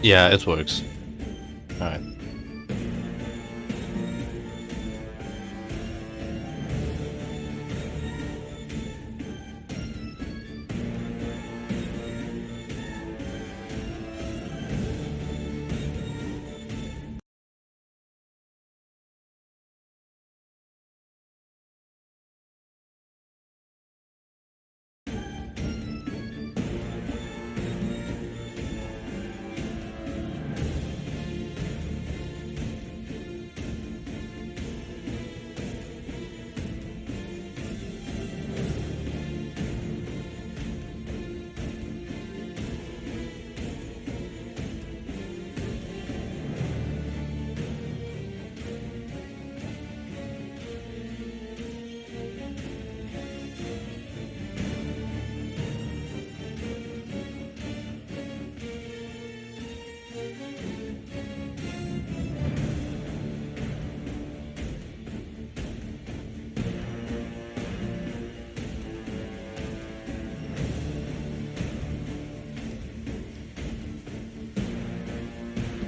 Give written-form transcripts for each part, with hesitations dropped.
Yeah, it works. Alright.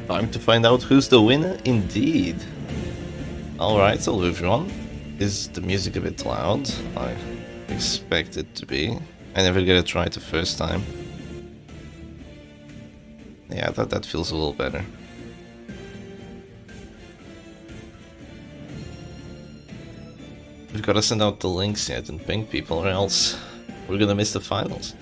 Time to find out who's the winner, indeed. Alright, so everyone. Is the music a bit loud? I expect it to be. I never get it right the first time. Yeah, that feels a little better. We've gotta send out the links yet and ping people, or else we're gonna miss the finals.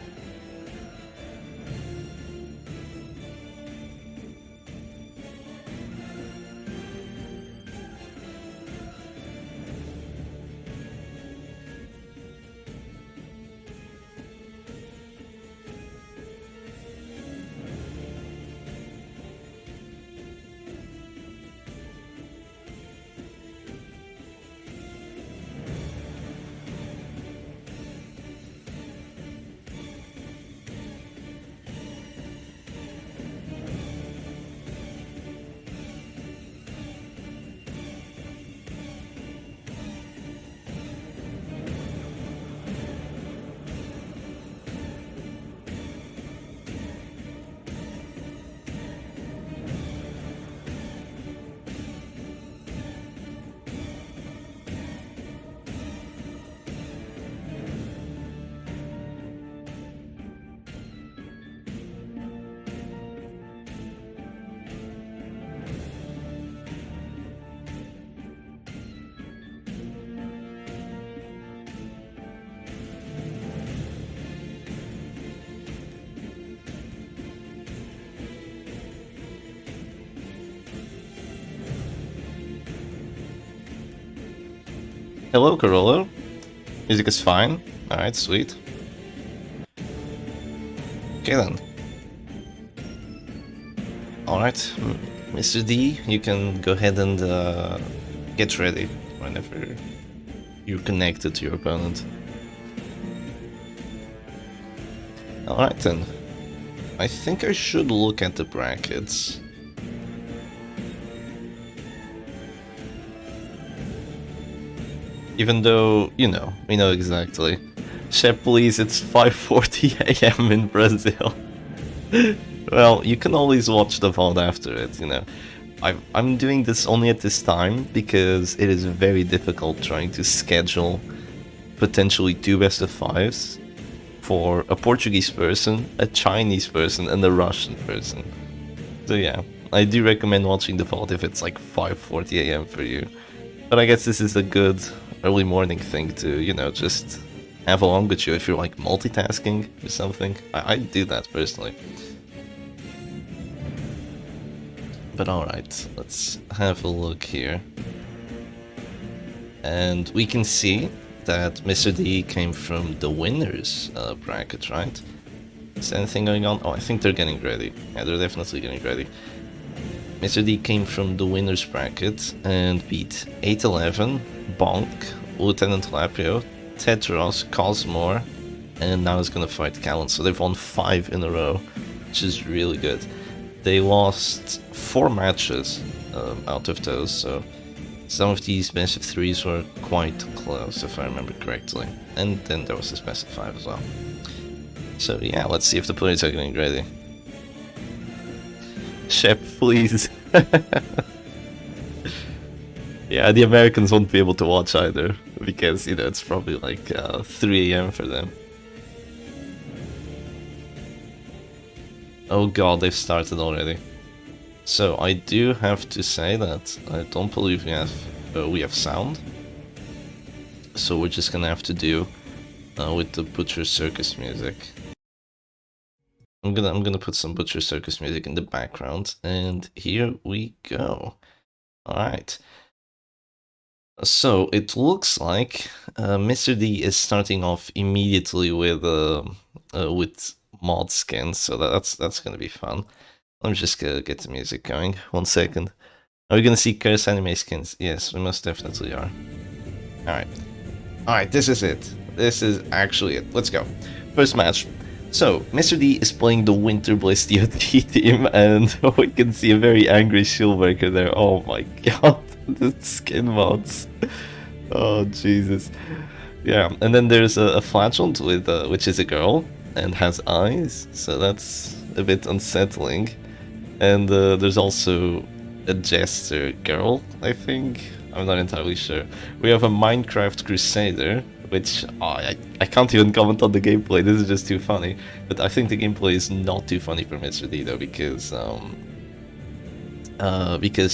Hello, Carolo. Music is fine. Alright, sweet. Okay then. Alright, Mr. D, you can go ahead and get ready whenever you're connected to your opponent. Alright then. I think I should look at the brackets. Even though, you know, we know exactly. Shep, please, it's 5:40 AM in Brazil. Well, you can always watch the VOD after it, you know. I'm doing this only at this time because it is very difficult trying to schedule potentially 2 best-of-5s for a Portuguese person, a Chinese person, and a Russian person. So yeah, I do recommend watching the VOD if it's like 5:40 AM for you. But I guess this is a good early morning thing to, you know, just have along with you if you're like multitasking or something. I do that personally. But alright, let's have a look here. And we can see that Mr. D came from the winners bracket, right? Is there anything going on? Oh, I think they're getting ready. Yeah, they're definitely getting ready. Mr. D came from the winners bracket and beat 811, Bonk, Lieutenant Lapio, Tetros, Cosmore, and now he's gonna fight Callan. So they've won 5 in a row, which is really good. They lost 4 matches out of those, so some of these best of 3s were quite close, if I remember correctly. And then there was this best of 5 as well. So yeah, let's see if the players are getting ready. Shep, please. Yeah, the Americans won't be able to watch either, because, you know, it's probably like 3 AM for them. Oh god, they've started already. So I do have to say that I don't believe we have sound. So we're just gonna have to do with the Butcher Circus music. I'm gonna put some Butcher Circus music in the background, and here we go. Alright. So it looks like Mr. D is starting off immediately with mod skins, so that's gonna be fun. Let me just get the music going. 1 second. Are we gonna see Curse anime skins? Yes, we most definitely are. Alright. Alright, this is it. This is actually it. Let's go. First match. So, Mr. D is playing the Winter Bliss DOT team, and we can see a very angry Shieldbreaker there. Oh my god, the skin mods. Oh, Jesus. Yeah, and then there's a Flatulent with, which is a girl, and has eyes, so that's a bit unsettling. And there's also a Jester girl, I think. I'm not entirely sure. We have a Minecraft Crusader, which I can't even comment on the gameplay, this is just too funny. But I think the gameplay is not too funny for Mr. D though, because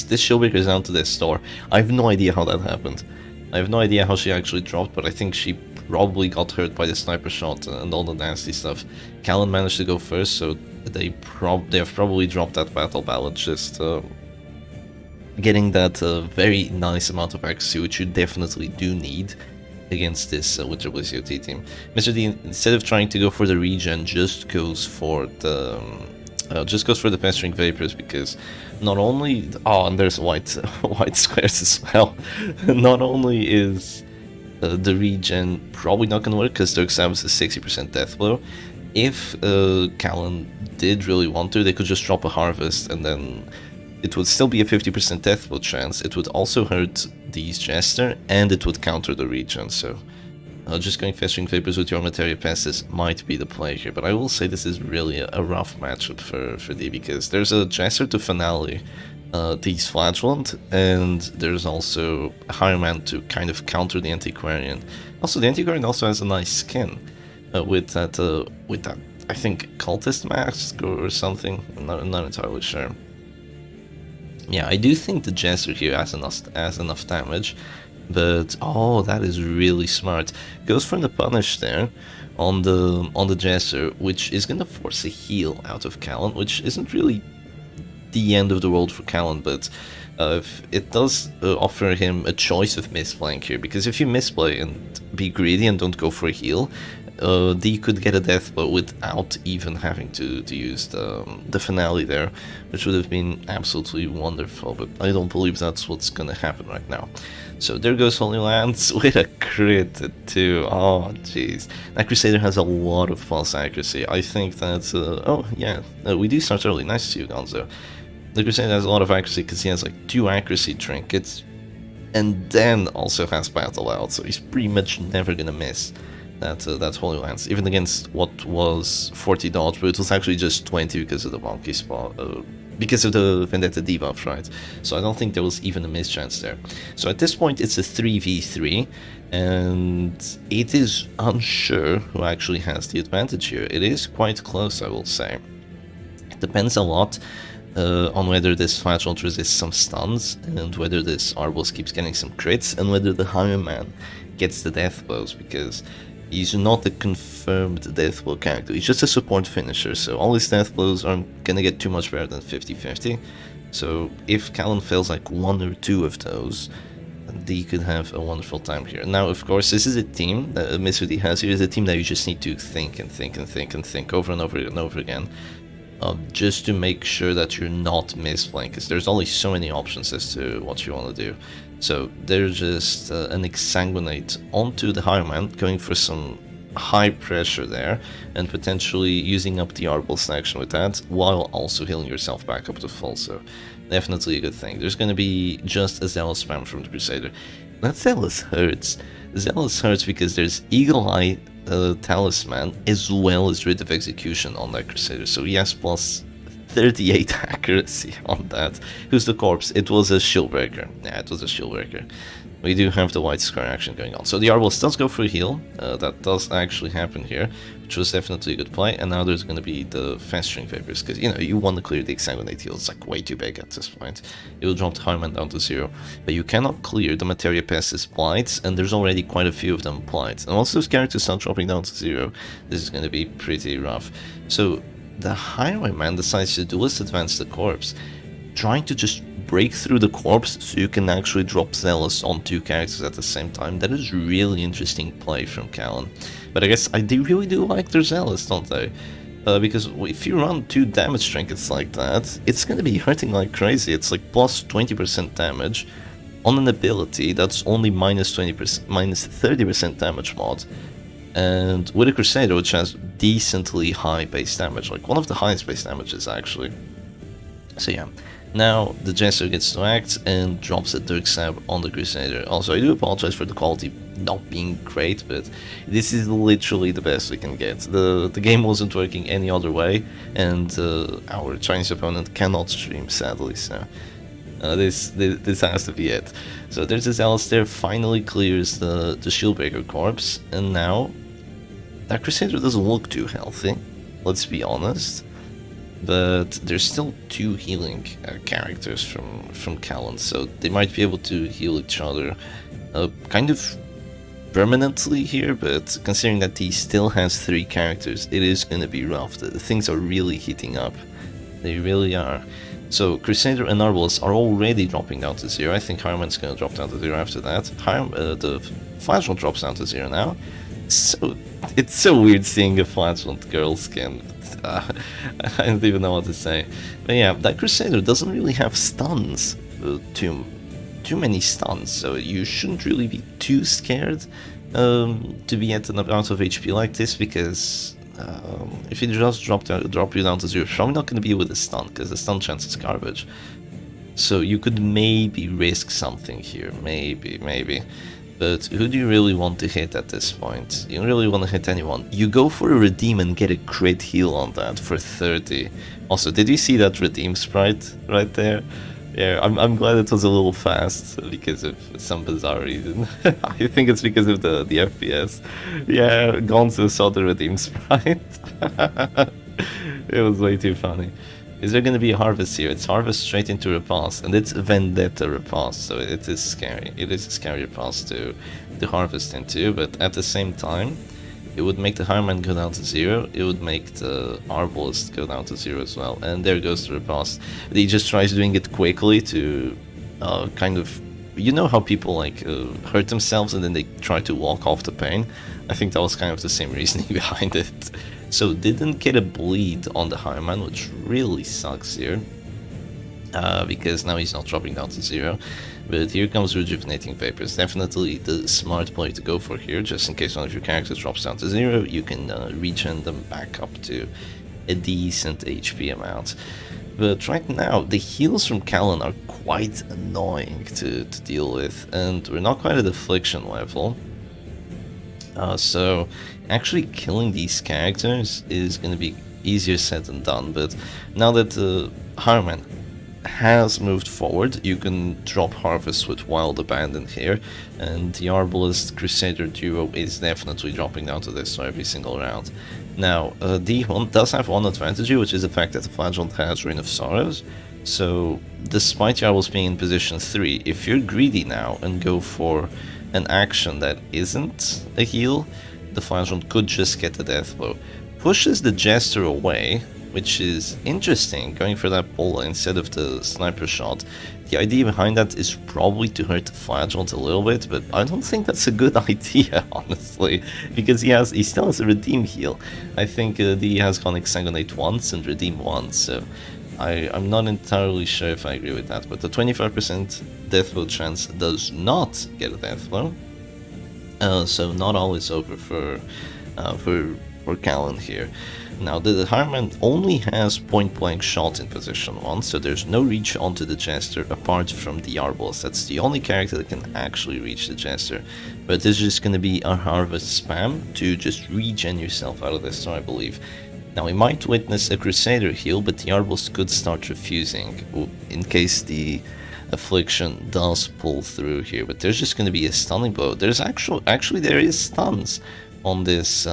this Shieldbreaker is down to this store. I have no idea how that happened. I have no idea how she actually dropped, but I think she probably got hurt by the sniper shot and all the nasty stuff. Callan managed to go first, so they have probably dropped that battle ballad, just getting that very nice amount of accuracy, which you definitely do need against this Winter Bliss OT team. Mr. D, instead of trying to go for the regen, just goes for the Pestering Vapors, because not only and there's white squares as well. Not only is the regen probably not gonna work because Dirk Sam is a 60% death blow. If Callan did really want to, they could just drop a harvest and then it would still be a 50% death blow chance. It would also hurt these Jester, and it would counter the regen, so just going Festering Vapors with your Materia Pestis might be the play here, but I will say this is really a rough matchup for D, because there's a Jester to Finale, these Flatulent, and there's also a Higher Man to kind of counter the Antiquarian. Also, the Antiquarian also has a nice skin with that I think Cultist mask or something. I'm not entirely sure. Yeah, I do think the Jester here has enough damage, but oh, that is really smart. Goes for the punish there on the Jester, which is gonna force a heal out of Callan, which isn't really the end of the world for Callan, but it does offer him a choice of misplaying here, because if you misplay and be greedy and don't go for a heal, D could get a death blow without even having to use the finale there, which would have been absolutely wonderful, but I don't believe that's what's gonna happen right now. So there goes Holy Lance with a crit too. Oh jeez, that Crusader has a lot of false accuracy. I think that's oh yeah, we do start early. Nice to see you, Gonzo. The Crusader has a lot of accuracy because he has like 2 accuracy trinkets, and then also has battle out, so he's pretty much never gonna miss that Holy Lance, even against what was 40 dodge, but it was actually just 20 because of the wonky spot, because of the Vendetta debuff, right? So I don't think there was even a mischance there. So at this point it's a 3v3, and it is unsure who actually has the advantage here. It is quite close, I will say. It depends a lot on whether this Flatulent resists some stuns, and whether this Arbos keeps getting some crits, and whether the Higher Man gets the death blows, because he's not a confirmed death blow character, he's just a support finisher, so all his death blows aren't gonna get too much better than 50-50. So if Callan fails like 1 or 2 of those, D could have a wonderful time here. Now, of course, this is a team that Mr. D has here, is a team that you just need to think and think and think and think over and over and over again, just to make sure that you're not misplaying, because there's only so many options as to what you want to do. So there's just an Exsanguinate onto the Higher Man, going for some high pressure there, and potentially using up the Arbol action with that, while also healing yourself back up to full, so definitely a good thing. There's going to be just a Zealous spam from the Crusader. That Zealous hurts. Zealous hurts because there's Eagle Eye Talisman as well as Writ of Execution on that Crusader, so he has plus 38 accuracy on that. Who's the corpse? It was a shieldbreaker. Yeah, it was a shieldbreaker. We do have the white square action going on. So the Arbalist does go for a heal. That does actually happen here, which was definitely a good play. And now there's going to be the festering vapors, because, you know, you want to clear the exsanguinate heal. It's like way too big at this point. It will drop the Harman down to 0. But you cannot clear the Materia Pestis blights, and there's already quite a few of them blights. And once those characters start dropping down to 0, this is going to be pretty rough. So the Highwayman decides to duelist advance the corpse, trying to just break through the corpse so you can actually drop Zealous on 2 characters at the same time. That is really interesting play from Callan. But I guess they really do like their Zealous, don't they? Because if you run 2 damage trinkets like that, it's gonna be hurting like crazy. It's like plus 20% damage on an ability that's only minus 20%, minus 30% damage mod. And with a Crusader, which has decently high base damage, like one of the highest base damages actually. So yeah. Now the Jester gets to act and drops a Dirk Stab on the Crusader. Also, I do apologize for the quality not being great, but this is literally the best we can get. The game wasn't working any other way, and our Chinese opponent cannot stream, sadly, so this has to be it. So there's this Alistair, finally clears the Shieldbreaker corpse, and now that Crusader doesn't look too healthy, let's be honest. But there's still 2 healing characters from Callan, so they might be able to heal each other kind of permanently here, but considering that he still has 3 characters, it is going to be rough. Things are really heating up. They really are. So Crusader and Arbalist are already dropping down to 0. I think Harman's going to drop down to 0 after that. The Flagellant drops down to 0 now. So it's so weird seeing a Flagellant girl skin. I don't even know what to say. But yeah, that Crusader doesn't really have stuns, too many stuns, so you shouldn't really be too scared to be at an amount of HP like this, because if it just drop you down to 0, you're probably not going to be with a stun, because the stun chance is garbage. So you could maybe risk something here, maybe. But who do you really want to hit at this point? You don't really want to hit anyone. You go for a Redeem and get a crit heal on that for 30. Also, did you see that Redeem sprite right there? Yeah, I'm glad it was a little fast because of some bizarre reason. I think it's because of the FPS. Yeah, Gonzo saw the Redeem sprite. It was way too funny. Is there going to be a Harvest here? It's Harvest straight into Repulse, and it's Vendetta Repulse, so it is scary. It is a scary Repulse to Harvest into, but at the same time, it would make the Highman go down to 0, it would make the Arbalist go down to 0 as well, and there goes the Repulse. He just tries doing it quickly to kind of... You know how people like hurt themselves and then they try to walk off the pain? I think that was kind of the same reasoning behind it. So didn't get a bleed on the Highman, which really sucks here. Because now he's not dropping down to 0. But here comes Rejuvenating Vapors. Definitely the smart play to go for here, just in case one of your characters drops down to 0, you can regen them back up to a decent HP amount. But right now, the heals from Callan are quite annoying to deal with, and we're not quite at Affliction level. So actually killing these characters is going to be easier said than done, but now that the Harman has moved forward, you can drop Harvest with Wild Abandon here, and the Arbalist Crusader duo is definitely dropping down to this every single round. Now, D1 does have one advantage, which is the fact that the Flagellant has Reign of Sorrows, so despite your Arbalist being in position 3, if you're greedy now and go for an action that isn't a heal, the Flagellant could just get the death blow. Pushes the Jester away, which is interesting, going for that bullet instead of the sniper shot. The idea behind that is probably to hurt the Flagellant a little bit, but I don't think that's a good idea, honestly, because he still has a Redeem heal. I think he has gone Exsanguinate once and Redeem once, so I'm not entirely sure if I agree with that, but the 25% death blow chance does not get a death blow, so not all is over for Callan here. Now the Harman only has point blank shot in position 1, so there's no reach onto the Jester apart from the Arbalist. That's the only character that can actually reach the Jester, but there's just going to be a Harvest spam to just regen yourself out of this, so I believe. Now we might witness a Crusader heal, but the Arbals could start refusing in case the Affliction does pull through here. But there's just going to be a stunning blow. There's actually there is stuns on this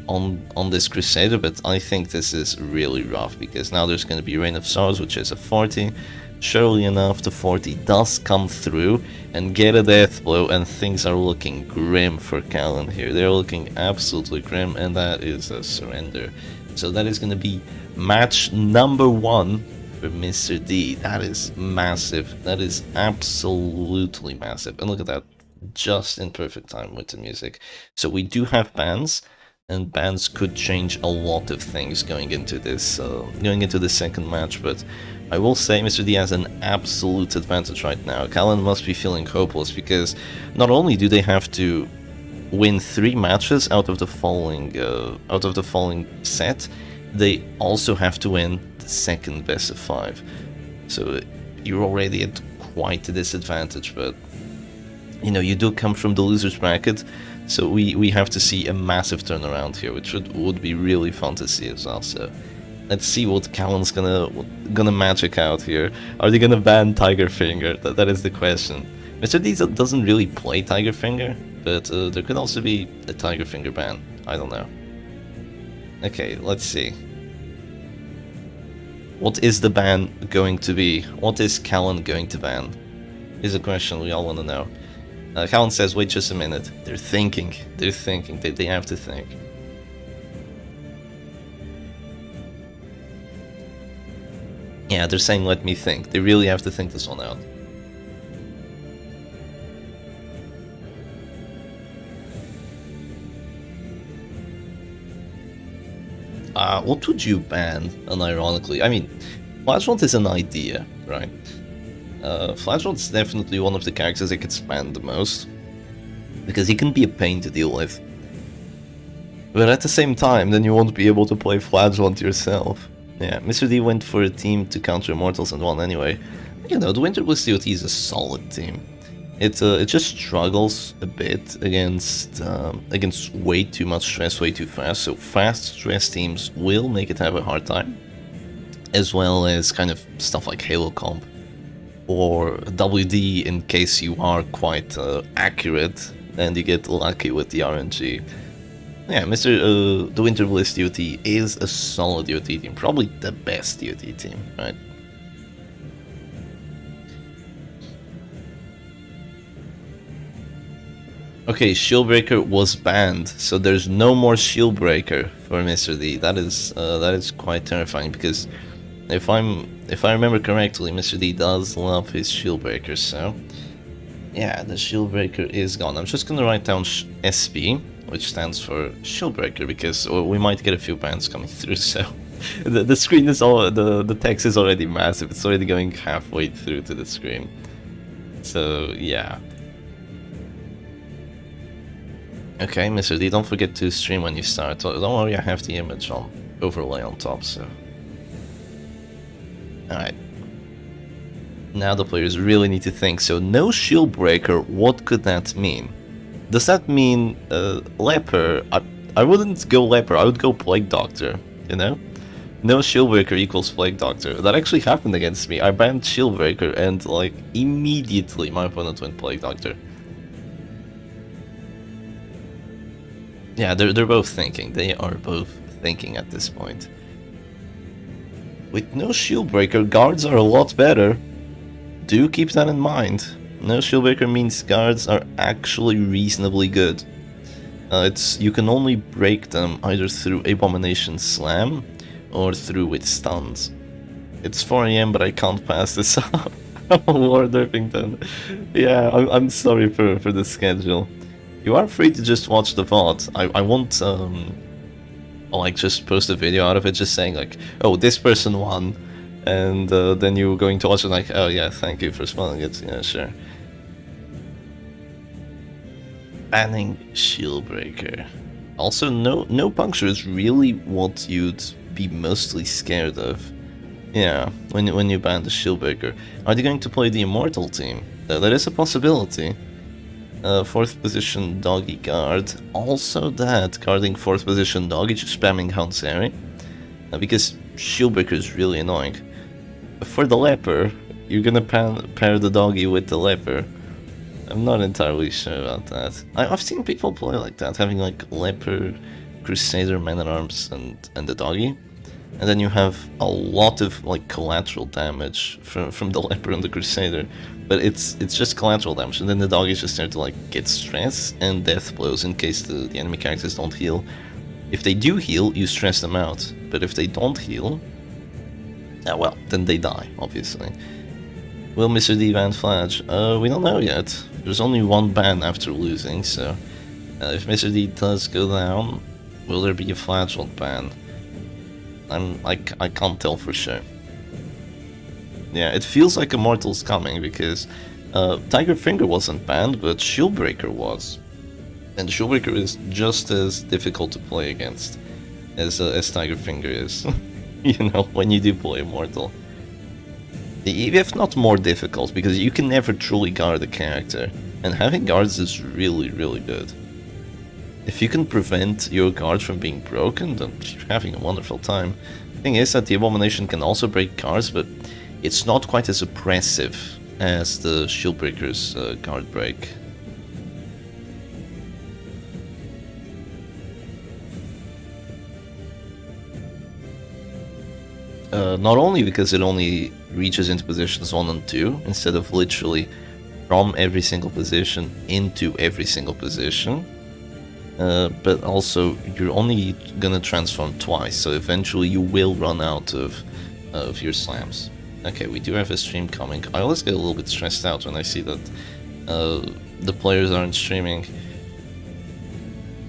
on this Crusader, but I think this is really rough because now there's going to be Reign of Sorrows, which is a 40. Surely enough, the 40 does come through and get a death blow, and things are looking grim for Callan here. They're looking absolutely grim, and that is a surrender. So that is going to be match number 1 for Mr. D. That is massive. That is absolutely massive. And look at that, just in perfect time with the music. So we do have bans, and bans could change a lot of things going into this second match, but I will say Mr. D has an absolute advantage right now. Callan must be feeling hopeless because not only do they have to win 3 matches out of the following set, they also have to win the second best of 5. So you're already at quite a disadvantage, but you know, you do come from the losers bracket, so we have to see a massive turnaround here, which would be really fun to see as well. So let's see what Callan's gonna magic out here. Are they gonna ban Tiger Finger? That is the question. Mr. D doesn't really play Tiger Finger, but there could also be a Tiger Finger ban. I don't know. Okay, let's see. What is the ban going to be? What is Callan going to ban? Is a question we all want to know. Callan says, wait just a minute. They're thinking. They have to think. Yeah, they're saying let me think. They really have to think this one out. What would you ban, unironically? I mean, Flashbond is an idea, right? Flashbond's definitely one of the characters that gets banned the most, because he can be a pain to deal with. But at the same time, then you won't be able to play Flashbond yourself. Yeah, Mr. D went for a team to counter Immortals and won anyway. You know, the Winter Bliss DOT is a solid team. It just struggles a bit against way too much stress way too fast. So fast stress teams will make it have a hard time, as well as kind of stuff like Halo Comp or WD in case you are quite accurate and you get lucky with the RNG. Yeah, the Winter Bliss DOT is a solid DOT team, probably the best DOT team, right? Okay, Shieldbreaker was banned, so there's no more Shieldbreaker for Mr. D. That is quite terrifying, because if I remember correctly, Mr. D does love his Shieldbreaker, so yeah, the Shieldbreaker is gone. I'm just gonna write down SP, which stands for Shieldbreaker, because we might get a few bans coming through. So the screen is the text is already massive. It's already going halfway through to the screen. So yeah. Okay, Mr. D, don't forget to stream when you start. Don't worry, I have the image on overlay on top, so. Alright. Now the players really need to think. So no Shield Breaker, what could that mean? Does that mean Leper? I wouldn't go Leper, I would go Plague Doctor, you know? No Shield Breaker equals Plague Doctor. That actually happened against me. I banned Shield Breaker and like immediately my opponent went Plague Doctor. Yeah, they're both thinking. They are both thinking at this point. With no Shield Breaker, guards are a lot better. Do keep that in mind. No Shield Breaker means guards are actually reasonably good. You can only break them either through Abomination Slam or through with stuns. It's 4 AM, but I can't pass this up. Lord Irvington. Yeah, I'm sorry for the schedule. You are free to just watch the VOD. I won't like just post a video out of it just saying like, oh, this person won, and then you're going to watch it like, oh yeah, thank you for spelling it. Yeah, sure. Banning Shieldbreaker. Also, no puncture is really what you'd be mostly scared of. Yeah, when you ban the Shieldbreaker. Are they going to play the Immortal team? That is a possibility. Fourth position doggy guard. Also that, guarding fourth position doggy, just spamming Hanseri. Because Shieldbreaker is really annoying. For the leper, you're gonna pair the doggy with the leper. I'm not entirely sure about that. I've seen people play like that, having like leper, crusader, man-at-arms, and the doggy. And then you have a lot of like collateral damage from the leper and the crusader, but it's just collateral damage, and then the dog is just there to like get stress and death blows in case the enemy characters don't heal. If they do heal, you stress them out, but if they don't heal, well, then they die, obviously. Will Mr. D ban Flash? We don't know yet. There's only one ban after losing, so if Mr. D does go down, will there be a Flagellant ban? I can't tell for sure. Yeah, it feels like Immortal's coming because Tiger Finger wasn't banned, but Shieldbreaker was. And Shieldbreaker is just as difficult to play against as Tiger Finger is. You know, when you do play Immortal. If not more difficult, because you can never truly guard a character, and having guards is really, really good. If you can prevent your guard from being broken, then you're having a wonderful time. The thing is that the Abomination can also break guards, but it's not quite as oppressive as the Shieldbreaker's guard break. Not only because it only reaches into positions 1 and 2, instead of literally from every single position into every single position, but also you're only gonna transform twice, so eventually you will run out of your slams. Okay, we do have a stream coming. I always get a little bit stressed out when I see that the players aren't streaming.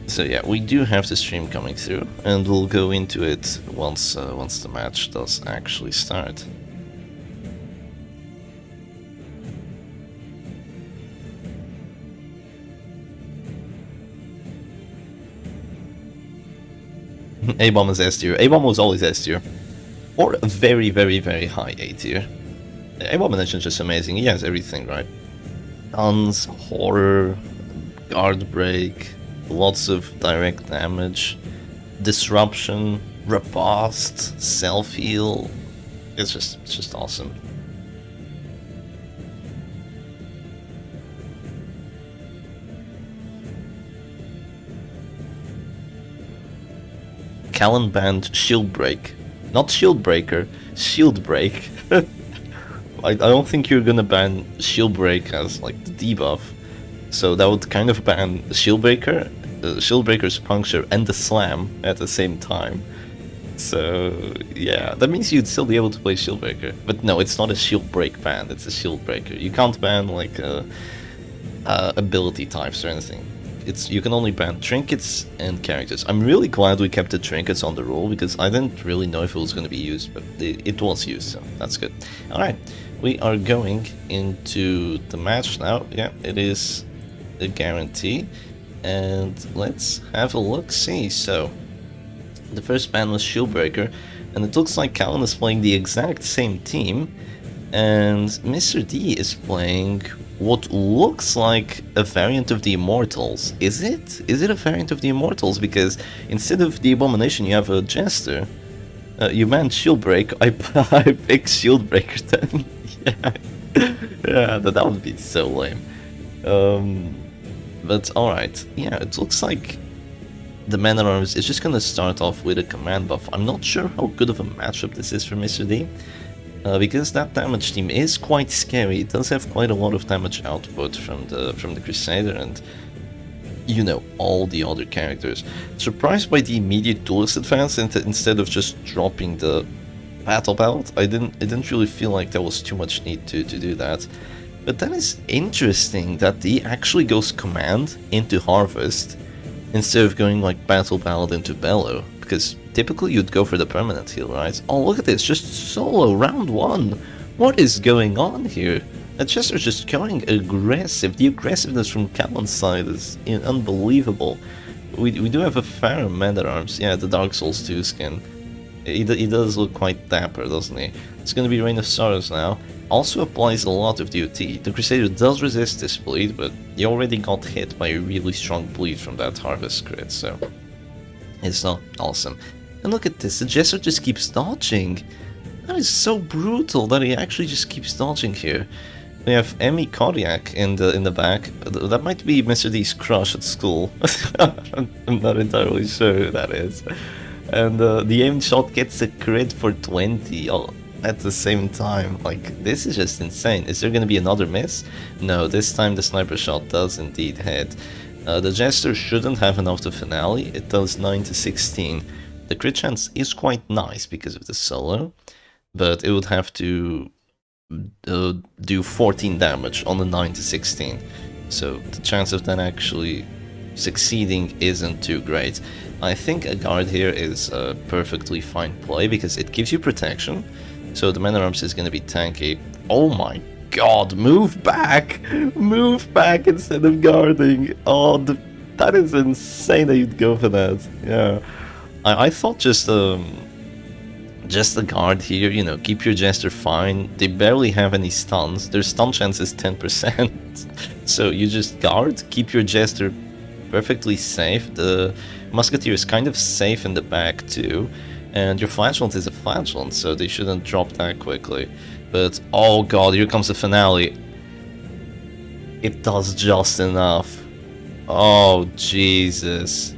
So yeah, we do have the stream coming through, and we'll go into it once the match does actually start. A-bomb is S tier. A-bomb was always S tier, or a very, very, very high A tier. Abomination is just amazing. He has everything, right? Tons, horror, guard break, lots of direct damage, disruption, riposte, self heal. It's just awesome. Callan banned Shield Break. Not Shield Breaker, Shield Break. I don't think you're gonna ban Shield Break as like the debuff. So that would kind of ban Shield Breaker, Shield Breaker's Puncture, and the Slam at the same time. So yeah, that means you'd still be able to play Shield Breaker. But no, it's not a Shield Break ban, it's a Shield Breaker. You can't ban like ability types or anything. You can only ban trinkets and characters. I'm really glad we kept the trinkets on the rule, because I didn't really know if it was going to be used, but it was used, so that's good. Alright, we are going into the match now. Yeah, it is a guarantee, and let's have a look-see. So, the first ban was Shieldbreaker, and it looks like Callan is playing the exact same team, and Mr. D is playing what looks like a variant of the Immortals. Is it? Is it a variant of the Immortals? Because instead of the Abomination, you have a Jester. You banned Shield Break. I picked Shield Breaker then. Yeah, that would be so lame. But alright. Yeah, it looks like the Man-at-Arms is just gonna start off with a command buff. I'm not sure how good of a matchup this is for Mr. D. Because that damage team is quite scary. It does have quite a lot of damage output from the Crusader and, you know, all the other characters. Surprised by the immediate duelist advance instead of just dropping the battle belt. I didn't really feel like there was too much need to do that. But that is interesting that he actually goes command into Harvest instead of going like battle ballad into Bellow, because typically you'd go for the permanent heal, right? Oh, look at this, just solo, round 1. What is going on here? Chester's just going aggressive. The aggressiveness from Callan's side is unbelievable. We do have a Pharaoh Man-at-Arms, yeah, the Dark Souls 2 skin. He does look quite dapper, doesn't he? It's gonna be Rain of Sorrows now. Also applies a lot of DOT. The Crusader does resist this bleed, but he already got hit by a really strong bleed from that Harvest crit, so it's not awesome. And look at this, the Jester just keeps dodging. That is so brutal that he actually just keeps dodging here. We have Emmy Kodiak in the back. That might be Mr. D's crush at school. I'm not entirely sure who that is. And the aim shot gets a crit for 20 at the same time. Like, this is just insane. Is there gonna be another miss? No, this time the sniper shot does indeed hit. The Jester shouldn't have enough to finale. It does 9 to 16. The crit chance is quite nice because of the solo, but it would have to do 14 damage on the 9 to 16. So the chance of that actually succeeding isn't too great. I think a guard here is a perfectly fine play because it gives you protection. So the man-at-arms is going to be tanky. Oh my god, move back! Move back instead of guarding! Oh, that is insane that you'd go for that. Yeah. I thought just the guard here, you know, keep your Jester fine. They barely have any stuns. Their stun chance is 10%. So you just guard, keep your Jester perfectly safe. The Musketeer is kind of safe in the back too. And your Flagellant is a Flagellant, so they shouldn't drop that quickly. But, oh god, here comes the finale. It does just enough. Oh, Jesus.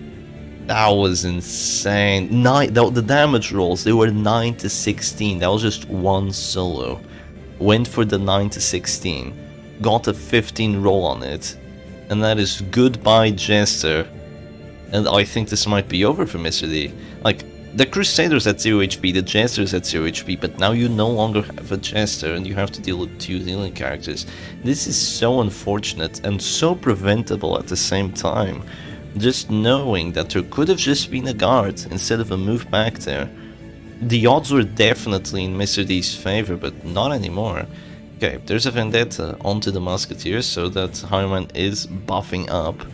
That was insane. The damage rolls, they were 9 to 16. That was just one solo. Went for the 9 to 16. Got a 15 roll on it. And that is goodbye Jester. And I think this might be over for Mr. D. Like, the Crusader's at 0 HP, the Jester's at 0 HP, but now you no longer have a Jester and you have to deal with two healing characters. This is so unfortunate and so preventable at the same time. Just knowing that there could have just been a guard instead of a move back there. The odds were definitely in Mr. D's favor, but not anymore. Okay, there's a Vendetta onto the Musketeers, so that Highman is buffing up.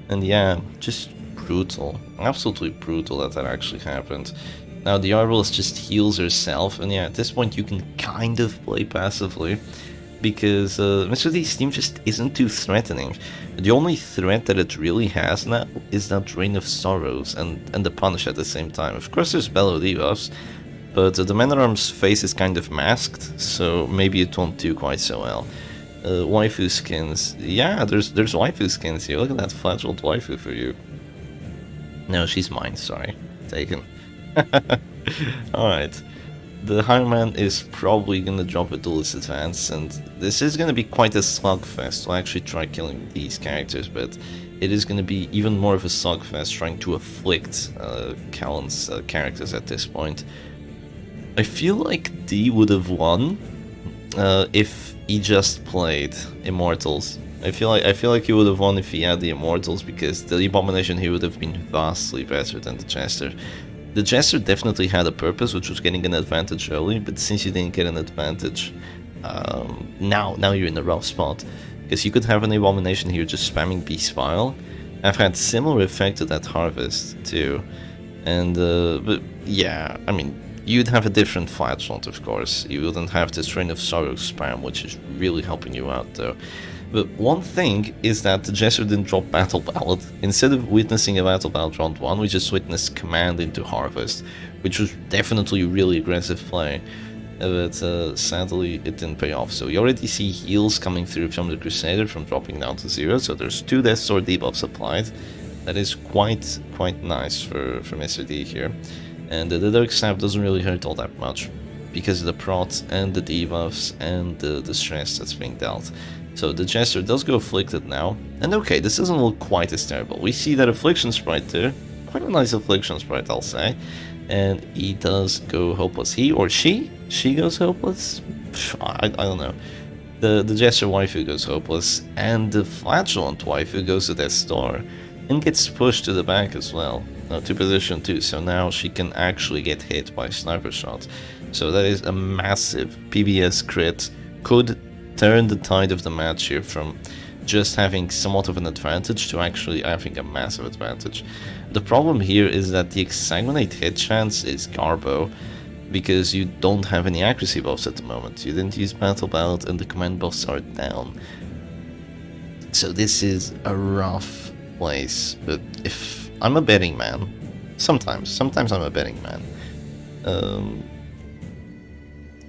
And yeah, just brutal. Absolutely brutal that actually happened. Now the Arbalest just heals herself, and yeah, at this point you can kind of play passively. Because Mr. D's team just isn't too threatening. The only threat that it really has now is that Rain of Sorrows and the Punish at the same time. Of course there's Bellow debuffs, but the Man-at-Arms face is kind of masked, so maybe it won't do quite so well. Waifu skins. Yeah, there's waifu skins here. Look at that flagellant waifu for you. No, she's mine, sorry. Taken. Alright. The Highman is probably gonna drop a Duelist Advance, and this is gonna be quite a slugfest to actually try killing these characters, but it is gonna be even more of a slugfest trying to afflict Callan's characters at this point. I feel like D would have won if he just played Immortals. I feel like he would have won if he had the Immortals, because the Abomination here would have been vastly better than the Jester. The Jester definitely had a purpose, which was getting an advantage early, but since you didn't get an advantage, now you're in a rough spot. Because you could have an Abomination here just spamming Beast File. I've had similar effect to that Harvest too. And, but yeah, I mean, you'd have a different Flagellant, of course. You wouldn't have this Rain of Sorrow spam, which is really helping you out though. But one thing is that the Jester didn't drop Battle Ballad. Instead of witnessing a Battle Ballad round 1, we just witnessed Command into Harvest, which was definitely a really aggressive play. But sadly, it didn't pay off. So you already see heals coming through from the Crusader from dropping down to 0, so there's 2 Death Sword debuffs applied. That is quite nice for Mr. D here. And the Dark Stab doesn't really hurt all that much, because of the prot and the debuffs and the stress that's being dealt. So the Jester does go Afflicted now, and okay, this doesn't look quite as terrible. We see that Affliction Sprite there, quite a nice Affliction Sprite I'll say, and he does go Hopeless. He or she goes Hopeless? I don't know. The Jester waifu goes Hopeless, and the Flagellant waifu goes to Death's Door, and gets pushed to the back as well, to position 2, so now she can actually get hit by Sniper Shot. So that is a massive PBS crit, could turn the tide of the match here from just having somewhat of an advantage to actually having a massive advantage. The problem here is that the exsanguinate hit chance is Garbo, because you don't have any accuracy buffs at the moment. You didn't use Battle Ballad and the command buffs are down. So this is a rough place, but if I'm a betting man, sometimes I'm a betting man.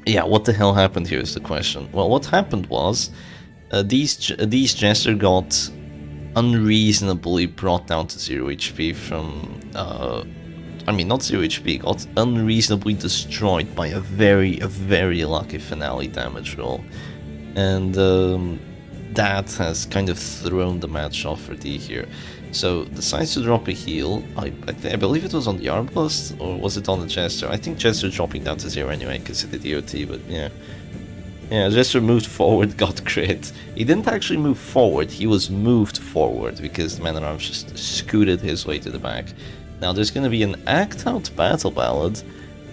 Yeah, what the hell happened here is the question. Well, what happened was, these Jester got unreasonably brought down to 0 HP from, I mean, not 0 HP, got unreasonably destroyed by a very lucky finale damage roll. And that has kind of thrown the match off for D here. So decides to drop a heal. I believe it was on the Arbalest, or was it on the Jester? I think Jester dropping down to 0 anyway, because it did EOT, but yeah. Yeah, Jester moved forward, got crit. He didn't actually move forward, he was moved forward, because the Man-at-Arms just scooted his way to the back. Now there's going to be an act-out Battle Ballad.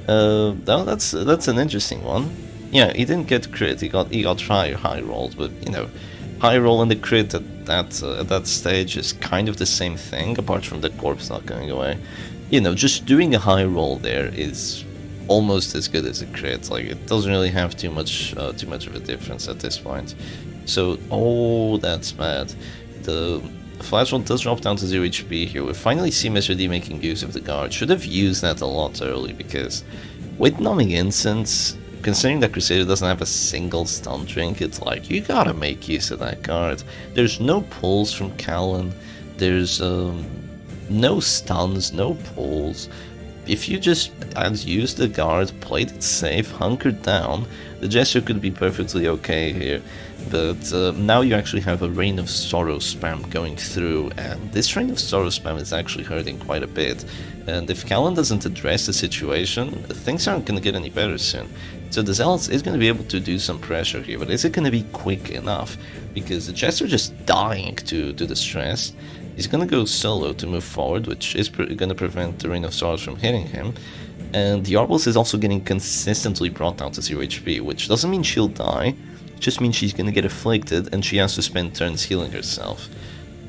That's an interesting one. Yeah, he didn't get crit, he got high rolled, but you know, high roll and the crit at that stage is kind of the same thing, apart from the corpse not going away. You know, just doing a high roll there is almost as good as a crit. Like, it doesn't really have too much of a difference at this point. So, oh, that's bad. The flash roll does drop down to 0 HP here. We finally see Mr. D making use of the guard. Should have used that a lot early, because with Numbing Incense, considering that Crusader doesn't have a single stun drink, it's like, you gotta make use of that card. There's no pulls from Callan, there's no stuns, no pulls. If you just had used the guard, played it safe, hunkered down, the Jester could be perfectly okay here. But now you actually have a Reign of Sorrow spam going through, and this Reign of Sorrow spam is actually hurting quite a bit. And if Callan doesn't address the situation, things aren't going to get any better soon. So the Zealots is going to be able to do some pressure here, but is it going to be quick enough? Because the Jester just dying to the stress. He's going to go solo to move forward, which is going to prevent the Reign of Sorrows from hitting him. And the Arbalest is also getting consistently brought down to 0 HP, which doesn't mean she'll die, it just means she's going to get afflicted and she has to spend turns healing herself.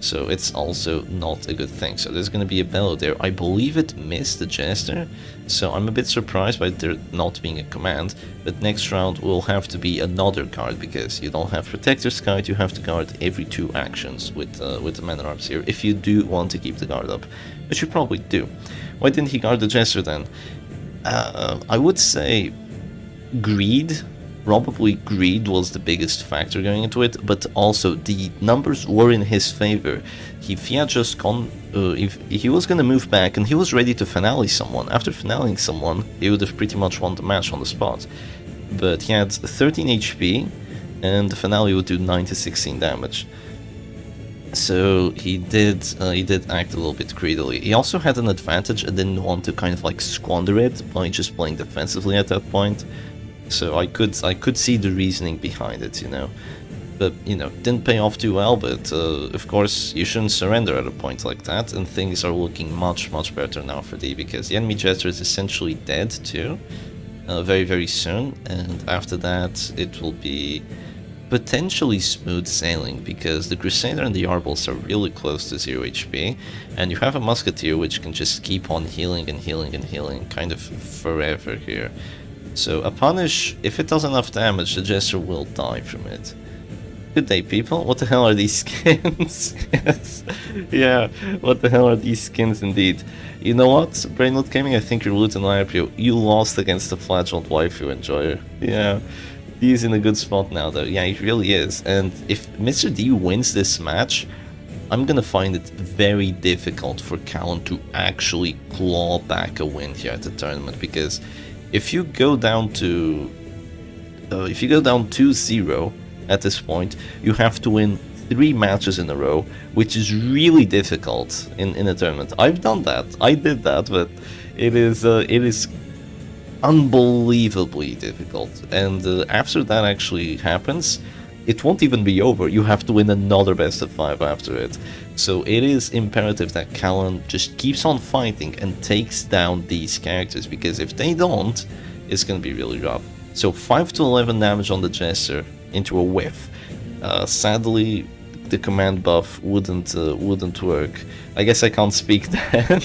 So it's also not a good thing. So there's going to be a bellow there. I believe it missed the Jester, so I'm a bit surprised by there not being a command. But next round will have to be another guard, because you don't have Protector's Guide, you have to guard every 2 actions with the Man-at-Arms here, if you do want to keep the guard up. But you probably do. Why didn't he guard the Jester then? I would say greed. Probably greed was the biggest factor going into it, but also the numbers were in his favor. If he had just gone, if he was going to move back and he was ready to finale someone, after finaling someone, he would have pretty much won the match on the spot. But he had 13 HP, and the finale would do 9 to 16 damage. So he did act a little bit greedily. He also had an advantage and didn't want to kind of like squander it by just playing defensively at that point. So I could see the reasoning behind it, you know. But, you know, didn't pay off too well, but of course you shouldn't surrender at a point like that, and things are looking much better now for D, because the enemy Jester is essentially dead too, very soon, and after that it will be potentially smooth sailing, because the Crusader and the Arbalest are really close to 0 HP, and you have a Musketeer which can just keep on healing and healing kind of forever here. So a punish, if it does enough damage, the Jester will die from it. Good day, people. What the hell are these skins? Yes. Yeah, what the hell are these skins indeed? You know what, Brainload Gaming, I think you're losing IRPO. You lost against the Flagellant Waifu Enjoyer. Yeah, he's in a good spot now though. Yeah, he really is. And if Mr. D wins this match, I'm gonna find it very difficult for Callan to actually claw back a win here at the tournament, because if you go down to 2-0 at this point, you have to win 3 matches in a row, which is really difficult in a tournament. I've done that, I did that, but it is unbelievably difficult. And after that actually happens, it won't even be over. You have to win another best of 5 after it. So it is imperative that Callan just keeps on fighting and takes down these characters, because if they don't, it's going to be really rough. So 5 to 11 damage on the Jester into a whiff. Sadly, the command buff wouldn't work. I guess I can't speak then.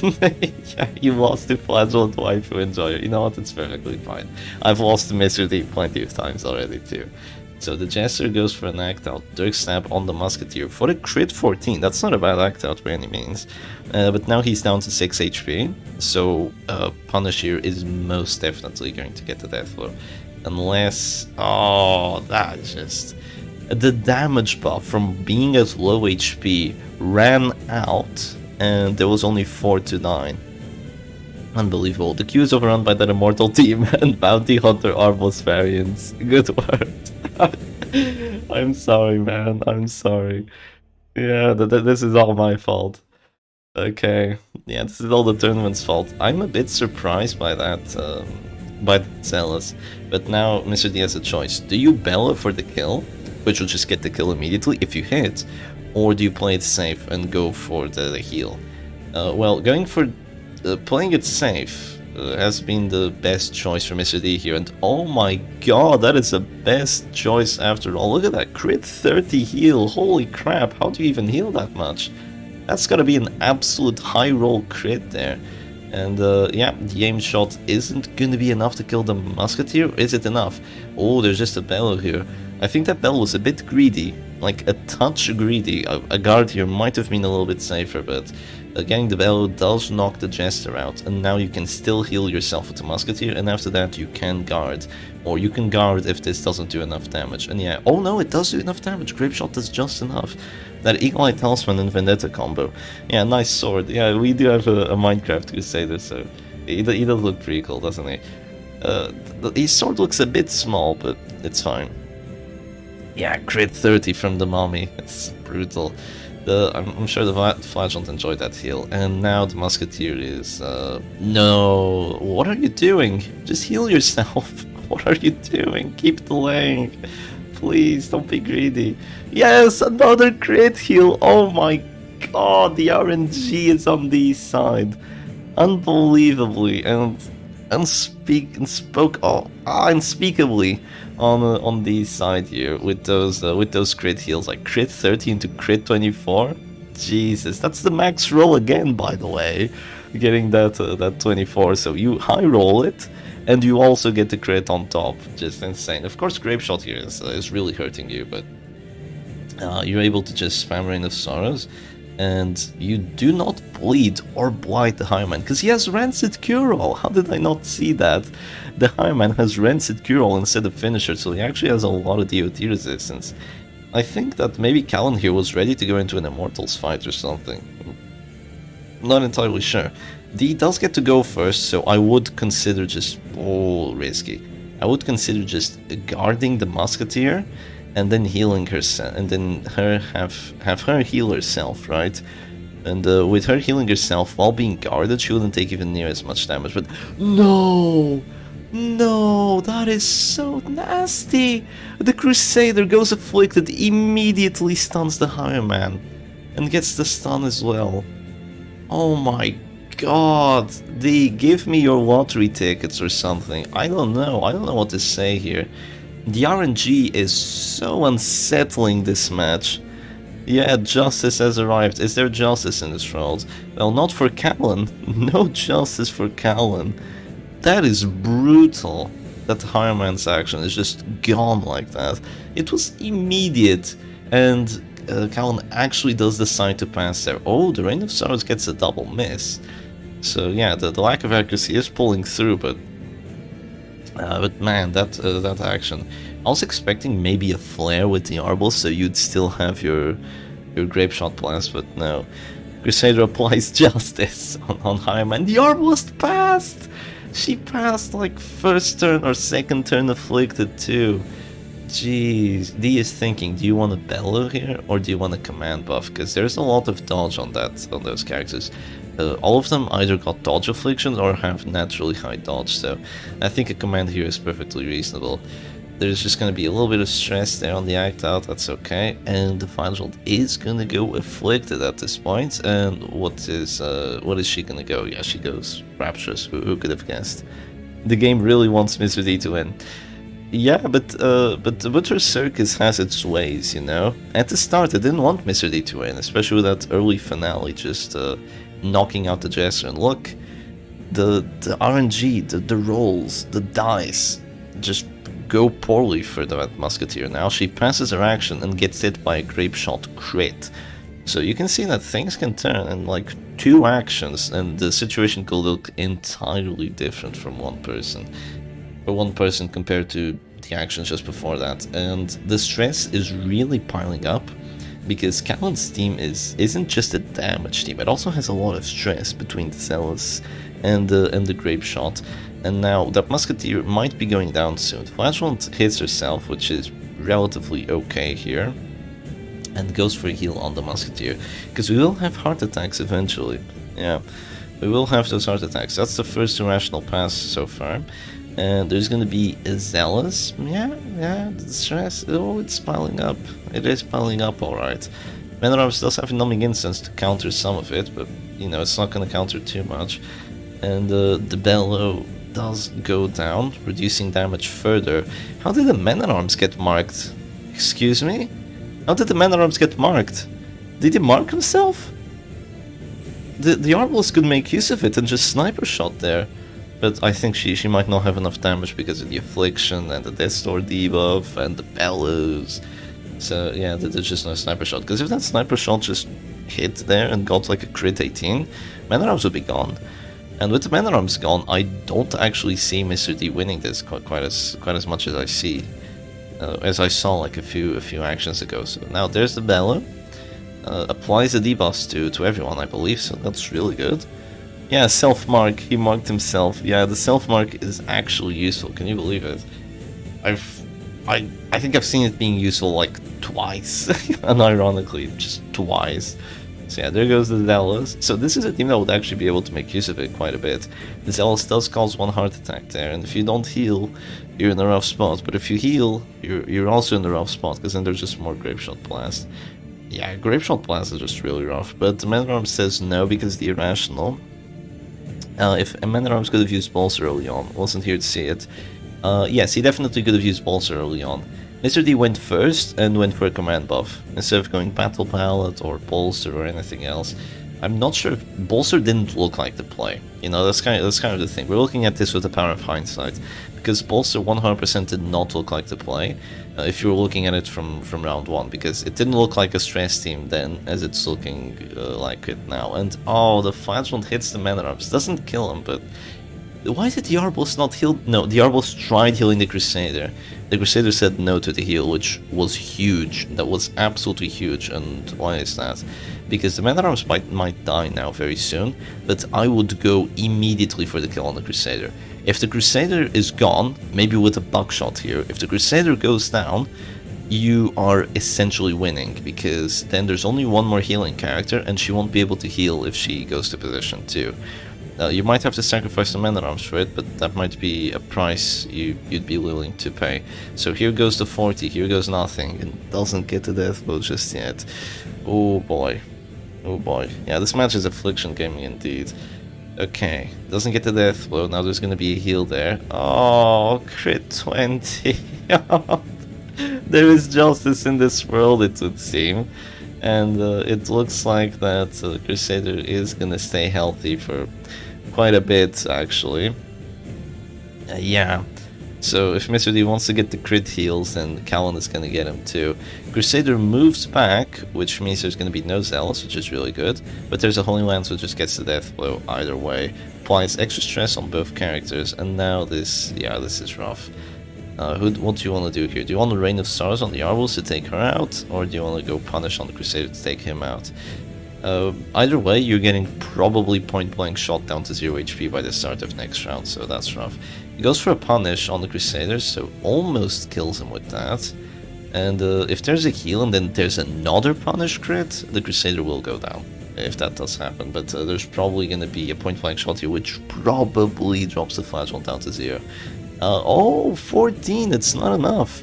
Yeah, you lost to Flagellant Waifu Enjoyer. You know what, it's perfectly fine. I've lost to Mr. D plenty of times already too. So the Jester goes for an act out, Dirk Stab on the Musketeer for a crit 14. That's not a bad act out by any means. But now he's down to 6 HP, so Punish here is most definitely going to get the death blow. Unless... oh, that just... the damage buff from being at low HP ran out, and there was only 4 to 9. Unbelievable. The queue is overrun by that Immortal team and Bounty Hunter Arbos variants. Good word. I'm sorry, man. I'm sorry. Yeah, this is all my fault. Okay. Yeah, this is all the tournament's fault. I'm a bit surprised by that, by the Zealous. But now Mr. D has a choice. Do you Bella for the kill, which will just get the kill immediately if you hit, or do you play it safe and go for the heal? Well, going for playing it safe has been the best choice for Mr. D here, and oh my god, that is the best choice after all. Look at that, crit 30 heal, holy crap, how do you even heal that much? That's gotta be an absolute high roll crit there. And yeah, the aim shot isn't gonna be enough to kill the Musketeer, is it enough? Oh, there's just a Bellow here. I think that Bell was a bit greedy, like a touch greedy. A guard here might have been a little bit safer, but getting the Bellow does knock the Jester out, and now you can still heal yourself with the Musketeer, and after that you can guard. Or you can guard if this doesn't do enough damage. And yeah, oh no, it does do enough damage. Grape Shot does just enough. That Eagle Eye Talisman and Vendetta combo. Yeah, nice sword. Yeah, we do have a Minecraft Crusader, so he does look pretty cool, doesn't he? His sword looks a bit small, but it's fine. Yeah, crit 30 from the mommy. It's brutal. I'm sure the Flagellant enjoyed that heal. And now the Musketeer is... no! What are you doing? Just heal yourself. What are you doing? Keep delaying. Please, don't be greedy. Yes, another crit heal. Oh my god, the RNG is on the side. Unbelievably and unspeakably on the side here with those crit heals, like crit 30 into crit 24. Jesus, that's the max roll again, by the way, getting that 24. So you high roll it, and you also get the crit on top. Just insane. Of course, Grape Shot here is really hurting you, but you're able to just spam Rain of Sorrows, and you do not bleed or blight the High Man, because he has Rancid Cure-All. How did I not see that? The High Man has Rancid Cure-All instead of Finisher, so he actually has a lot of DOT resistance. I think that maybe Callan here was ready to go into an Immortals fight or something. Not entirely sure. D does get to go first, so I would consider just... oh, risky. I would consider just guarding the Musketeer, and then healing herself, and then have her heal herself, right? And with her healing herself while being guarded, she wouldn't take even near as much damage. But no, no, that is so nasty. The Crusader goes afflicted, immediately stuns the Higher Man, and gets the stun as well. Oh my god, D, give me your lottery tickets or something. I don't know what to say here. The RNG is so unsettling this match. Yeah, justice has arrived. Is there justice in this world? Well, not for Callan. No justice for Callan. That is brutal. That Higher Man's action is just gone like that. It was immediate, and Callan actually does decide to pass there. Oh, the Rain of Sorrows gets a double miss. So yeah, the lack of accuracy is pulling through, but man, that action. I was expecting maybe a flare with the Arbol, so you'd still have your Grape Shot blast, but no. Crusader applies justice on Higher Man. The Arbalist passed! She passed like first turn or second turn afflicted too. Jeez, D is thinking, do you want a Bellow here or do you want a command buff? Because there's a lot of dodge on those characters. All of them either got dodge afflictions or have naturally high dodge, so I think a command here is perfectly reasonable. There's just going to be a little bit of stress there on the act out, that's okay, and the Final is going to go afflicted at this point, and what is she going to go? Yeah, she goes Rapturous, who could have guessed? The game really wants Mr. D to win. Yeah, but the Butcher Circus has its ways, you know. At the start, I didn't want Mr. D to win, especially with that early finale, just knocking out the Jester. And look, the RNG, the rolls, the dice, just go poorly for the Musketeer. Now she passes her action and gets hit by a Grape Shot crit. So you can see that things can turn in like 2 actions, and the situation could look entirely different from one person. For one person compared to the actions just before that. And the stress is really piling up, because Callan's team isn't just a damage team, it also has a lot of stress between the Zealous and the Grape Shot. And now that Musketeer might be going down soon. Flagellant hits herself, which is relatively okay here, and goes for a heal on the Musketeer, because we will have heart attacks eventually. Yeah, we will have those heart attacks. That's the first irrational pass so far. And there's gonna be a Zealous. Yeah, the stress, oh, it's piling up. It is piling up, alright. Man-at-Arms does have a numbing instance to counter some of it, but, you know, it's not gonna counter too much. And the Bellow does go down, reducing damage further. How did the Man-at-Arms get marked? Excuse me? How did the Man-at-Arms get marked? Did he mark himself? The Arbalist could make use of it and just sniper shot there. But I think she might not have enough damage because of the Affliction and the Death Door debuff and the Bellows. So yeah, there's just no sniper shot. Because if that sniper shot just hit there and got like a crit 18, Man-at-Arms would be gone. And with the Man-at-Arms gone, I don't actually see Mr. D winning this quite as much as I see, as I saw like a few actions ago. So now there's the Bellow, applies the debuffs to everyone, I believe. So that's really good. Yeah, self-mark, he marked himself. Yeah, the self-mark is actually useful, can you believe it? I think I've seen it being useful like twice, unironically, just twice. So yeah, there goes the Zealous. So this is a team that would actually be able to make use of it quite a bit. The Zealous does cause 1 heart attack there, and if you don't heal, you're in a rough spot. But if you heal, you're also in a rough spot, because then there's just more Grape Shot Blast. Yeah, Grape Shot Blast is just really rough, but the Man-at-Arms says no because the Irrational. If a Man-at-Arms could have used Balls early on, wasn't here to see it. Yes, he definitely could have used Balls early on. Mr. D went first and went for a command buff, instead of going Battle Palette or Bolster or anything else. I'm not sure if Bolster didn't look like the play. You know, that's kind of the thing. We're looking at this with the power of hindsight, because Bolster 100% did not look like the play, if you were looking at it from round 1, because it didn't look like a stress team then, as it's looking like it now. And oh, the Flagellant hits the Man-at-Arms, doesn't kill him, but why did the Arbalist not heal? No, the Arbalist tried healing the Crusader. The Crusader said no to the heal, which was huge. That was absolutely huge. And why is that? Because the Man-at-Arms might die now very soon, but I would go immediately for the kill on the Crusader. If the Crusader is gone, maybe with a buckshot here, if the Crusader goes down, you are essentially winning, because then there's only one more healing character, and she won't be able to heal if she goes to position 2. You might have to sacrifice the Man-at-Arms for it, but that might be a price you'd be willing to pay. So here goes the 40, here goes nothing, and doesn't get the death blow just yet. Oh boy. Oh boy. Yeah, this match is Affliction gaming indeed. Okay, doesn't get the death blow, now there's gonna be a heal there. Oh, crit 20. There is justice in this world, it would seem. And it looks like that Crusader is gonna stay healthy for quite a bit, actually. Yeah, so if Mr. D wants to get the crit heals, then Callan is gonna get him too. Crusader moves back, which means there's gonna be no Zealous, which is really good. But there's a Holy Lance, which just gets the death blow either way. Applies extra stress on both characters, and now this is rough. What do you want to do here? Do you want the Rain of Stars on the Arbalist to take her out, or do you want to go Punish on the Crusader to take him out? Either way, you're getting probably point-blank shot down to 0 HP by the start of next round, so that's rough. He goes for a Punish on the Crusader, so almost kills him with that. And if there's a heal and then there's another Punish crit, the Crusader will go down, if that does happen. But there's probably going to be a point-blank shot here, which probably drops the Flagellant down to 0. Oh, 14, it's not enough.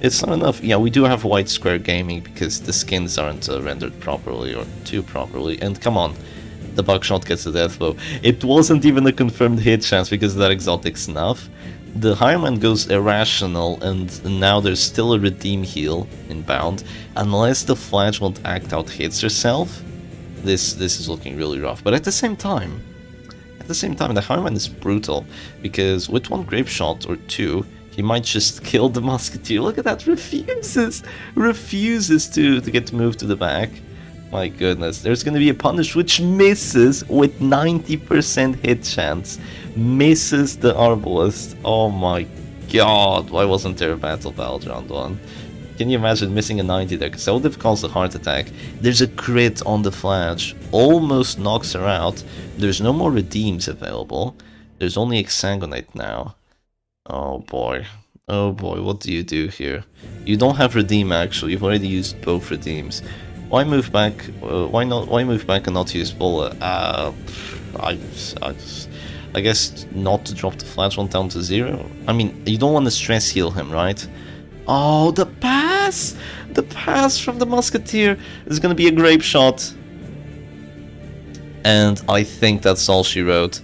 It's not enough. Yeah, we do have white square gaming because the skins aren't rendered properly or too properly. And come on, the buckshot gets the death blow. It wasn't even a confirmed hit chance because of that exotic snuff. the Hireman goes irrational, and now there's still a redeem heal inbound. Unless the Flagellant Act Out hits herself, this is looking really rough. But at the same time, the Hireman is brutal, because with one Grape Shot or two, he might just kill the Musketeer. Look at that, refuses to get moved to the back. My goodness, there's gonna be a punish which misses with 90% hit chance. Misses the Arbalest. Oh my god, why wasn't there a Battle Ballad round 1? Can you imagine missing a 90 there? Because that would have caused a heart attack. There's a crit on the Flash. Almost knocks her out. There's no more redeems available. There's only Exsanguinate now. Oh boy. Oh boy, what do you do here? You don't have redeem actually, you've already used both redeems. Why move back? Why move back and not use Bola? I guess not to drop the Flagellant down to 0. I mean, you don't want to stress heal him, right? Oh, the pass! The pass from the Musketeer is gonna be a Grape Shot. And I think that's all she wrote.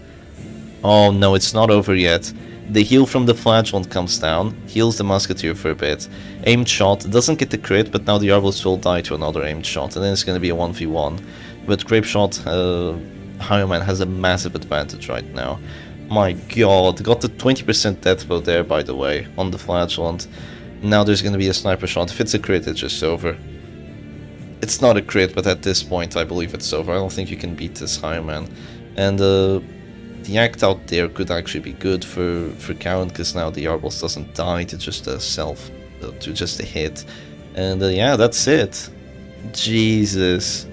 Oh no, it's not over yet. The heal from the Flagellant comes down, heals the Musketeer for a bit. Aimed shot, doesn't get the crit, but now the Arbalest will die to another aimed shot, and then it's gonna be a 1v1. But Grape Shot, Hireman has a massive advantage right now. My god, got the 20% death blow there, by the way, on the Flagellant. Now there's gonna be a sniper shot. If it's a crit, it's just over. It's not a crit, but at this point I believe it's over. I don't think you can beat this Hireman. And the Act Out there could actually be good for Karen, because now the Arbalest doesn't die to just a to just a hit. And yeah, that's it. Jesus,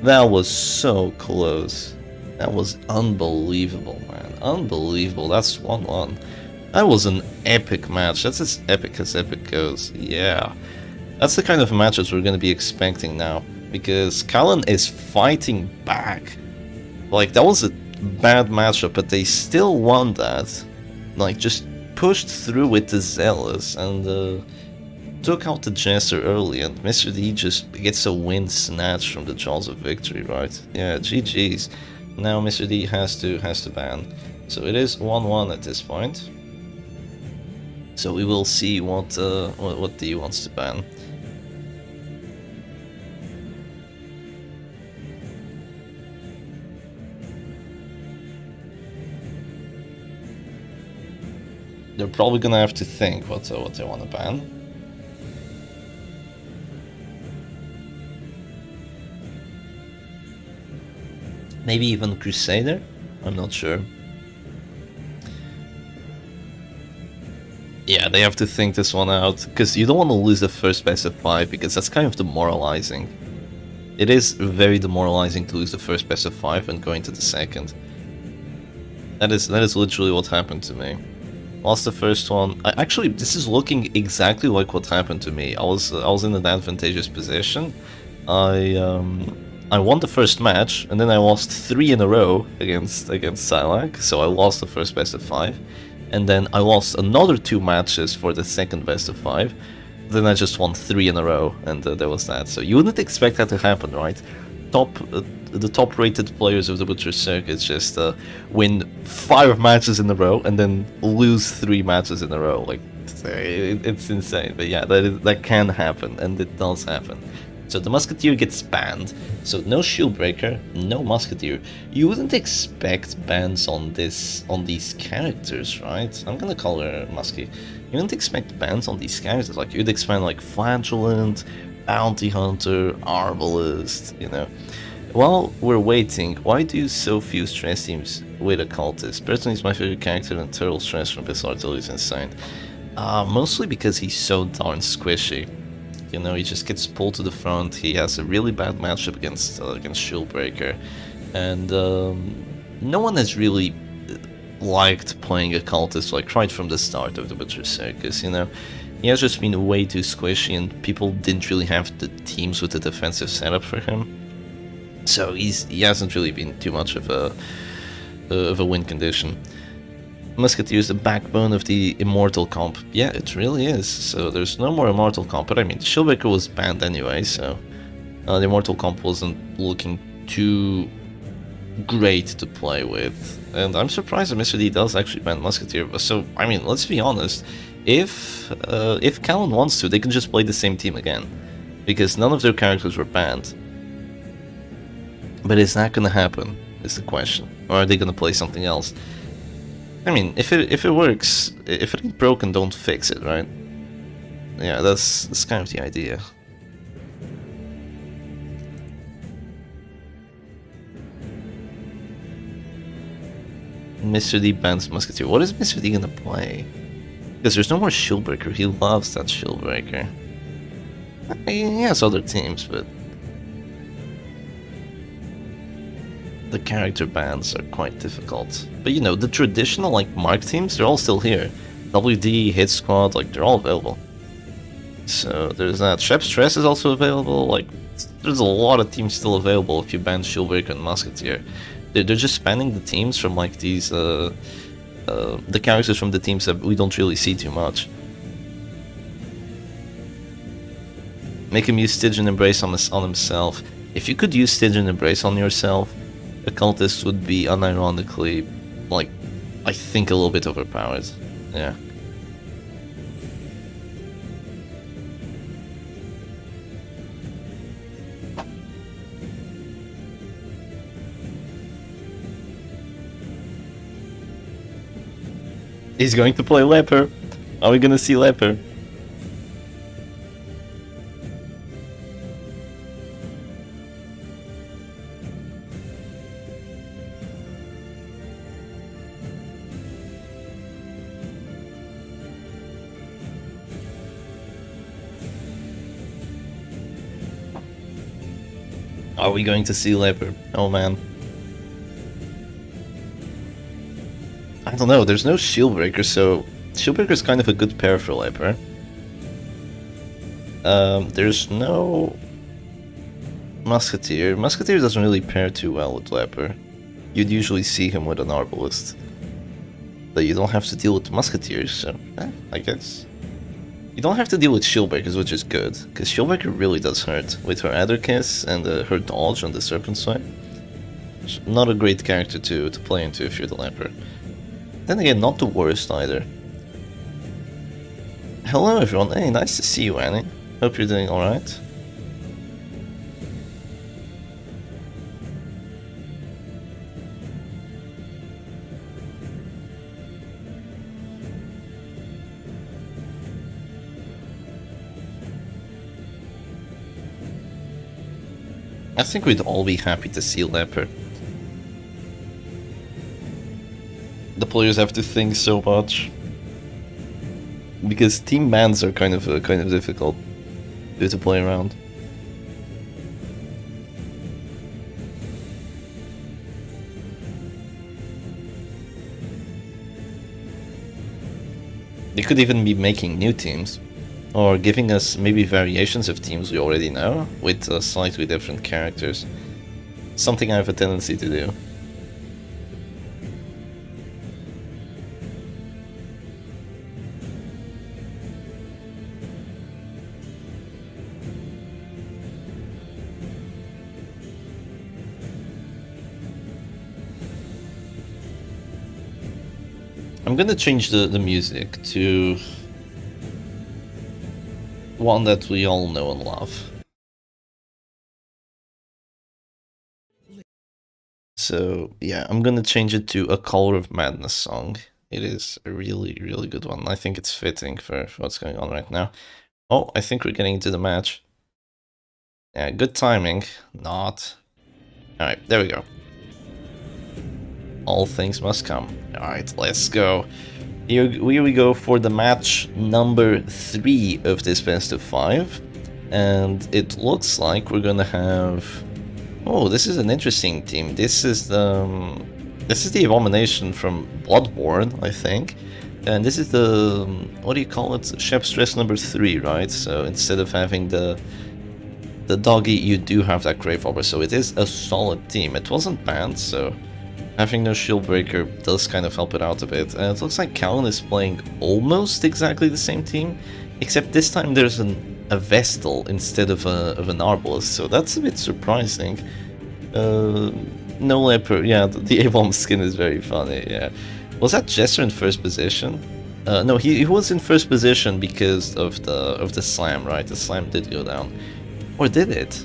that was so close. That was unbelievable, man. Unbelievable. That's 1-1. That was an epic match. That's as epic goes. Yeah. That's the kind of matches we're going to be expecting now. Because Callan is fighting back. Like, that was a bad matchup, but they still won that. Like, just pushed through with the Zealous and took out the Jester early, and Mr. D just gets a win snatched from the jaws of victory, right? Yeah, GG's. Now Mr. D has to ban. So it is 1-1 at this point. So we will see what D wants to ban. They're probably gonna have to think what they want to ban. Maybe even Crusader? I'm not sure. Yeah, they have to think this one out, because you don't want to lose the first best of 5, because that's kind of demoralizing. It is very demoralizing to lose the first best of 5 and go into the second. That is literally what happened to me. Lost the first one. Actually, this is looking exactly like what happened to me. I was in an advantageous position. I won the first match, and then I lost 3 in a row against Silac, so I lost the first best of 5. And then I lost another 2 matches for the second best of 5. Then I just won 3 in a row, and there was that. So you wouldn't expect that to happen, right? The top-rated players of the Butcher Circus just win 5 matches in a row and then lose 3 matches in a row. Like, it's insane. But yeah, that can happen, and it does happen. So the Musketeer gets banned. So no Shield Breaker, no Musketeer. You wouldn't expect bans on these characters, right? I'm gonna call her Muskie. You wouldn't expect bans on these characters. Like, you'd expect like Flagellant, Bounty Hunter, Arbalest, you know. While we're waiting, why do so few stress teams with a cultist? Personally, he's my favorite character, and total stress from this artillery is insane. Mostly because he's so darn squishy. You know, he just gets pulled to the front. He has a really bad matchup against Shieldbreaker, and no one has really liked playing a cultist like right from the start of the Butcher Circus. You know, he has just been way too squishy, and people didn't really have the teams with the defensive setup for him. So he hasn't really been too much of a win condition. Musketeer is the backbone of the Immortal comp. Yeah, it really is. So there's no more Immortal comp, but I mean, Shieldbreaker was banned anyway, so the Immortal comp wasn't looking too great to play with. And I'm surprised that Mr. D does actually ban Musketeer. So, I mean, let's be honest. If Callan wants to, they can just play the same team again. Because none of their characters were banned. But is that gonna happen, is the question. Or are they gonna play something else? I mean, if it works, if it ain't broken, don't fix it, right? Yeah, that's kind of the idea. Mr. D bans Musketeer. What is Mr. D gonna play? Because there's no more Shieldbreaker. He loves that Shieldbreaker. He has other teams, but the character bans are quite difficult. But you know, the traditional like Mark teams, they're all still here. WD, Hit Squad, like they're all available. So there's that. Shep Stress is also available. Like there's a lot of teams still available if you ban Shieldbreaker and Musketeer. They're just banning the teams from like these the characters from the teams that we don't really see too much. Make him use Stygian Embrace on himself. If you could use Stygian Embrace on yourself, Occultist would be unironically, like, I think a little bit overpowered. Yeah. He's going to play Leper. Are we gonna see Leper? Are we going to see Leper? Oh man. I don't know, there's no Shieldbreaker, so Shieldbreaker is kind of a good pair for Leper. There's no Musketeer. Musketeer doesn't really pair too well with Leper. You'd usually see him with an Arbalist. But you don't have to deal with Musketeers, so I guess. You don't have to deal with Shieldbreakers, which is good, because Shieldbreaker really does hurt, with her Adder Kiss and her dodge on the Serpent Swipe. Not a great character to play into if you're the Leper. Then again, not the worst either. Hello everyone, hey, nice to see you, Annie. Hope you're doing alright. I think we'd all be happy to see Leper. The players have to think so much. Because team bans are kind of difficult to play around. They could even be making new teams. Or giving us maybe variations of teams we already know, with slightly different characters. Something I have a tendency to do. I'm gonna change the music to one that we all know and love. So yeah, I'm gonna change it to a Color of Madness song. It is a really, really good one. I think it's fitting for what's going on right now. Oh, I think we're getting into the match. Yeah, good timing. Not. Alright, there we go. All things must come. Alright, let's go. Here we go for the match number 3 of this best of 5. And it looks like we're gonna have... Oh, this is an interesting team. This is the Abomination from Bloodborne, I think. And this is the... what do you call it? Shep Stress number 3, right? So instead of having the doggy, you do have that Grave Robber. So it is a solid team. It wasn't banned, so... having no Shieldbreaker does kind of help it out a bit. And it looks like Callan is playing almost exactly the same team, except this time there's a Vestal instead of an Arbalist, so that's a bit surprising. No leopard. Yeah, the A-bomb skin is very funny. Yeah, was that Jester in first position? No, he was in first position because of the slam, right? The slam did go down, or did it?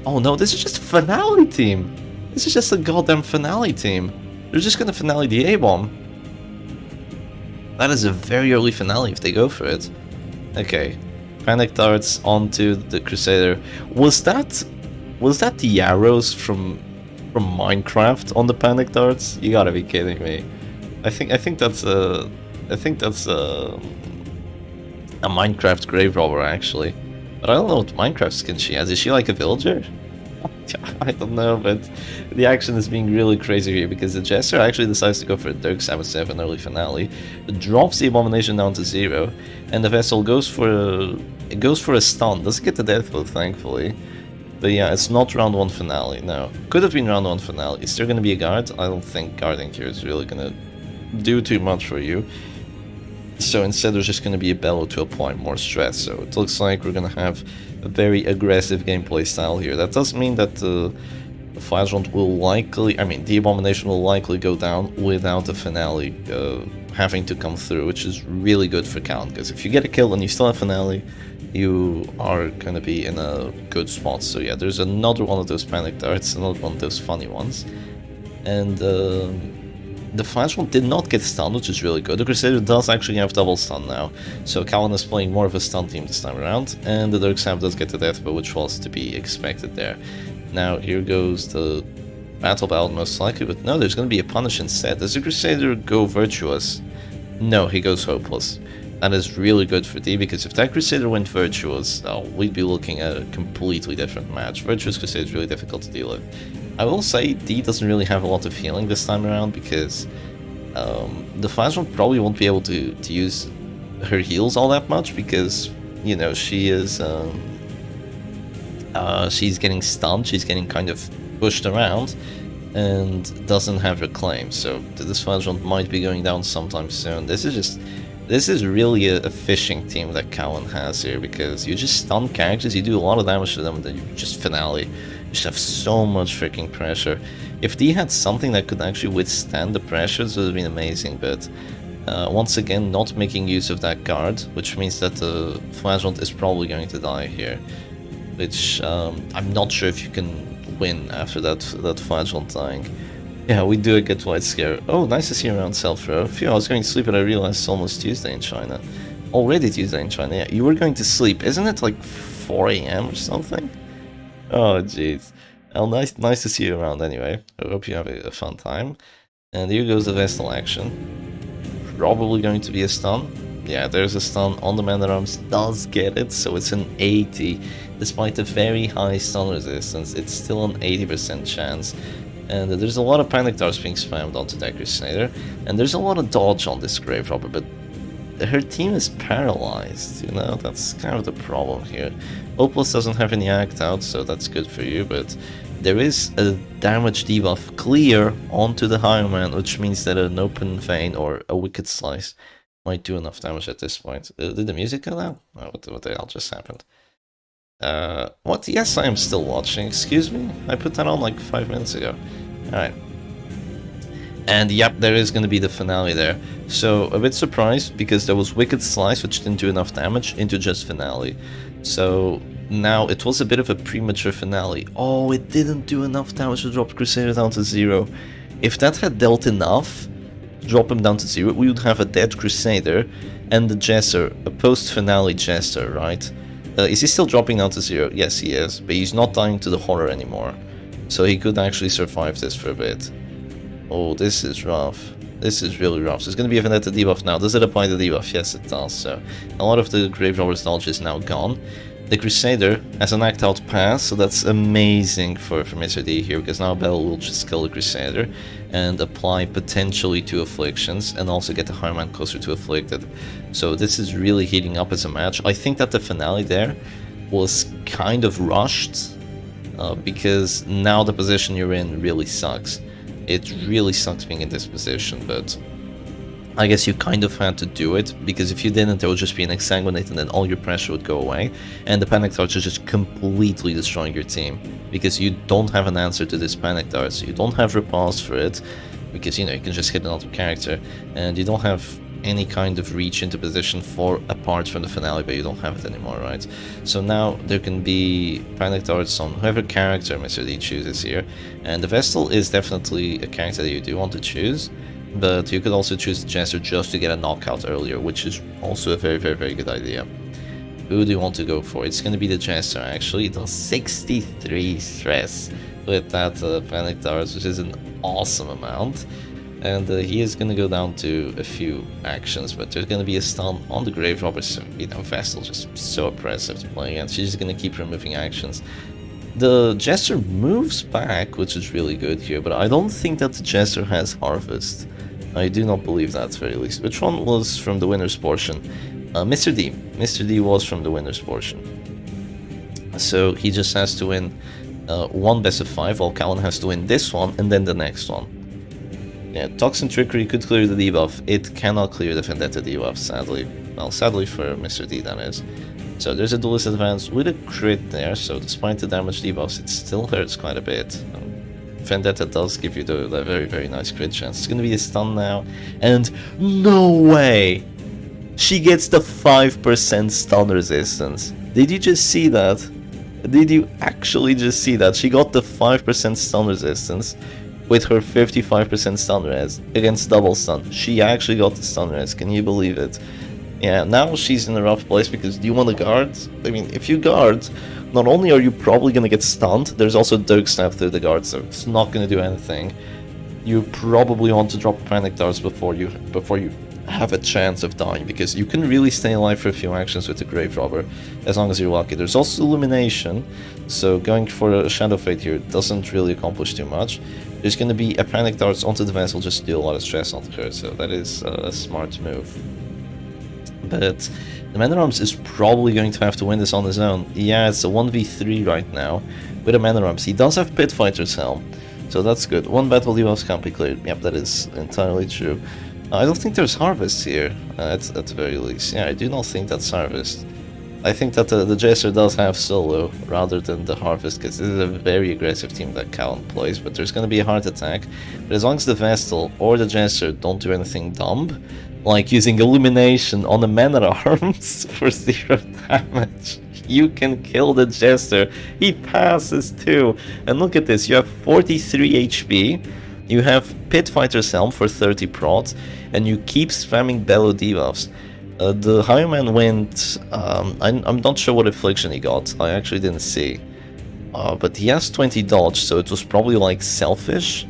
Oh no, this is just a finale team. This is just a goddamn finale team. They're just gonna finale the A-bomb. That is a very early finale if they go for it. Okay, panic darts onto the Crusader. Was that the arrows from Minecraft on the panic darts? You gotta be kidding me. I think that's a Minecraft grave robber actually. But I don't know what Minecraft skin she has. Is she like a villager? I don't know, but the action is being really crazy here because the Jester actually decides to go for a Dirk 7 early finale, drops the Abomination down to 0, and the Vessel goes for a stun. Doesn't get the death blow, thankfully. But yeah, it's not round 1 finale, no. Could have been round 1 finale. Is there going to be a guard? I don't think guarding here is really going to do too much for you. So instead there's just going to be a Bellow to apply more stress. So it looks like we're going to have a very aggressive gameplay style here. That does mean that the Flagellant will likely, the Abomination will likely go down without the finale having to come through, which is really good for Count, because if you get a kill and you still have finale, you are going to be in a good spot. So yeah, there's another one of those panic darts, another one of those funny ones. And the Flagellant did not get stunned, which is really good. The Crusader does actually have double stun now, so Callan is playing more of a stun team this time around, and the Dirk Sam does get the death blow, which was to be expected there. Now here goes the Battle Ballad most likely, but no, there's going to be a punish instead. Does the Crusader go Virtuous? No, he goes Hopeless. That is really good for D, because if that Crusader went Virtuous, we'd be looking at a completely different match. Virtuous Crusader is really difficult to deal with. I will say D doesn't really have a lot of healing this time around, because the Flagellant probably won't be able to use her heals all that much, because, you know, she is she's getting stunned, she's getting kind of pushed around, and doesn't have her claim. So this Flagellant might be going down sometime soon. This is really a fishing team that Callan has here, because you just stun characters, you do a lot of damage to them, and then you just finale. You just have so much freaking pressure. If D had something that could actually withstand the pressures, it would have been amazing, but once again, not making use of that guard, which means that the Flagellant is probably going to die here, which I'm not sure if you can win after that Flagellant dying. Yeah, we do get White Scare. Oh, nice to see you around Self-Row. Phew, I was going to sleep and I realized it's almost Tuesday in China. Already Tuesday in China, yeah. You were going to sleep. Isn't it like 4 AM or something? Oh, jeez. Well, nice to see you around anyway. I hope you have a fun time. And here goes the Vestal action. Probably going to be a stun. Yeah, there's a stun on the Man-at-Arms. Does get it, so it's an 80. Despite the very high stun resistance, it's still an 80% chance. And there's a lot of panic darts being spammed onto that Crusader, and there's a lot of dodge on this Grave Robber, but her team is paralyzed, you know, that's kind of the problem here. Opus doesn't have any act out, so that's good for you, but there is a damage debuff clear onto the Higher Man, which means that an Open Vein or a Wicked Slice might do enough damage at this point. Did the music go down? Oh, what the hell just happened? What? Yes, I am still watching. Excuse me? I put that on like 5 minutes ago. Alright. And yep, there is going to be the finale there. So, a bit surprised, because there was Wicked Slice, which didn't do enough damage, into just finale. So, now it was a bit of a premature finale. Oh, it didn't do enough damage to drop Crusader down to 0. If that had dealt enough to drop him down to 0, we would have a dead Crusader and the Jester, a post-finale Jester, right? Is he still dropping down to 0? Yes, he is, but he's not dying to the horror anymore. So he could actually survive this for a bit. Oh, this is rough. This is really rough. So it's going to be a Vendetta debuff now. Does it apply the debuff? Yes, it does. So a lot of the Grave Robber's dodge is now gone. The Crusader has an act out pass, so that's amazing for Mr. D here, because now Bell will just kill the Crusader and apply potentially 2 afflictions, and also get the Higher Man closer to afflicted. So this is really heating up as a match. I think that the finale there was kind of rushed, because now the position you're in really sucks. It really sucks being in this position, but I guess you kind of had to do it, because if you didn't, there would just be an exsanguinate and then all your pressure would go away, and the panic darts are just completely destroying your team, because you don't have an answer to this panic darts, you don't have repulse for it, because, you know, you can just hit another character, and you don't have any kind of reach into position for apart from the finale, but you don't have it anymore, right? So now there can be panic darts on whoever character Mr. D chooses here, and the Vestal is definitely a character that you do want to choose, but you could also choose the Jester just to get a knockout earlier, which is also a very good idea. Who do you want to go for? It's going to be the Jester, actually. It does 63 stress with that panic darts, which is an awesome amount. And he is going to go down to a few actions, but there's going to be a stun on the Grave Robber, so, you know, Vestal just so oppressive to play against. She's just going to keep removing actions. The Jester moves back, which is really good here, but I don't think that the Jester has Harvest. I do not believe that, at the very least. Which one was from the winner's portion? Mr. D. Mr. D was from the winner's portion. So he just has to win one best of 5, while Callan has to win this one and then the next one. Yeah, Toxin Trickery could clear the debuff. It cannot clear the Vendetta debuff, sadly. Well, sadly for Mr. D, that is. So there's a duelist advance with a crit there, so despite the damage debuffs, it still hurts quite a bit. Vendetta does give you the very nice crit chance. It's gonna be a stun now, and no way! She gets the 5% stun resistance. Did you just see that? Did you actually just see that? She got the 5% stun resistance with her 55% stun res against double stun. She actually got the stun res, can you believe it? Yeah, now she's in a rough place, because do you want to guard? I mean, if you guard, not only are you probably going to get stunned, there's also Dirk Snap through the guard, so it's not going to do anything. You probably want to drop panic darts before you have a chance of dying, because you can really stay alive for a few actions with the Grave Robber, as long as you're lucky. There's also Illumination, so going for a Shadow Fate here doesn't really accomplish too much. There's going to be a panic darts onto the Vessel just to deal a lot of stress onto her, so that is a smart move. But the Man-at-Arms is probably going to have to win this on his own. Yeah, it's a 1v3 right now with a Man-at-Arms. He does have Pit Fighter's Helm, so that's good. One battle debuffs can't be cleared. Yep, that is entirely true. I don't think there's Harvest here, at the very least. Yeah, I do not think that's Harvest. I think that the Jester does have Solo rather than the Harvest, because this is a very aggressive team that Callan plays, but there's going to be a heart attack. But as long as the Vestal or the Jester don't do anything dumb, like using Illumination on the Man-at-Arms for 0 damage, you can kill the Jester. He passes too. And look at this, you have 43 HP, you have Pit Fighter's Helm for 30 prots, and you keep spamming Bellow debuffs. The Highman went, I'm not sure what affliction he got, I actually didn't see. But he has 20 dodge, so it was probably like selfish.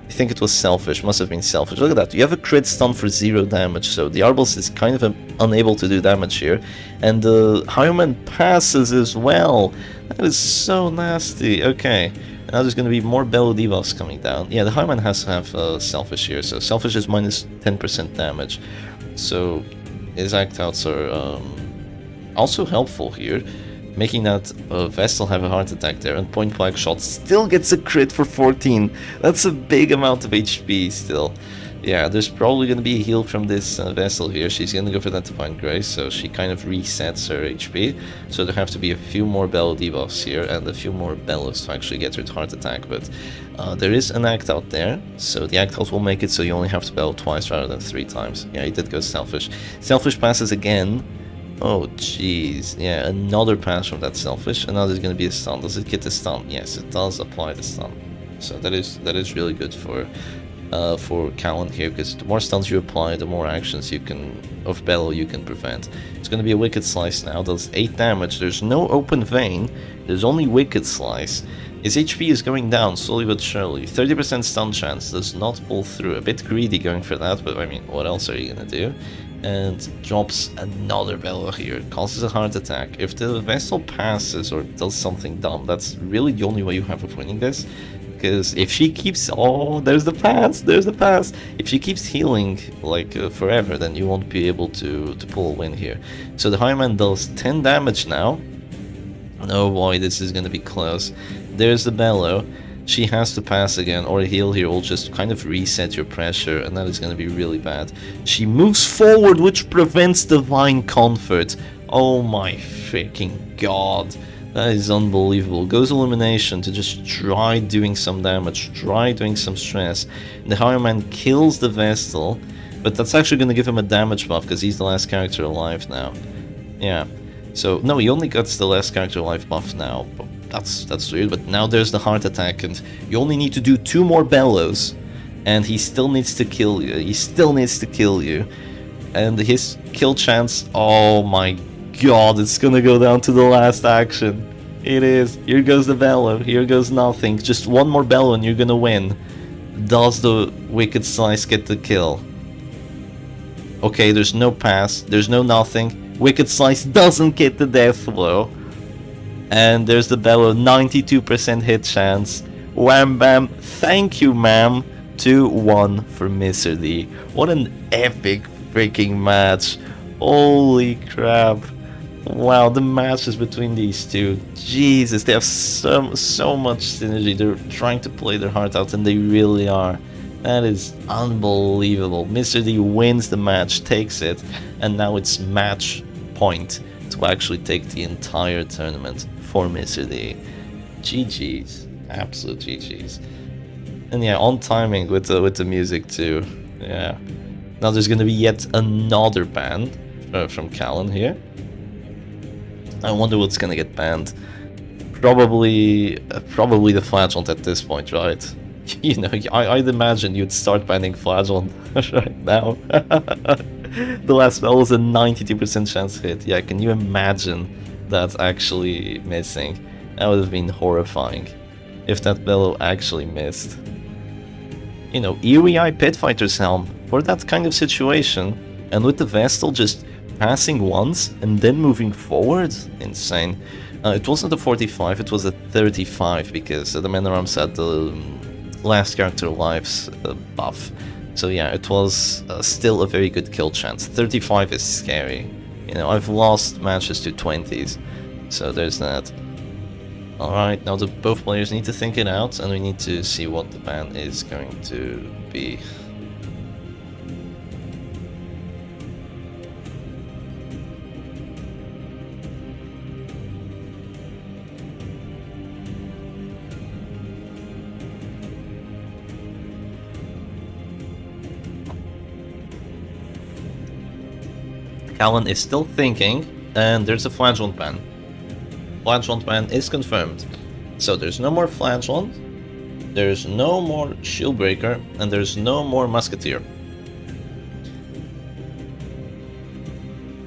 I think it was selfish, must have been selfish. Look at that, you have a crit stun for 0 damage, so the Arbals is kind of unable to do damage here. And the Highman passes as well. That is so nasty. Okay, now there's going to be more Bellow debuffs coming down. Yeah, the Highman has to have selfish here, so selfish is minus 10% damage. So his act outs are also helpful here, making that Vestal have a heart attack there, and point blank shot still gets a crit for 14. That's a big amount of HP still. Yeah, there's probably going to be a heal from this Vestal here. She's going to go for that Divine Grace, so she kind of resets her HP. So there have to be a few more Bellow debuffs here, and a few more Bellows to actually get her to heart attack. But there is an act out there, so the act out will make it so you only have to Bellow twice rather than 3 times. Yeah, he did go Selfish. Selfish passes again. Oh jeez, yeah, another pass from that Selfish, and now there's going to be a stun. Does it get the stun? Yes, it does apply the stun. So that is really good for Callan here, because the more stuns you apply, the more actions you can of Bellow you can prevent. It's going to be a Wicked Slice now, does 8 damage. There's no Open Vein, there's only Wicked Slice. His HP is going down slowly but surely. 30% stun chance, does not pull through. A bit greedy going for that, but I mean, what else are you going to do? And drops another Bellow here, causes a heart attack. If the Vestal passes or does something dumb, that's really the only way you have of winning this. Because if she keeps, oh, there's the pass. If she keeps healing like forever, then you won't be able to pull a win here. So the Highman does 10 damage now. Oh boy, this is gonna be close. There's the Bellow. She has to pass again, or a heal here will just kind of reset your pressure, and that is going to be really bad. She moves forward, which prevents Divine Comfort. Oh my freaking god. That is unbelievable. Goes Illumination to just try doing some damage, try doing some stress. The Higher Man kills the Vestal, but that's actually going to give him a damage buff because he's the last character alive now. Yeah. So, no, he only gets the last character alive buff now. But that's weird, but now there's the heart attack, and you only need to do 2 more bellows, and he still needs to kill you. He still needs to kill you. And his kill chance, oh my god, it's gonna go down to the last action. It is. Here goes the bellow. Here goes nothing. Just 1 more bellow and you're gonna win. Does the Wicked Slice get the kill? Okay, there's no pass. There's no nothing. Wicked Slice doesn't get the death blow. And there's the bellow. 92% hit chance. Wham bam. Thank you, ma'am. 2-1 for Mr. D. What an epic freaking match. Holy crap. Wow, the matches between these two, Jesus, they have so much synergy. They're trying to play their heart out, and they really are. That is unbelievable. Mr. D wins the match, takes it, and now it's match point to actually take the entire tournament for Mr. D. GG's, absolute GG's. And yeah, on timing with the music too. Yeah. Now there's gonna be yet another ban from Callan here. I wonder what's gonna get banned. Probably the Flagellant at this point, right? You know, I'd imagine you'd start banning Flagellant right now. The last spell was a 92% chance hit. Yeah, can you imagine that actually missing? That would have been horrifying if that bellow actually missed. You know, Eerie Eye Pitfighter's Helm for that kind of situation, and with the Vestal just passing once and then moving forward, insane. It wasn't a 45, it was a 35 because the Man at Arms had the last character lives buff. So yeah, it was still a very good kill chance. 35 is scary. You know, I've lost matches to 20s, so there's that. Alright, now both players need to think it out, and we need to see what the ban is going to be. Callan is still thinking, and there's a Flagellant ban. Flagellant ban is confirmed. So there's no more Flagellant, there's no more Shieldbreaker, and there's no more Musketeer.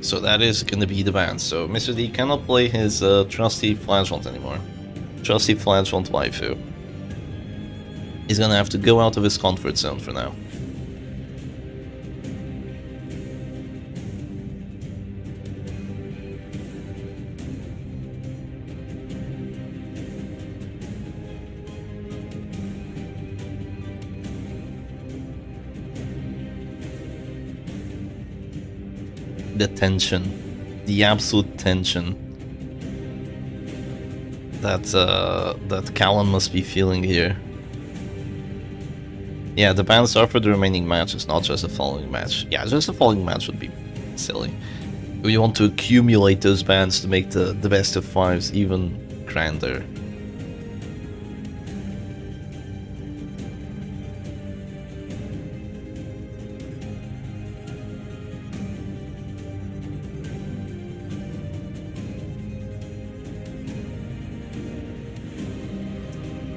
So that is gonna be the ban. So Mr. D cannot play his trusty Flagellant anymore. Trusty Flagellant waifu. He's gonna have to go out of his comfort zone for now. The tension, the absolute tension that Callan must be feeling here. Yeah, the bans are for the remaining matches, not just the following match. Yeah, just the following match would be silly. We want to accumulate those bans to make the best of 5s even grander.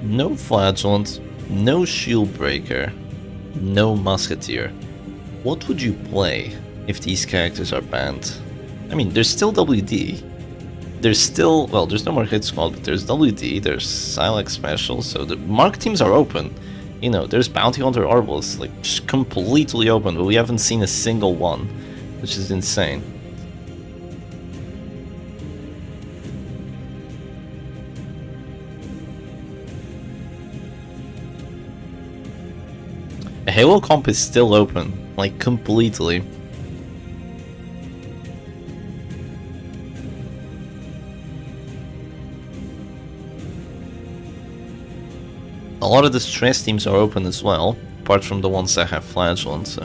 No Flagellant, no Shieldbreaker, no Musketeer. What would you play if these characters are banned? I mean, there's still WD. There's still, well, there's no more Hit Squad, but there's WD, there's Silex Special, so the mark teams are open. You know, there's Bounty Hunter Arbals, like, just completely open, but we haven't seen a single one, which is insane. Halo comp is still open, like completely. A lot of the stress teams are open as well, apart from the ones that have Flagellant, so...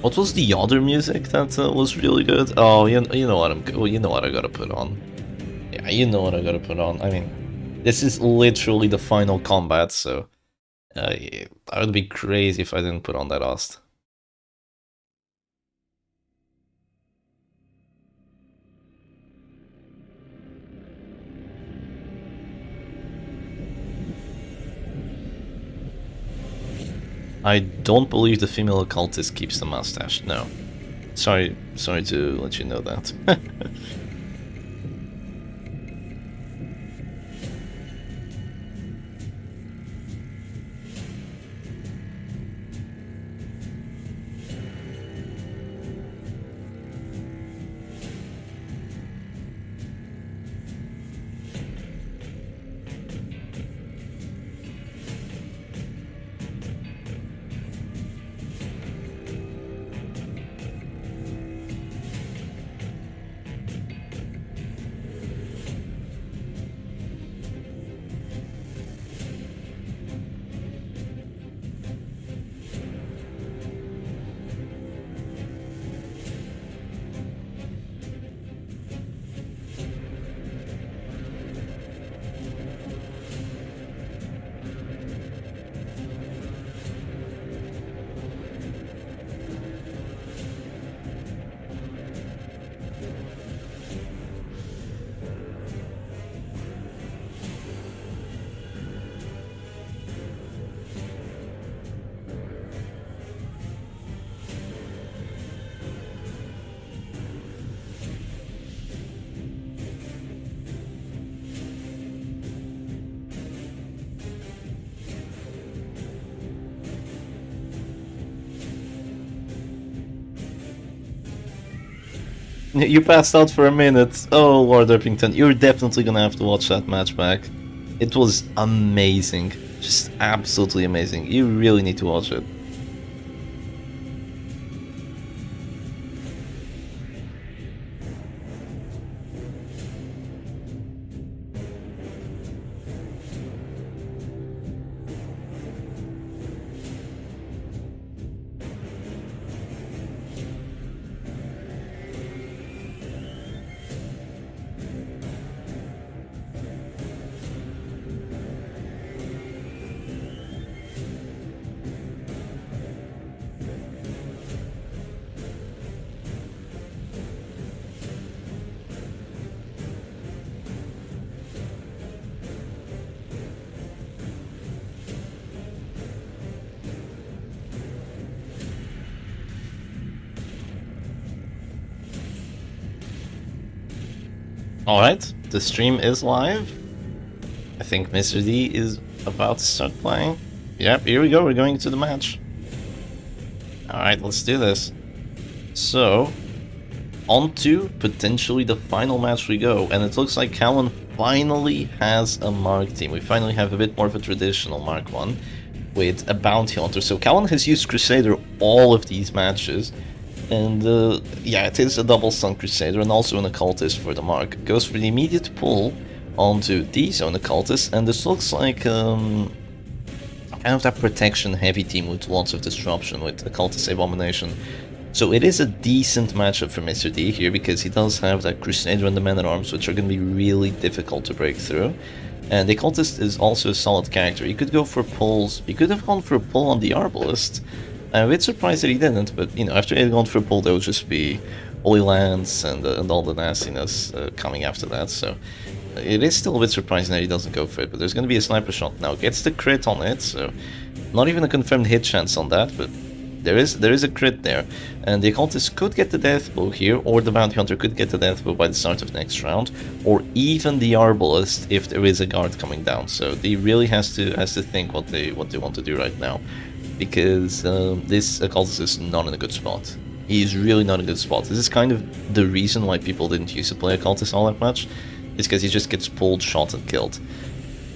What was the other music that was really good? Oh, you know what you know what I gotta put on. Yeah, you know what I gotta put on. I mean, this is literally the final combat, so yeah, I would be crazy if I didn't put on that Ost. I don't believe the female occultist keeps the mustache. No. Sorry to let you know that. You passed out for a minute. Oh, Lord Erpington, you're definitely gonna have to watch that match back. It was amazing. Just absolutely amazing. You really need to watch it. Alright, the stream is live. I think Mr. D is about to start playing. Yep, here we go, we're going to the match. Alright, let's do this. So, on to potentially the final match we go, and it looks like Callan finally has a Mark team. We finally have a bit more of a traditional Mark 1 with a Bounty Hunter. So Callan has used Crusader all of these matches. And yeah, it is a double Sun Crusader and also an Occultist for the Mark. Goes for the immediate pull onto the Zone Occultist, and this looks like kind of that protection heavy team with lots of disruption with Occultist Abomination. So it is a decent matchup for Mr. D here, because he does have that Crusader and the Man-at-Arms, which are going to be really difficult to break through. And the Occultist is also a solid character. He could go for pulls. He could have gone for a pull on the Arbalist. I'm a bit surprised that he didn't, but you know, after he had gone for a pull, there would just be Holy Lands and all the nastiness coming after that. So it is still a bit surprising that he doesn't go for it. But there's going to be a sniper shot now. Gets the crit on it, so not even a confirmed hit chance on that, but there is a crit there. And the Occultist could get the death blow here, or the Bounty Hunter could get the death blow by the start of next round, or even the Arbalist if there is a guard coming down. So he really has to think what they want to do right now. Because this Occultist is not in a good spot. He is really not in a good spot. This is kind of the reason why people didn't used to play Occultist all that much. Is because he just gets pulled, shot, and killed.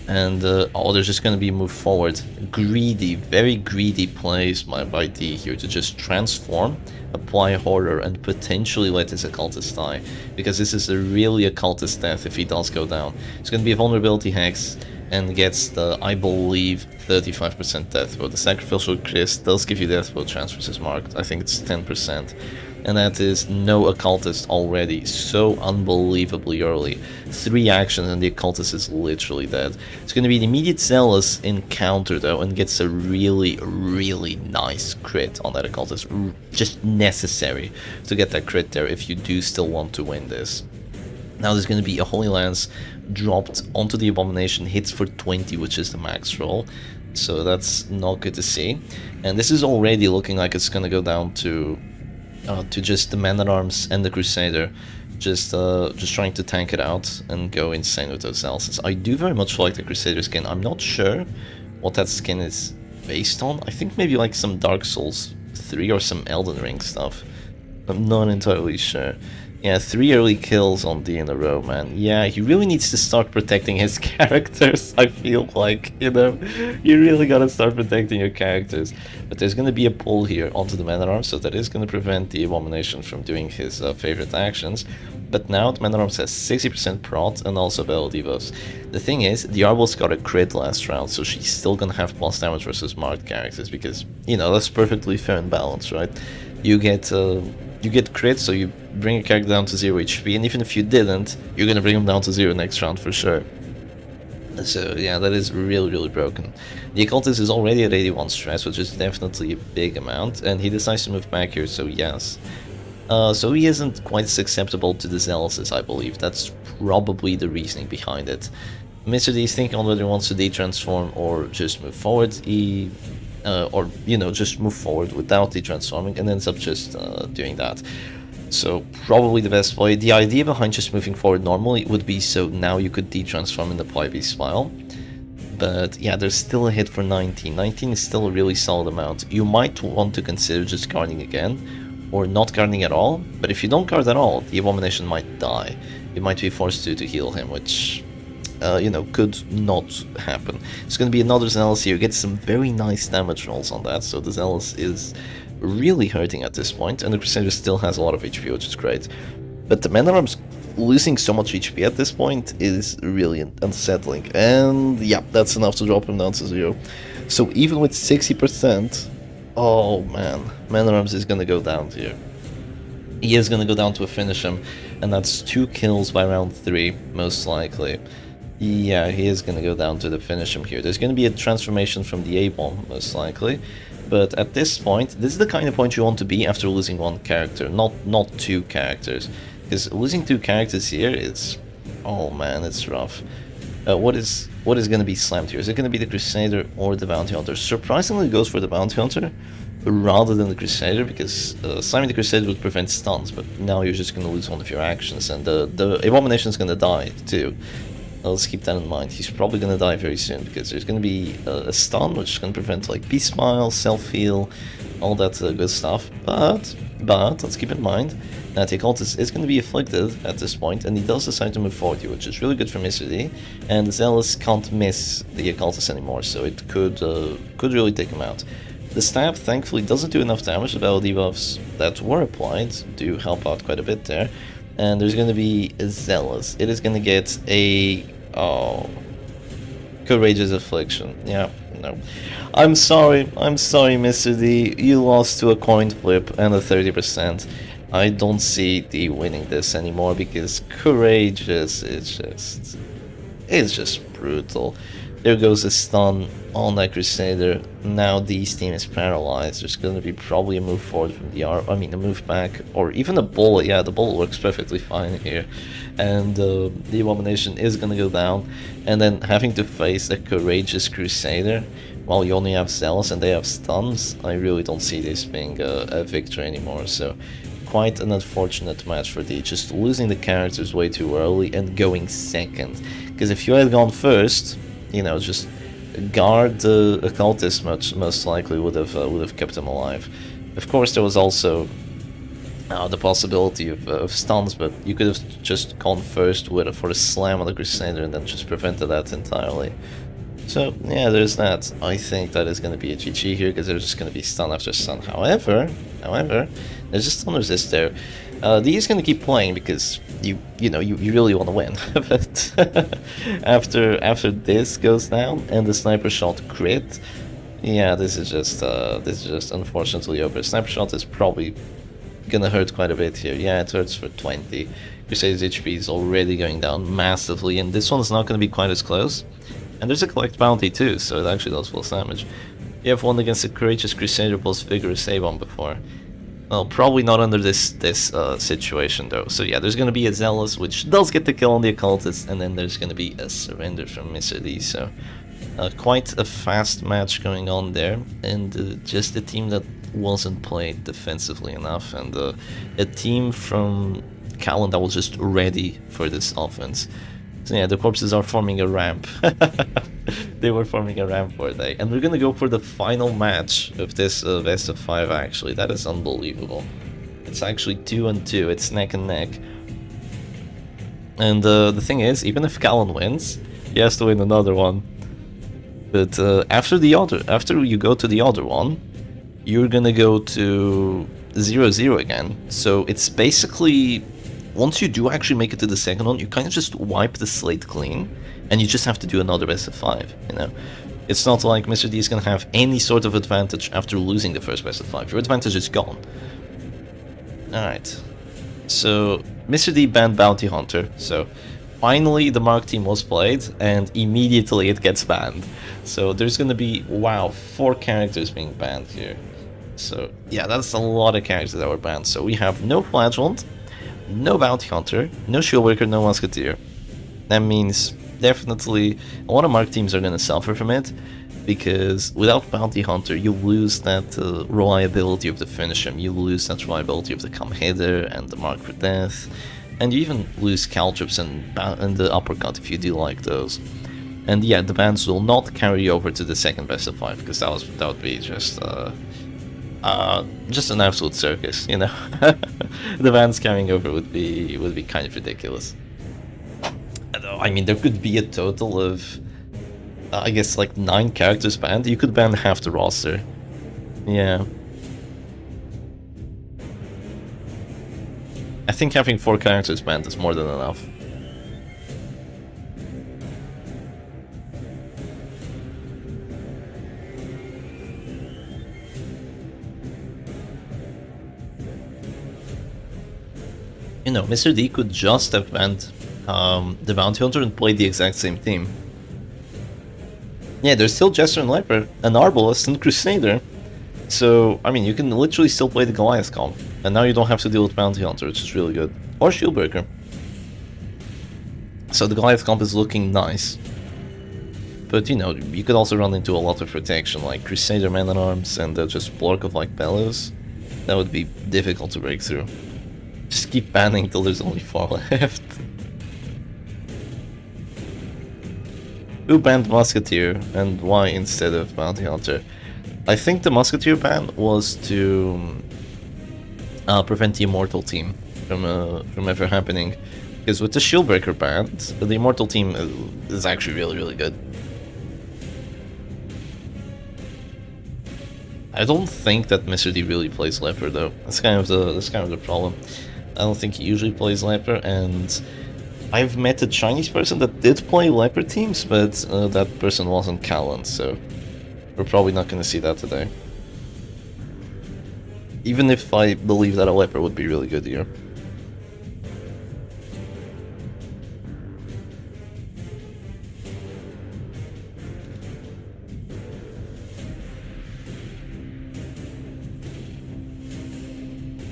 And oh, there's just going to be a move forward. Greedy, very greedy plays by D here to just transform, apply horror, and potentially let his occultist die. Because this is a really occultist death if he does go down. It's going to be a vulnerability hex and gets the, I believe, 35% death throw. The sacrificial Chris does give you death throw chance versus marked. I think it's 10%. And that is no occultist already, so unbelievably early. 3 actions and the occultist is literally dead. It's going to be an immediate zealous encounter though, and gets a really, really nice crit on that occultist. Just necessary to get that crit there if you do still want to win this. Now there's going to be a Holy Lance dropped onto the Abomination, hits for 20, which is the max roll. So that's not good to see. And this is already looking like it's going to go down to just the Man-at-Arms and the Crusader, just trying to tank it out and go insane with those zealots. I do very much like the Crusader skin. I'm not sure what that skin is based on. I think maybe like some Dark Souls 3 or some Elden Ring stuff. I'm not entirely sure. Yeah, 3 early kills on D in a row, man. Yeah, he really needs to start protecting his characters, I feel like, you know? You really gotta start protecting your characters. But there's gonna be a pull here onto the Man-at-Arms, so that is gonna prevent the Abomination from doing his favorite actions. But now the Man-at-Arms has 60% prot and also Battle debuffs. The thing is, the Arbal's got a crit last round, so she's still gonna have plus damage versus marked characters, because, you know, that's perfectly fair and balanced, right? You get crit, so you bring your character down to 0 HP, and even if you didn't, you're gonna bring him down to 0 next round for sure. So yeah, that is really, really broken. The Occultist is already at 81 stress, which is definitely a big amount, and he decides to move back here, so yes. So he isn't quite as acceptable to the Zealots, I believe. That's probably the reasoning behind it. Mr. D is thinking on whether he wants to de-transform or just move forward. He or, you know, just move forward without de-transforming, and ends up just doing that. So probably the best play. The idea behind just moving forward normally would be so now you could de-transform in the Pliby Smile. But yeah, there's still a hit for 19. 19 is still a really solid amount. You might want to consider just guarding again, or not guarding at all. But if you don't guard at all, the Abomination might die. You might be forced to heal him, which... you know, could not happen. It's going to be another Zealous here, get some very nice damage rolls on that, so the Zealous is really hurting at this point, and the Crusader still has a lot of HP, which is great. But the Man-at-Arms losing so much HP at this point is really unsettling, and yeah, that's enough to drop him down to 0. So even with 60%, oh man, Man-at-Arms is going to go down here. He is going to go down to a finish him, and that's 2 kills by round 3, most likely. Yeah, he is going to go down to the finish him here. There's going to be a transformation from the A-bomb, most likely. But at this point, this is the kind of point you want to be after losing 1 character, not 2 characters. Because losing 2 characters here is... oh man, it's rough. What is going to be slammed here? Is it going to be the Crusader or the Bounty Hunter? Surprisingly, it goes for the Bounty Hunter rather than the Crusader, because slamming the Crusader would prevent stuns, but now you're just going to lose one of your actions, and the Abomination is going to die too. Let's keep that in mind. He's probably going to die very soon, because there's going to be a stun, which is going to prevent like Beast Smile, self-heal, all that good stuff. But let's keep in mind that the Occultist is going to be afflicted at this point, and he does decide to move forward here, which is really good for Mr. D. And the Zealous can't miss the Occultist anymore, so it could really take him out. The stab, thankfully, doesn't do enough damage. The battle debuffs that were applied do help out quite a bit there. And there's going to be a Zealous. It is going to get a... oh... Courageous Affliction. Yeah, no. I'm sorry, Mr. D. You lost to a coin flip and a 30%. I don't see D winning this anymore, because Courageous is just brutal. There goes a stun on that Crusader. Now D's team is paralyzed. There's going to be probably a move forward from the a move back, or even a bullet. Yeah, the bullet works perfectly fine here. And the Abomination is going to go down, and then having to face a Courageous Crusader while you only have Zealous and they have stuns, I really don't see this being a victory anymore. So quite an unfortunate match for D, just losing the characters way too early and going second. Because if you had gone first, you know, just guard the Occultist most likely would have kept him alive. Of course, there was also the possibility of stuns, but you could have just gone first with for a slam on the Crusader and then just prevented that entirely. So yeah, there's that. I think that is going to be a GG here because there's just going to be stun after stun. However, there's a stun resist there. D is going to keep playing because you really want to win. But after this goes down and the sniper shot crit, yeah, this is just unfortunately over. Sniper shot is probably gonna hurt quite a bit here. Yeah, it hurts for 20. Crusader's HP is already going down massively, and this one's not gonna be quite as close. And there's a collect bounty too, so it actually does plus damage. You have won against a courageous Crusader plus vigorous Avon before. Well, probably not under this situation though. So yeah, there's gonna be a Zealous, which does get the kill on the Occultist, and then there's gonna be a surrender from Mr. D. So quite a fast match going on there, and just a team that wasn't played defensively enough, and a team from Callan that was just ready for this offense. So yeah, the corpses are forming a ramp. They were forming a ramp, were they? And we're gonna go for the final match of this best of 5 actually. That is unbelievable. It's actually 2-2, it's neck and neck. And the thing is, even if Callan wins, he has to win another one. But after you go to the other one, you're gonna go to 0-0 again. So it's basically, once you do actually make it to the second one, you kind of just wipe the slate clean, and you just have to do another best of 5, you know? It's not like Mr. D is gonna have any sort of advantage after losing the first best of 5. Your advantage is gone. Alright. So, Mr. D banned Bounty Hunter, so finally the Mark team was played, and immediately it gets banned. So there's gonna be, wow, 4 characters being banned here. So yeah, that's a lot of characters that were banned. So we have no Flagellant, no Bounty Hunter, no Shieldbreaker, no Musketeer. That means definitely a lot of Mark teams are gonna suffer from it, because without Bounty Hunter you lose that reliability of the finisher, you lose that reliability of the come hither and the Mark for Death, and you even lose Caltrops and the uppercut if you do like those. And yeah, the bans will not carry over to the second best of 5, because that would be just an absolute circus, you know. The bans carrying over would be kind of ridiculous. I mean, there could be a total of I guess like 9 characters banned. You could ban half the roster. Yeah. I think having 4 characters banned is more than enough. You know, Mr. D could just have banned the Bounty Hunter and played the exact same team. Yeah, there's still Jester and Leper, an Arbalest and Crusader. So, I mean, you can literally still play the Goliath comp. And now you don't have to deal with Bounty Hunter, which is really good. Or Shieldbreaker. So the Goliath comp is looking nice. But, you know, you could also run into a lot of protection, like Crusader Man-at-Arms and just Blork of like Bellows. That would be difficult to break through. Just keep banning till there's only 4 left. Who banned Musketeer and why instead of Bounty Hunter? I think the Musketeer ban was to prevent the Immortal team from ever happening. Because with the Shieldbreaker ban, the Immortal team is actually really, really good. I don't think that Mr. D really plays Leper though. That's kind of the problem. I don't think he usually plays Leper, and I've met a Chinese person that did play Leper teams, but that person wasn't Callan, so we're probably not going to see that today. Even if I believe that a Leper would be really good here.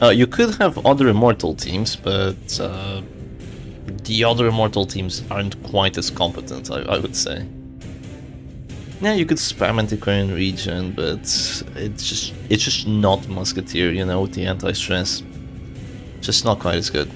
You could have other Immortal teams, but the other Immortal teams aren't quite as competent, I would say. Yeah, you could spam Antiquarian Region, but it's just not Musketeer, you know, with the anti-stress. Just not quite as good.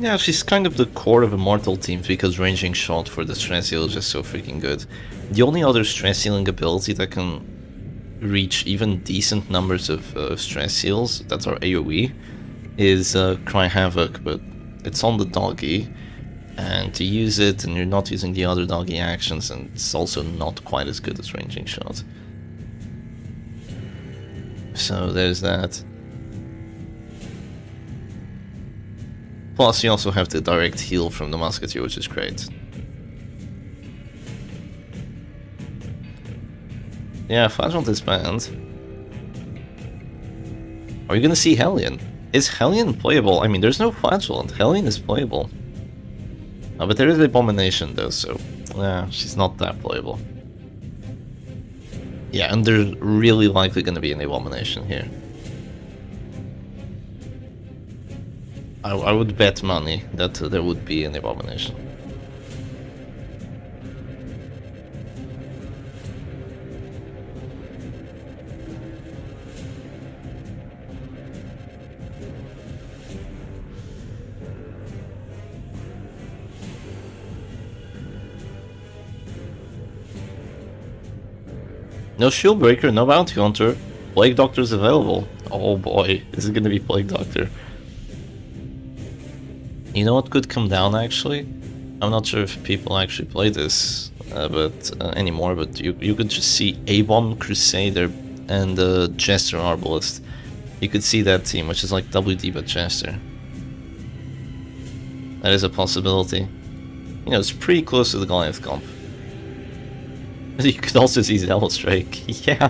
Yeah, she's kind of the core of Immortal teams because ranging shot for the stress heal is just so freaking good. The only other stress healing ability that can reach even decent numbers of stress heals that are AoE is Cry Havoc, but it's on the doggy, and to use it and you're not using the other doggy actions, and it's also not quite as good as ranging shot. So there's that. Plus you also have the direct heal from the Musketeer, which is great. Yeah, Flagellant is banned. Are you gonna see Hellion? Is Hellion playable? I mean, there's no Flagellant. Hellion is playable. But there is Abomination though, so yeah, she's not that playable. Yeah, and there's really likely gonna be an Abomination here. I would bet money that there would be an Abomination. No Shield Breaker, no Bounty Hunter. Plague Doctor's available. Oh boy, is it gonna be Plague Doctor? You know what could come down actually? I'm not sure if people actually play this anymore, but you could just see A-Bomb, Crusader, and Jester Arbalist. You could see that team, which is like WD but Jester. That is a possibility. You know, it's pretty close to the Goliath comp. You could also see Zealous Drake. Yeah,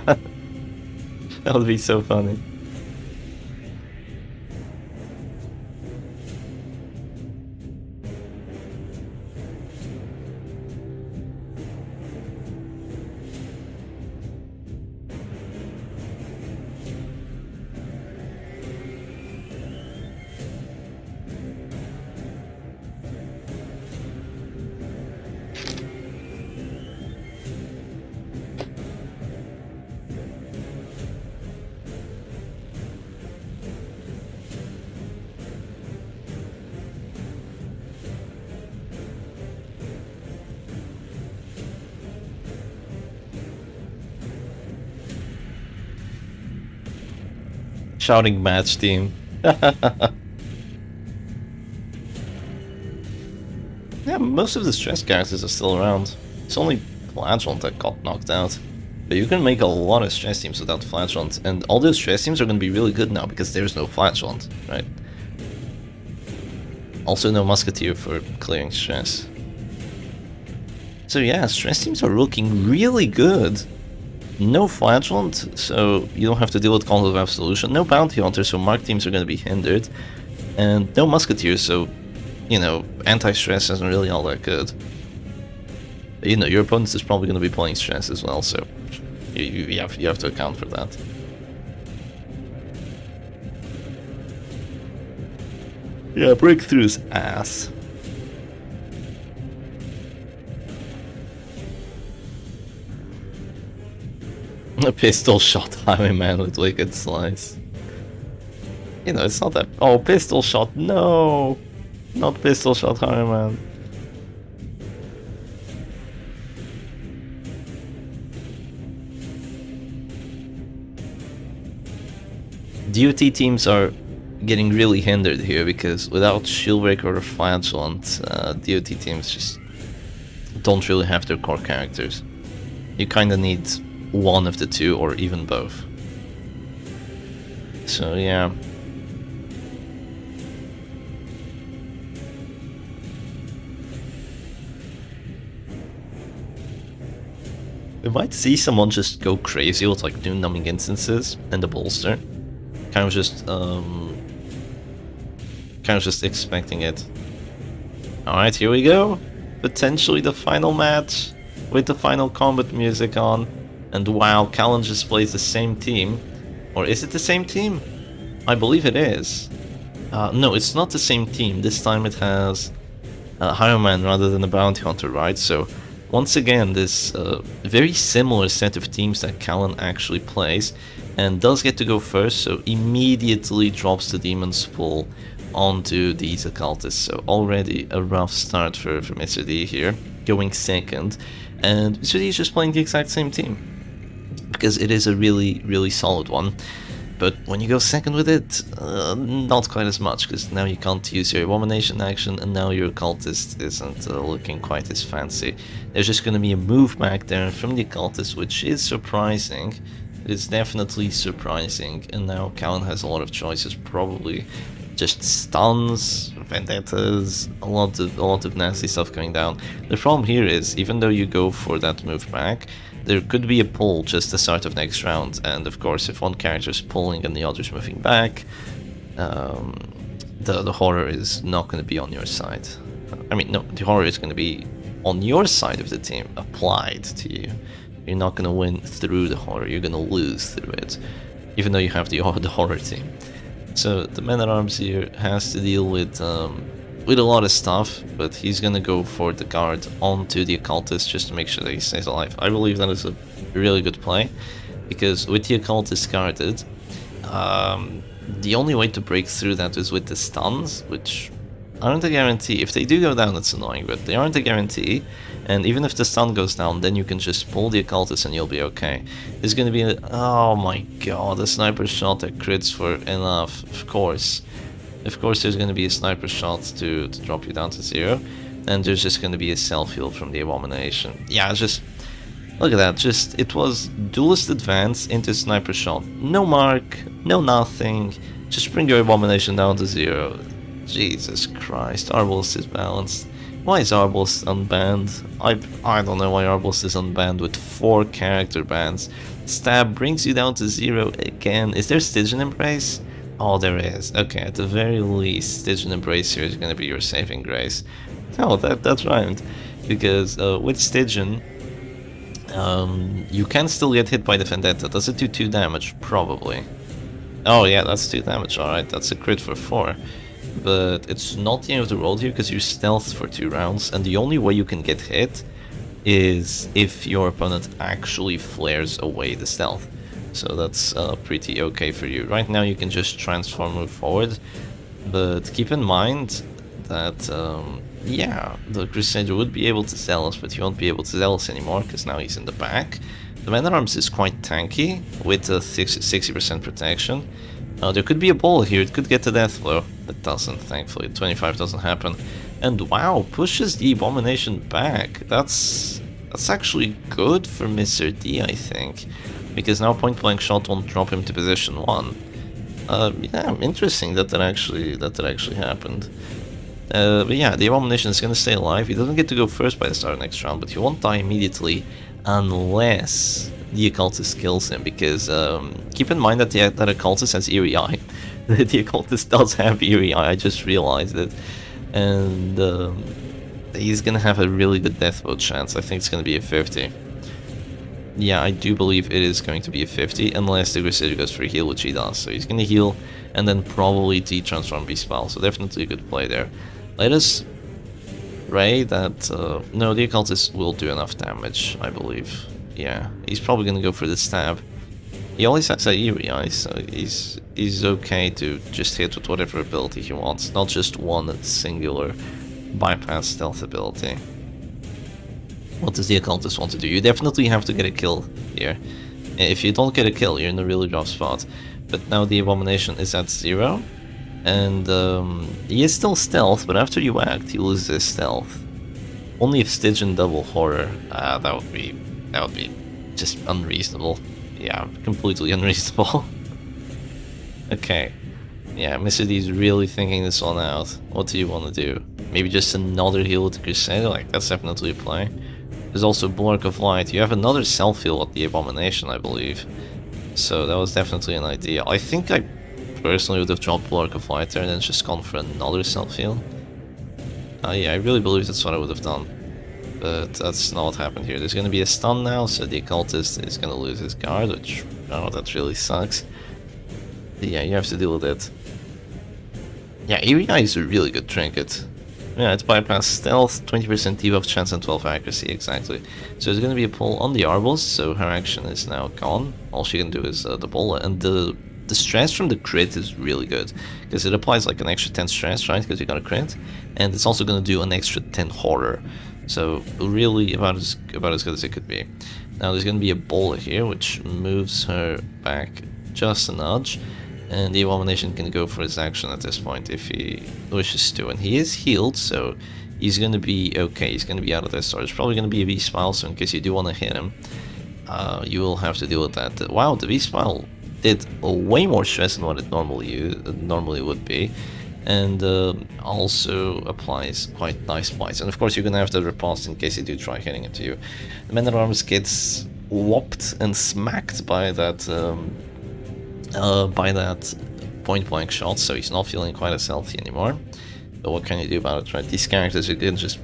that would be so funny. Shouting match team. Yeah, most of the stress characters are still around. It's only Flagellant that got knocked out. But you can make a lot of stress teams without Flagellant, and all those stress teams are going to be really good now because there's no Flagellant, right? Also no Musketeer for clearing stress. So yeah, stress teams are looking really good. No Flagellant, so you don't have to deal with Call of Absolution. No Bounty Hunter, so Mark teams are going to be hindered. And no Musketeer, so, you know, anti-stress isn't really all that good. You know, your opponent is probably going to be playing stress as well, so you have to account for that. Yeah, Breakthrough's ass. A pistol shot Highwayman with Wicked Slice. You know, it's not that... Oh, pistol shot, no! Not pistol shot Highwayman. DOT teams are getting really hindered here because without Shieldbreaker or Flagellant, DOT teams just don't really have their core characters. You kinda need one of the two, or even both. So yeah. We might see someone just go crazy with like new numbing instances and the bolster. Kind of just expecting it. Alright, here we go. Potentially the final match with the final combat music on. And wow, Callan just plays the same team. Or is it the same team? I believe it is. No, it's not the same team. This time it has Highwayman rather than a Bounty Hunter, right? So once again, this very similar set of teams that Callan actually plays. And does get to go first, so immediately drops the Demon's Pool onto these occultists. So already a rough start for Mr. D here, going second. And Mr. D is just playing the exact same team, because it is a really solid one. But when you go second with it, not quite as much, because now you can't use your Abomination action, and now your Occultist isn't looking quite as fancy. There's just going to be a move back there from the Occultist, which is surprising. It's definitely surprising, and now Cowan has a lot of choices, probably just stuns, vendettas, a lot of nasty stuff going down. The problem here is, even though you go for that move back, there could be a pull just the start of next round, and of course if one character is pulling and the other's moving back, the horror is not going to be on your side. I mean, no, the horror is going to be on your side of the team, applied to you. You're not going to win through the horror, you're going to lose through it, even though you have the horror team. So the man-at-arms here has to deal with a lot of stuff, but he's gonna go for the guard onto the occultist just to make sure that he stays alive. I believe that is a really good play, because with the occultist guarded, the only way to break through that is with the stuns, which aren't a guarantee. If they do go down, it's annoying, but they aren't a guarantee. And even if the stun goes down, then you can just pull the occultist and you'll be okay. There's gonna be oh my god, a sniper shot that crits for enough, of course. Of course there's gonna be a sniper shot to drop you down to 0. And there's just gonna be a self-heal from the Abomination. Yeah, just look at that, just it was duelist advance into sniper shot. No mark, no nothing, just bring your Abomination down to 0. Jesus Christ, Arbalest is balanced. Why is Arbalest unbanned? I don't know why Arbalest is unbanned with 4 character bans. Stab brings you down to 0 again. Is there Stygian Embrace? Oh, there is. Okay, at the very least, Stygian Embrace here is going to be your saving grace. Oh, that's rhymed. Because with Stygian, you can still get hit by the Vendetta. Does it do 2 damage? Probably. Oh yeah, that's 2 damage, alright. That's a crit for 4. But it's not the end of the world here, because you stealth for 2 rounds, and the only way you can get hit is if your opponent actually flares away the stealth. So that's pretty okay for you. Right now you can just transform, move forward, but keep in mind that, yeah, the Crusader would be able to Zealous, but he won't be able to Zealous anymore, because now he's in the back. The Man-at-Arms is quite tanky, with a 60% protection. There could be a ball here, it could get to death blow. It doesn't, thankfully. 25 doesn't happen. And wow, pushes the Abomination back. That's actually good for Mr. D, I think. Because now point blank shot won't drop him to position 1. Yeah, interesting that actually happened. But yeah, the Abomination is gonna stay alive. He doesn't get to go first by the start of next round, but he won't die immediately unless the Occultist kills him, because keep in mind that that Occultist has Eerie Eye. The Occultist does have Eerie Eye, I just realized it. And he's gonna have a really good death vote chance. I think it's gonna be a 50. Yeah, I do believe it is going to be a 50, unless the Crusader goes for a heal, which he does. So he's gonna heal, and then probably de-transform B-Spell, so definitely a good play there. Let us pray that... no, the Occultist will do enough damage, I believe. Yeah, he's probably gonna go for the stab. He always has a Eerie Eye, so he's okay to just hit with whatever ability he wants, not just one singular bypass stealth ability. What does the Occultist want to do? You definitely have to get a kill here. If you don't get a kill, you're in a really rough spot. But now the Abomination is at 0, and he is still stealth, but after you act, he loses his stealth. Only if Stygian double horror, that would be just unreasonable. Yeah, completely unreasonable. Okay. Yeah, Mr. D's really thinking this one out. What do you want to do? Maybe just another heal with the Crusader? Like, that's definitely a play. There's also Blurk of Light. You have another self-heal at the Abomination, I believe. So that was definitely an idea. I think I personally would have dropped Blurk of Light there and then just gone for another self-heal. Yeah, I really believe that's what I would have done. But that's not what happened here. There's going to be a stun now, so the Occultist is going to lose his guard, which, oh, that really sucks. But yeah, you have to deal with it. Yeah, Eerie Eye is a really good trinket. Yeah, it's bypass stealth, 20% debuff chance and 12 accuracy, exactly. So there's going to be a pull on the Arbalest, so her action is now gone. All she can do is the pull, and the the stress from the crit is really good, because it applies like an extra 10 stress, right, because you got a crit, and it's also going to do an extra 10 horror, so really about as good as it could be. Now there's going to be a bowler here, which moves her back just a nudge, and the Abomination can go for his action at this point if he wishes to, and he is healed, so he's going to be okay, he's going to be out of this, so there's probably going to be a V-Smile, so in case you do want to hit him, you will have to deal with that. Wow, the V-Smile did way more stress than what it normally would be, and also applies quite nice bites. And of course you're gonna have the riposte in case you do try hitting it to you. The Man-at-Arms gets whopped and smacked by that point-blank shot, so he's not feeling quite as healthy anymore. But what can you do about it, right? These characters, you can just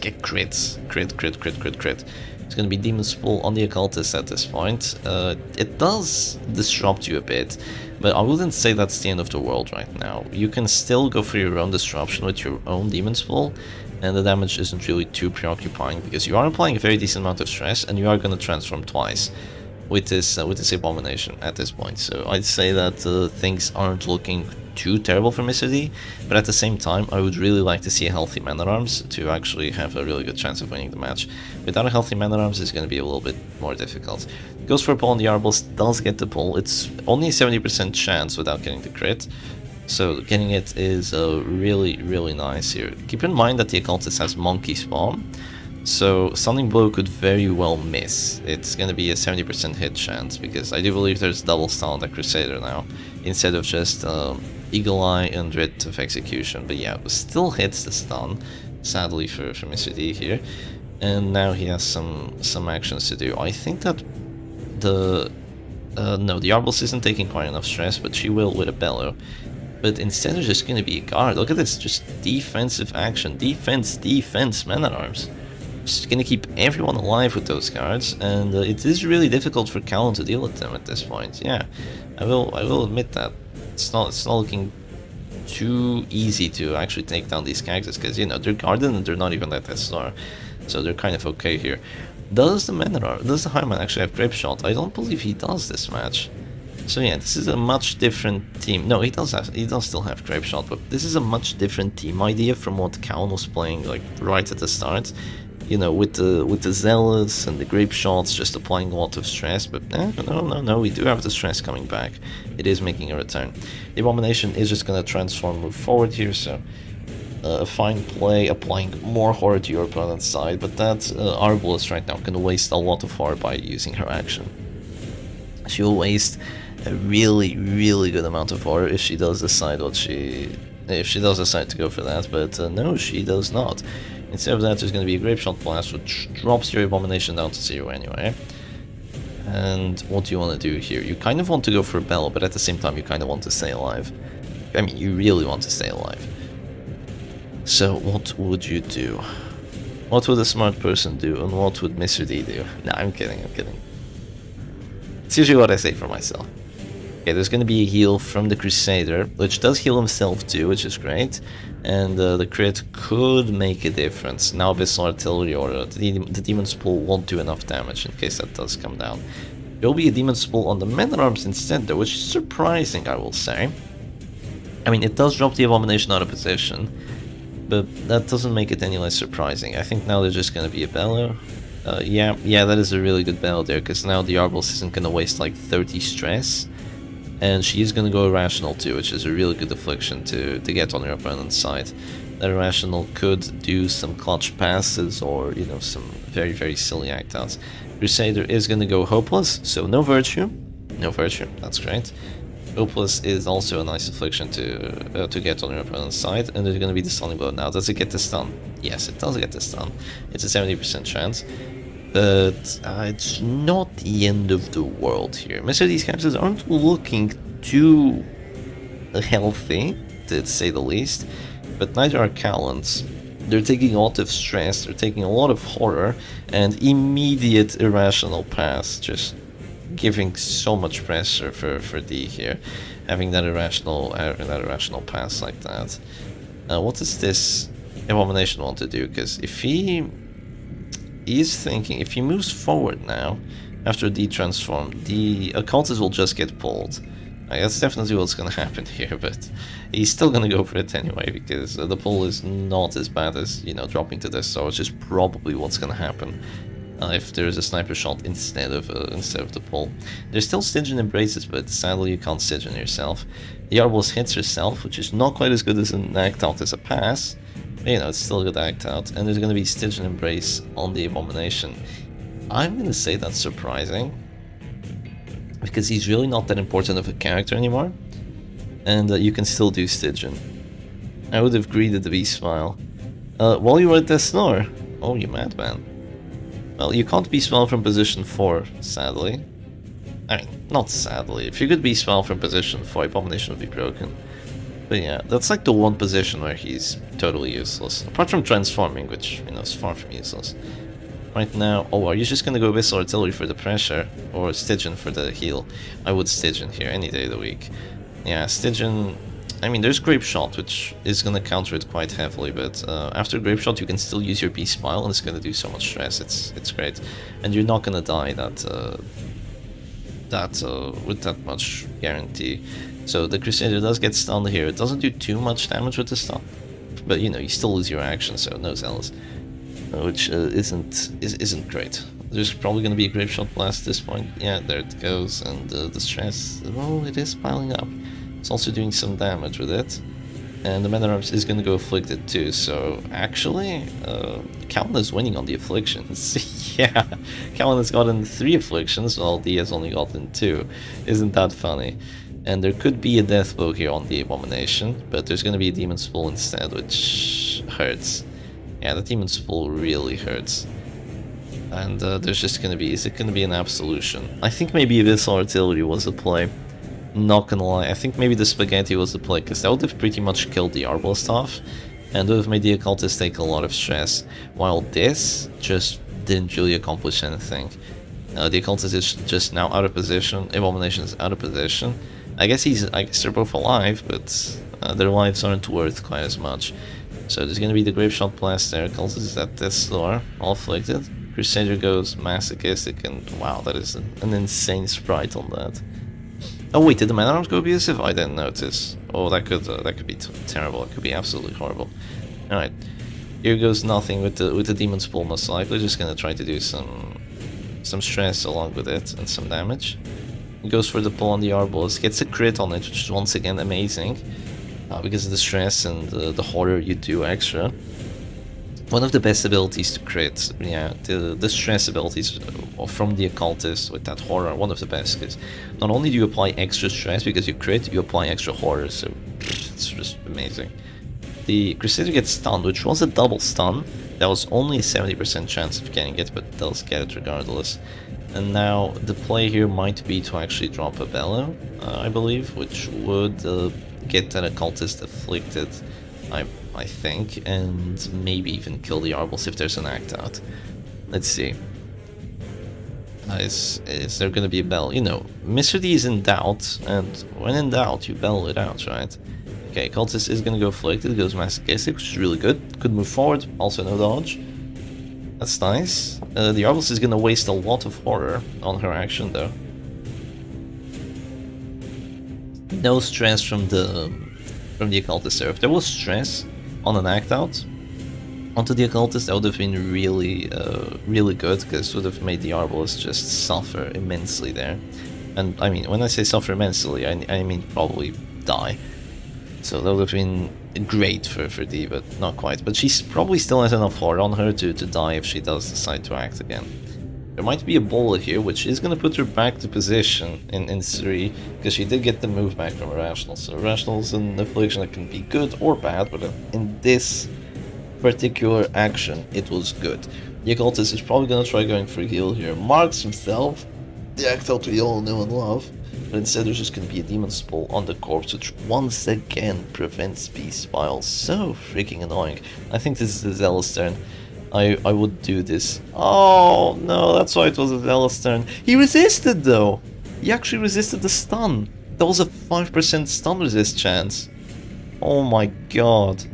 get crits. Crit. It's going to be Demon Spool on the Occultist at this point. It does disrupt you a bit, but I wouldn't say that's the end of the world right now. You can still go for your own disruption with your own Demon Spool, and the damage isn't really too preoccupying, because you are applying a very decent amount of stress, and you are going to transform twice with this Abomination at this point. So I'd say that things aren't looking too terrible for Mr. D, but at the same time I would really like to see a healthy Man-at-Arms to actually have a really good chance of winning the match. Without a healthy Man-at-Arms, it's going to be a little bit more difficult. Goes for a pull on the Arbals, does get the pull. It's only a 70% chance without getting the crit, so getting it is really nice here. Keep in mind that the Occultist has Monkey Spawn, so Stunning Blow could very well miss. It's going to be a 70% hit chance, because I do believe there's double stun on the Crusader now, instead of just Eagle Eye and Writ of Execution. But yeah, it still hits the stun, sadly for Mr. D here. And now he has some actions to do. I think that no, the Arbals isn't taking quite enough stress, but she will with a Bellow. But instead there's just going to be a guard. Look at this, just defensive action. Defense, Man-at-Arms. Just going to keep everyone alive with those guards, and it is really difficult for Callan to deal with them at this point. Yeah, I will admit that. It's not looking too easy to actually take down these characters, because, you know, they're guarded and they're not even at SR, so they're kind of okay here. Does the Highman actually have Grape Shot? I don't believe he does this match. So yeah, this is a much different team. No, he does still have Grape Shot, but this is a much different team idea from what Callan was playing like right at the start. You know, with the Zealots and the Grape Shots just applying a lot of stress, but no, we do have the stress coming back. It is making a return. The Abomination is just going to transform, move forward here, so a fine play, applying more horror to your opponent's side, but that Arbalist right now can waste a lot of horror by using her action. She'll waste a really good amount of horror if she does decide to go for that, but no, she does not. Instead of that, there's going to be a Grape Shot Blast, which drops your Abomination down to 0 anyway. And what do you want to do here? You kind of want to go for a Bellow, but at the same time you kind of want to stay alive. I mean, you really want to stay alive. So what would you do? What would a smart person do, and what would Mr. D do? No, I'm kidding. It's usually what I say for myself. Okay, there's going to be a heal from the Crusader, which does heal himself too, which is great. And the crit could make a difference. Now Abyssal Artillery or the Demon Spool won't do enough damage in case that does come down. There will be a Demon Spool on the Men-at-Arms instead though, which is surprising, I will say. I mean, it does drop the Abomination out of position, but that doesn't make it any less surprising. I think now there's just going to be a Bellow. Yeah, that is a really good Bellow there, because now the Arbalist isn't going to waste like 30 stress. And she is going to go Irrational too, which is a really good affliction to get on your opponent's side. That Irrational could do some clutch passes or, you know, some very silly act-outs. Crusader is going to go Hopeless, so no Virtue. That's great. Hopeless is also a nice affliction to get on your opponent's side, and there's going to be the Stunning Blow. Now, does it get the stun? Yes, it does get the stun. It's a 70% chance. But it's not the end of the world here. Most of these characters aren't looking too healthy, to say the least, but neither are Callan's. They're taking a lot of stress, they're taking a lot of horror, and immediate Irrational Pass, just giving so much pressure for D here, having that irrational pass like that. What does this Abomination want to do? Because if he is thinking, if he moves forward now, after D transform, the Occultist will just get pulled. That's definitely what's gonna happen here, but he's still gonna go for it anyway, because the pull is not as bad as, you know, dropping to this, so it's just probably what's gonna happen if there's a sniper shot instead of the pull. There's still Stygian Embraces, but sadly you can't Stygian yourself. The Arbalest hits herself, which is not quite as good as an act out as a pass, but, you know, it's still a good act out, and there's gonna be Stygian Embrace on the Abomination. I'm gonna say that's surprising, because he's really not that important of a character anymore, and you can still do Stygian. I would have greeted the V-Smile. While you were at Death's Door. Oh, you madman. Well, you can't B-Smile from position 4, sadly. I mean, not sadly. If you could B-Smile from position 4, Abomination would be broken. But yeah, that's like the one position where he's totally useless. Apart from transforming, which, you know, is far from useless. Right now, oh, are you just gonna go Abyssal Artillery for the pressure, or Stygian for the heal? I would Stygian here any day of the week. Yeah, Stygian. I mean, there's Grape Shot, which is gonna counter it quite heavily, but after Grape Shot, you can still use your B-Smile, and it's gonna do so much stress. It's great, and you're not gonna die with that much guarantee. So the Crusader does get stunned here. It doesn't do too much damage with the stun, but you know, you still lose your action, so no zealous. Which isn't great. There's probably going to be a Grape Shot Blast at this point. Yeah, there it goes, and the stress, well, it is piling up. It's also doing some damage with it, and the Man-at-Arms is going to go Afflicted too, so actually, Callan is winning on the Afflictions. Yeah, Callan has gotten 3 Afflictions, while D has only gotten 2. Isn't that funny? And there could be a Death Blow here on the Abomination, but there's going to be a Demon's Pull instead, which hurts. Yeah, the Demon's Pull really hurts. And there's just gonna be, is it gonna be an Absolution? I think maybe Abyssal Artillery was the play. Not gonna lie, I think maybe the Spaghetti was the play, because that would have pretty much killed the Arbalest off, and would have made the Occultist take a lot of stress, while this just didn't really accomplish anything. The Occultist is just now out of position, Abomination is out of position. I guess they're both alive, but their lives aren't worth quite as much. So there's gonna be the Grape Shot Blast there, Cultist is at Death's Door, all afflicted. Crusader goes Masochistic, and wow, that is an insane sprite on that. Oh wait, did the Man-at-Arms go abusive? I didn't notice. Oh, that could be terrible, it could be absolutely horrible. Alright, here goes nothing with the Demon's Pull, most likely, just gonna try to do some stress along with it, and some damage. He goes for the pull on the Arbalest, gets a crit on it, which is once again amazing. Because of the stress and the horror you do extra. One of the best abilities to crit, yeah, the stress abilities from the Occultist with that horror, one of the best, because not only do you apply extra stress because you crit, you apply extra horror, so it's just amazing. The Crusader gets stunned, which was a double stun. That was only a 70% chance of getting it, but does get it regardless. And now the play here might be to actually drop a Bellow, I believe, which would get that Occultist afflicted, I think, and maybe even kill the Arbalest if there's an act out. Let's see. Is there gonna be a Bell? You know, Mr. D is in doubt, and when in doubt, you Bell it out, right? Okay, Cultist is gonna go afflicted, goes Masochistic, which is really good. Could move forward, also no dodge. That's nice. The Arbalest is gonna waste a lot of horror on her action, though. No stress from the Occultist there. If there was stress on an act out onto the Occultist, that would have been really good, because it would have made the Arbalest just suffer immensely there. And I mean, when I say suffer immensely, I mean probably die. So that would have been great for D, but not quite. But she probably still has enough horror on her to die if she does decide to act again. There might be a bullet here, which is going to put her back to position in 3, because she did get the move back from Irrational. So Irrational is an affliction that can be good or bad, but in this particular action, it was good. The Occultist is probably going to try going for heal here. Marks himself, the act out we all know and love, but instead there's just going to be a Demon's Pull on the corpse, which once again prevents B-Smile. So freaking annoying. I think this is the Zealous turn. I would do this. Oh no, that's why it was a Zealous turn. He resisted though! He actually resisted the stun. That was a 5% stun resist chance. Oh my god.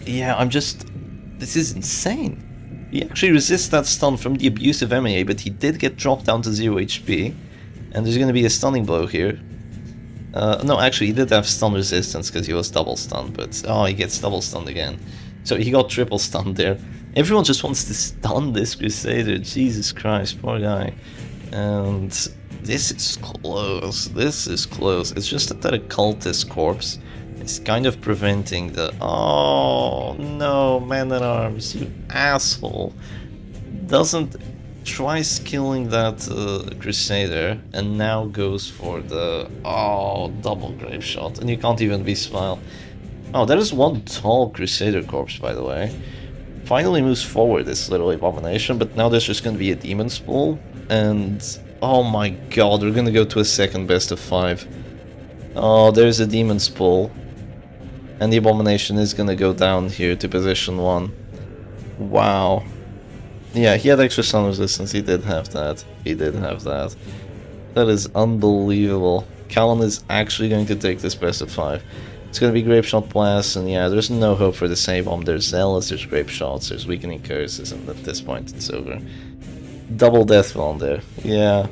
Yeah, this is insane. He actually resists that stun from the abusive MAA, but he did get dropped down to 0 HP. And there's gonna be a stunning blow here. No, actually, he did have stun resistance because he was double stunned, but oh, he gets double stunned again. So he got triple stunned there. Everyone just wants to stun this Crusader. Jesus Christ, poor guy. And this is close. This is close. It's just that a cultist corpse is kind of preventing the... Oh, no, Man-at-Arms, you asshole. Doesn't... Tries killing that Crusader and now goes for the... Oh, double grave shot. And you can't even be smile. Oh, there is one tall Crusader corpse, by the way. Finally moves forward, this little abomination, but now there's just gonna be a demon spool. And... Oh my god, we're gonna go to a second best of 5. Oh, there's a demon spool. And the abomination is gonna go down here to position 1. Wow. Yeah, he had extra stun resistance, he did have that. He did have that. That is unbelievable. Callan is actually going to take this best of 5. It's gonna be Grape Shot Blast, and yeah, there's no hope for the save bomb. There's Zealous, there's Grape Shots, there's Weakening Curses, and at this point it's over. Double death on there. Yeah.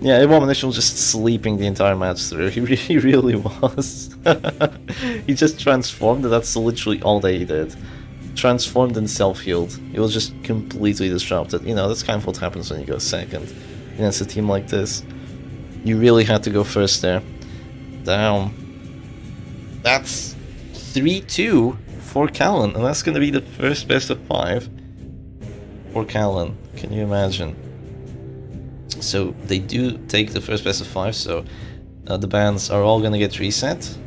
Yeah, Abomination was just sleeping the entire match through. He really was. He just transformed, and that's literally all that he did. Transformed and self-healed. It was just completely disrupted. You know, that's kind of what happens when you go second against a team like this. You really had to go first there. Damn. That's 3-2 for Callan, and that's going to be the first best of 5 for Callan. Can you imagine? So they do take the first best of 5, so the bans are all going to get reset.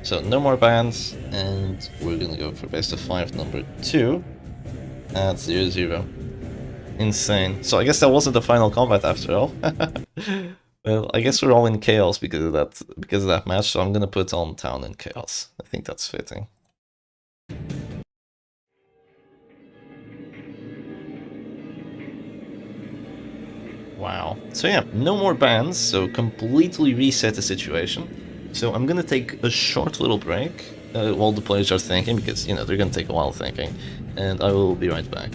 So no more bans, and we're gonna go for best of 5 number 2 at 0-0. Insane. So I guess that wasn't the final combat after all. Well, I guess we're all in chaos because of that match, so I'm gonna put on Town in chaos. I think that's fitting. Wow. So yeah, no more bans, so completely reset the situation. So I'm gonna take a short little break while the players are thinking, because, you know, they're gonna take a while thinking, and I will be right back.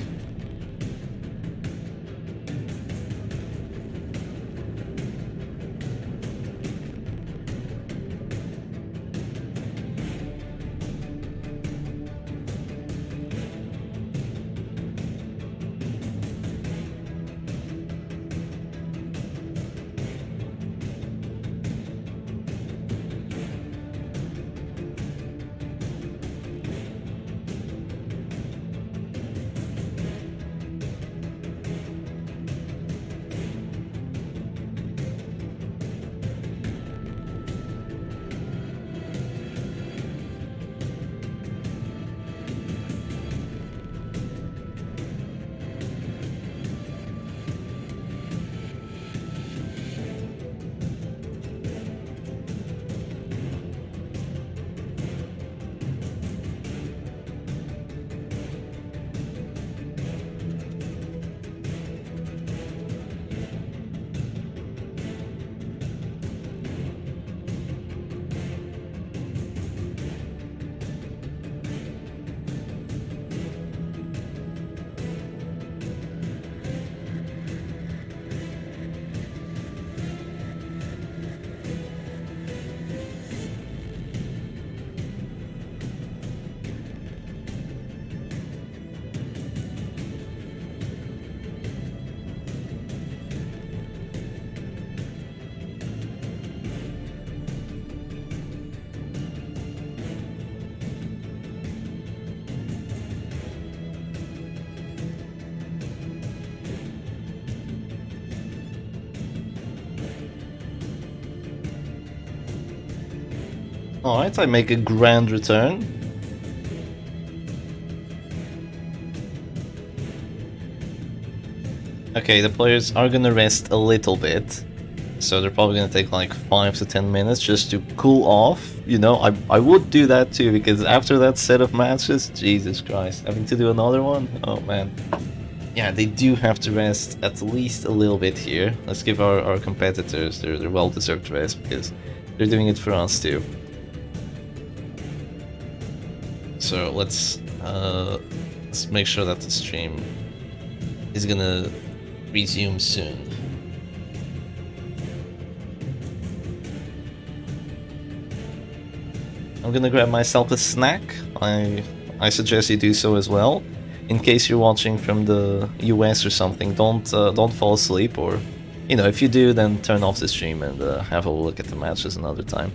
Alright, I make a grand return. Okay, the players are gonna rest a little bit. So they're probably gonna take like 5 to 10 minutes just to cool off. You know, I would do that too, because after that set of matches, Jesus Christ, having to do another one? Oh man. Yeah, they do have to rest at least a little bit here. Let's give our competitors their well-deserved rest, because they're doing it for us too. So let's make sure that the stream is gonna resume soon. I'm gonna grab myself a snack. I suggest you do so as well. In case you're watching from the US or something, don't fall asleep, or if you do, then turn off the stream and have a look at the matches another time.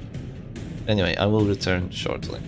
Anyway, I will return shortly.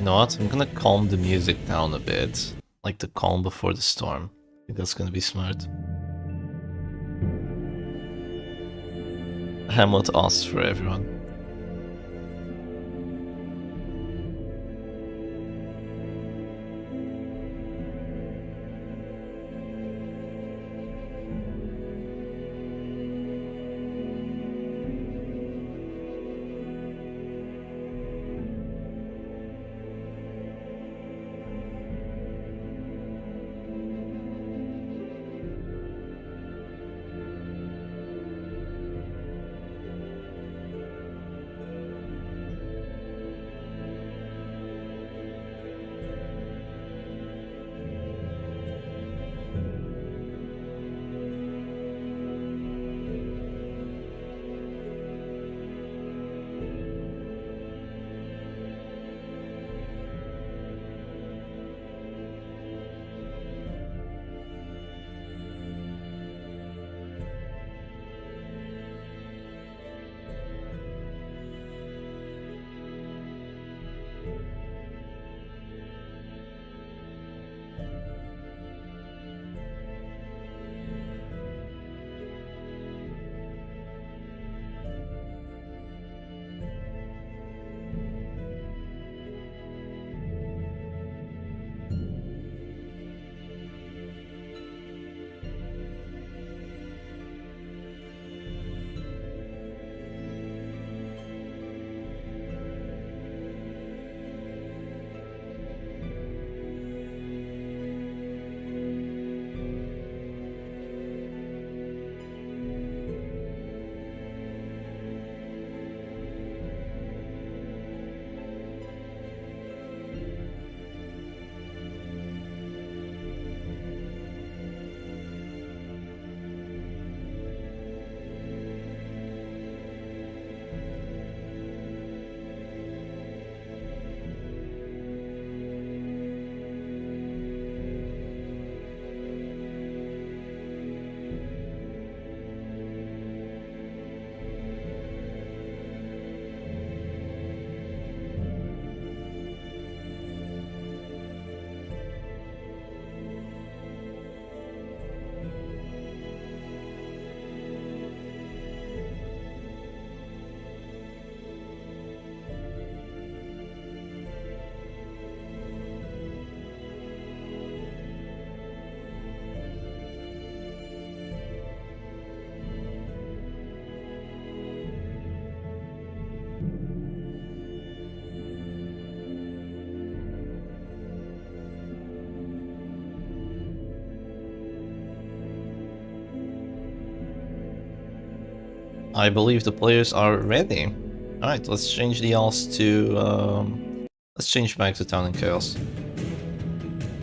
You know what? I'm gonna calm the music down a bit. Like the calm before the storm. I think that's gonna be smart. Hamlet asks for everyone. I believe the players are ready. Alright, let's change the odds to... let's change back to Town and Chaos.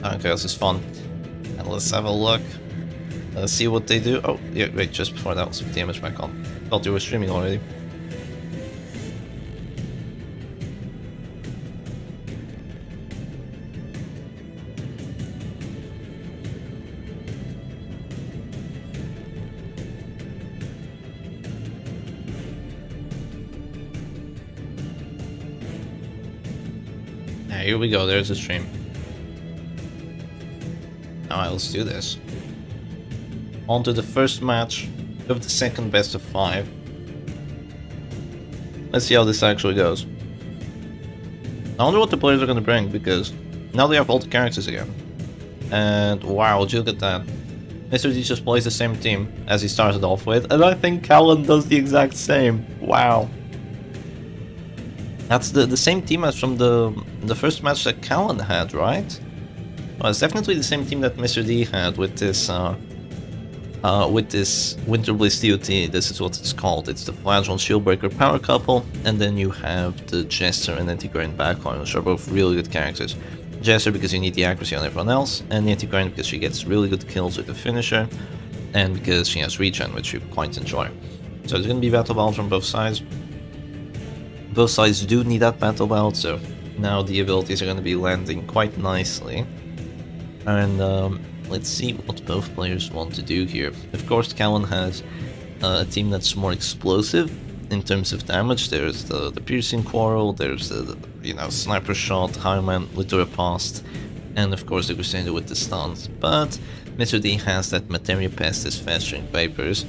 Town and Chaos is fun. And let's have a look. Let's see what they do. Oh, yeah, wait, just before that, let's put the image back on. Thought you were streaming already. Here we go, there's the stream. Alright, let's do this. On to the first match of the second best of 5. Let's see how this actually goes. I wonder what the players are gonna bring, because now they have all the characters again. And wow, look at that. Mr. D just plays the same team as he started off with, and I think Callan does the exact same. Wow. That's the same team as from the first match that Callan had, right? Well, it's definitely the same team that Mr. D had with this Winter Bliss DOT. This is what it's called. It's the Flagellum Shieldbreaker power couple, and then you have the Jester and Antiquarian backline, which are both really good characters. Jester because you need the accuracy on everyone else, and the Antiquarian because she gets really good kills with the finisher, and because she has regen, which you quite enjoy. So there's gonna be battle battles from both sides. Both sides do need that battle belt, so now the abilities are going to be landing quite nicely. And let's see what both players want to do here. Of course, Callan has a team that's more explosive, in terms of damage. There's the piercing quarrel, there's the sniper shot, Highman with the riposte, and of course the Crusader with the stuns. But Mr. D has that Materia Pestis festering vapors,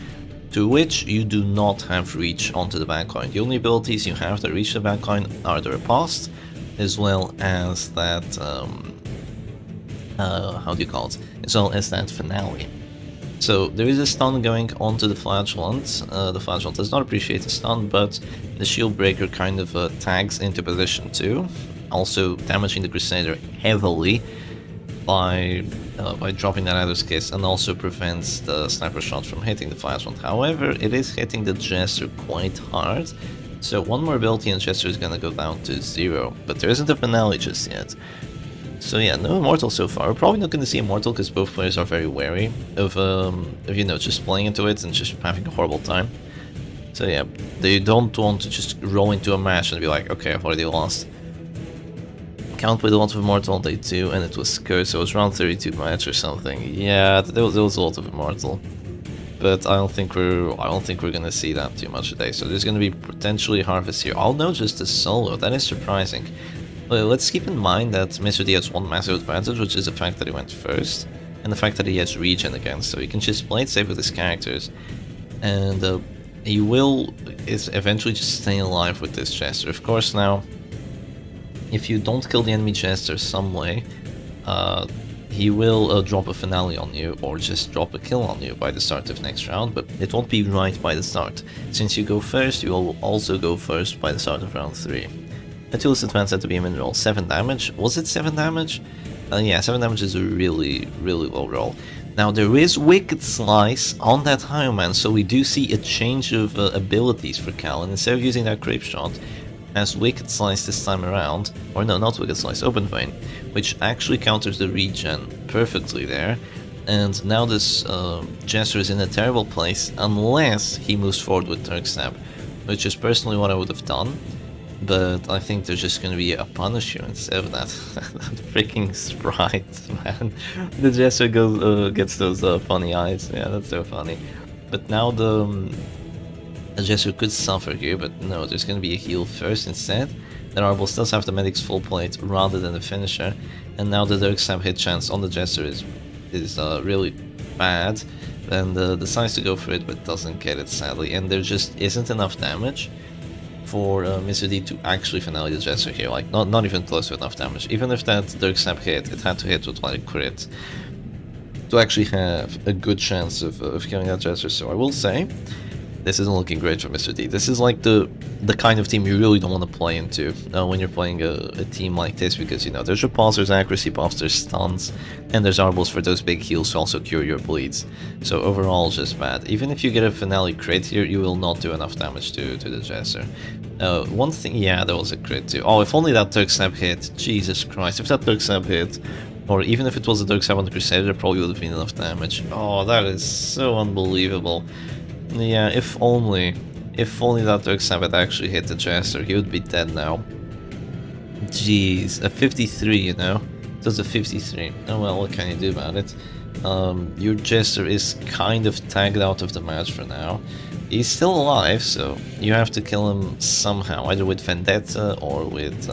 to which you do not have reach onto the backline. The only abilities you have that reach the backline are the riposte, as well as that how do you call it? As well as that finale. So there is a stun going onto the Flagellant. The Flagellant does not appreciate the stun, but the Shield Breaker kind of tags into position too, also damaging the Crusader heavily by dropping that Adder's Kiss, and also prevents the sniper shot from hitting the Flagellant. However, it is hitting the Jester quite hard, so one more ability and Jester is gonna go down to 0, but there isn't a finale just yet. So yeah, no Immortal so far. We're probably not going to see Immortal because both players are very wary of just playing into it and just having a horrible time. So yeah, they don't want to just roll into a match and be like, okay, I've already lost. Count played a lot of Immortal on day 2, and it was Circus, so it was round 32 match or something. Yeah, there was a lot of Immortal, but I don't think we're gonna see that too much today. So there's gonna be potentially Harvest here. I'll know just a solo. That is surprising. Let's keep in mind that Mr. D has one massive advantage, which is the fact that he went first, and the fact that he has regen again, so he can just play it safe with his characters, and he will eventually just stay alive with this Jester. Of course, now, if you don't kill the enemy Jester some way, he will drop a finale on you, or just drop a kill on you by the start of next round, but it won't be right by the start. Since you go first, you will also go first by the start of round 3. Atulus advanced had to be a min-roll. 7 damage. Was it 7 damage? Yeah, 7 damage is a really, really low roll. Now, there is Wicked Slice on that Highman, so we do see a change of abilities for Cal, and instead of using that Creep Shot, has Wicked Slice this time around, or no, not Wicked Slice, Open Vein, which actually counters the regen perfectly there, and now this Jester is in a terrible place, unless he moves forward with Turk Stab, which is personally what I would have done. But I think there's just gonna be a Punisher instead of that. That freaking sprite, man. The Jester gets those funny eyes. Yeah, that's so funny. But now the Jester could suffer here, but no, there's gonna be a heal first instead. The Arbos does have the Medic's full plate rather than the finisher, and now the Dirk Stab hit chance on the Jester is really bad. And decides to go for it, but doesn't get it sadly, and there just isn't enough damage for Mr. D to actually finale the Jester here, like not even close to enough damage. Even if that Dirk Stab hit, it had to hit with like crit to actually have a good chance of killing that Jester. So I will say, this isn't looking great for Mr. D. This is like the kind of team you really don't want to play into when you're playing a team like this, because there's repulse, there's accuracy buffs, there's stuns, and there's arbals for those big heals to also cure your bleeds. So overall, just bad. Even if you get a finale crit here, you will not do enough damage to the Jester. One thing, yeah, there was a crit too. Oh, if only that Dirk Stab hit. Jesus Christ, if that Dirk Stab hit, or even if it was a Dirk Stab on the Crusader, there probably would have been enough damage. Oh, that is so unbelievable. Yeah, if only that Dirk Stab had actually hit the Jester, he would be dead now. Jeez, a 53, It was a 53. Oh well, what can you do about it? Your Jester is kind of tagged out of the match for now. He's still alive, so you have to kill him somehow, either with Vendetta or with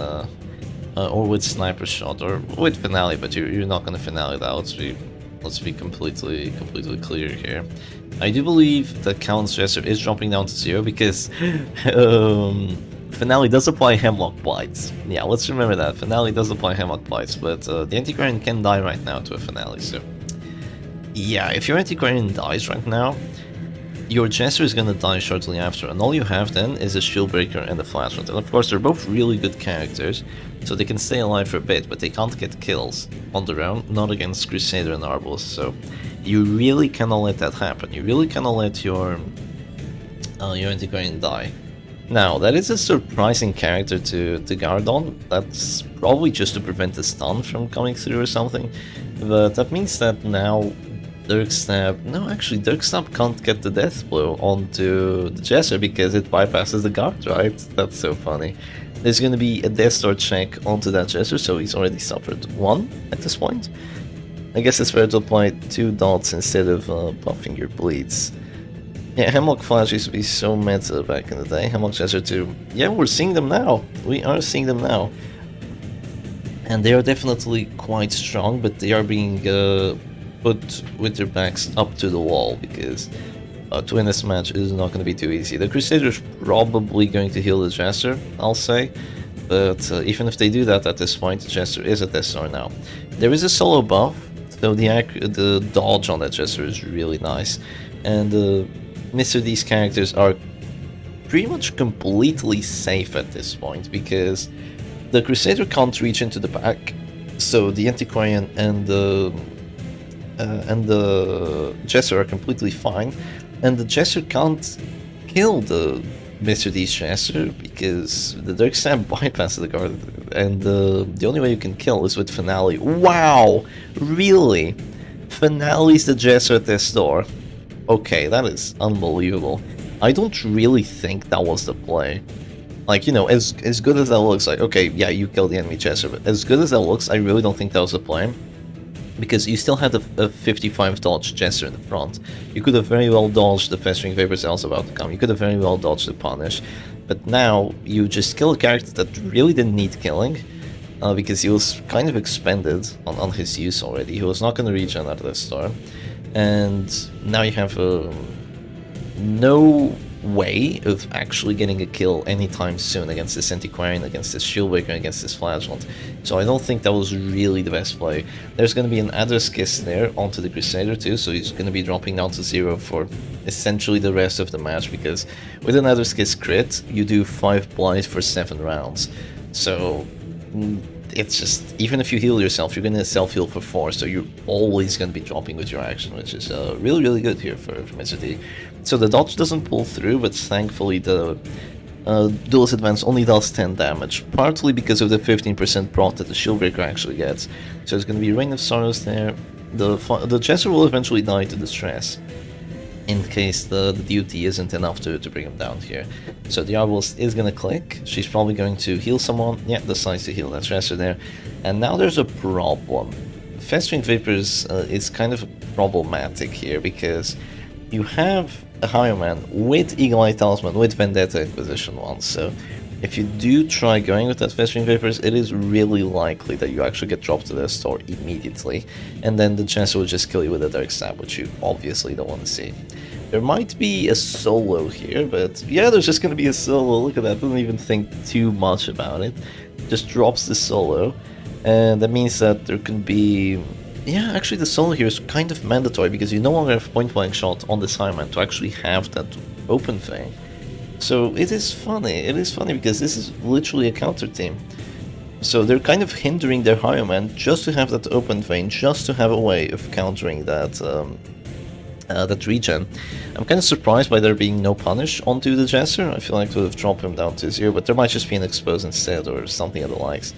Sniper Shot or with Finale. But you're not gonna Finale that. Let's be completely clear here. I do believe that Callan's Jester is dropping down to 0 because Finale does apply Hemlock Blights. Yeah, let's remember that. Finale does apply Hemlock Blights, but the Antiquarian can die right now to a Finale, so... Yeah, if your Antiquarian dies right now, your Jester is gonna die shortly after, and all you have then is a Shield Breaker and a Flashlight. And of course, they're both really good characters, so they can stay alive for a bit, but they can't get kills on their own, not against Crusader and Arbos, so you really cannot let that happen. You really cannot let your Antiquarian die. Now, that is a surprising character to guard on. That's probably just to prevent the stun from coming through or something, but that means that now Dirk Stab... No, actually, Dirk Stab can't get the death blow onto the Jester because it bypasses the guard, right? That's so funny. There's gonna be a Death Star check onto that Jester, so he's already suffered 1 at this point. I guess it's fair to apply 2 dots instead of buffing your bleeds. Yeah, Hemlock Flash used to be so meta back in the day. Hemlock Jester 2. Yeah, we're seeing them now. We are seeing them now. And they are definitely quite strong, but they are being put with their backs up to the wall, because to win this match is not going to be too easy. The Crusader's probably going to heal the Jester, I'll say. But even if they do that at this point, the Jester is at SR now. There is a solo buff, so the dodge on that Jester is really nice. And Mr. D's characters are pretty much completely safe at this point, because the Crusader can't reach into the back, so the Antiquarian and the Jester are completely fine, and the Jester can't kill the Mr. D's Jester because the Dark Stab bypasses the guard, and the only way you can kill is with Finale. Wow! Really? Finale's the Jester at this door. Okay, that is unbelievable. I don't really think that was the play. Like, you know, as good as that looks, like, okay, yeah, you killed the enemy Jester, but as good as that looks, I really don't think that was the play. Because you still had a 55 dodge Jester in the front. You could have very well dodged the Festering Vapors that was about to come. You could have very well dodged the Punish. But now, you just kill a character that really didn't need killing. Because he was kind of expended on his use already. He was not going to regen out of this storm. And now you have no way of actually getting a kill anytime soon against this Antiquarian, against this Shieldbreaker, against this Flagellant. So I don't think that was really the best play. There's going to be an Adder's Kiss there onto the Crusader too, so he's going to be dropping down to 0 for essentially the rest of the match, because with an Adder's Kiss crit, you do 5 Blight for 7 rounds. So it's just, even if you heal yourself, you're going to self-heal for 4, so you're always going to be dropping with your action, which is really, really good here for Mr. D. So the dodge doesn't pull through, but thankfully the Duelist Advance only does 10 damage, partly because of the 15% prot that the Shieldbreaker actually gets. So there's going to be Rain of Sorrows there. The Jester will eventually die to Distress, in case the duty isn't enough to bring him down here. So the Arbalist is going to click. She's probably going to heal someone. Yeah, decides to heal that Jester there. And now there's a problem. Festering Vapors is kind of problematic here, because you have a Highwayman with Eagle Eye Talisman, with Vendetta in position 1, so if you do try going with that Festering Vapors, it is really likely that you actually get dropped to the store immediately, and then the Jester will just kill you with a Dark Stab, which you obviously don't want to see. There might be a solo here, but yeah, there's just going to be a solo. Look at that, doesn't even think too much about it, just drops the solo, and that means that there can be... Yeah, actually the solo here is kind of mandatory, because you no longer have point-blank shot on this Highman to actually have that open thing. So it is funny because this is literally a counter team. So they're kind of hindering their Highman just to have that open vein, just to have a way of countering that that regen. I'm kind of surprised by there being no punish onto the Jester. I feel like to have dropped him down to 0, but there might just be an expose instead or something of the likes.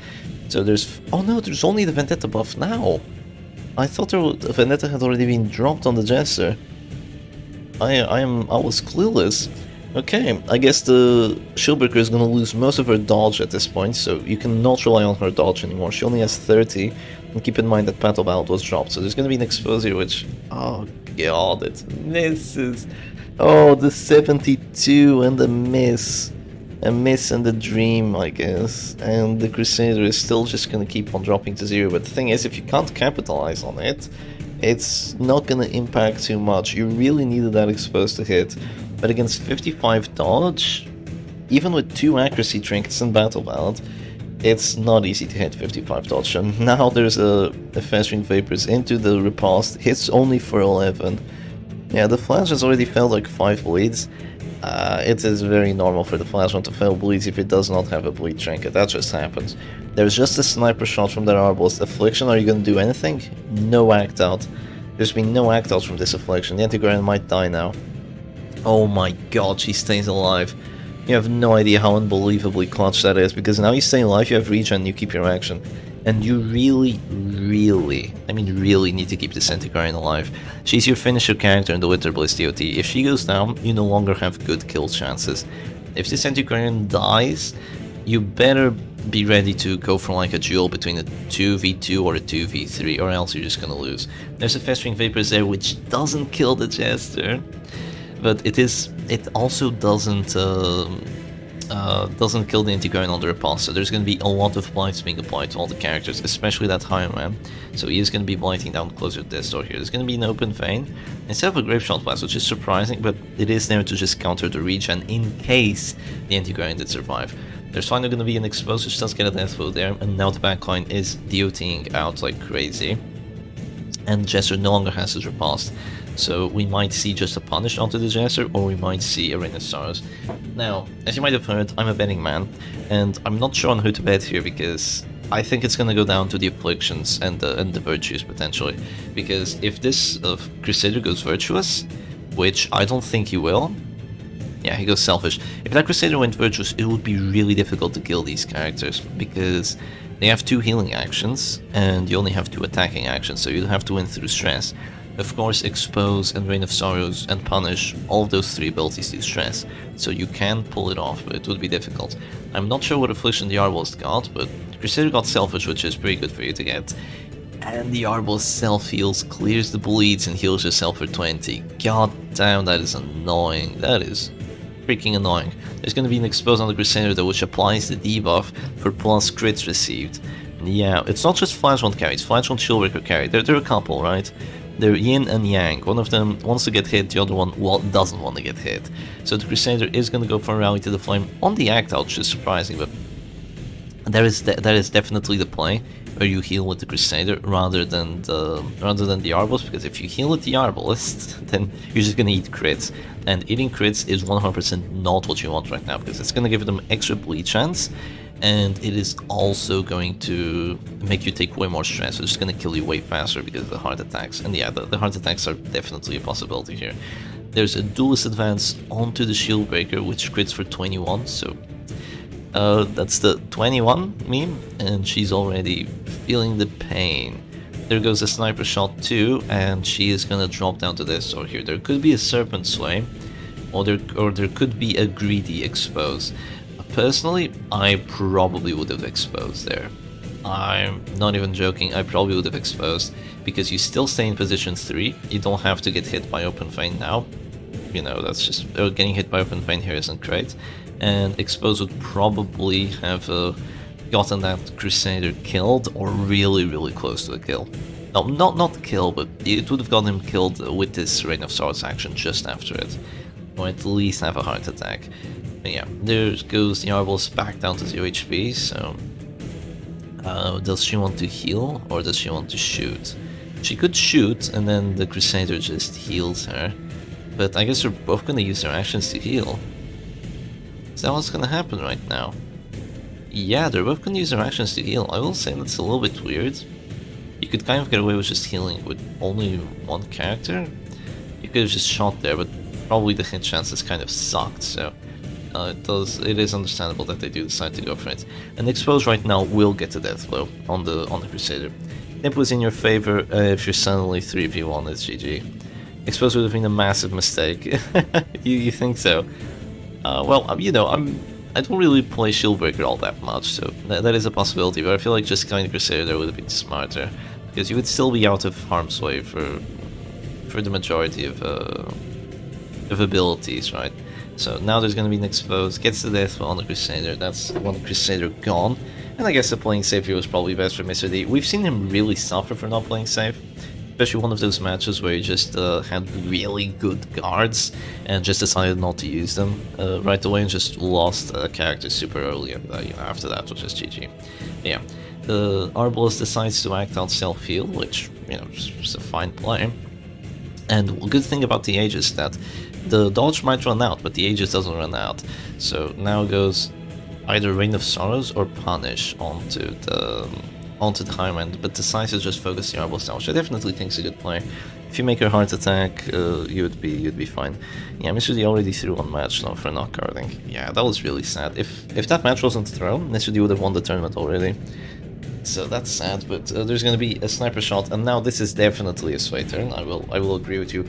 So there's... Oh no, there's only the Vendetta buff now! I thought the Vendetta had already been dropped on the Jester. I was clueless. Okay, I guess the Shieldbreaker is gonna lose most of her dodge at this point, so you cannot rely on her dodge anymore. She only has 30, and keep in mind that Battle Ballad was dropped, so there's gonna be an Exposure which... Oh god, it misses! Oh, the 72 and the miss! A miss and a dream, I guess, and the Crusader is still just gonna keep on dropping to 0, but the thing is, if you can't capitalize on it, it's not gonna impact too much. You really needed that exposed to hit, but against 55 dodge, even with 2 accuracy trinkets and Battle Ballad, it's not easy to hit 55 dodge, and now there's a Festering Vapors into the Riposte, hits only for 11. Yeah, the Flash has already felt like 5 bleeds. It is very normal for the Flash one to fail bleeds if it does not have a bleed trinket. That just happens. There's just a sniper shot from their Arbalist. Affliction, are you going to do anything? No act out. There's been no act outs from this Affliction. The Antiquarian might die now. Oh my god, she stays alive. You have no idea how unbelievably clutch that is, because now you stay alive, you have regen, you keep your action. And you really, I mean really need to keep this Antiquarian alive. She's your finisher character in the Winter Bliss DOT. If she goes down, you no longer have good kill chances. If this Antiquarian dies, you better be ready to go for like a duel between a 2v2 or a 2v3, or else you're just gonna lose. There's a Festering Vapors there which doesn't kill the Jester. but it also doesn't kill the anti-ground on the repulse, so there's going to be a lot of blights being applied to all the characters, especially that Highman. So he is going to be blighting down closer to this door here. There's going to be an open vein instead of a Grave Shot Blast, which is surprising, but it is there to just counter the regen in case the anti-ground did survive. There's finally going to be an Expose, which does get a death blow there, and now the backline is DOTing out like crazy. And Jester no longer has his repulse. So we might see just a punish onto the Jester, or we might see a Rain of Sorrows. Now, as you might have heard, I'm a betting man, and I'm not sure on who to bet here because I think it's gonna go down to the Afflictions and the Virtues potentially. Because if this Crusader goes Virtuous, which I don't think he will, yeah, he goes Selfish. If that Crusader went Virtuous, it would be really difficult to kill these characters because they have 2 healing actions and you only have 2 attacking actions, so you'd have to win through stress. Of course, Expose and Rain of Sorrows and Punish, all of those 3 abilities do stress, so you can pull it off, but it would be difficult. I'm not sure what Affliction the Arbalest got, but Crusader got Selfish, which is pretty good for you to get. And the Arbalest self-heals, clears the bleeds and heals yourself for 20. God damn, that is annoying. That is freaking annoying. There's going to be an Expose on the Crusader though, which applies the debuff for plus crits received. Yeah, it's not just Flash Won't carry, it's Flash Won't Shieldbreaker carry. There are a couple, right? They're yin and yang. One of them wants to get hit, the other one doesn't want to get hit. So the Crusader is going to go for a Rally to the Flame on the act out, which is surprising, but that is definitely the play where you heal with the Crusader rather than the Arbalest, because if you heal with the Arbalest, then you're just going to eat crits, and eating crits is 100% not what you want right now, because it's going to give them extra bleed chance, and it is also going to make you take way more stress, so it's just going to kill you way faster because of the heart attacks. And yeah, the heart attacks are definitely a possibility here. There's a Duelist Advance onto the Shieldbreaker, which crits for 21, so that's the 21 meme, and she's already feeling the pain. There goes a Sniper Shot too, and she is gonna drop down to this or here. There could be a Serpent Sway, or there could be a Greedy Expose. Personally, I probably would have exposed there. I'm not even joking, I probably would have exposed, because you still stay in position 3, you don't have to get hit by Open Vein now. You know, that's just, getting hit by Open Vein here isn't great. And Expose would probably have gotten that Crusader killed, or really close to a kill. No, not kill, but it would have gotten him killed with this Rain of Swords action just after it. Or at least have a heart attack. But yeah, there goes the Arbalest back down to 0 HP, so... does she want to heal, or does she want to shoot? She could shoot, and then the Crusader just heals her. But I guess they're both gonna use their actions to heal. Is that what's gonna happen right now? Yeah, they're both gonna use their actions to heal. I will say that's a little bit weird. You could kind of get away with just healing with only one character. You could have just shot there, but probably the hit chances kind of sucked, so... it is understandable that they do decide to go for it. And Expose right now will get a death blow on the Crusader. Nip was in your favor if you're suddenly 3v1, it's GG. Expose would have been a massive mistake. you think so? Well, you know, I don't really play Shieldbreaker all that much, so that is a possibility, but I feel like just going to Crusader there would have been smarter, because you would still be out of harm's way for the majority of abilities, right? So now there's going to be an Expose, gets the death on the Crusader, that's one Crusader gone, and I guess the playing safe here was probably best for Mr. D. We've seen him really suffer for not playing safe, especially one of those matches where he just had really good guards and just decided not to use them right away and just lost a character super early, and you know, after that was just GG. Yeah, the Arbalest decides to act out self-heal, which, you know, is just a fine play. And the good thing about the Aegis is that the dodge might run out, but the Aegis doesn't run out. So now goes either Rain of Sorrows or Punish onto the Highwind, but decides to just focus the Arbalest down, which I definitely think is a good play. If you make a heart attack, you'd be fine. Yeah, Mr. D already threw one match now for not carding. Yeah, that was really sad. If that match wasn't thrown, Mr. D would have won the tournament already. So that's sad, but there's going to be a Sniper Shot, and now this is definitely a sway turn. I will agree with you.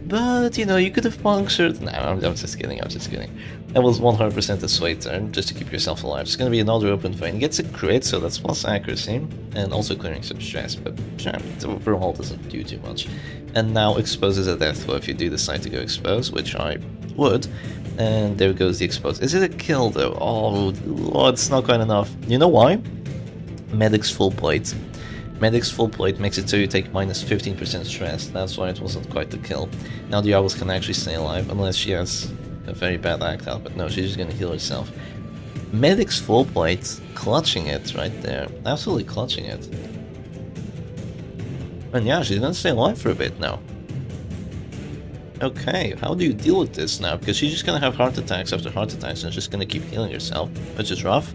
But, you know, you could have punctured... No, I'm just kidding, I'm just kidding. That was 100% a sway turn, just to keep yourself alive. It's gonna be another open vein. Gets a crit, so that's plus accuracy, and also clearing some stress, but yeah, overall doesn't do too much. And now exposes a death blow if you do decide to go expose, which I would. And there goes the expose. Is it a kill, though? Oh, it's not quite enough. You know why? Medic's full plate. Medic's full plate makes it so you take minus 15% stress, that's why it wasn't quite the kill. Now the Owls can actually stay alive, unless she has a very bad act out, but no, she's just gonna heal herself. Medic's full plate, clutching it right there, absolutely clutching it. And yeah, she's gonna stay alive for a bit now. Okay, how do you deal with this now? Because she's just gonna have heart attacks after heart attacks and just gonna keep healing herself, which is rough.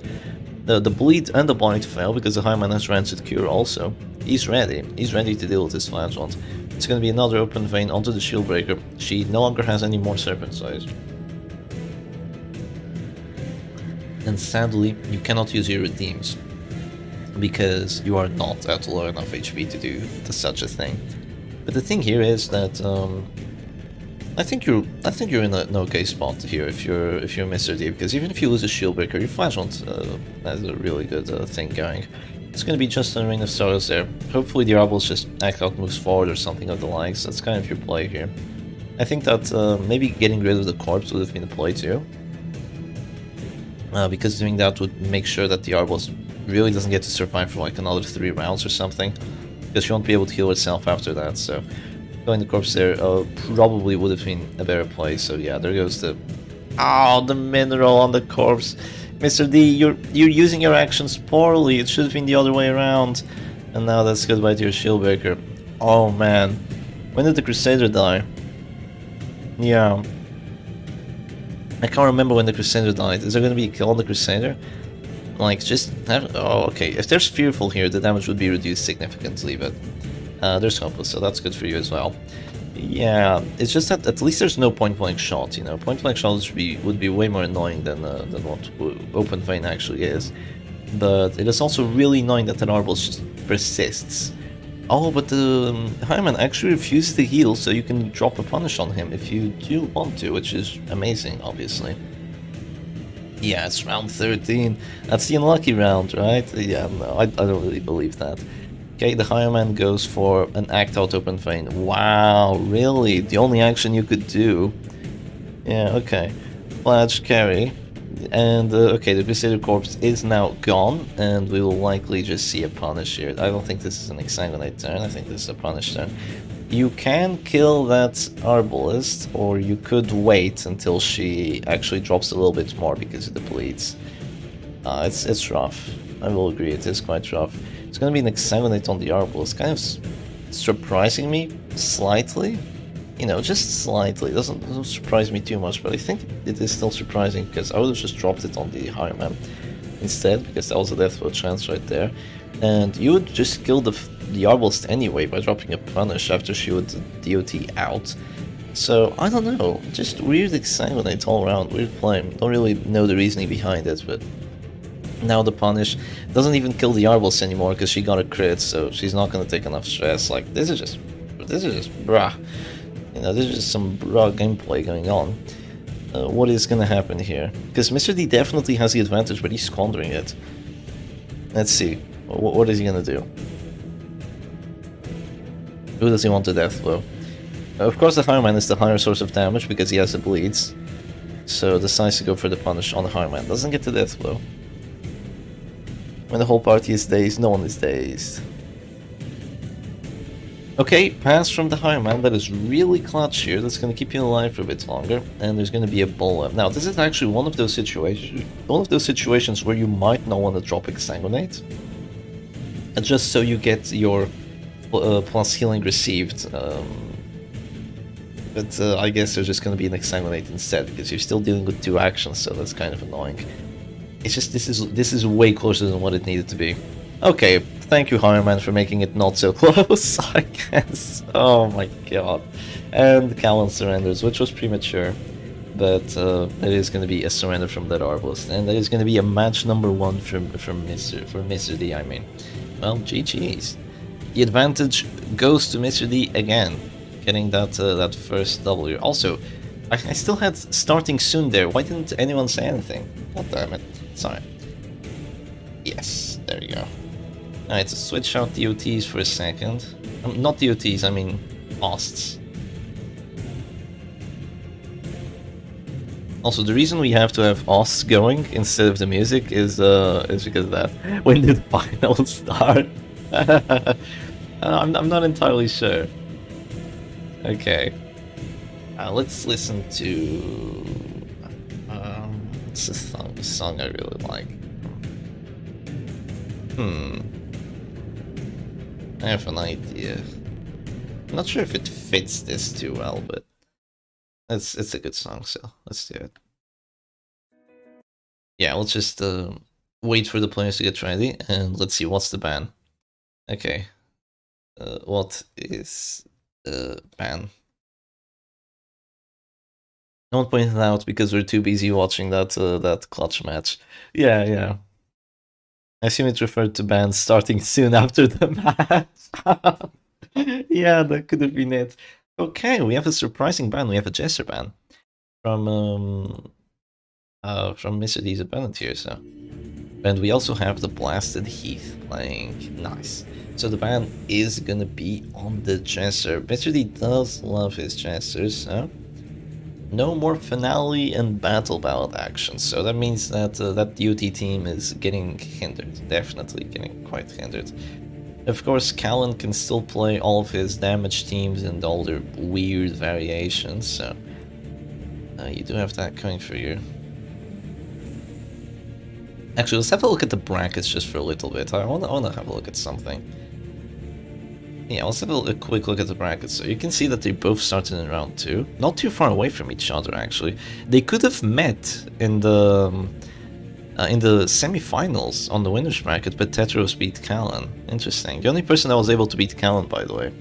The bleed and the bite fail because the High Man has Rancid Cure also. He's ready to deal with this Flagellant. It's gonna be another open vein onto the Shield Breaker. She no longer has any more Serpent Size. And sadly, you cannot use your redeems, because you are not at low enough HP to do such a thing. But the thing here is that I think you're in an okay spot here if you're Mr. D, because even if you lose a Shield Breaker, your Flagellant has a really good thing going. It's going to be just a Ring of Sorrows there. Hopefully the Arbals just act out moves forward or something of the likes. That's kind of your play here. I think that maybe getting rid of the corpse would have been a play too, because doing that would make sure that the Arbals really doesn't get to survive for like another 3 rounds or something, because she won't be able to heal herself after that. So going the corpse there probably would have been a better play. So yeah, there goes the... Oh, the mineral on the corpse. Mr. D, you're using your actions poorly. It should have been the other way around. And now that's goodbye to your Shield Breaker. Oh man. When did the Crusader die? Yeah. I can't remember when the Crusader died. Is there going to be a kill on the Crusader? Like, just have... Oh, okay. If there's Fearful here, the damage would be reduced significantly, but... there's Hopeless, so that's good for you as well. Yeah, it's just that at least there's no point-blank shot, you know. Point-blank shots would be way more annoying than what Open Vein actually is. But it is also really annoying that the Arbals just persists. Oh, but the Hyman actually refuses to heal, so you can drop a punish on him if you do want to, which is amazing, obviously. Yeah, it's round 13. That's the unlucky round, right? Yeah, no, I don't really believe that. Okay, the Higher Man goes for an Act Out Open Vein. Wow, really? The only action you could do? Yeah, okay. Flash carry. And, okay, the Crusader Corpse is now gone, and we will likely just see a punish here. I don't think this is an Exsanguinate turn, I think this is a punish turn. You can kill that Arbalist, or you could wait until she actually drops a little bit more because of the bleeds. It's rough. I will agree, it is quite rough. It's gonna be an Exsanguinate on the Arbalist, kind of surprising me slightly. You know, just slightly. It doesn't surprise me too much, but I think it is still surprising because I would have just dropped it on the Higher Man instead, because that was a death blow chance right there. And you would just kill the Arbalist anyway by dropping a punish after she would DOT out. So, I don't know, just weird Exsanguinate all around, weird play. Don't really know the reasoning behind it, but now the punish doesn't even kill the Arbalist anymore because she got a crit, so she's not gonna take enough stress. Like, this is just bruh. You know, there's just some raw gameplay going on. What is gonna happen here? Because Mr. D definitely has the advantage, but he's squandering it. Let's see. What is he gonna do? Who does he want to death blow? Of course the Higher Man is the higher source of damage because he has the bleeds. So decides to go for the punish on the Higher Man. Doesn't get the death blow. When the whole party is dazed, no one is dazed. Okay, pass from the Higher Man, that is really clutch here, that's going to keep you alive for a bit longer, and there's going to be a Bola. Now, this is actually one of those situations where you might not want to drop Exsanguinate, just so you get your plus healing received, but I guess there's just going to be an Exsanguinate instead, because you're still dealing with 2 actions, so that's kind of annoying. It's just, this is way closer than what it needed to be. Okay, thank you, Higher Man, for making it not so close, I guess. Oh my god. And Callan surrenders, which was premature. But it is going to be a surrender from that Arbalist. And that is going to be a match number 1 for Mr. D, I mean. Well, GG's. The advantage goes to Mr. D again. getting that first W. Also, I still had starting soon there. Why didn't anyone say anything? God damn it. Sorry. Yes, there you go. Alright, so switch out DOTs for a second. Not DOTs, I mean OSTs. Also, the reason we have to have OSTs going instead of the music is because of that. When did the final start? I'm not entirely sure. Okay. Let's listen to... what's the song I really like? I have an idea. I'm not sure if it fits this too well, but it's a good song, so let's do it. Yeah, let's just wait for the players to get ready, and let's see what's the ban. Okay. What is the ban? No one pointed it out because we're too busy watching that clutch match. Yeah. I assume it referred to bans starting soon after the match. Yeah, that could have been it. Okay, we have a surprising ban. We have a Jester ban from Mr. D's opponent here. So, and we also have the Blasted Heath playing. Nice. So the ban is gonna be on the Jester. Mr. D does love his Jesters. So no more finale and battle ballad action, so that means that that DOT team is getting hindered, definitely getting quite hindered. Of course, Callan can still play all of his damage teams and all their weird variations, so you do have that going for you. Actually, let's have a look at the brackets just for a little bit. I wanna have a look at something. Yeah, let's have a quick look at the brackets. So you can see that they both started in round 2. Not too far away from each other, actually. They could have met in the semi-finals on the winners bracket, but Tetros beat Callan. Interesting. The only person that was able to beat Callan, by the way.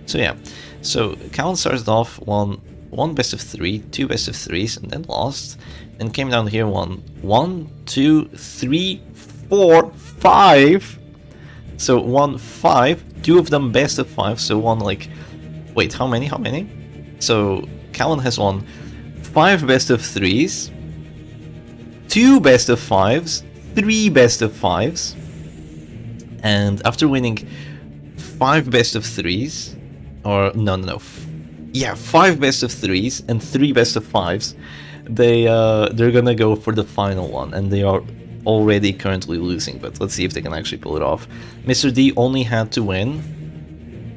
So yeah, so Callan started off, won one best of 3, 2 best of 3s, and then lost. And came down here, won 1, 2, 3, 4, 5. So won 5, 2 of them best of 5, so won like... Wait, how many? So Callan has won 5 best of 3s, 2 best of 5s, 3 best of 5s, and after winning 5 best of 3s, or no, yeah, 5 best of 3s and 3 best of 5s, they're gonna go for the final one, and they are already currently losing, but let's see if they can actually pull it off. Mr. D only had to win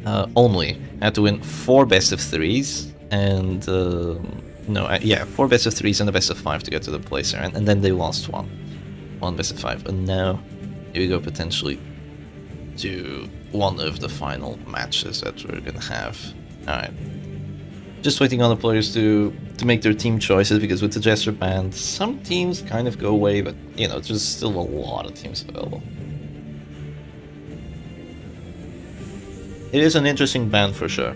4 best of 3s and 4 best of 3s and a best of 5 to get to the placer, and then they lost one best of 5, and now here we go potentially to one of the final matches that we're gonna have. Alright, just waiting on the players to make their team choices, because with the Jester ban, some teams kind of go away, but you know, there's still a lot of teams available. It is an interesting ban for sure.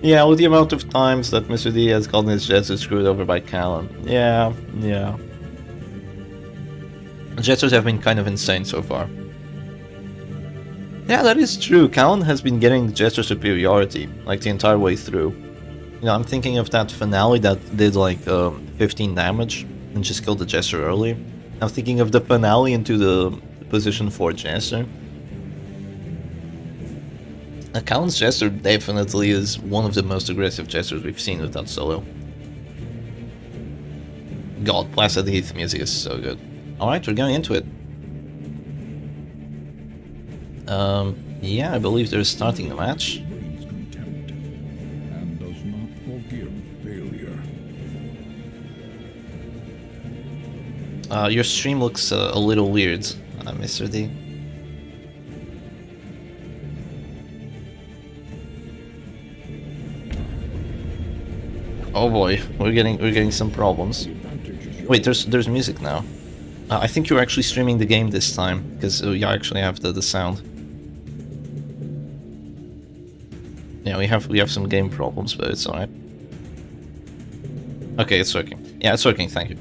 Yeah, with the amount of times that Mr. D has gotten his Jester screwed over by Callan. Yeah. Jesters have been kind of insane so far. Yeah, that is true. Callan has been getting Jester superiority, like, the entire way through. You know, I'm thinking of that finale that did, like, 15 damage and just killed the Jester early. I'm thinking of the finale into the position 4 Jester. Callan's Jester definitely is one of the most aggressive Jesters we've seen with that solo. God, Blasted Heath music is so good. Alright, we're going into it. Yeah, I believe they're starting the match. Your stream looks a little weird, Mr. D. Oh boy, we're getting some problems. Wait, there's music now. I think you're actually streaming the game this time, because you actually have the sound. Yeah, we have some game problems, but it's alright. Okay, it's working. Yeah, it's working, thank you.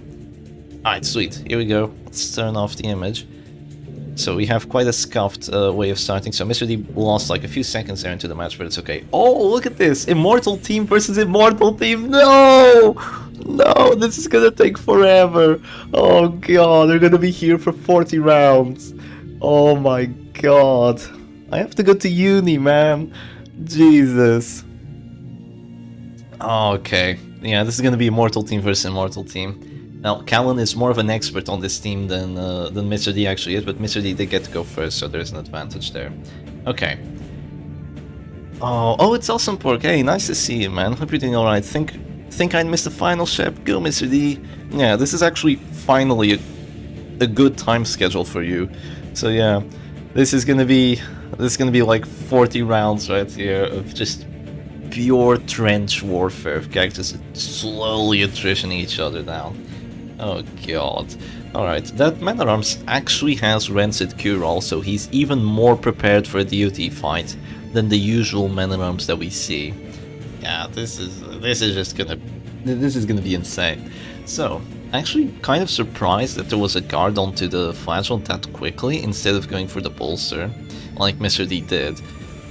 Alright, sweet. Here we go. Let's turn off the image. So we have quite a scuffed way of starting. So Mr. D lost like a few seconds there into the match, but it's okay. Oh, look at this! Immortal Team versus Immortal Team! No! No, this is gonna take forever! Oh god, they're gonna be here for 40 rounds! Oh my god. I have to go to uni, man. Jesus. Okay. Yeah, this is gonna be Immortal Team versus Immortal Team. Now, Callan is more of an expert on this team than Mr. D actually is, but Mr. D did get to go first, so there's an advantage there. Okay. Oh, it's Awesome Pork. Hey, nice to see you, man. Hope you're doing alright. Think I missed the final, Shep? Go, Mr. D. Yeah, this is actually finally a good time schedule for you. So yeah, this is gonna be like 40 rounds right here of just pure trench warfare of characters slowly attritioning each other down. Oh god. Alright, that man-at-arms actually has Rancid Cure, so he's even more prepared for a DOT fight than the usual man-at-arms that we see. Yeah, this is gonna be insane. So, actually kind of surprised that there was a guard onto the Flagellant that quickly instead of going for the bolster, like Mr. D did.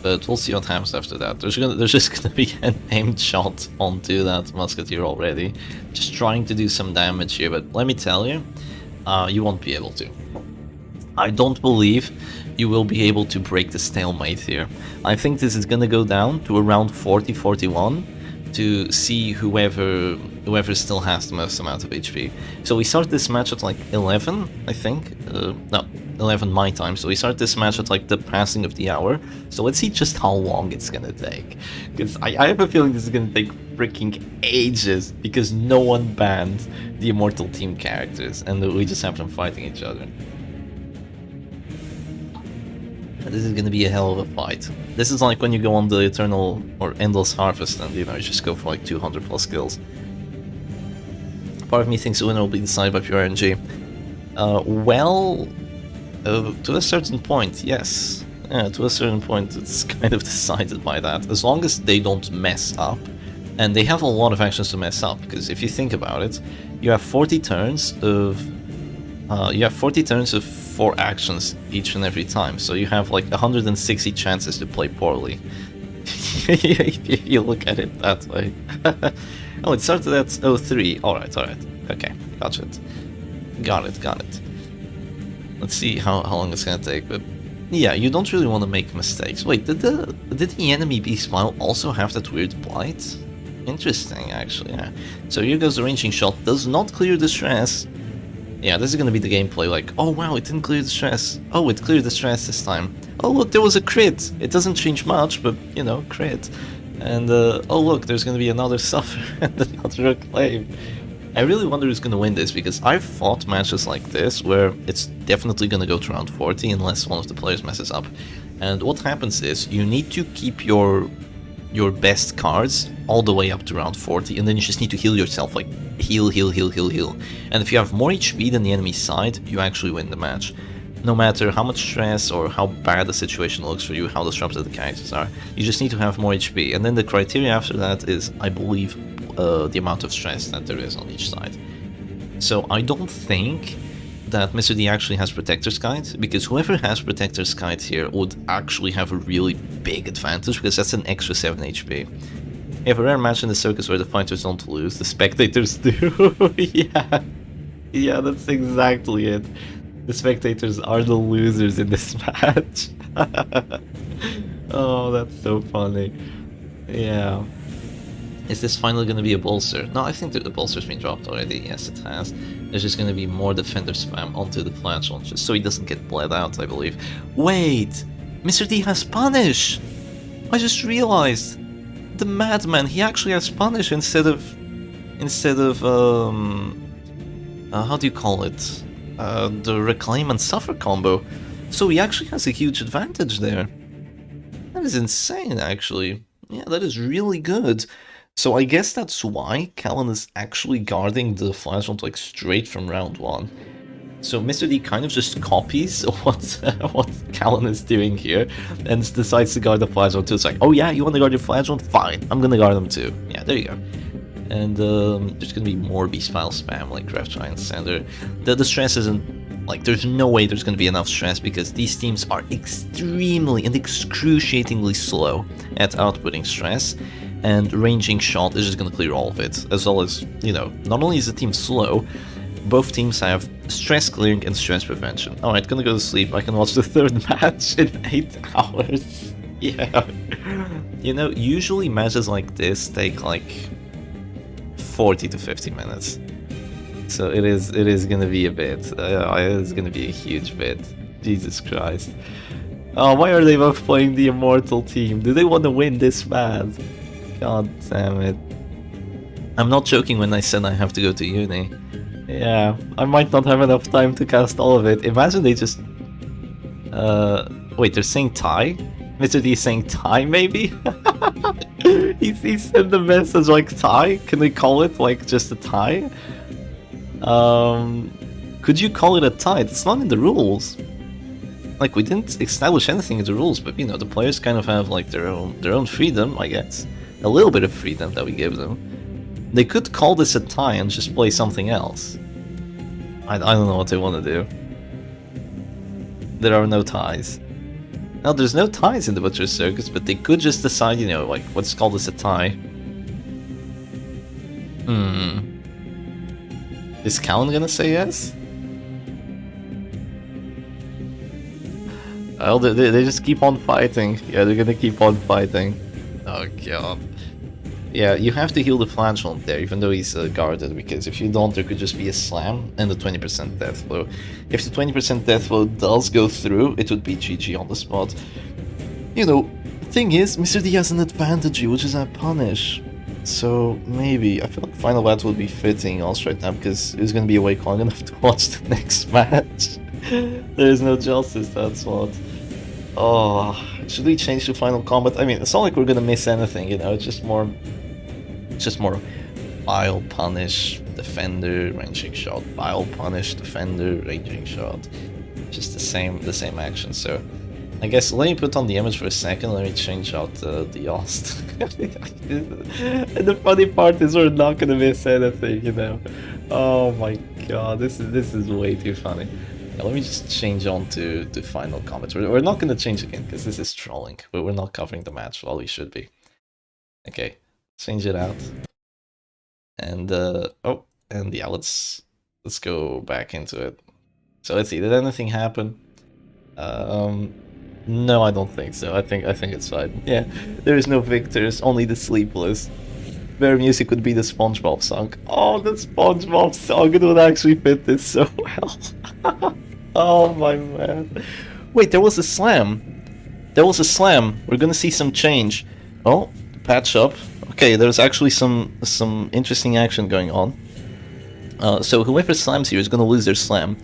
But we'll see what happens after that. There's just gonna be an aimed shot onto that Musketeer already. Just trying to do some damage here, but let me tell you, you won't be able to. I don't believe you will be able to break the stalemate here. I think this is gonna go down to around 40-41 to see whoever still has the most amount of HP. So we start this match at like 11, I think. No, 11 my time. So we start this match at like the passing of the hour. So let's see just how long it's gonna take. Because I have a feeling this is gonna take freaking ages because no one banned the Immortal Team characters and we just have them fighting each other. This is gonna be a hell of a fight. This is like when you go on the Eternal or Endless Harvest and, you know, you just go for like 200 plus kills. Part of me thinks the winner will be decided by pure RNG. To a certain point, yes. Yeah, to a certain point it's kind of decided by that. As long as they don't mess up. And they have a lot of actions to mess up, because if you think about it, you have 40 turns of 4 actions each and every time, so you have like 160 chances to play poorly. If you look at it that way. Oh, it started at 03. Alright. Okay, got it. Got it. Let's see how long it's gonna take, but yeah, you don't really want to make mistakes. Wait, did the enemy B-Smile also have that weird blight? Interesting, actually, yeah. So here goes the ranging shot, does not clear the stress. Yeah, this is gonna be the gameplay, like, oh wow, it didn't clear the stress. Oh, it cleared the stress this time. Oh look, there was a crit. It doesn't change much, but, you know, crit. And, oh look, there's gonna be another Suffer and another Acclaim. I really wonder who's gonna win this, because I've fought matches like this, where it's definitely gonna go to round 40, unless one of the players messes up. And what happens is, you need to keep your best cards all the way up to round 40, and then you just need to heal yourself, like heal. And if you have more HP than the enemy side, you actually win the match. No matter how much stress or how bad the situation looks for you, how disrupted the characters are, you just need to have more HP. And then the criteria after that is, I believe, the amount of stress that there is on each side. So I don't think that Mr. D actually has Protector's Guide, because whoever has Protector's Guide here would actually have a really big advantage, because that's an extra 7 HP. You have a rare match in the Circus where the fighters don't lose, the spectators do. Yeah, that's exactly it. The spectators are the losers in this match. Oh, that's so funny. Yeah. Is this finally going to be a bolster? No, I think that the bolster's been dropped already. Yes, it has. There's just going to be more defender spam onto the Flagellant, just so he doesn't get bled out, I believe. Wait! Mr. D has Punish! I just realized! The Madman, he actually has Punish instead of how do you call it? The Reclaim and Suffer combo. So he actually has a huge advantage there. That is insane, actually. Yeah, that is really good. So I guess that's why Callan is actually guarding the Flagellant like straight from round 1. So Mr. D kind of just copies what Callan is doing here and decides to guard the Flagellant too. It's like, oh yeah, you want to guard your Flagellant? Fine, I'm gonna guard them too. Yeah, there you go. And there's gonna be more B-Spile spam like Graf Giant Sander. The stress isn't Like, there's no way there's going to be enough stress because these teams are extremely and excruciatingly slow at outputting stress, and ranging shot is just going to clear all of it. As well as, you know, not only is the team slow, both teams have stress clearing and stress prevention. Alright, gonna go to sleep. I can watch the third match in 8 hours. Yeah. You know, usually matches like this take like 40 to 50 minutes. So it is gonna be a bit. It is gonna be a huge bit. Jesus Christ. Oh, why are they both playing the Immortal team? Do they want to win this bad? God damn it. I'm not joking when I said I have to go to uni. Yeah, I might not have enough time to cast all of it. Imagine they just... Wait, they're saying tie? Mr. D is saying tie, maybe? he sent the message like tie? Can we call it like just a tie? Could you call it a tie? It's not in the rules. Like, we didn't establish anything in the rules, but you know, the players kind of have like their own freedom, I guess. A little bit of freedom that we give them. They could call this a tie and just play something else. I don't know what they want to do. There are no ties. Now, there's no ties in the Butcher's Circus, but they could just decide, you know, like, let's call this a tie. Is Callan gonna say yes? Oh, they just keep on fighting. Yeah, they're gonna keep on fighting. Oh, God. Yeah, you have to heal the flagellant there, even though he's guarded, because if you don't, there could just be a slam and a 20% death blow. If the 20% death blow does go through, it would be GG on the spot. You know, thing is, Mr. D has an advantage, which is a punish. So, maybe. I feel like Final Battle would be fitting also right now, because he's going to be awake long enough to watch the next match. There is no justice, that's what. Oh, should we change to Final Combat? I mean, it's not like we're gonna miss anything, you know, it's just more bile, punish, defender, ranging shot, bile, punish, defender, ranging shot. Just the same action, so I guess let me put on the image for a second, let me change out the Ost. And the funny part is we're not gonna miss anything, you know. Oh my god, this is way too funny. Let me just change on to Final Combat. We're not going to change again, because this is trolling. But we're not covering the match, while we should be. Okay, change it out. And, oh, and yeah, let's go back into it. So let's see, did anything happen? No, I don't think so. I think it's fine. Yeah, there is no victors, only the sleepless. Their music would be the SpongeBob song. Oh, the SpongeBob song, it would actually fit this so well. Oh my man. Wait, there was a slam. There was a slam. We're gonna see some change. Oh, patch up. Okay, there's actually some interesting action going on. So whoever slams here is gonna lose their slam.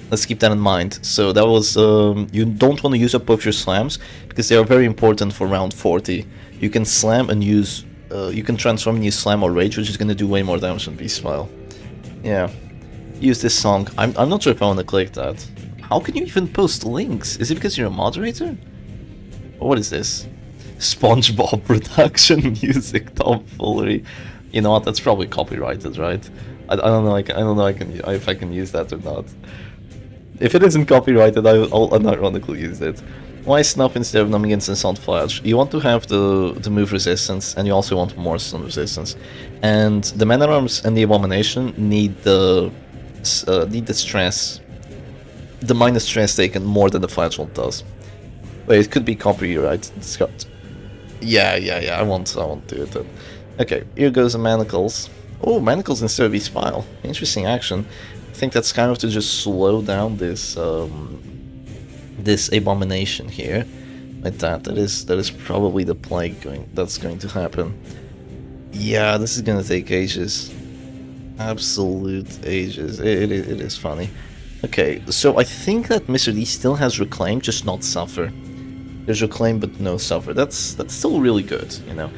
Let's keep that in mind. So that was, you don't want to use up both your slams, because they are very important for round 40. You can slam and use, you can transform and use slam or rage, which is gonna do way more damage than Beast Smile. Yeah. Use this song. I'm not sure if I want to click that. How can you even post links? Is it because you're a moderator? Or what is this? SpongeBob production music tomfoolery. You know what? That's probably copyrighted, right? I don't know. I don't know. If I can use that or not. If it isn't copyrighted, I'll unironically use it. Why Snuff instead of Numbing Instant Sound Flash? You want to have the move resistance, and you also want more stun resistance. And the Man at Arms and the Abomination need the stress, the minus stress taken more than the flagellant does. Wait, it could be copyright, Scott. Yeah, I won't do it then. Okay, here goes the Manacles. Oh, Manacles instead of E-Spile. Interesting action. I think that's kind of to just slow down this this Abomination here. Like that. That is probably the play that's going to happen. Yeah, this is gonna take ages. Absolute ages. It is funny. Okay, so I think that Mr. D still has Reclaim, just not Suffer. There's Reclaim but no Suffer. That's still really good, you know.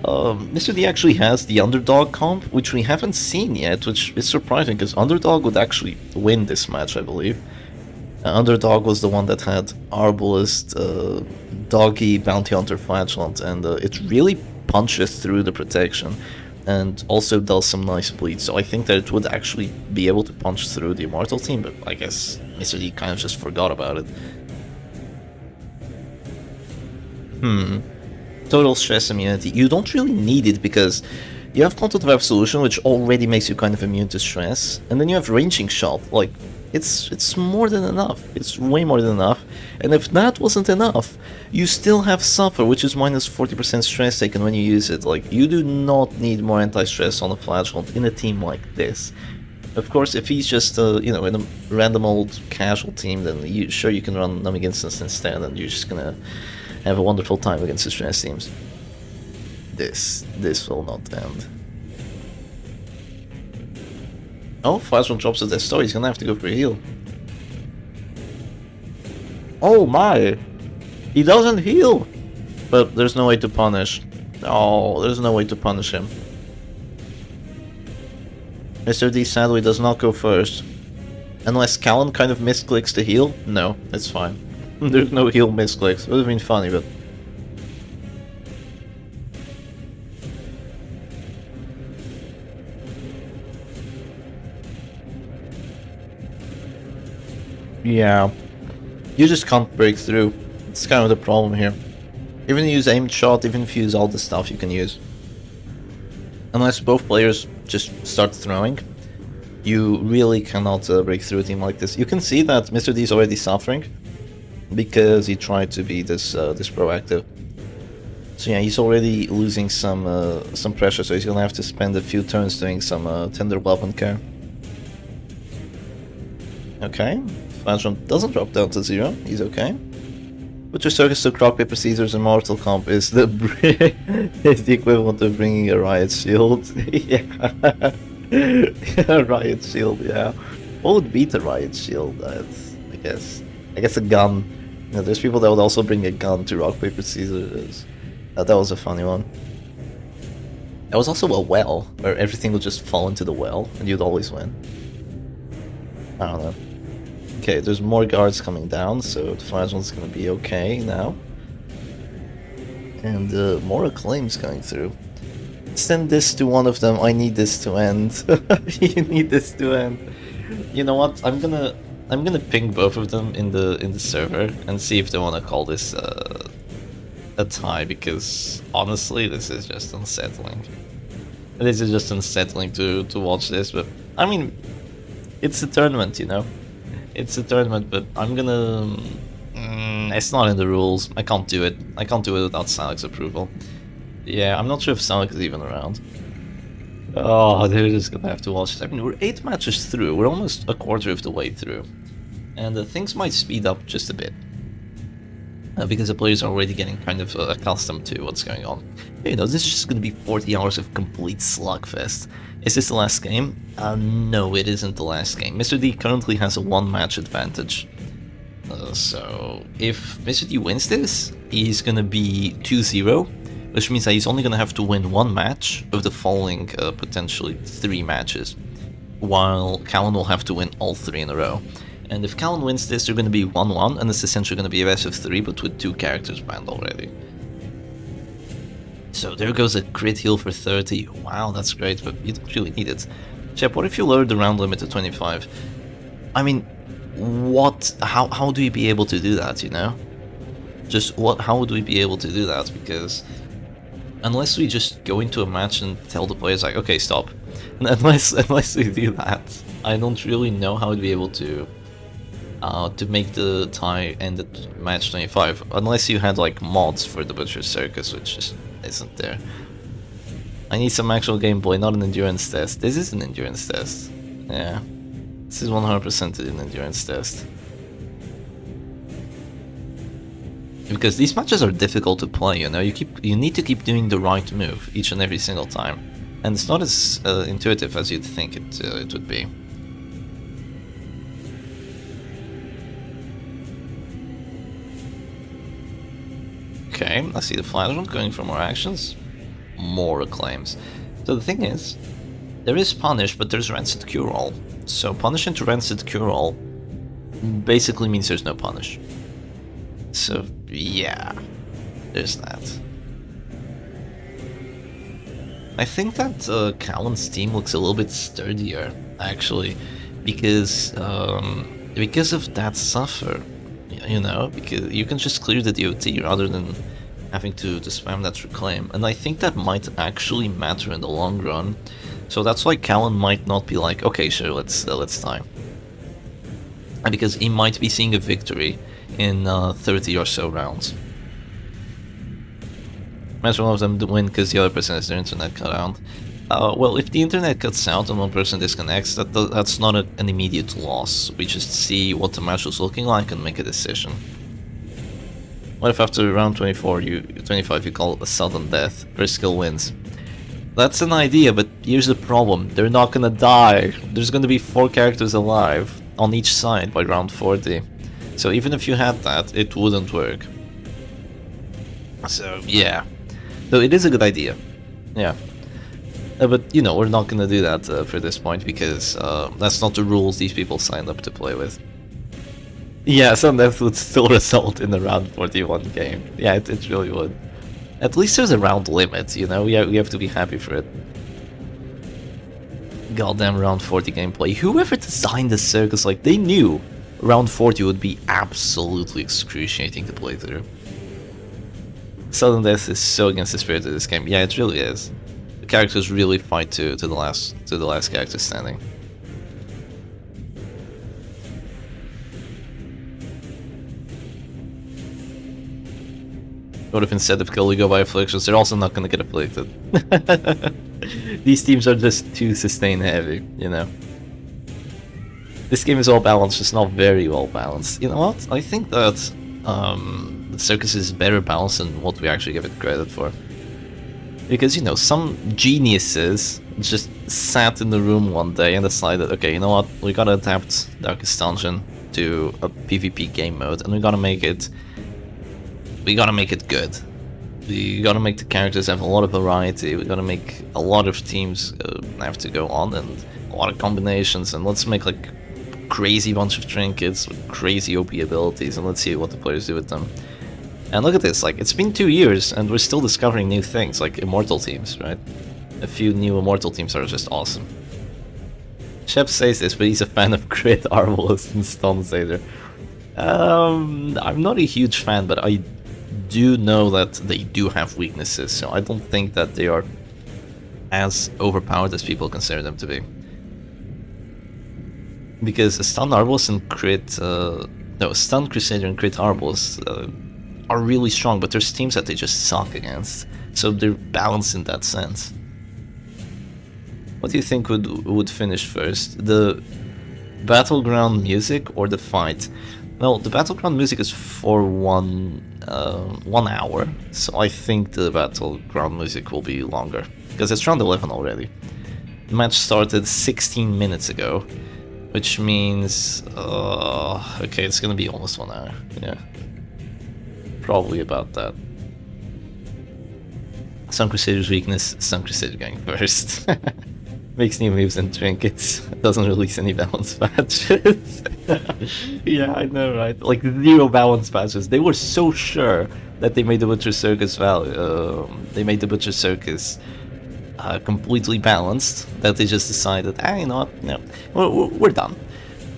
Mr. D actually has the Underdog comp, which we haven't seen yet, which is surprising, because Underdog would actually win this match, I believe. Underdog was the one that had Arbalist, Doggy, Bounty Hunter, Flagellant, and it really punches through the protection. And also does some nice bleed, so I think that it would actually be able to punch through the Immortal team, but I guess Mr. D kind of just forgot about it. Total stress immunity. You don't really need it because you have Content of Absolution, which already makes you kind of immune to stress, and then you have Ranging Shot. Like, it's more than enough. It's way more than enough. And if that wasn't enough, you still have Suffer, which is minus 40% stress taken when you use it. Like, you do not need more anti-stress on a Flagellant in a team like this. Of course, if he's just, you know, in a random old casual team, then sure you can run Numbing Instance instead, and you're just gonna have a wonderful time against the stress teams. This will not end. Oh, Flagellant drops at the store, he's gonna have to go for a heal. Oh my! He doesn't heal! But there's no way to punish. Oh, there's no way to punish him. Mr. D sadly does not go first. Unless Callan kind of misclicks to heal? No, it's fine. There's no heal misclicks. It would have been funny, but... yeah. You just can't break through. It's kind of the problem here. Even if you use aimed shot, even if you use all the stuff you can use. Unless both players just start throwing, you really cannot break through a team like this. You can see that Mr. D is already suffering because he tried to be this proactive. So yeah, he's already losing some pressure, so he's gonna have to spend a few turns doing some tender weapon care. Okay, Flagellant doesn't drop down to 0, he's okay. But your Circus took Rock, Paper, Scissors and Mortal Comp is the is the equivalent of bringing a Riot Shield. Yeah. A Riot Shield, yeah. What would beat a Riot Shield? I guess a gun. You know, there's people that would also bring a gun to Rock, Paper, Scissors. That was a funny one. There was also a well, where everything would just fall into the well, and you'd always win. I don't know. Okay, there's more guards coming down, so the Flagellant's gonna be okay now. And more acclaims going through. Send this to one of them. I need this to end. You need this to end. You know what? I'm gonna ping both of them in the server and see if they want to call this a tie, because honestly, this is just unsettling. This is just unsettling to watch this. But I mean, it's a tournament, you know. It's a tournament, but I'm gonna... it's not in the rules. I can't do it. I can't do it without Salik's approval. Yeah, I'm not sure if Salik is even around. Oh, they're just gonna have to watch this. I mean, we're 8 matches through. We're almost a quarter of the way through. And things might speed up just a bit. Because the players are already getting kind of accustomed to what's going on. You know, this is just gonna be 40 hours of complete slugfest. Is this the last game? No, it isn't the last game. Mr. D currently has a 1-match advantage. So, if Mr. D wins this, he's gonna be 2-0, which means that he's only gonna have to win 1 match of the following potentially 3 matches, while Callan will have to win all 3 in a row. And if Callan wins this, they're gonna be 1-1, and it's essentially gonna be a best of 3, but with 2 characters banned already. So there goes a crit heal for 30. Wow, that's great, but you don't really need it. Chep, what if you lowered the round limit to 25? I mean, what? How do we be able to do that, you know? Just what? How would we be able to do that? Because unless we just go into a match and tell the players like, okay, stop. And unless we do that, I don't really know how we'd be able to make the tie end at match 25. Unless you had like mods for the Butcher's Circus, which just isn't there. I need some actual gameplay, not an endurance test. This is an endurance test. Yeah. This is 100% an endurance test. Because these matches are difficult to play, you know. You need to keep doing the right move each and every single time. And it's not as intuitive as you'd think it would be. Okay, I see the Flagellant going for more actions. More acclaims. So the thing is, there is Punish, but there's Rancid Cure-All. So Punish into Rancid Cure-All basically means there's no Punish. So yeah, there's that. I think that Callan's team looks a little bit sturdier, actually, because because of that suffer, you know, because you can just clear the DOT rather than having to spam that reclaim, and I think that might actually matter in the long run. So that's why Callan might not be like, okay, sure, let's die, and because he might be seeing a victory in 30 or so rounds. Imagine one of them win because the other person has their internet cut out. Well, if the internet cuts out and one person disconnects, that's not an immediate loss. We just see what the match was looking like and make a decision. What if after round 25 you call a sudden death, first skill wins? That's an idea, but here's the problem. They're not gonna die. There's gonna be 4 characters alive on each side by round 40. So even if you had that, it wouldn't work. So yeah. Though it is a good idea. Yeah. But, you know, we're not gonna do that for this point, because that's not the rules these people signed up to play with. Yeah, some death would still result in a round 41 game. Yeah, it really would. At least there's a round limit, you know, we have to be happy for it. Goddamn round 40 gameplay. Whoever designed the Circus, like, they knew round 40 would be absolutely excruciating to play through. Sudden death is so against the spirit of this game. Yeah, it really is. Characters really fight to the last character standing. What if instead of kill you go by afflictions? They're also not gonna get afflicted. These teams are just too sustain heavy, you know. This game is well balanced, just not very well balanced. You know what? I think that the Circus is better balanced than what we actually give it credit for. Because, you know, some geniuses just sat in the room one day and decided, okay, you know what, we gotta adapt Darkest Dungeon to a PvP game mode, and we gotta make it good. We gotta make the characters have a lot of variety, we gotta make a lot of teams have to go on, and a lot of combinations, and let's make like crazy bunch of trinkets with crazy OP abilities, and let's see what the players do with them. And look at this, like, it's been 2 years and we're still discovering new things, like immortal teams, right? A few new immortal teams are just awesome. Shep says this, but he's a fan of Crit, Arbalist, and Stunzader. I'm not a huge fan, but I do know that they do have weaknesses, so I don't think that they are as overpowered as people consider them to be. Because Stun Arbalist and Stun Crusader and Crit Arbalist are really strong, but there's teams that they just suck against, so they're balanced in that sense. What do you think would finish first? The battleground music or the fight? Well, the battleground music is for 1 hour, so I think the battleground music will be longer, because it's round 11 already. The match started 16 minutes ago, which means okay, it's gonna be almost 1 hour. Yeah. Probably about that. Sun Crusader's weakness, Sun Crusader going first. Makes new moves and trinkets. Doesn't release any balance patches. Yeah, I know, right? Like 0 balance patches. They were so sure that they made the Butcher Circus completely balanced that they just decided, you know what? No, we're done.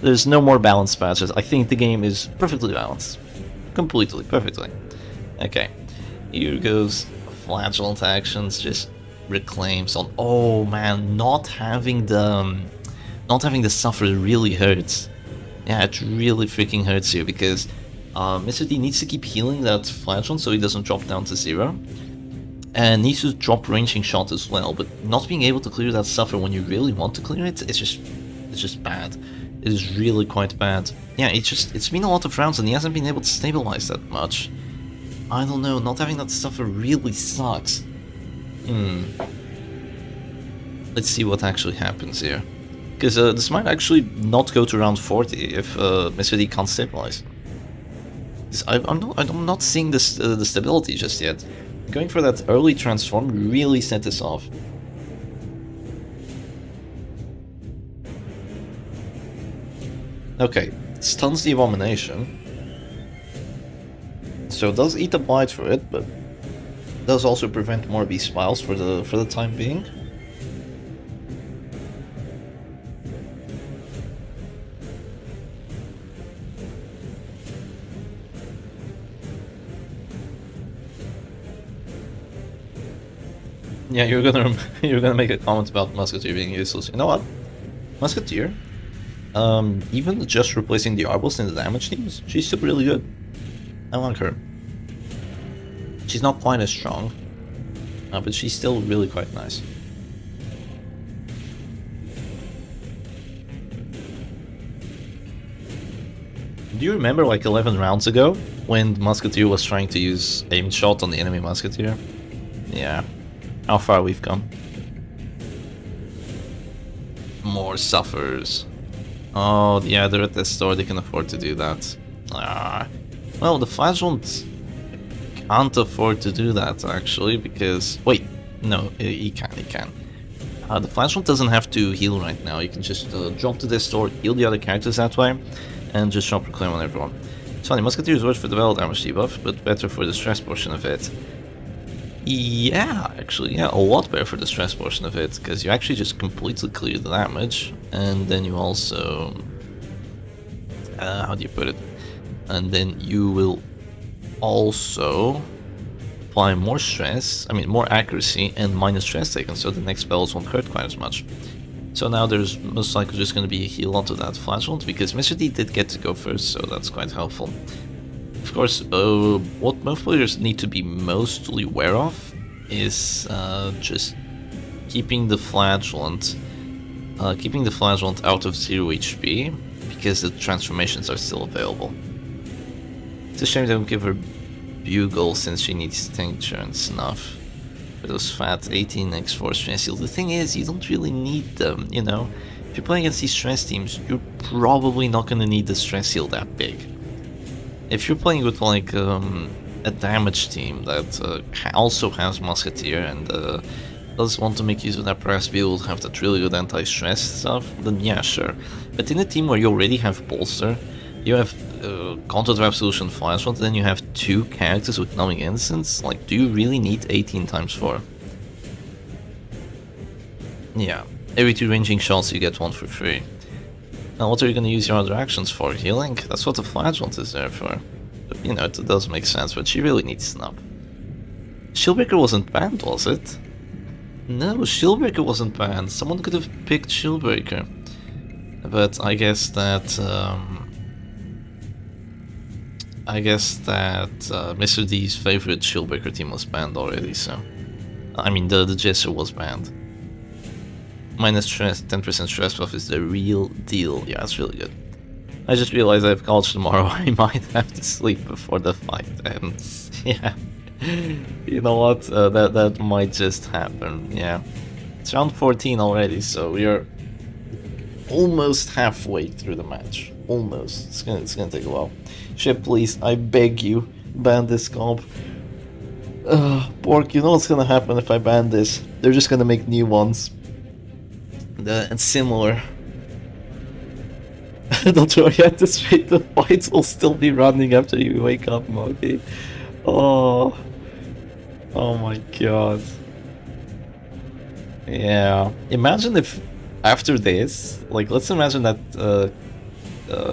There's no more balance patches. I think the game is perfectly balanced. Completely, perfectly. Okay, here goes flagellant actions, just reclaims on. Oh man, not having the suffer really hurts. Yeah, it really freaking hurts you, because Mr. D needs to keep healing that flagellant so he doesn't drop down to 0, and needs to drop ranging shot as well. But not being able to clear that suffer when you really want to clear it, it's just bad. It is really quite bad. Yeah, it's been a lot of rounds and he hasn't been able to stabilize that much. I don't know, not having that suffer really sucks. Let's see what actually happens here. Because this might actually not go to round 40 if Mr. D can't stabilize. I'm not seeing this, the stability just yet. Going for that early transform really set this off. Okay, stuns the Abomination. So does eat a bite for it, but does also prevent more beast piles for the time being. Yeah, you're gonna you're gonna make a comment about Musketeer being useless. You know what? Musketeer, even just replacing the Arbals in the damage teams, she's still really good. I like her. She's not quite as strong, but she's still really quite nice. Do you remember like 11 rounds ago when Musketeer was trying to use aim shot on the enemy Musketeer? Yeah, how far we've come. More suffers. Oh, yeah, they're at the store, they can afford to do that. Ah. Well, the Flagellant can't afford to do that, actually, because... Wait, no, he can. The Flagellant doesn't have to heal right now, you can just drop to this store, heal the other characters that way, and just drop Proclaim on everyone. It's funny, Musketeer is worse for the battle damage debuff, but better for the stress portion of it. Yeah, actually, yeah, a lot better for the stress portion of it, because you actually just completely clear the damage, and then you also... how do you put it? And then you will also apply more stress, I mean more accuracy, and minus stress taken, so the next spells won't hurt quite as much. So now there's most likely just going to be a heal onto that Flagellant, because Mr. D did get to go first, so that's quite helpful. Of course, what most players need to be mostly aware of is just keeping the Flagellant out of 0 HP, because the transformations are still available. It's a shame they don't give her Bugle since she needs Tincture and Snuff. For those fat 18x4 stress heals. The thing is, you don't really need them, you know? If you're playing against these stress teams, you're probably not gonna need the stress heal that big. If you're playing with like a damage team that also has Musketeer and does want to make use of that press build, have that really good anti-stress stuff, then yeah, sure. But in a team where you already have Bolster, you have Content of Absolution Flagellant, then you have 2 characters with Numbing Instance, like, do you really need 18 times 4? Yeah, every 2 ranging shots you get 1 for free. Now what are you going to use your other actions for? Healing? That's what the Flagellant is there for. But, you know, it does make sense, but she really needs Snap. Shieldbreaker wasn't banned, was it? No, Shieldbreaker wasn't banned. Someone could have picked Shieldbreaker. But I guess that... Mr. D's favorite Shieldbreaker team was banned already, so... I mean, the Jesser was banned. Minus stress, 10% stress buff is the real deal. Yeah, it's really good. I just realized I have college tomorrow. I might have to sleep before the fight ends. Yeah. You know what? That might just happen. Yeah. It's round 14 already, so we are almost halfway through the match. Almost. It's gonna take a while. Ship, please, I beg you, ban this comp. Pork, you know what's gonna happen if I ban this? They're just gonna make new ones. And similar. Don't worry, at this rate, the fights will still be running after you wake up, Monkey. Oh my god. Yeah. Imagine if after this, like, let's imagine that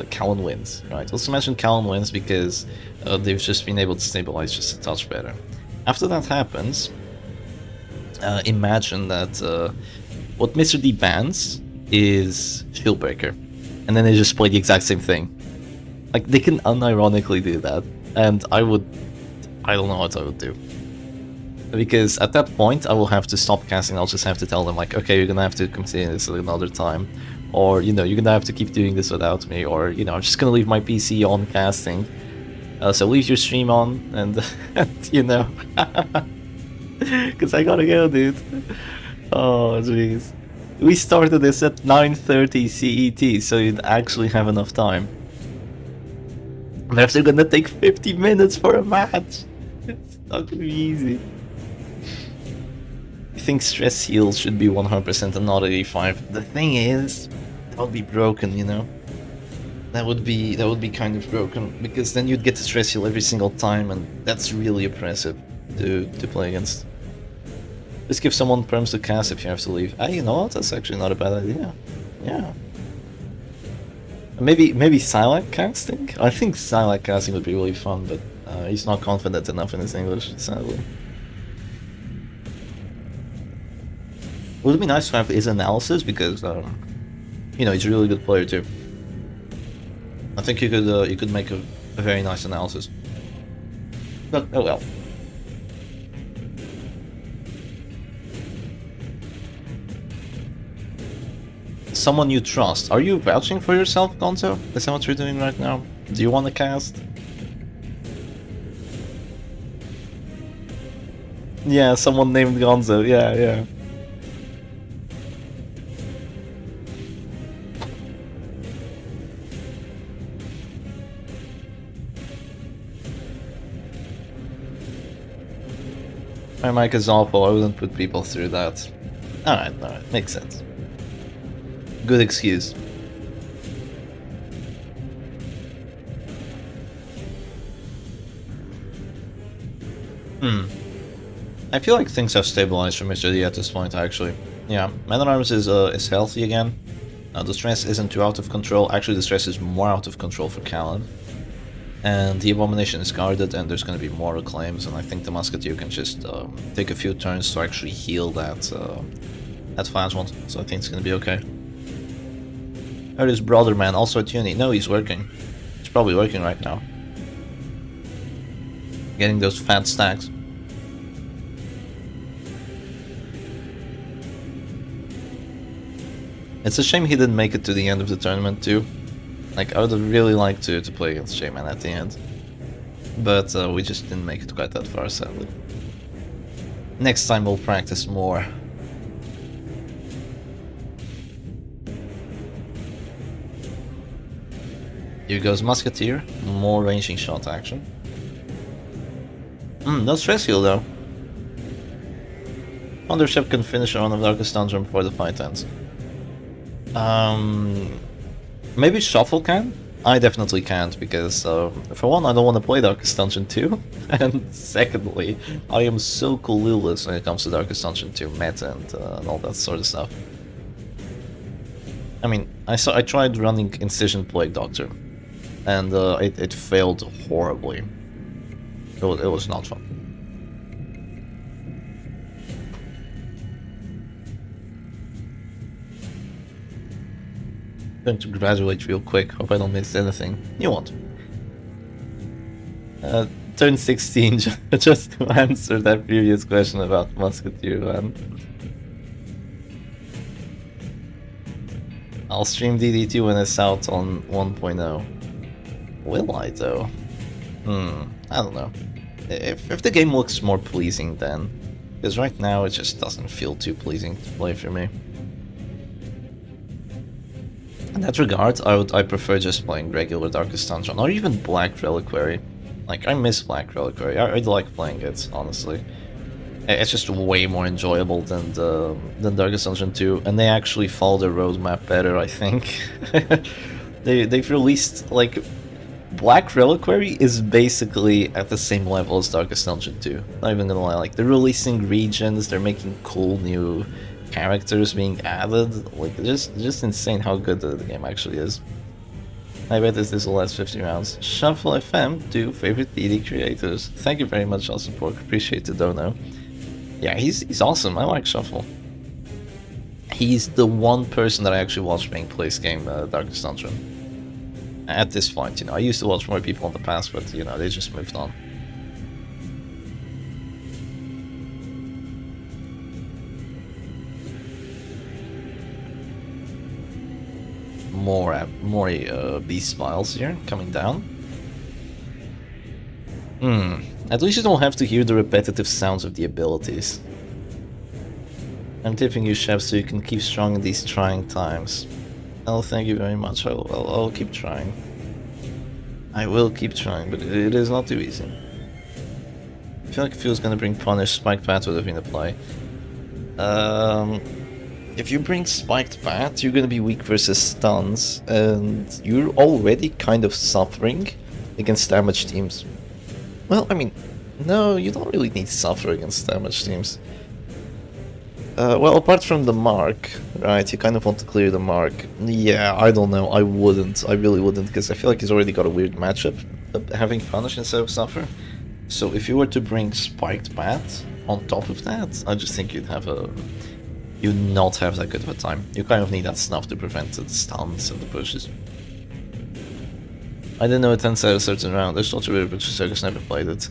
Callan wins, right? Let's imagine Callan wins because they've just been able to stabilize just a touch better. After that happens, imagine that what Mr. D bans is Shieldbreaker, and then they just play the exact same thing. Like, they can unironically do that, and I don't know what I would do. Because at that point, I will have to stop casting, I'll just have to tell them, like, okay, you're gonna have to continue this another time. Or, you know, you're gonna have to keep doing this without me, or, you know, I'm just gonna leave my PC on casting. So leave your stream on, and, you know. Because I gotta go, dude. Oh, jeez. We started this at 9:30 CET, so you'd actually have enough time. They're still gonna take 50 minutes for a match. It's not gonna be easy. I think stress heals should be 100% and not 85. The thing is, that would be broken, you know? That would be kind of broken, because then you'd get to stress heal every single time, and that's really oppressive to play against. Just give someone perms to cast if you have to leave. Ah, you know what? That's actually not a bad idea. Yeah. Maybe Silac casting? I think Silac casting would be really fun, but he's not confident enough in his English, sadly. Would be nice to have his analysis because, you know, he's a really good player too. I think you could make a very nice analysis. But oh well. Someone you trust. Are you vouching for yourself, Gonzo? Is that what you're doing right now? Do you want to cast? Yeah, someone named Gonzo. Yeah, yeah. My mic is awful. I wouldn't put people through that. Alright, makes sense. Good excuse. I feel like things have stabilized for Mr. D at this point, actually. Yeah, Man at Arms is healthy again. The stress isn't too out of control. Actually, the stress is more out of control for Callan. And the Abomination is guarded, and there's going to be more reclaims, and I think the Musketeer can just take a few turns to actually heal that fast one, so I think it's going to be okay. There is Brother Man, also a Tourny. No, he's working. He's probably working right now. Getting those fat stacks. It's a shame he didn't make it to the end of the tournament too. Like, I would have really liked to play against Shaman at the end. But we just didn't make it quite that far, sadly. Next time we'll practice more. Here goes Musketeer, more ranging shot action. No stress heal though. Wondership can finish a run of Darkest Dungeon before the fight ends. Maybe Shuffle can? I definitely can't, because for one, I don't want to play Darkest Dungeon 2, and secondly, I am so clueless when it comes to Darkest Dungeon 2 meta and all that sort of stuff. I mean, I tried running Incision Plague Doctor, and it failed horribly. It was not fun. Going to graduate real quick, hope I don't miss anything. You won't. Turn 16, just to answer that previous question about Musketeer, man. I'll stream DD2 when it's out on 1.0. Will I though? I don't know. If the game looks more pleasing then. Because right now it just doesn't feel too pleasing to play for me. In that regard, I prefer just playing regular Darkest Dungeon, or even Black Reliquary. Like, I miss Black Reliquary. I like playing it, honestly. It's just way more enjoyable than Darkest Dungeon 2, and they actually follow their roadmap better, I think. They've released, like... Black Reliquary is basically at the same level as Darkest Dungeon 2. Not even gonna lie, like, they're releasing regions, they're making cool new characters being added. Like, just insane how good the game actually is. I bet this will last 50 rounds. Shuffle FM, 2 favorite DD creators. Thank you very much, Awesome Pork. Appreciate the dono. Yeah, he's awesome. I like Shuffle. He's the one person that I actually watch playing this game, Darkest Dungeon. At this point, you know, I used to watch more people in the past, but, you know, they just moved on. More beast smiles here, coming down. At least you don't have to hear the repetitive sounds of the abilities. I'm tipping you, Chef, so you can keep strong in these trying times. Oh, thank you very much. I'll keep trying. I will keep trying, but it is not too easy. I feel like if he was gonna bring Punish, Spiked Bat would have been a play. If you bring Spiked Bat, you're gonna be weak versus stuns, and you're already kind of suffering against damage teams. Well, I mean, no, you don't really need suffer against damage teams. Well, apart from the mark, right, you kind of want to clear the mark. Yeah, I don't know, I wouldn't, I really wouldn't, because I feel like he's already got a weird matchup, having Punish instead of Suffer. So if you were to bring Spiked Bat on top of that, I just think you'd have a you not have that good of a time. You kind of need that stuff to prevent the stuns and the pushes. I didn't know it ends at a certain round. There's such a weird but Circus never played it.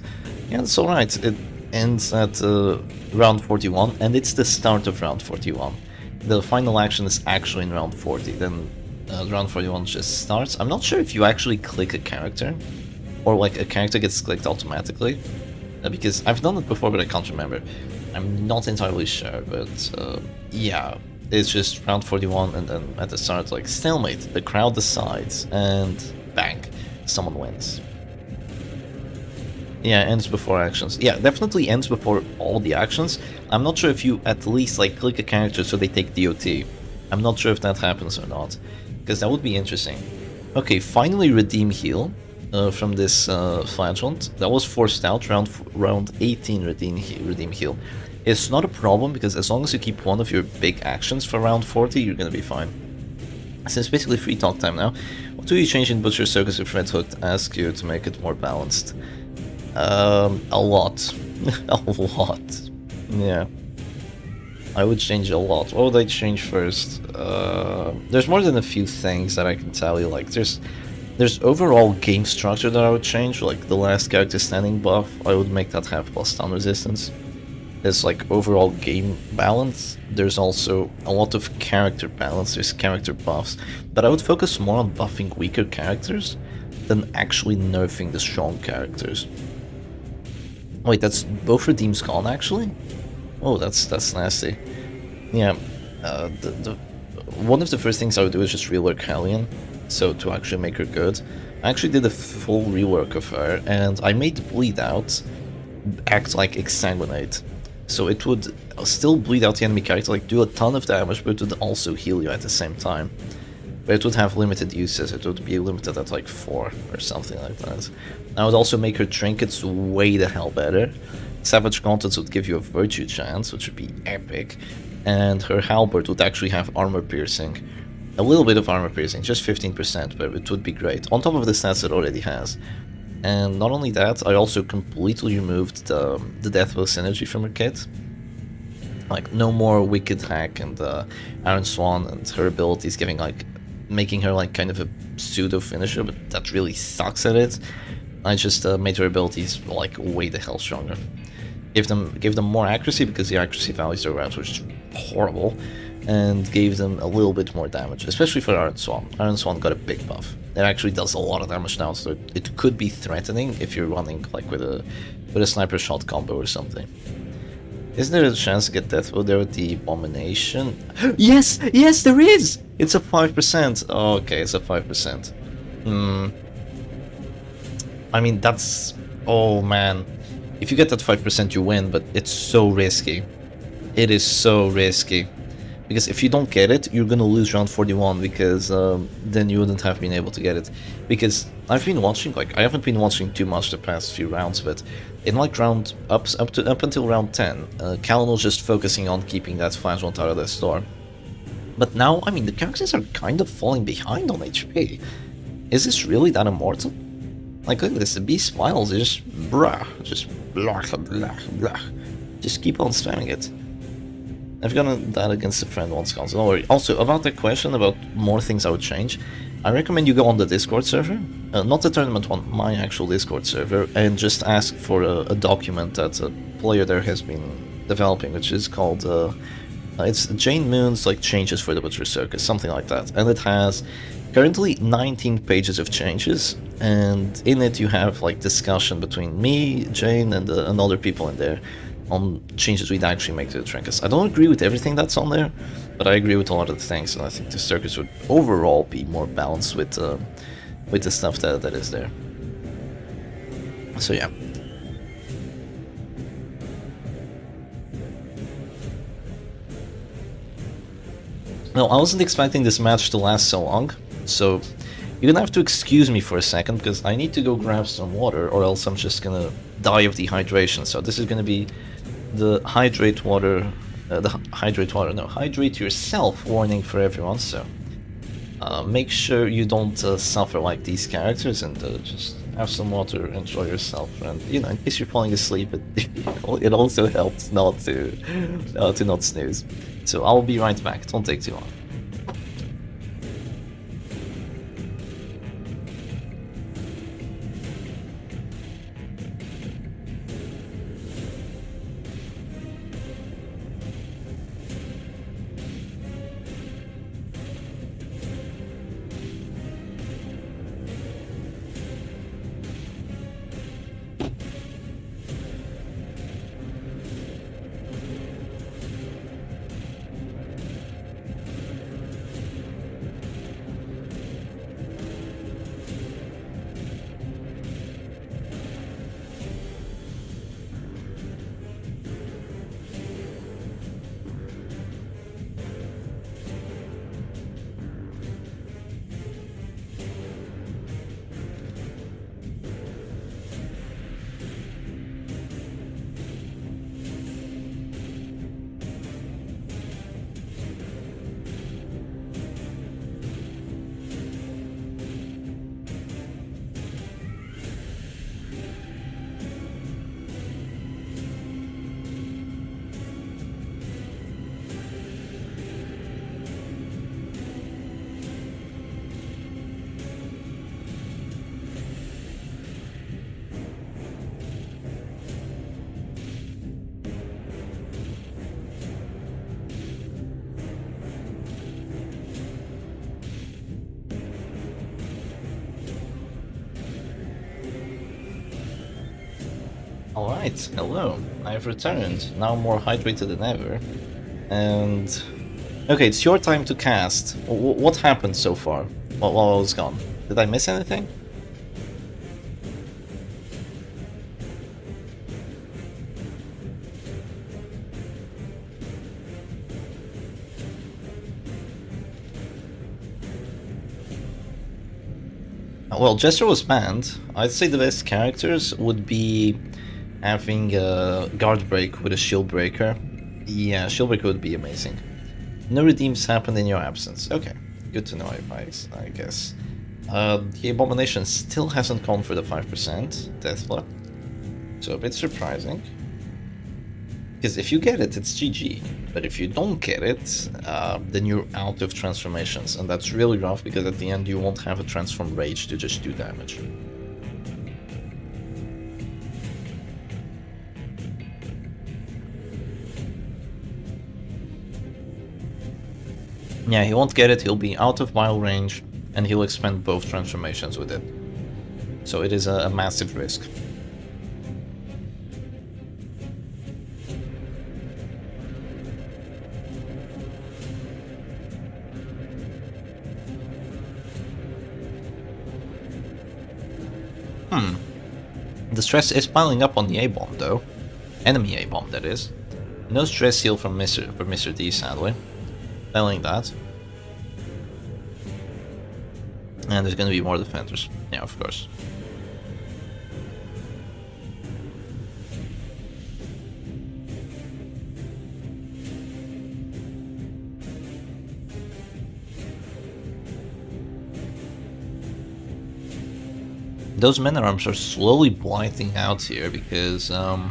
Yeah, that's alright. It ends at round 41, and it's the start of round 41. The final action is actually in round 40, then round 41 just starts. I'm not sure if you actually click a character, or like a character gets clicked automatically, because I've done it before but I can't remember. I'm not entirely sure, but yeah, it's just round 41 and then at the start, like, stalemate, the crowd decides, and bang, someone wins. Yeah, ends before actions. Yeah, definitely ends before all the actions. I'm not sure if you at least like click a character so they take DOT. I'm not sure if that happens or not, because that would be interesting. Okay, finally redeem heal from this flagellant. That was forced out, round 18 redeem heal. It's not a problem, because as long as you keep one of your big actions for round 40, you're gonna be fine. So it's basically free talk time now. What do you change in Butcher Circus if Red Hook asks you to make it more balanced? A lot. A lot. Yeah. I would change a lot. What would I change first? There's more than a few things that I can tell you. Like, there's overall game structure that I would change. Like, the last character standing buff, I would make that have plus stun resistance. There's like overall game balance. There's also a lot of character balance. There's character buffs. But I would focus more on buffing weaker characters than actually nerfing the strong characters. Wait, that's both redeems gone actually? Oh, that's nasty. Yeah, one of the first things I would do is just rework Hellion, so to actually make her good. I actually did a full rework of her, and I made Bleed Out act like Exsanguinate. So it would still bleed out the enemy character, like do a ton of damage, but it would also heal you at the same time. But it would have limited uses. It would be limited at like 4 or something like that. I would also make her trinkets way the hell better. Savage Gauntlets would give you a virtue chance, which would be epic. And her halberd would actually have armor piercing. A little bit of armor piercing, just 15%, but it would be great. On top of the stats it already has. And not only that, I also completely removed the Deathbow synergy from her kit. Like, no more Wicked Hack and Iron Swan and her abilities giving like, making her like kind of a pseudo finisher, but that really sucks at it. I just made her abilities like way the hell stronger. Gave them more accuracy, because the accuracy values they were at were just horrible, and gave them a little bit more damage, especially for Iron Swan. Iron Swan got a big buff. It actually does a lot of damage now, so it could be threatening if you're running like with a sniper shot combo or something. Is there a chance to get Deathbow there with the Abomination? Yes! Yes, there is! It's a 5%. Oh, okay, it's a 5%. I mean, that's... Oh, man. If you get that 5%, you win, but it's so risky. It is so risky. Because if you don't get it, you're gonna lose round 41, because then you wouldn't have been able to get it. Because I've been watching, like, I haven't been watching too much the past few rounds, but in like up until round 10, Callan was just focusing on keeping that flagellant out of the store. But now, I mean, the characters are kind of falling behind on HP. Is this really that immortal? Like, look at this, the bee smiles, just blah, blah, blah. Just keep on spamming it. I've done that against a friend once, don't worry. Also, about the question about more things I would change, I recommend you go on the Discord server, not the tournament one, my actual Discord server, and just ask for a document that a player there has been developing, which is called, it's Jane Moon's like changes for the Butcher Circus, something like that. And it has currently 19 pages of changes, and in it you have like discussion between me, Jane, and other people in there on changes we'd actually make to the trinkets. I don't agree with everything that's on there, but I agree with a lot of the things, and I think the circus would overall be more balanced with the stuff that is there. So yeah. No, I wasn't expecting this match to last so long, so you're gonna have to excuse me for a second, because I need to go grab some water, or else I'm just gonna die of dehydration. So this is gonna be the hydrate yourself warning for everyone, so make sure you don't suffer like these characters, and just have some water, enjoy yourself, and you know, in case you're falling asleep, it also helps not to not snooze. So I'll be right back. Don't take too long. Alright, hello. I've returned, now more hydrated than ever. And... okay, it's your time to cast. What happened so far while I was gone? Did I miss anything? Well, Jester was banned. I'd say the best characters would be having a guard break with a shield breaker. Yeah, shield breaker would be amazing. No redeems happened in your absence. Okay, good to know, I guess. The Abomination still hasn't gone for the 5% Deathblock, so a bit surprising. Because if you get it, it's GG. But if you don't get it, then you're out of transformations, and that's really rough because at the end you won't have a transform rage to just do damage. Yeah, he won't get it, he'll be out of mile range, and he'll expend both transformations with it. So it is a massive risk. The stress is piling up on the A-bomb though. Enemy A-bomb, that is. No stress heal from Mr. D, sadly. Failing that. And there's gonna be more defenders. Yeah, of course. Those men at arms are slowly blighting out here because I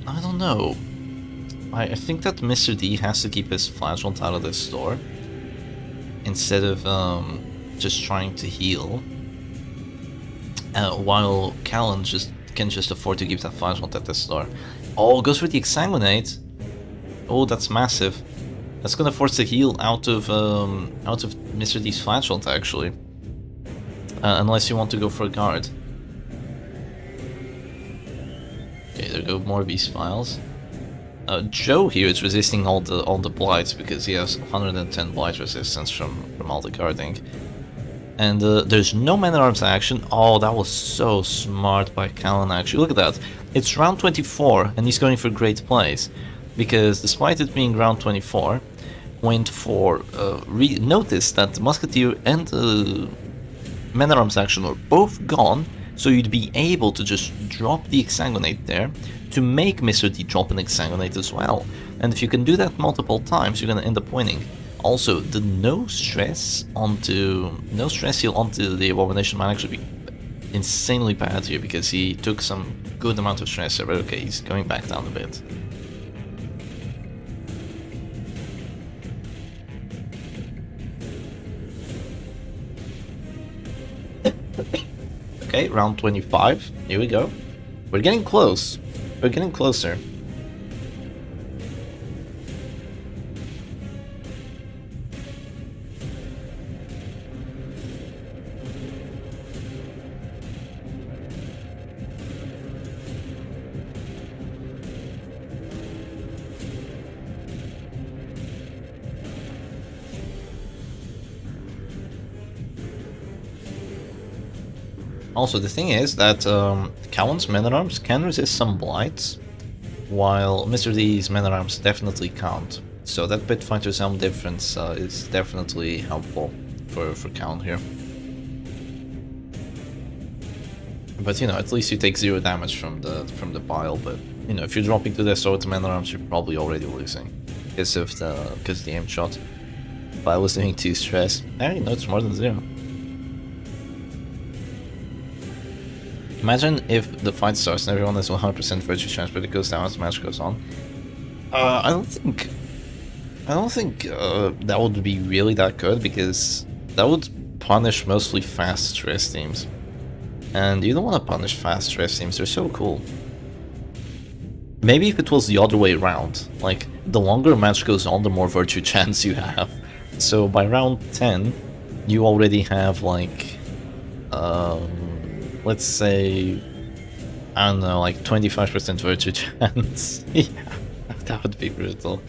don't know. I think that Mr. D has to keep his flashlight out of this store instead of just trying to heal, while Callan can just afford to keep that flashlight at the store. Oh, goes for the exsanguinate. Oh, that's massive. That's gonna force the heal out of Mr. D's flashlight actually. Unless you want to go for a guard. Okay, there go more beast files. Joe here is resisting all the blights because he has 110 blight resistance from all the guarding. And there's no man-at-arms action. Oh, that was so smart by Callan actually. Look at that. It's round 24 and he's going for great plays. Because despite it being round 24, went for notice that the Musketeer and the man-at-arms action are both gone, so you'd be able to just drop the exsanguinate there to make Mr. D drop an exsanguinate as well. And if you can do that multiple times, you're gonna end up winning. Also, the no stress heal onto the Abomination might actually be insanely bad here because he took some good amount of stress there, but okay, he's going back down a bit. Okay, round 25. Here we go. We're getting close. We're getting closer. Also, the thing is that Cowan's men-at-arms can resist some blights, while Mr. D's men-at-arms definitely can't. So that Pit Fighter's Helm difference is definitely helpful for Cowan here. But you know, at least you take 0 damage from the pile. But you know, if you're dropping to the sword men-at-arms, you're probably already losing because of the aim shot. But I was doing 2 stress. Hey, no, it's more than 0. Imagine if the fight starts and everyone has 100% virtue chance, but it goes down as the match goes on. I don't think that would be really that good, because that would punish mostly fast stress teams, and you don't want to punish fast stress teams. They're so cool. Maybe if it was the other way around, like the longer a match goes on, the more virtue chance you have. So by round 10, you already have like let's say, I don't know, like 25% virtue chance. Yeah, that would be brutal.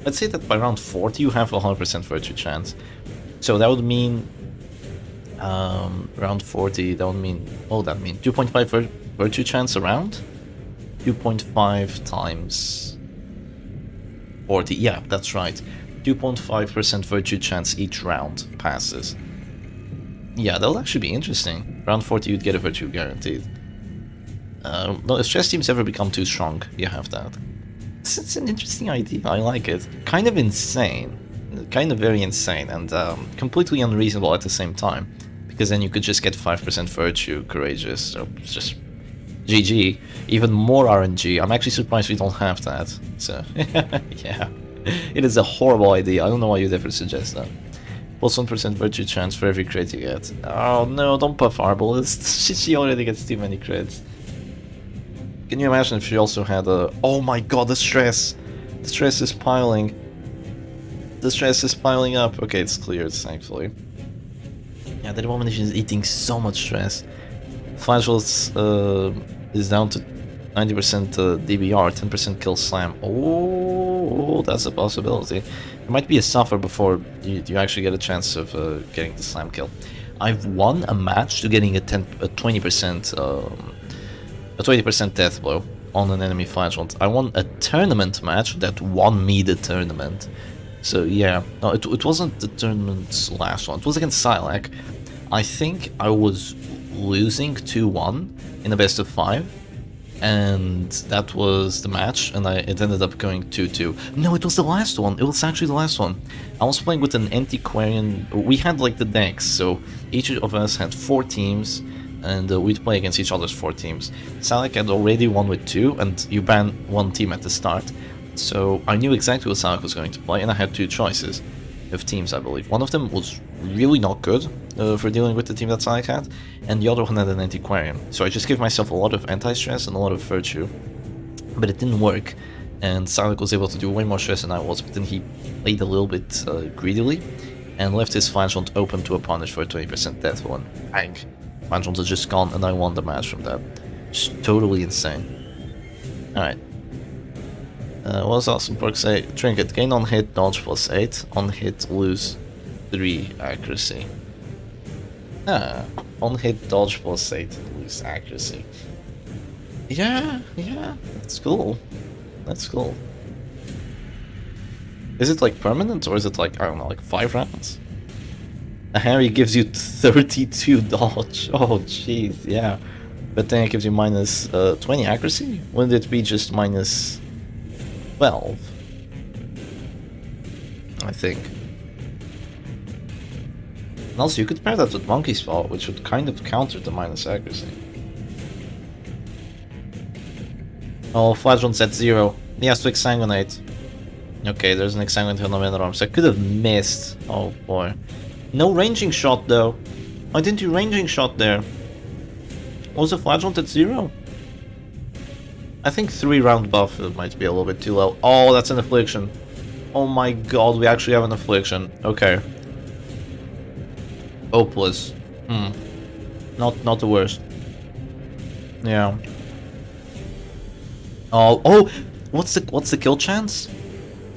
Let's say that by round 40 you have 100% virtue chance. So that would mean, round 40, that would mean, what would that mean? 2.5 virtue chance a round? 2.5 times 40, yeah, that's right. 2.5% virtue chance each round passes. Yeah, that would actually be interesting. Round 40 you'd get a virtue guaranteed. No, if stress teams ever become too strong, you have that. It's an interesting idea, I like it. Kind of insane. Kind of very insane, and completely unreasonable at the same time. Because then you could just get 5% virtue, courageous, so it's just GG. Even more RNG. I'm actually surprised we don't have that. So, yeah. It is a horrible idea, I don't know why you'd ever suggest that. Plus 1% virtue chance for every crit you get. Oh no, don't puff Arbalist. She already gets too many crits. Can you imagine if she also had a... Oh my god, the stress! The stress is piling. The stress is piling up. Okay, it's cleared, thankfully. Yeah, that woman is eating so much stress. Flagella's is down to 90% DBR, 10% kill slam. Oh, that's a possibility. It might be a suffer before you actually get a chance of getting the slam kill. I've won a match to getting a 20% death blow on an enemy flagellant. I won a tournament match that won me the tournament. So yeah, no, it wasn't the tournament's last one. It was against Silac. I think I was losing 2-1 in a best of 5. And that was the match, and it ended up going 2-2. No, it was the last one. It was actually the last one. I was playing with an antiquarian. We had like the decks, so each of us had 4 teams, and we'd play against each other's 4 teams. Salak had already won with 2, and you ban 1 team at the start. So I knew exactly what Salak was going to play, and I had 2 choices of teams, I believe. One of them was really not good for dealing with the team that Salak had, and the other one had an antiquarian. So I just gave myself a lot of anti-stress and a lot of virtue, but it didn't work, and Salak was able to do way more stress than I was, but then he played a little bit greedily, and left his flagellant open to a punish for a 20% death one. Bang! Flagellant is just gone, and I won the match from that. Just totally insane. Alright. What does Awesome Perk say? Trinket, gain on hit, dodge plus 8, on hit, lose 3 accuracy. Ah, on hit, dodge plus 8, lose accuracy. Yeah, that's cool. That's cool. Is it like permanent, or is it like, I don't know, like 5 rounds? A Harry gives you 32 dodge. Oh, jeez, yeah. But then it gives you minus 20 accuracy? Wouldn't it be just minus 12? I think. And also, you could pair that with Monkey Spot, which would kind of counter the minus accuracy. Oh, Flagelant's at 0. He has to Exsanguinate. Okay, there's an Exsanguinate on the Man at Arms. I could have missed. Oh boy. No ranging shot though. Why didn't you ranging shot there? Was the Flagellant at 0? I think 3-round buff might be a little bit too low. Oh, that's an Affliction. Oh my god, we actually have an Affliction. Okay. Hopeless. Not the worst. Yeah. Oh, what's the kill chance?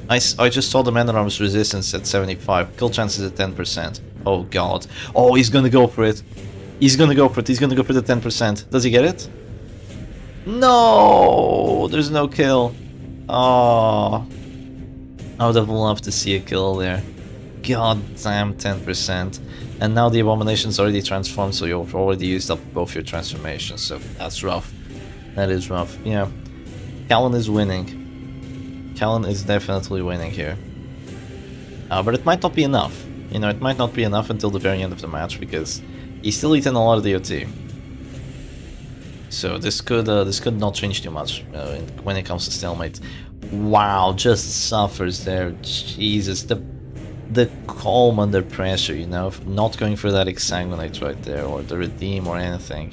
I just saw the Man at Arms resistance at 75. Kill chance is at 10%. Oh god. Oh, he's gonna go for it. He's gonna go for it. He's gonna go for the 10%. Does he get it? No, there's no kill. Oh, I would have loved to see a kill there. God damn, 10%. And now the Abomination's already transformed, so you've already used up both your transformations, so that's rough. That is rough, yeah. Callan is winning. Callan is definitely winning here. But it might not be enough. You know, it might not be enough until the very end of the match, because he's still eating a lot of DOT. So this could not change too much when it comes to stalemate. Wow, just suffers there. Jesus, the calm under pressure, you know, not going for that Exsanguinate right there, or the Redeem or anything.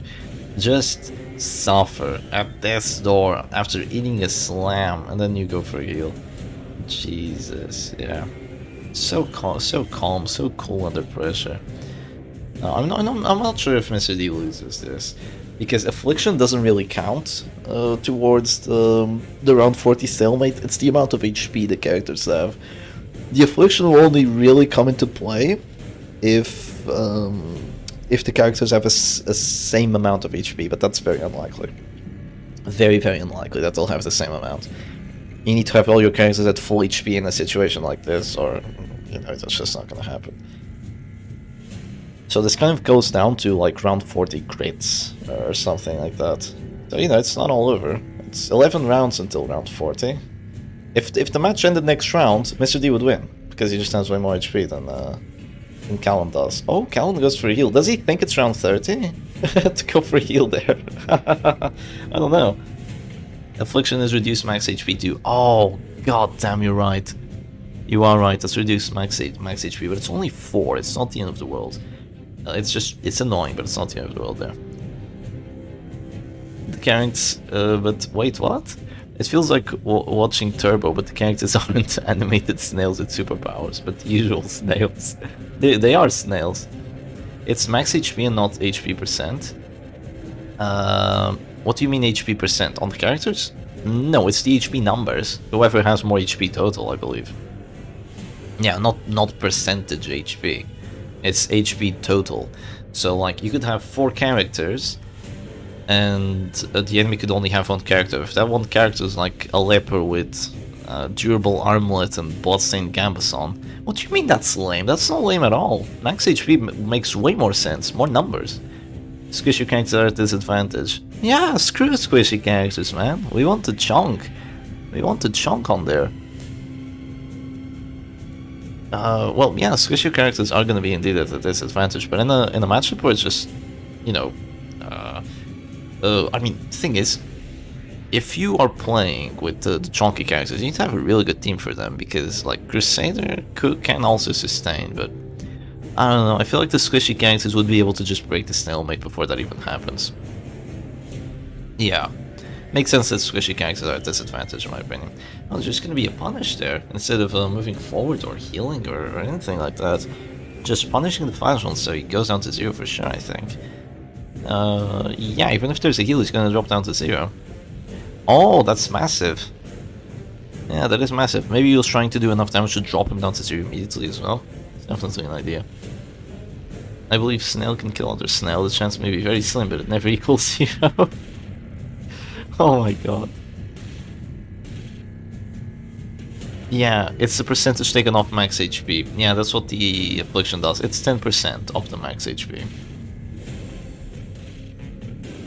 Just suffer at death's door after eating a slam, and then you go for a heal. Jesus, yeah. So calm, so cool under pressure. I'm not sure if Mr. D loses this, because Affliction doesn't really count towards the round 40 stalemate. It's the amount of HP the characters have. The Affliction will only really come into play if the characters have a same amount of HP, but that's very unlikely. Very, very unlikely that they'll have the same amount. You need to have all your characters at full HP in a situation like this, or, you know, that's just not gonna happen. So this kind of goes down to like round 40 crits or something like that. So, you know, it's not all over. It's 11 rounds until round 40. If the match ended next round, Mr. D would win, because he just has way more HP than Callan does. Oh, Callan goes for a heal. Does he think it's round 30? To go for a heal there? I don't know. Affliction is reduced max HP too. Oh, god damn, you're right. You are right, that's reduced max HP, but it's only 4, it's not the end of the world. It's annoying, but it's not the end of the world there. The characters, but wait, what? It feels like watching Turbo, but the characters aren't animated snails with superpowers, but usual snails. They are snails. It's max HP and not HP percent. What do you mean HP percent? On the characters? No, it's the HP numbers. Whoever has more HP total, I believe. Yeah, not percentage HP. It's HP total. So, like, you could have 4 characters, and the enemy could only have 1 character. If that 1 character is like a leper with durable armlet and bloodstained Gambison, what do you mean that's lame? That's not lame at all. Max HP makes way more sense, more numbers. Squishy characters are at disadvantage. Yeah, screw squishy characters, man. We want to chunk. We want to chunk on there. Well, yeah, squishy characters are gonna be indeed at a disadvantage, but in a matchup where it's just, you know, I mean, the thing is, if you are playing with the chunky characters, you need to have a really good team for them, because, like, Crusader can also sustain, but I don't know, I feel like the squishy characters would be able to just break the stalemate before that even happens. Yeah, makes sense that squishy characters are at disadvantage in my opinion. Oh, there's just gonna be a punish there, instead of moving forward or healing or anything like that. Just punishing the Flagellant so he goes down to 0 for sure, I think. Yeah, even if there's a heal, he's gonna drop down to 0. Oh, that's massive. Yeah, that is massive. Maybe he was trying to do enough damage to drop him down to 0 immediately as well. It's definitely an idea. I believe Snail can kill other Snail. The chance may be very slim, but it never equals 0. Oh my god. Yeah, it's the percentage taken off max HP. Yeah, that's what the Affliction does. It's 10% of the max HP.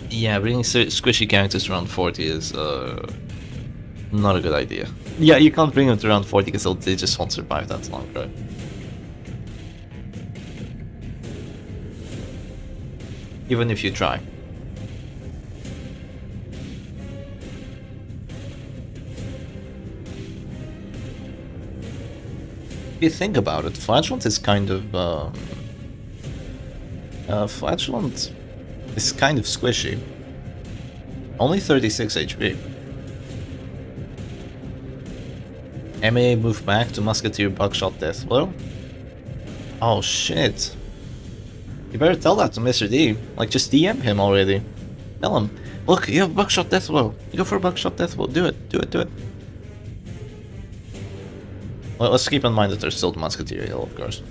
Yeah, bringing squishy characters to around 40 is not a good idea. Yeah, you can't bring them to around 40 because they just won't survive that long, right? even if you try. If you think about it, Flatulent is kind of Flatulent is kind of squishy. Only 36 HP. MAA move back to Musketeer Buckshot Deathblow. Oh shit. You better tell that to Mr. D. Like, just DM him already. Tell him, look, you have Buckshot Deathblow. You go for a Buckshot Deathblow. Do it, do it, do it. Well, let's keep in mind that there's still the Musketeer heal, of course.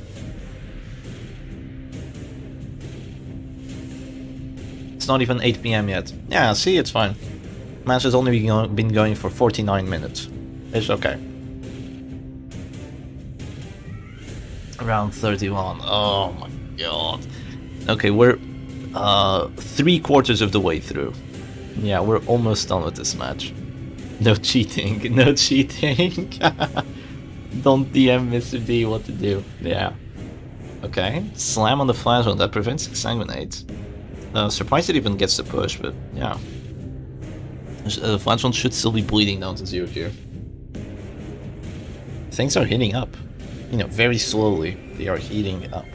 It's not even 8 PM yet. Yeah, see, it's fine. Match has only been going for 49 minutes. It's okay. Round 31. Oh my god. Okay, we're 3/4 of the way through. Yeah, we're almost done with this match. No cheating, no cheating. Don't DM Mr. D what to do. Yeah. Okay, slam on the Flash that prevents Exsanguinate. Surprised it even gets the push, but yeah. Flash should still be bleeding down to 0 here. Things are heating up. You know, very slowly, they are heating up.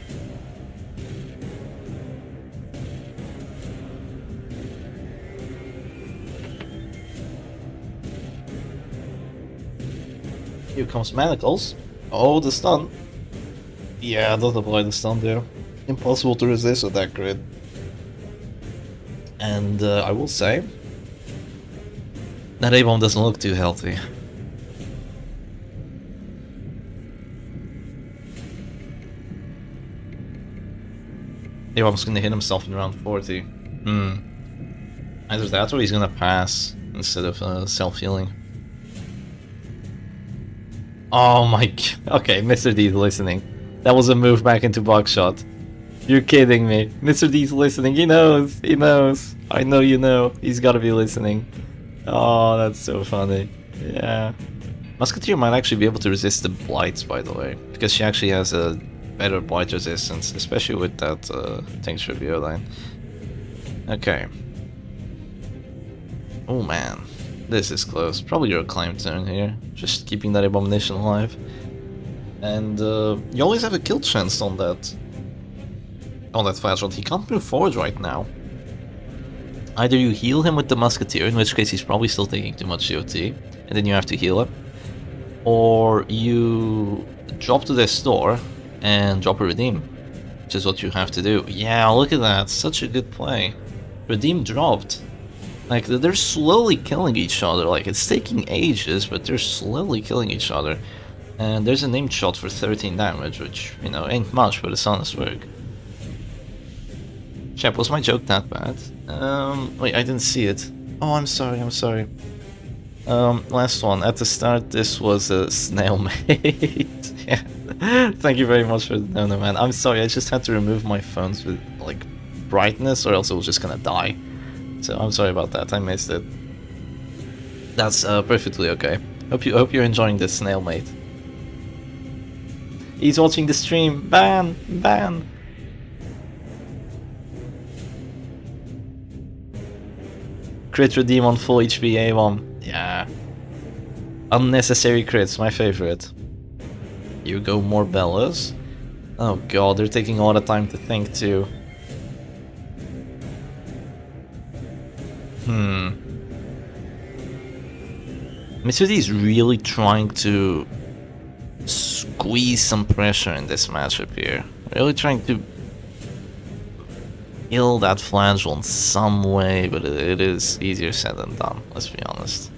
Here comes Manacles. Oh, the stun. Yeah, don't apply the stun there. Impossible to resist with that crit. And I will say, that A-bomb doesn't look too healthy. A-bomb's gonna hit himself in round 40. Either that or he's gonna pass instead of self-healing. Oh my god. Okay, Mr. D's listening. That was a move back into Buckshot. You're kidding me. Mr. D's listening. He knows. He knows. I know you know. He's gotta be listening. Oh, that's so funny. Yeah. Musketeer might actually be able to resist the Blights, by the way. Because she actually has a better Blight resistance. Especially with that Tincture line. Okay. Oh man. This is close. Probably your Acclaim turn here. Just keeping that Abomination alive. And you always have a kill chance on that. On that fast shot. He can't move forward right now. Either you heal him with the Musketeer, in which case he's probably still taking too much COT, and then you have to heal him. Or you drop to their store and drop a Redeem, which is what you have to do. Yeah, look at that. Such a good play. Redeem dropped. Like, they're slowly killing each other. Like, it's taking ages, but they're slowly killing each other. And there's a named shot for 13 damage, which, you know, ain't much, but it's honest work. Chap, was my joke that bad? Wait, I didn't see it. Oh, I'm sorry, I'm sorry. Last one. At the start, this was a snail mate. Yeah. Thank you very much for the no, man. I'm sorry, I just had to remove my phones with, like, brightness, or else it was just gonna die. So I'm sorry about that, I missed it. That's perfectly okay. Hope you're enjoying this snail mate. He's watching the stream. Ban! Ban! Crit redeem on full HP A1. Yeah. Unnecessary crits, my favorite. You go more Bellas. Oh god, they're taking a lot of time to think too. Mitsuki is really trying to squeeze some pressure in this matchup here. Really trying to kill that flagell in some way, but it is easier said than done, let's be honest.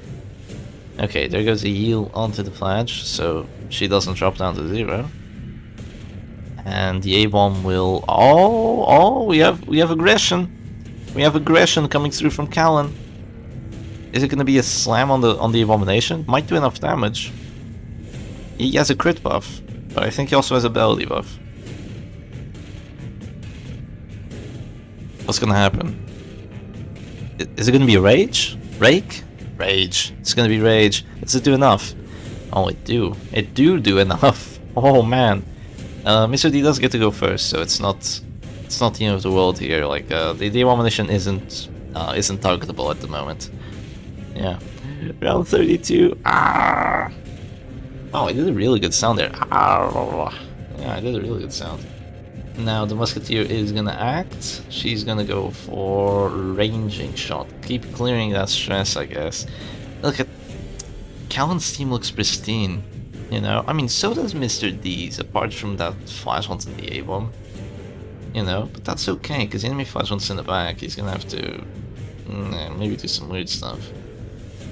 Okay, there goes a heal onto the Flash, so she doesn't drop down to 0. And the A-bomb will... Oh, we have aggression. We have aggression coming through from Callan. Is it going to be a slam on the Abomination? Might do enough damage. He has a crit buff, but I think he also has a ability buff. What's going to happen? Is it going to be a Rage? Rake? Rage. It's going to be Rage. Does it do enough? Oh, it do. It do enough. Oh man. Mr. D does get to go first, so it's not It's not the end of the world here. Like the ammunition isn't targetable at the moment. Yeah. Round 32. Ah. Oh, I did a really good sound there. Ah. Yeah, I did a really good sound. Now the Musketeer is gonna act. She's gonna go for ranging shot. Keep clearing that stress, I guess. Look at Callan's team looks pristine. You know, I mean, so does Mr. D's, apart from that flash once in the A-bomb. You know, but that's okay, because the enemy flash once in the back, he's gonna have to maybe do some weird stuff.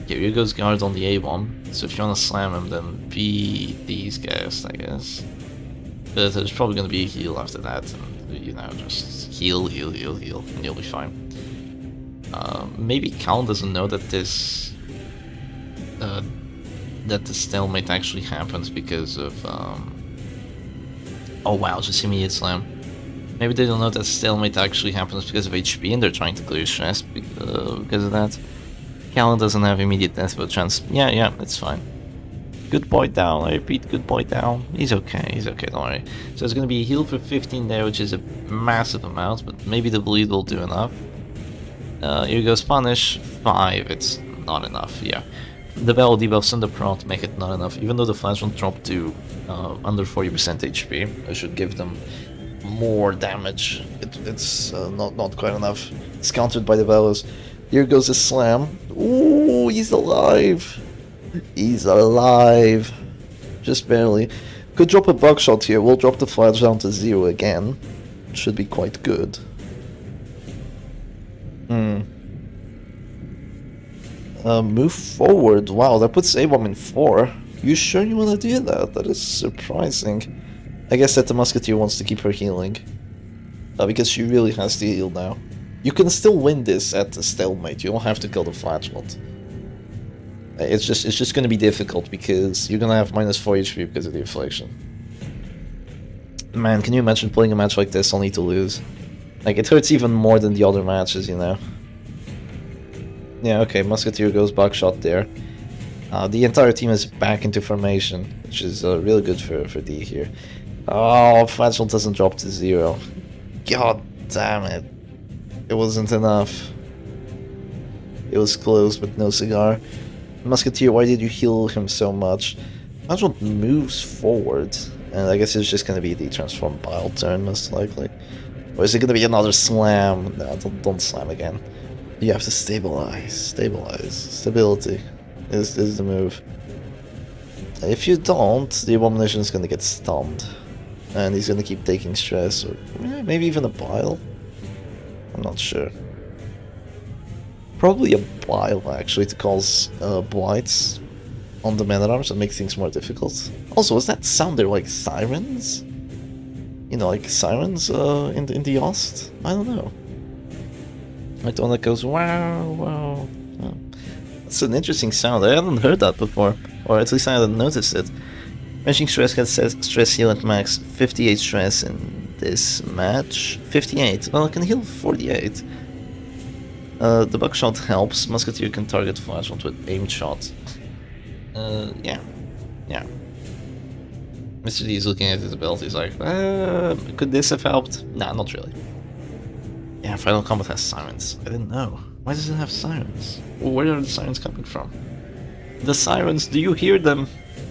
Okay, here goes guard on the A-bomb, so if you wanna slam him, then be these guys, I guess. But there's probably gonna be a heal after that, and, you know, just heal, and you'll be fine. Maybe Callan doesn't know that this that the stalemate actually happens because of oh wow, just immediate slam. Maybe they don't know that stalemate actually happens because of HP and they're trying to clear stress because of that. Callan doesn't have immediate death but chance. Yeah, it's fine. Good boy down, I repeat, good boy down. He's okay, don't worry. So it's gonna be a heal for 15 there, which is a massive amount, but maybe the bleed will do enough. Here goes punish, 5, it's not enough, yeah. The battle debuffs and the prompt make it not enough, even though the flash won't drop to under 40% HP. I should give them more damage. It's not quite enough. It's countered by the bellows. Here goes the slam. Ooh, he's alive! He's alive! Just barely. Could drop a buckshot here. We'll drop the flash down to 0 again. Should be quite good. Move forward. Wow, that puts A-bomb in 4. You sure you want to do that? That is surprising. I guess that the Musketeer wants to keep her healing. Because she really has to heal now. You can still win this at the stalemate. You don't have to kill the flashbot. It's just gonna be difficult because you're gonna have -4 HP because of the affliction. Man, can you imagine playing a match like this only to lose? Like, it hurts even more than the other matches, you know? Yeah, okay, Musketeer goes buckshot there. The entire team is back into formation, which is really good for D here. Oh, flashbot doesn't drop to 0. God damn it. It wasn't enough. It was close, but no cigar. Musketeer, why did you heal him so much? Flashbot moves forward, and I guess it's just gonna be the transform bile turn, most likely. Or is it gonna be another slam? No, don't slam again. You have to stabilize. Stability is the move. If you don't, the Abomination is gonna get stunned. And he's gonna keep taking stress, or maybe even a bile. I'm not sure. Probably a bile, actually, to cause blights on the man-at-arms and make things more difficult. Also, was that sound there like sirens? You know, like sirens in the Ost? I don't know. Like the one that goes wow, wow. Oh. That's an interesting sound. I haven't heard that before, or at least I hadn't noticed it. Matching stress gets stress heal at max 58 stress in this match. 58. Well, I can heal 48. The buckshot helps. Musketeer can target flashbot with aimed shot. Yeah. Mr. D is looking at his belt. He's like, could this have helped? Nah, not really. Yeah, Final Combat has sirens. I didn't know. Why does it have sirens? Where are the sirens coming from? The sirens, do you hear them?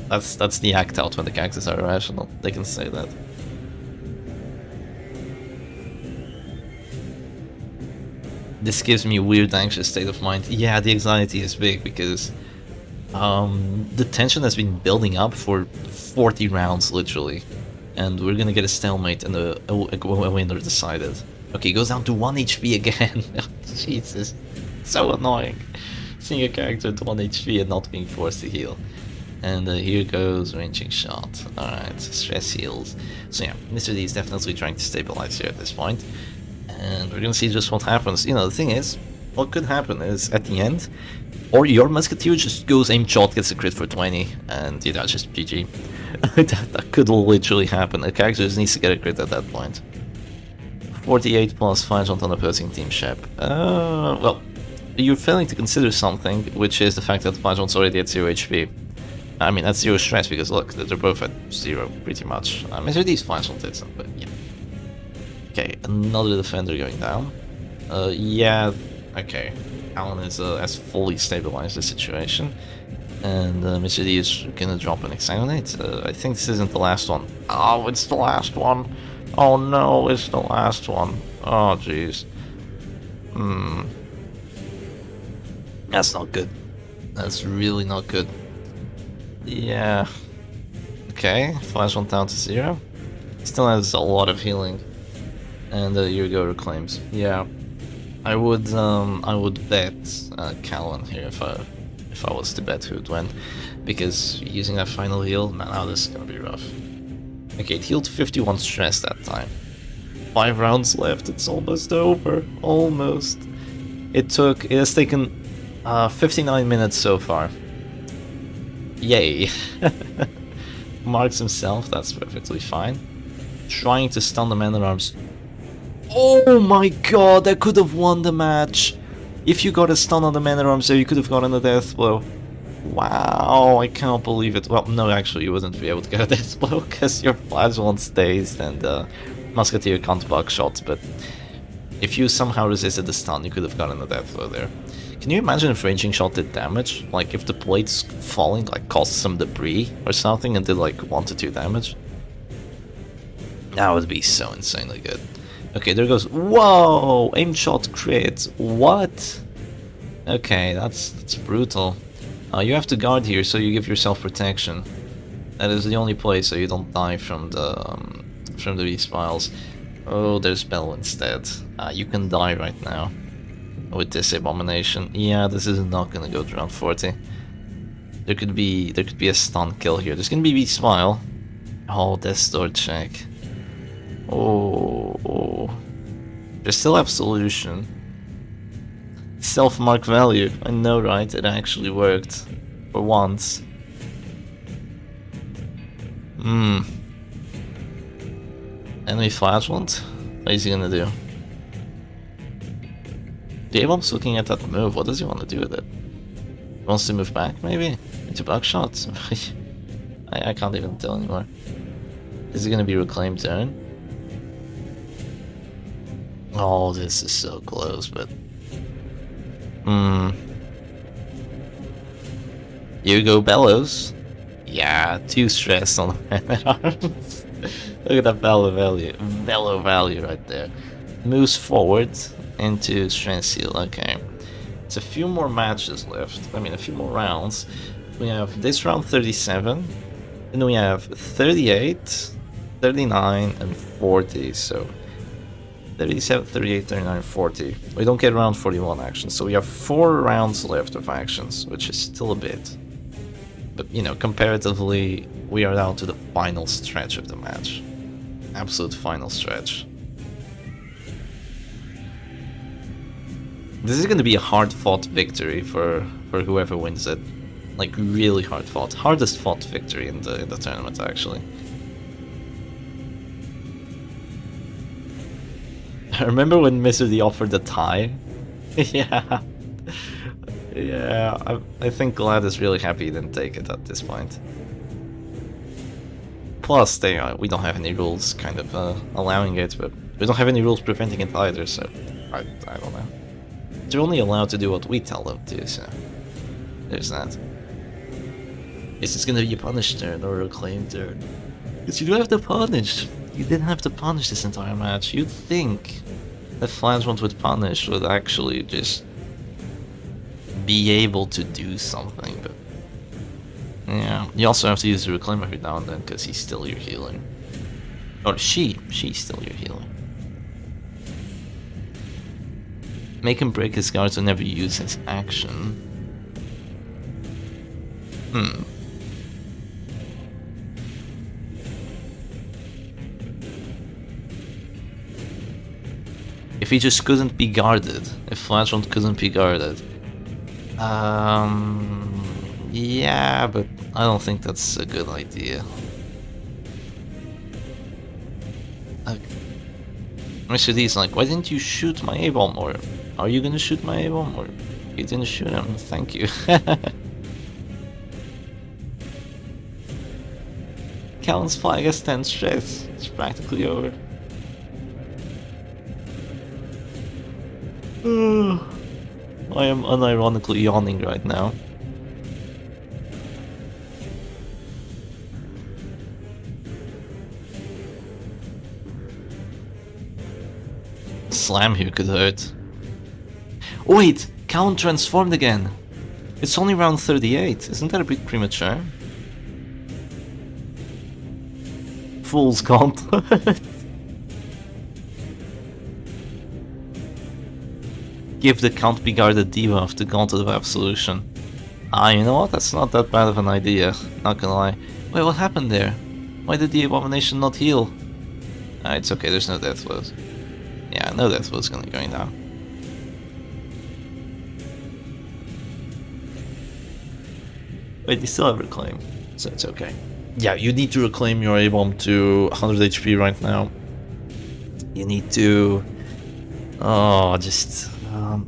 That's the act out when the characters are irrational. They can say that. This gives me a weird anxious state of mind. Yeah, the anxiety is big because the tension has been building up for 40 rounds literally. And we're gonna get a stalemate and a winner decided. Okay, he goes down to 1 HP again. Jesus, so annoying. Seeing a character at 1 HP and not being forced to heal. And here goes ranging shot. Alright, stress heals. So yeah, Mr. D is definitely trying to stabilize here at this point. And we're gonna see just what happens. You know, the thing is, what could happen is at the end, or your Musketeer just goes aim shot, gets a crit for 20, and you know, just GG. that could literally happen. A character just needs to get a crit at that point. 48 plus 5 on opposing team Shep. Well, you're failing to consider something, which is the fact that Flashbot's already at 0 HP. I mean, that's 0 stress, because look, they're both at 0, pretty much. Mr. D's Flashbot isn't, but yeah. Okay, another defender going down. Yeah, okay. Alan has fully stabilized the situation. And Mr. D is gonna drop an Exsanguinate. I think this isn't the last one. Oh, it's the last one. Oh no, it's the last one. Oh, jeez. That's not good. That's really not good. Yeah. Okay, flash one down to 0. Still has a lot of healing. And here we go, reclaims. Yeah. I would bet Callan here if I was to bet who would win, because using that final heal, man, now this is gonna be rough. Okay, it healed 51 stress that time. 5 rounds left, it's almost over, almost. It has taken 59 minutes so far. Yay. Marks himself, that's perfectly fine. Trying to stun the man-at-arms. Oh my god, that could have won the match! If you got a stun on the man-at-arms there, you could have gotten a death blow. Wow, I can't believe it. Well, no, actually, you wouldn't be able to get a death blow, because your flash one's dazed and Musketeer can't buckshot, but if you somehow resisted the stun, you could have gotten a death blow there. Can you imagine if ranging shot did damage? Like, if the plates falling, like, caused some debris or something and did, like, 1 to 2 damage? That would be so insanely good. Okay, there goes. Whoa! Aim shot crit. What? Okay, that's brutal. You have to guard here, so you give yourself protection. That is the only place so you don't die from the V-Spiles. Oh, there's Bell instead. You can die right now with this abomination. Yeah, this is not gonna go to round 40. There could be a stun kill here. There's gonna be V-Spile. Oh, Death Door check. Oh. There's still Absolution. Self-mark value. I know, right? It actually worked. For once. Enemy flash wand? What is he gonna do? Davon's looking at that move. What does he want to do with it? He wants to move back, maybe? Into buckshot? I can't even tell anymore. Is it gonna be reclaimed turn? Oh, this is so close, but... Here you go, Bellows. Yeah, 2 stress on the man-at-arms. Look at that bellow value right there. Moves forward into strength seal, okay. It's a few more matches left, I mean a few more rounds. We have this round 37, then we have 38, 39 and 40, so 37, 38, 39, 40. We don't get round 41 actions, so we have 4 rounds left of actions, which is still a bit. But, you know, comparatively, we are down to the final stretch of the match. Absolute final stretch. This is going to be a hard-fought victory for whoever wins it. Like, really hard-fought. Hardest-fought victory in the tournament, actually. I remember when Mr. D offered the tie. Yeah. Yeah, I think Glad is really happy he didn't take it at this point. Plus, we don't have any rules kind of allowing it, but we don't have any rules preventing it either, so I don't know. They're only allowed to do what we tell them to, so there's that. Is this gonna be a punish turn or a claim turn? Because you do have to punish. You didn't have to punish this entire match. You'd think that Flansmont with punish would actually just be able to do something, but yeah, you also have to use the reclaim every now and then because he's still your healer. Or she's still your healer. Make him break his guards whenever you use his action. If he just couldn't be guarded, if Flashbond couldn't be guarded. Yeah, but I don't think that's a good idea. Mr. D's like, why didn't you shoot my A-bomb? Or are you gonna shoot my A-bomb? Or you didn't shoot him, thank you. Callan's flag has 10 stress. It's practically over. I am unironically yawning right now. Slam here could hurt. Oh, wait! Callan transformed again! It's only round 38, isn't that a bit premature? Fool's Gauntlet. Give the Can't Be Guarded debuff to Gauntlet of Absolution. Ah, you know what? That's not that bad of an idea, not gonna lie. Wait, what happened there? Why did the Abomination not heal? Ah, it's okay, there's no death blows. Yeah, no death blows gonna be going down. Wait, you still have Reclaim, so it's okay. Yeah, you need to reclaim your A-Bomb to 100 HP right now. You need to... just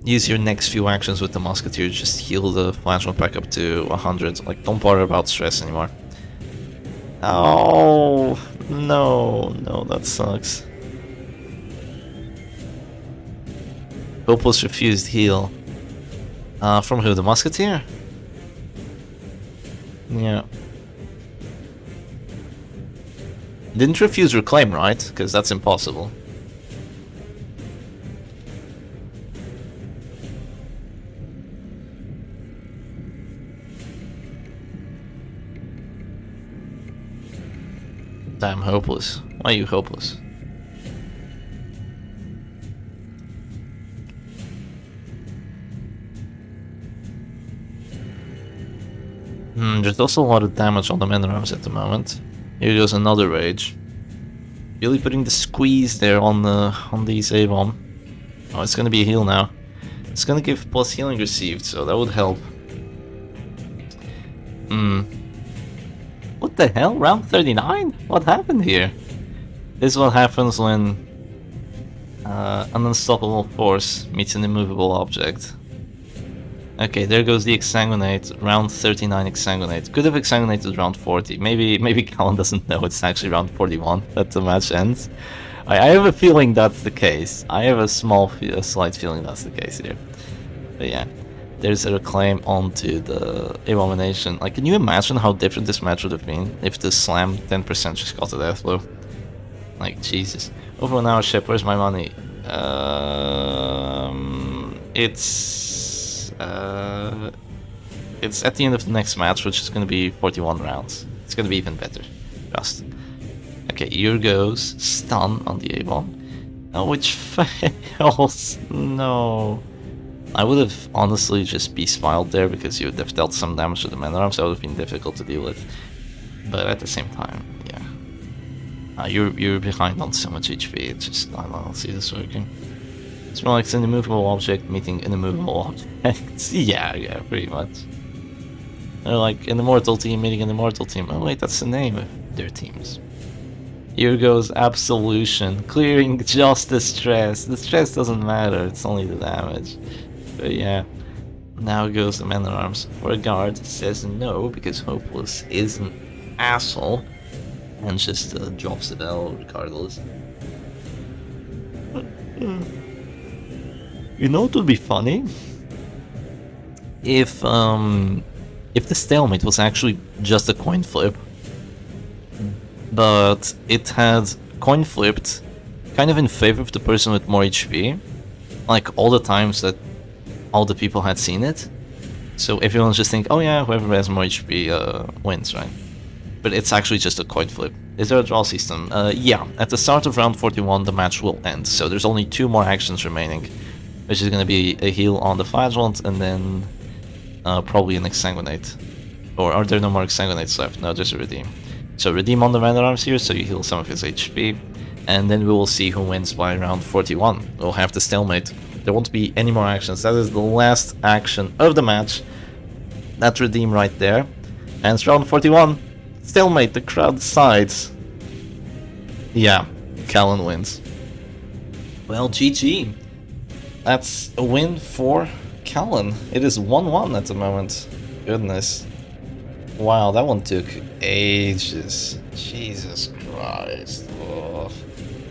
use your next few actions with the Musketeer, just heal the Flashbomb back up to 100. Like, don't bother about stress anymore. Oh, no, that sucks. Hopeless refused heal. From who, the Musketeer? Yeah. Didn't refuse reclaim, right? Because that's impossible. Damn, hopeless. Why are you hopeless? There's also a lot of damage on the mana arms at the moment. Here goes another rage. Really putting the squeeze there on these A-Bomb. Oh, it's gonna be a heal now. It's gonna give plus healing received, so that would help. What the hell? Round 39? What happened here? This is what happens when an unstoppable force meets an immovable object. Okay, there goes the Exsanguinate, round 39 Exsanguinate. Could have Exsanguinated round 40. Maybe Callan doesn't know it's actually round 41 that the match ends. I have a feeling that's the case. I have a slight feeling that's the case here. But yeah, there's a reclaim onto the Abomination. Like, can you imagine how different this match would have been if the Slam 10% just got a death blow? Like, Jesus. Over an hour ship, where's my money? It's at the end of the next match, which is going to be 41 rounds. It's going to be even better. Just. Okay, here goes stun on the A-Bomb. Oh, which fails. No. I would have honestly just be-smiled there because you would have dealt some damage to the mana arms. That would have been difficult to deal with. But at the same time, yeah. You're behind on so much HP. It's just, I don't see this working. It's more like it's an immovable object meeting an immovable object. yeah, pretty much. They're like an immortal team meeting an immortal team. Oh wait, that's the name of their teams. Here goes Absolution, clearing just the stress. The stress doesn't matter, it's only the damage. But yeah, now goes the Man at Arms for a guard. Says no because Hopeless is an asshole and just drops it out regardless. You know what would be funny? If the stalemate was actually just a coin flip, but it had coin flipped kind of in favor of the person with more HP, like all the times that all the people had seen it. So everyone's just think, oh yeah, whoever has more HP wins, right? But it's actually just a coin flip. Is there a draw system? Yeah, at the start of round 41 the match will end, so there's only 2 more actions remaining, which is going to be a heal on the Flagellant and then probably an Exsanguinate. Or are there no more Exsanguinates left? No, there's a Redeem. So Redeem on the Man at Arms here, so you heal some of his HP, and then we will see who wins by round 41. We'll have the stalemate. There won't be any more actions. That is the last action of the match. That Redeem right there. And it's round 41. Stalemate, the crowd decides. Yeah, Callan wins. Well, GG. That's a win for Callan. It is 1-1 at the moment. Goodness. Wow, that one took ages. Jesus Christ. Oh.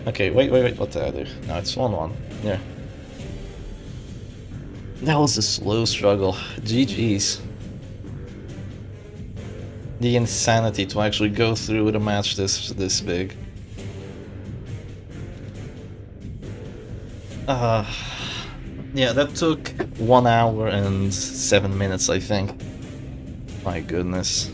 Okay, wait, what did I do? No, it's 1-1. Yeah. That was a slow struggle. GG's. The insanity to actually go through with a match this big. Yeah, that took 1 hour and 7 minutes, I think. My goodness.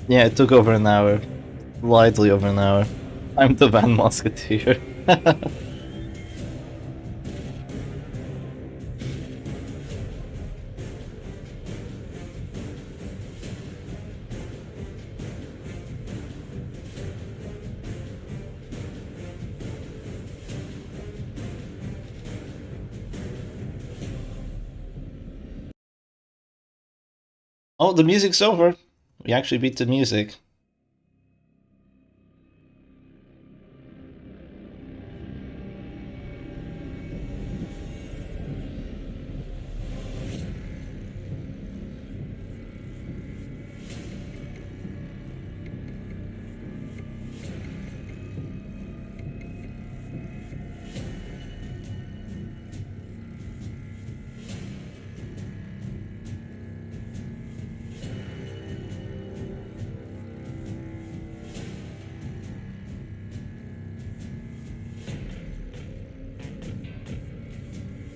Yeah, it took over an hour. Lightly over an hour. I'm the Van Musketeer. Oh, the music's over. We actually beat the music.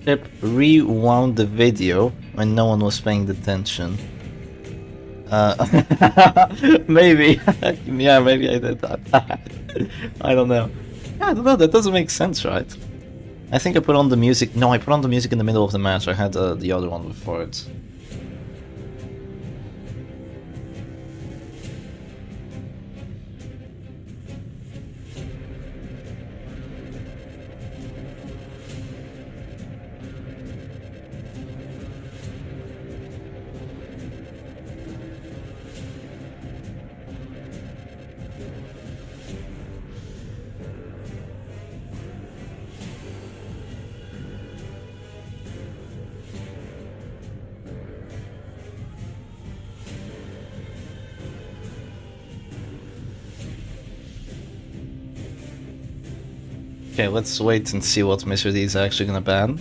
Chip rewound the video when no one was paying attention. Maybe. Yeah, maybe I did that. I don't know. Yeah, I don't know, that doesn't make sense, right? I think I put on the music. No, I put on the music in the middle of the match. I had the other one before it. Okay, let's wait and see what Mr. D is actually gonna ban.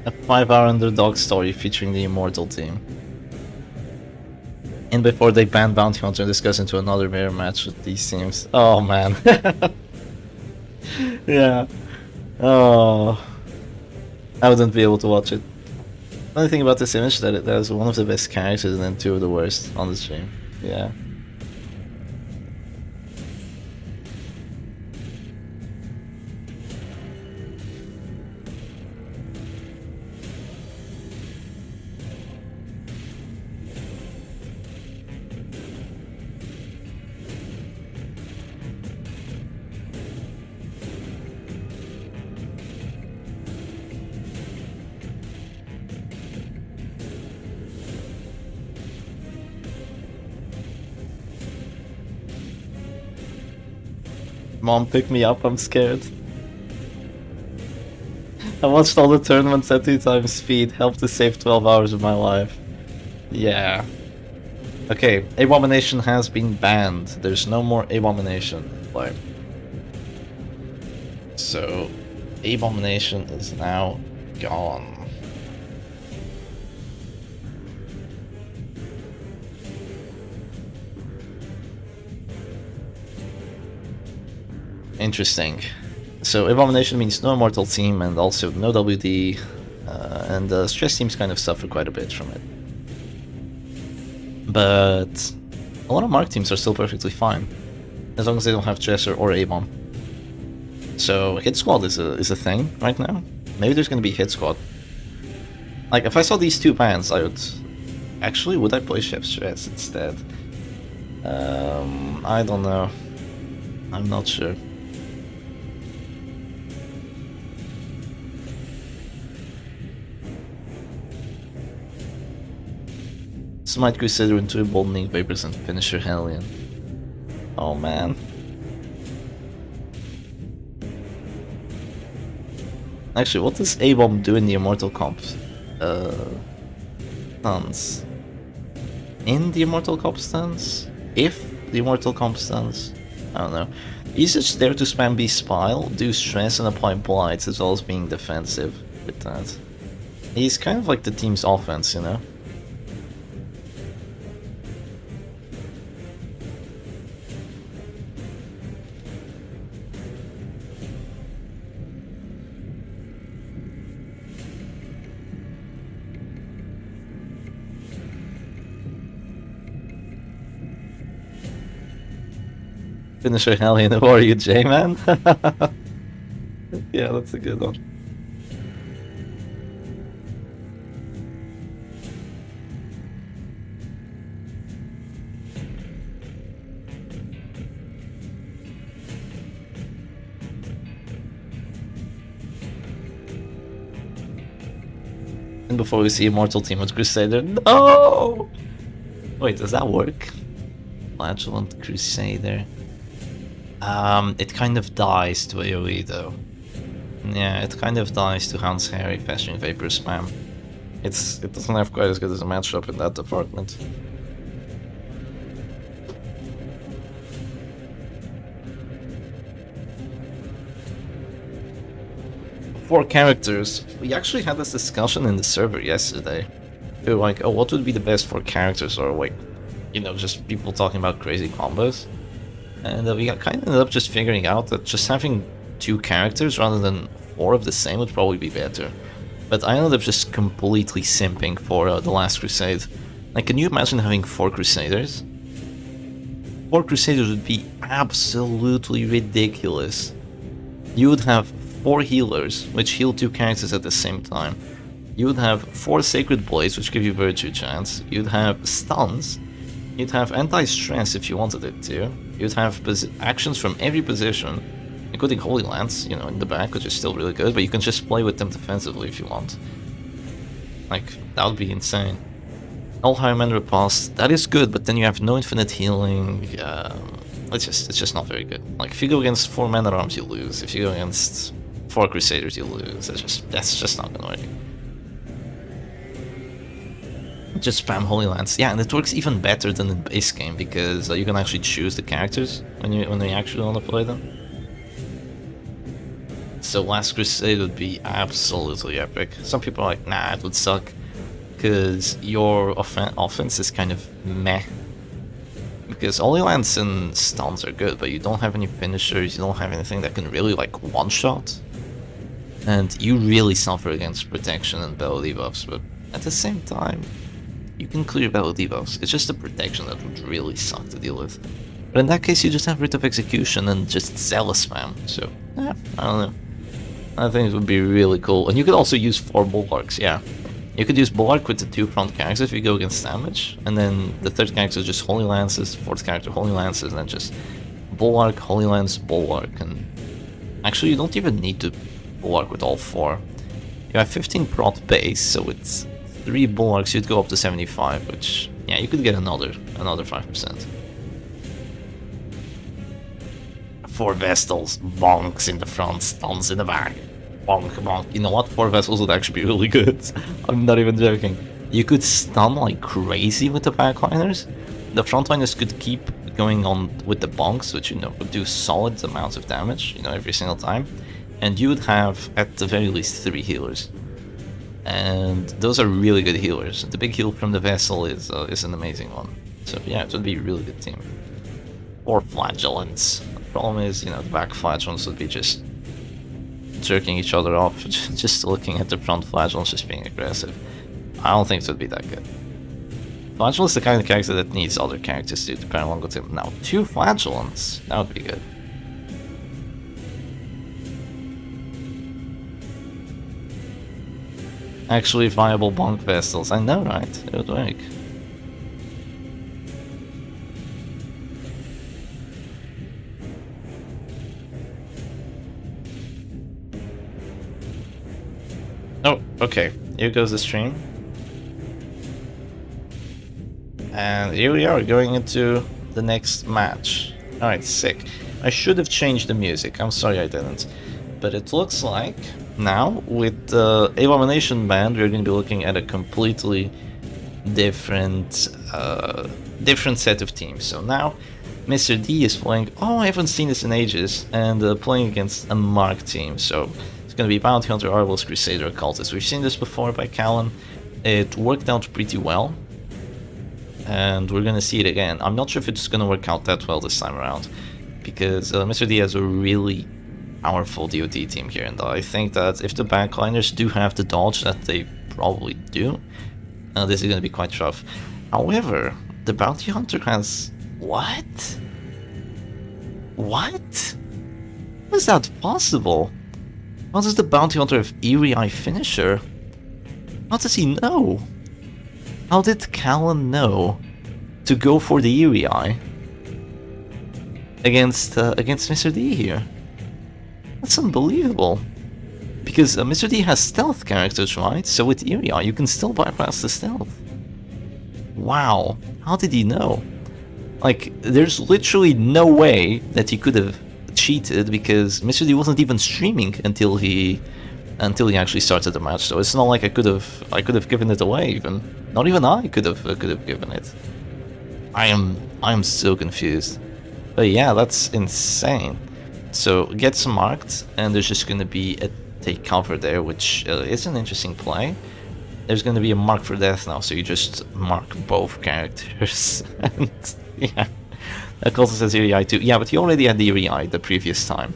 A 5-hour underdog story featuring the Immortal team. And before they ban Bounty Hunter and discuss into another mirror match with these teams. Oh man. Yeah. Oh. I wouldn't be able to watch it. Funny thing about this image that it has one of the best characters and then two of the worst on the stream. Yeah. Mom, pick me up, I'm scared. I watched all the tournaments at 2 times speed, helped to save 12 hours of my life. Yeah. Okay, Abomination has been banned. There's no more Abomination in play. So, Abomination is now gone. Interesting. So Abomination means no Immortal team and also no WD, and the Stress teams kind of suffer quite a bit from it. But a lot of Mark teams are still perfectly fine, as long as they don't have Dresser or A-Bomb. So Hit Squad is a thing right now. Maybe there's gonna be Hit Squad. Like, if I saw these two bans, I would... Actually, would I play Chef Stress instead? I don't know. I'm not sure. Smite Crusader into Emboldening Vapors and Finisher Hellion. Oh man. Actually, what does A-Bomb do in the Immortal Comp? Stance. In the Immortal Comp stance? If the Immortal Comp stance? I don't know. He's just there to spam Beast Spile, do stress and apply blights as well as being defensive with that. He's kind of like the team's offense, you know? Finisher Hellion, who are you, J-Man? Yeah, that's a good one. And before we see Immortal Team with Crusader, no! Wait, does that work? Flagellant Crusader. It kind of dies to AoE though. Yeah, it kind of dies to Hans Harry, Festering Vapor spam. It doesn't have quite as good as a matchup in that department. For characters, we actually had this discussion in the server yesterday. We were like, oh, what would be the best 4 characters, or like, you know, just people talking about crazy combos. And we kind of ended up just figuring out that just having 2 characters rather than 4 of the same would probably be better. But I ended up just completely simping for the Last Crusade. Like, can you imagine having 4 Crusaders? 4 Crusaders would be absolutely ridiculous. You would have 4 healers, which heal 2 characters at the same time. You would have 4 Sacred Blades, which give you Virtue Chance. You'd have stuns. You'd have anti-stress if you wanted it to. You'd have actions from every position, including Holy Lance, you know, in the back, which is still really good, but you can just play with them defensively if you want. Like, that would be insane. All High Man Repulse, that is good, but then you have no infinite healing. It's just not very good. Like, if you go against 4 Man at Arms, you lose. If you go against 4 Crusaders, you lose. That's just not gonna work. Just spam Holy Lance. Yeah, and it works even better than the base game because you can actually choose the characters when you actually want to play them. So Last Crusade would be absolutely epic. Some people are like, nah, it would suck because your offense is kind of meh. Because Holy Lance and stuns are good, but you don't have any finishers, you don't have anything that can really like one-shot. And you really suffer against protection and battle debuffs, but at the same time, you can clear battle debuffs. It's just the protection that would really suck to deal with. But in that case, you just have Writ of Execution and just Zealous spam. So, yeah, I don't know. I think it would be really cool. And you could also use 4 Bulwarks, yeah. You could use Bulwark with the 2 front characters if you go against damage. And then the 3rd character is just Holy Lances, 4th character Holy Lances, and then just Bulwark, Holy Lance, Bulwark. And actually, you don't even need to Bulwark with all 4. You have 15 prot base, so it's 3 Bulwarks, you'd go up to 75, which, yeah, you could get another 5%. 4 Vestals, bonks in the front, stuns in the back. Bonk, bonk. You know what? 4 Vessels would actually be really good. I'm not even joking. You could stun like crazy with the backliners, the frontliners could keep going on with the bonks, which, you know, would do solid amounts of damage, you know, every single time. And you would have, at the very least, 3 healers. And those are really good healers. The big heal from the Vessel is an amazing one. So yeah, it would be a really good team. Or Flagellants. The problem is, you know, the back Flagellants would be just jerking each other off, just looking at the front Flagellants just being aggressive. I don't think it would be that good. Flagellant is the kind of character that needs other characters to pair along with him. Now, 2 Flagellants, that would be good. Actually viable bonk vessels, I know, right? It would work. Oh, okay. Here goes the stream. And here we are, going into the next match. Alright, sick. I should have changed the music, I'm sorry I didn't. But it looks like now, with the Abomination Band, we're going to be looking at a completely different set of teams. So now, Mr. D is playing, oh, I haven't seen this in ages, and playing against a Mark team. So it's going to be Bounty Hunter, Arbalist, Crusader, Occultist. We've seen this before by Callan. It worked out pretty well, and we're going to see it again. I'm not sure if it's going to work out that well this time around, because Mr. D has a really powerful DoD team here, and I think that if the backliners do have the dodge that they probably do, this is going to be quite rough. However, the Bounty Hunter has... What? What? How is that possible? How does the Bounty Hunter have Eerie Eye Finisher? How does he know? How did Callan know to go for the Eerie Eye against Mr. D here? That's unbelievable. Because Mr. D has stealth characters, right? So with Eerie Eye, you can still bypass the stealth. Wow, how did he know? Like, there's literally no way that he could have cheated, because Mr. D wasn't even streaming until he actually started the match. So it's not like I could have given it away even. Not even I could have given it. I am so confused. But yeah, that's insane. So gets marked, and there's just going to be a take cover there, which is an interesting play. There's going to be a mark for death now, so you just mark both characters. And yeah, that also says Eerie Eye too. Yeah, but he already had the Eerie Eye the previous time.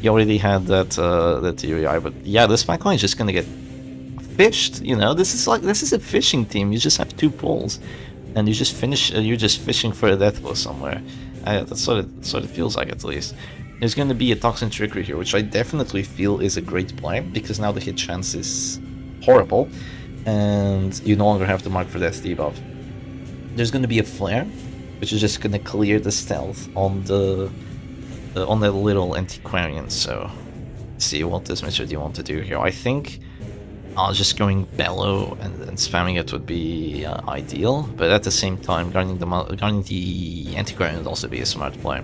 He already had that Eerie Eye, but yeah, this backline is just going to get fished. You know, this is a fishing team. You just have 2 poles, and you just finish. You're just fishing for a death blow somewhere. That's what it feels like, at least. There's going to be a Toxin Trickery here, which I definitely feel is a great play, because now the hit chance is horrible, and you no longer have the Mark for Death debuff. There's going to be a Flare, which is just going to clear the stealth on the on that little Antiquarian. So, let's see, what does Mr. D want to do here? I think just going Bellow and spamming it would be ideal, but at the same time, guarding the Antiquarian would also be a smart play.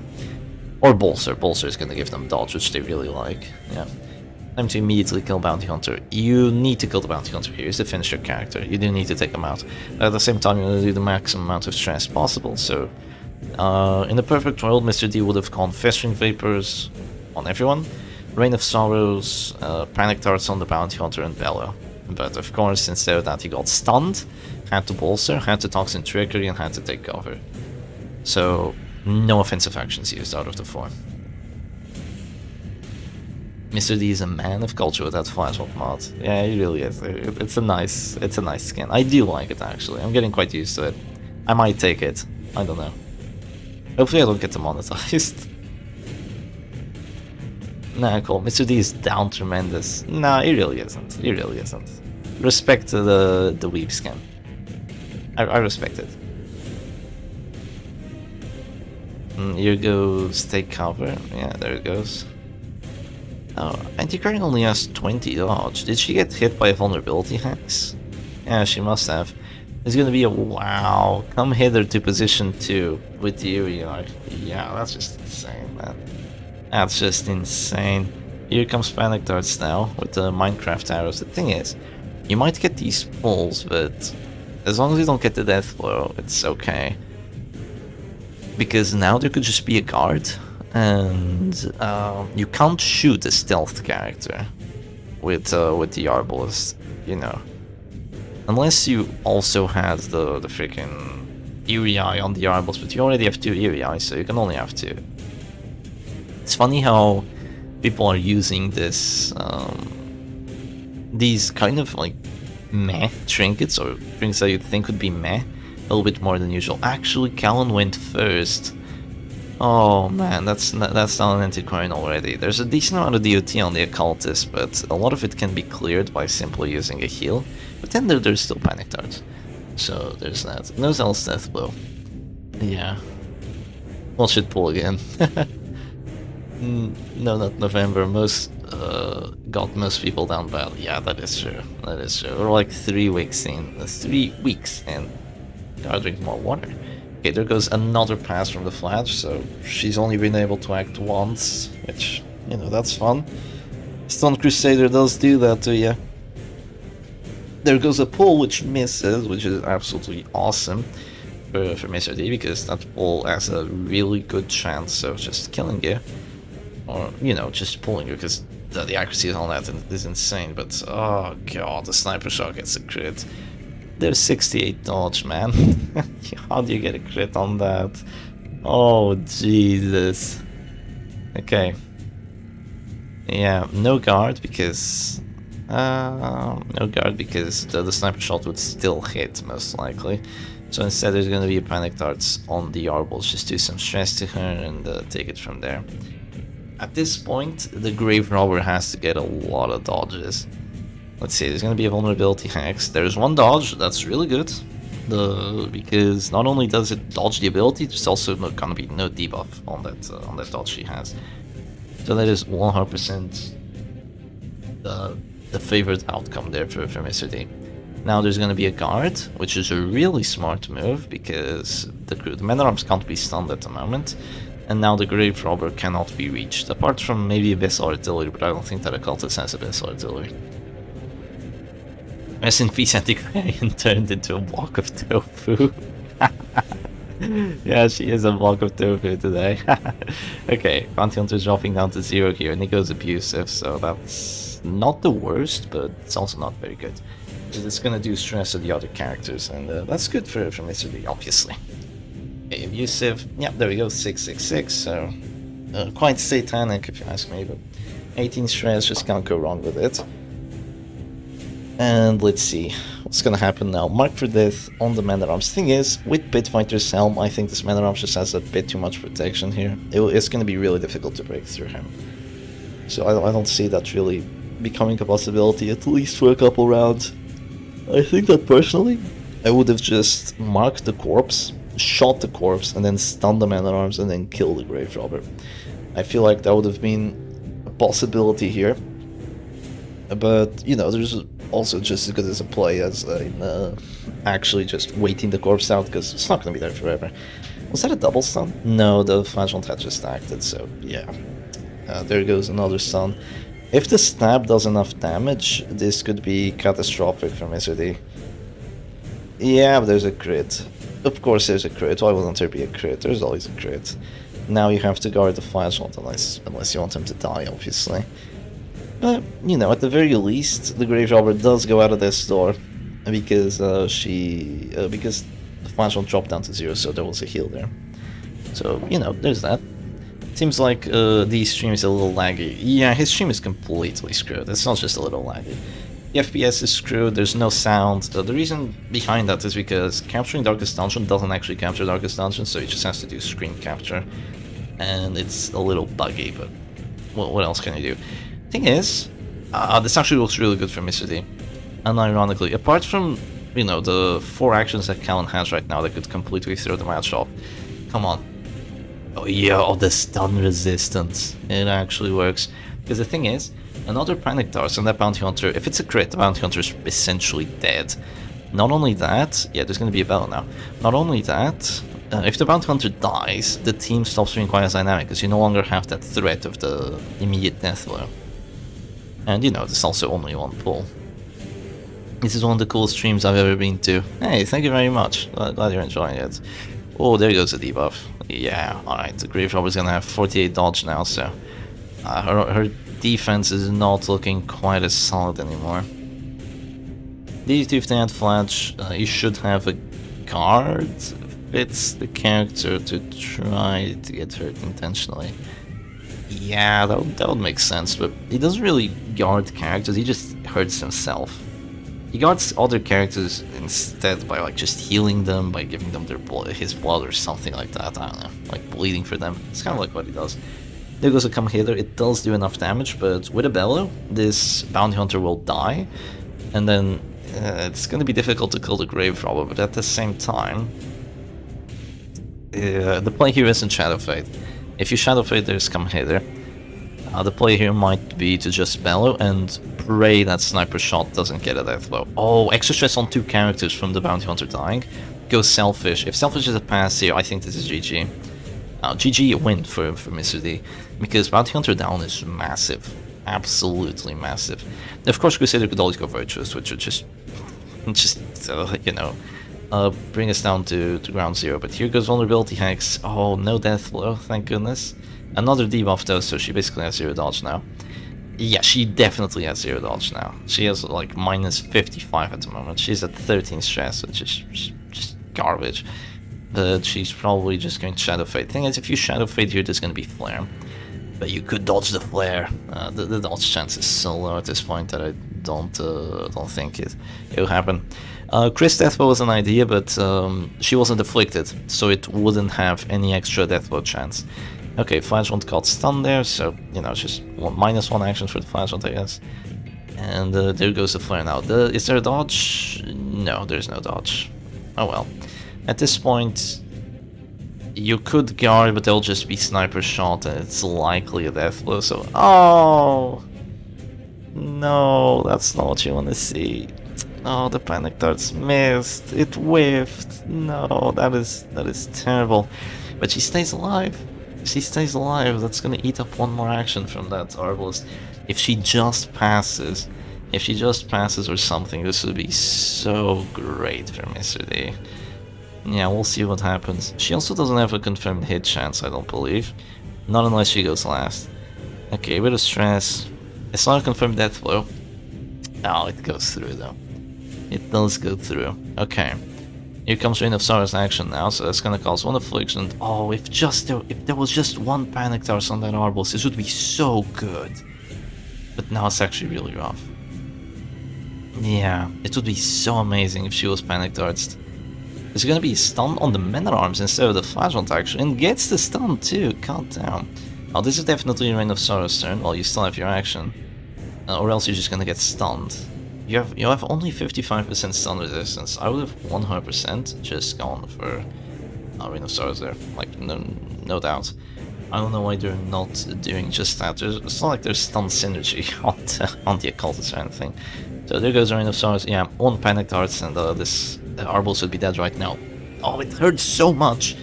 Or Bolster. Bolster is going to give them dodge, which they really like. Yeah. Time to immediately kill Bounty Hunter. You need to kill the Bounty Hunter here. He's the finisher character. You do need to take him out. At the same time, you're going to do the maximum amount of stress possible. So, in the perfect world, Mr. D would have gone Festering Vapors on everyone, Rain of Sorrows, Panic Darts on the Bounty Hunter, and Bellow. But of course, instead of that, he got stunned, had to Bolster, had to Toxin Trickery, and had to take cover. So, no offensive actions used out of the 4. Mr. D is a man of culture with that flashback mod. Yeah, he really is. It's a nice skin. I do like it, actually. I'm getting quite used to it. I might take it. I don't know. Hopefully I don't get demonetized. Nah, cool. Mr. D is down tremendous. Nah, he really isn't. He really isn't. Respect to the weep skin. I respect it. Here goes take cover. Yeah, there it goes. Oh, Antiquarian only has 20 dodge. Did she get hit by a vulnerability hex? Yeah, she must have. It's gonna be a wow. Come hither to position 2 with the Eerie Eye. Yeah, that's just insane, man. That's just insane. Here comes Panic Darts now with the Minecraft arrows. The thing is, you might get these pulls, but as long as you don't get the death blow, it's okay. because now there could just be a guard, and you can't shoot a stealth character with the Arbalist, you know, unless you also had the freaking Eerie Eye on the Arbalist, but you already have 2 Eerie Eyes, so you can only have 2. It's funny how people are using this, these kind of like meh trinkets, or things that you'd think would be meh, a little bit more than usual. Actually, Callan went first. Oh man, that's not an antiquarian already. There's a decent amount of DOT on the Occultist, but a lot of it can be cleared by simply using a heal. But then there's still Panic Darts. So there's that. No Zealous Death Blow. Yeah. Well, should pull again. No, not November. Most got most people down bad. Yeah, that is true. That is true. We're like 3 weeks in. 3 weeks and gotta drink more water. Okay, there goes another pass from the Flash, so she's only been able to act once, which, you know, that's fun. Stone Crusader does do that to you. There goes a pull which misses, which is absolutely awesome for Mr. D, because that pull has a really good chance of just killing you. Or, you know, just pulling you, because the accuracy on that is insane, but oh god, the sniper shot gets a crit. There's 68 dodge, man. How do you get a crit on that? Oh, Jesus. Okay. Yeah, no guard because... no guard because the sniper shot would still hit, most likely. So instead there's gonna be a Panic Darts on the Arbalist. Just do some stress to her and take it from there. At this point, the Grave Robber has to get a lot of dodges. Let's see, there's going to be a vulnerability hex. There's one dodge, that's really good. Because not only does it dodge the ability, there's also going to be no debuff on that dodge she has. So that is 100% the favored outcome there for Mr. D. Now there's going to be a guard, which is a really smart move, because the men-at-arms can't be stunned at the moment. And now the Grave Robber cannot be reached, apart from maybe Abyssal Artillery, but I don't think that Occultist has Abyssal Artillery. Rest in peace, Antiquarian turned into a block of tofu. Yeah, she is a block of tofu today. Okay, Bounty Hunter's dropping down to 0 here, and he goes abusive, so that's not the worst, but it's also not very good. It's gonna do stress to the other characters, and that's good for Mr. D, obviously. Okay, abusive, yeah, there we go, 666, so quite satanic if you ask me, but 18 stress, just can't go wrong with it. And let's see what's gonna happen now. Mark for death on the Man-at-Arms. Thing is, with Pitfighter's Helm, I think this Man-at-Arms just has a bit too much protection here. It's gonna be really difficult to break through him. So I don't see that really becoming a possibility, at least for a couple rounds. I think that personally, I would have just marked the corpse, shot the corpse, and then stunned the Man-at-Arms, and then killed the Grave Robber. I feel like that would have been a possibility here. But, you know, there's also just as good as a play as actually just waiting the corpse out, because it's not going to be there forever. Was that a double stun? No, the Flashbomb had just acted, so yeah. There goes another stun. If the stab does enough damage, this could be catastrophic for Mr. D. Yeah, but there's a crit. Of course there's a crit. Why wouldn't there be a crit? There's always a crit. Now you have to guard the Flashbomb unless you want him to die, obviously. But, you know, at the very least, the Grave Robber does go out of this door, because because the Flashbomb dropped down to 0, so there was a heal there. So, you know, there's that. Seems like the stream is a little laggy. Yeah, his stream is completely screwed. It's not just a little laggy. The FPS is screwed, there's no sound. The reason behind that is because capturing Darkest Dungeon doesn't actually capture Darkest Dungeon, so he just has to do screen capture. And it's a little buggy, but what else can you do? Thing is, this actually looks really good for Mr. D. And ironically, apart from, you know, the 4 actions that Callan has right now that could completely throw the match off. Come on. Oh yeah, oh, the stun resistance. It actually works. Because the thing is, another Panic Darts on that Bounty Hunter, if it's a crit, the Bounty Hunter is essentially dead. Not only that, yeah, there's going to be a battle now. Not only that, if the Bounty Hunter dies, the team stops being quite as dynamic, because you no longer have that threat of the immediate death blow. And you know, there's also only one pull. This is one of the coolest streams I've ever been to. Hey, thank you very much. Glad you're enjoying it. Oh, there goes the debuff. Yeah, alright, the Grave Robber's gonna have 48 dodge now, so her defense is not looking quite as solid anymore. These if they had Flash, you should have a guard. Fits the character to try to get hurt intentionally. Yeah, that would make sense, but he doesn't really guard characters, he just hurts himself. He guards other characters instead by like just healing them, by giving them his blood or something like that, I don't know, like bleeding for them. It's kind of like what he does. There goes a come hither, it does do enough damage, but with a bellow, this bounty hunter will die, and then it's gonna be difficult to kill the Grave Robber, but at the same time, the play here isn't Shadow Fade. If you Shadow Fade, there's come hither. The play here might be to just bellow and pray that sniper shot doesn't get a death blow. Oh, extra stress on 2 characters from the bounty hunter dying. Go Selfish. If Selfish is a pass here, I think this is GG. GG win for Mr. D, because bounty hunter down is massive. Absolutely massive. Of course, Crusader could always go Virtuous, which would just you know, bring us down to ground zero. But here goes Vulnerability Hex. Oh, no death blow, thank goodness. Another debuff though, so she basically has 0 dodge now. Yeah, she definitely has 0 dodge now. She has like minus 55 at the moment. She's at 13 stress, which is just garbage. But she's probably just going to Shadow Fade. Thing is, if you Shadow Fade here, there's going to be Flare. But you could dodge the Flare. The dodge chance is so low at this point that I don't think it'll happen. Chris Deathblow was an idea, but she wasn't afflicted, so it wouldn't have any extra Deathblow chance. Okay, Flashhunt got stunned there, so, you know, it's just -1 action for the Flashhunt, I guess. And there goes the Flare now. Is there a dodge? No, there's no dodge. Oh well. At this point, you could guard, but they'll just be sniper shot, and it's likely a death blow, so... Oh! No, that's not what you want to see. Oh, the panic darts missed. It whiffed. No, that is terrible. But she stays alive. She stays alive. That's gonna eat up 1 more action from that Arbalist. If she just passes, or something, this would be so great for Mr. D. Yeah, we'll see what happens. She also doesn't have a confirmed hit chance, I don't believe. Not unless she goes last. Okay, a bit of stress. It's not a confirmed death blow. Oh, it goes through though. It does go through. Okay. Here comes Reign of Sorrow's action now, so that's gonna cause 1 affliction. Oh, if there was just 1 panic dart on that Arbalist, this would be so good. But now it's actually really rough. Yeah, it would be so amazing if she was panic darted. There's gonna be a stun on the Men-at-Arms instead of the Flashhunt actually, and gets the stun too, god damn. Oh, this is definitely Reign of Sorrow's turn, while you still have your action. Or else you're just gonna get stunned. You have only 55% stun resistance. I would have 100% just gone for Reign of Sorrows there, like no doubt. I don't know why they're not doing just that. It's not like there's stun synergy on the Occultist or anything. So there goes Reign of Sorrows. Yeah, 1 panic darts, and this Arbalist would be dead right now. Oh, it hurts so much.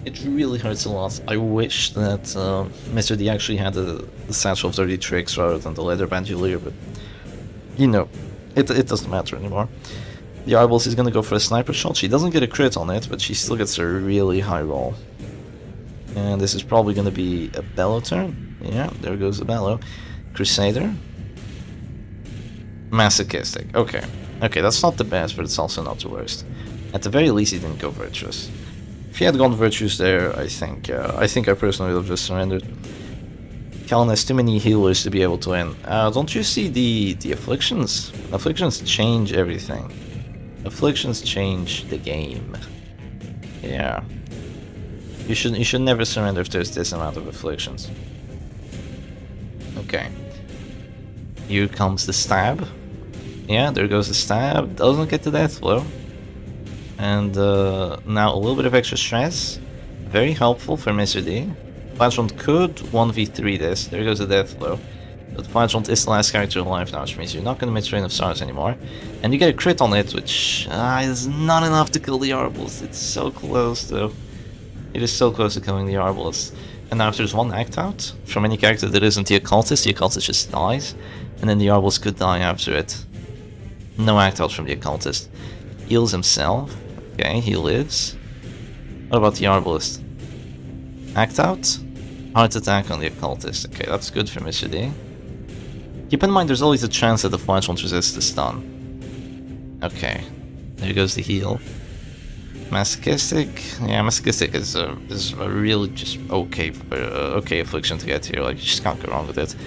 It really hurts a lot. I wish that Mr. D actually had the Satchel of Dirty Tricks rather than the Leather Bandolier, but you know, it doesn't matter anymore. The Arbalist is gonna go for a sniper shot. She doesn't get a crit on it, but she still gets a really high roll. And this is probably gonna be a Bellow turn. Yeah, there goes the Bellow. Crusader. Masochistic. Okay. Okay, that's not the best, but it's also not the worst. At the very least, he didn't go Virtuous. If he had gone Virtuous there, I think I personally would have just surrendered. Callan has too many healers to be able to win. Don't you see the Afflictions? Afflictions change everything. Afflictions change the game. Yeah. You should never surrender if there's this amount of Afflictions. Okay. Here comes the Stab. Yeah, there goes the Stab. Doesn't get the death blow. And now a little bit of extra stress. Very helpful for Mr. D. Flashhunt could 1v3 this. There goes the death blow. But Flashhunt is the last character alive now, which means you're not going to miss Reign of Stars anymore. And you get a crit on it, which is not enough to kill the Arbalist. It's so close though. It is so close to killing the Arbalist. And now if there's 1 act out from any character that isn't the Occultist just dies. And then the Arbalist could die after it. No act out from the Occultist. Heals himself. Okay, he lives. What about the Arbalist? Act out. Heart attack on the occultist. Okay, that's good for Mr. D. Keep in mind there's always a chance that the flash won't resist the stun. Okay. There goes the heal. Masochistic? Yeah, Masochistic is a really just okay affliction to get here. Like, you just can't go wrong with it.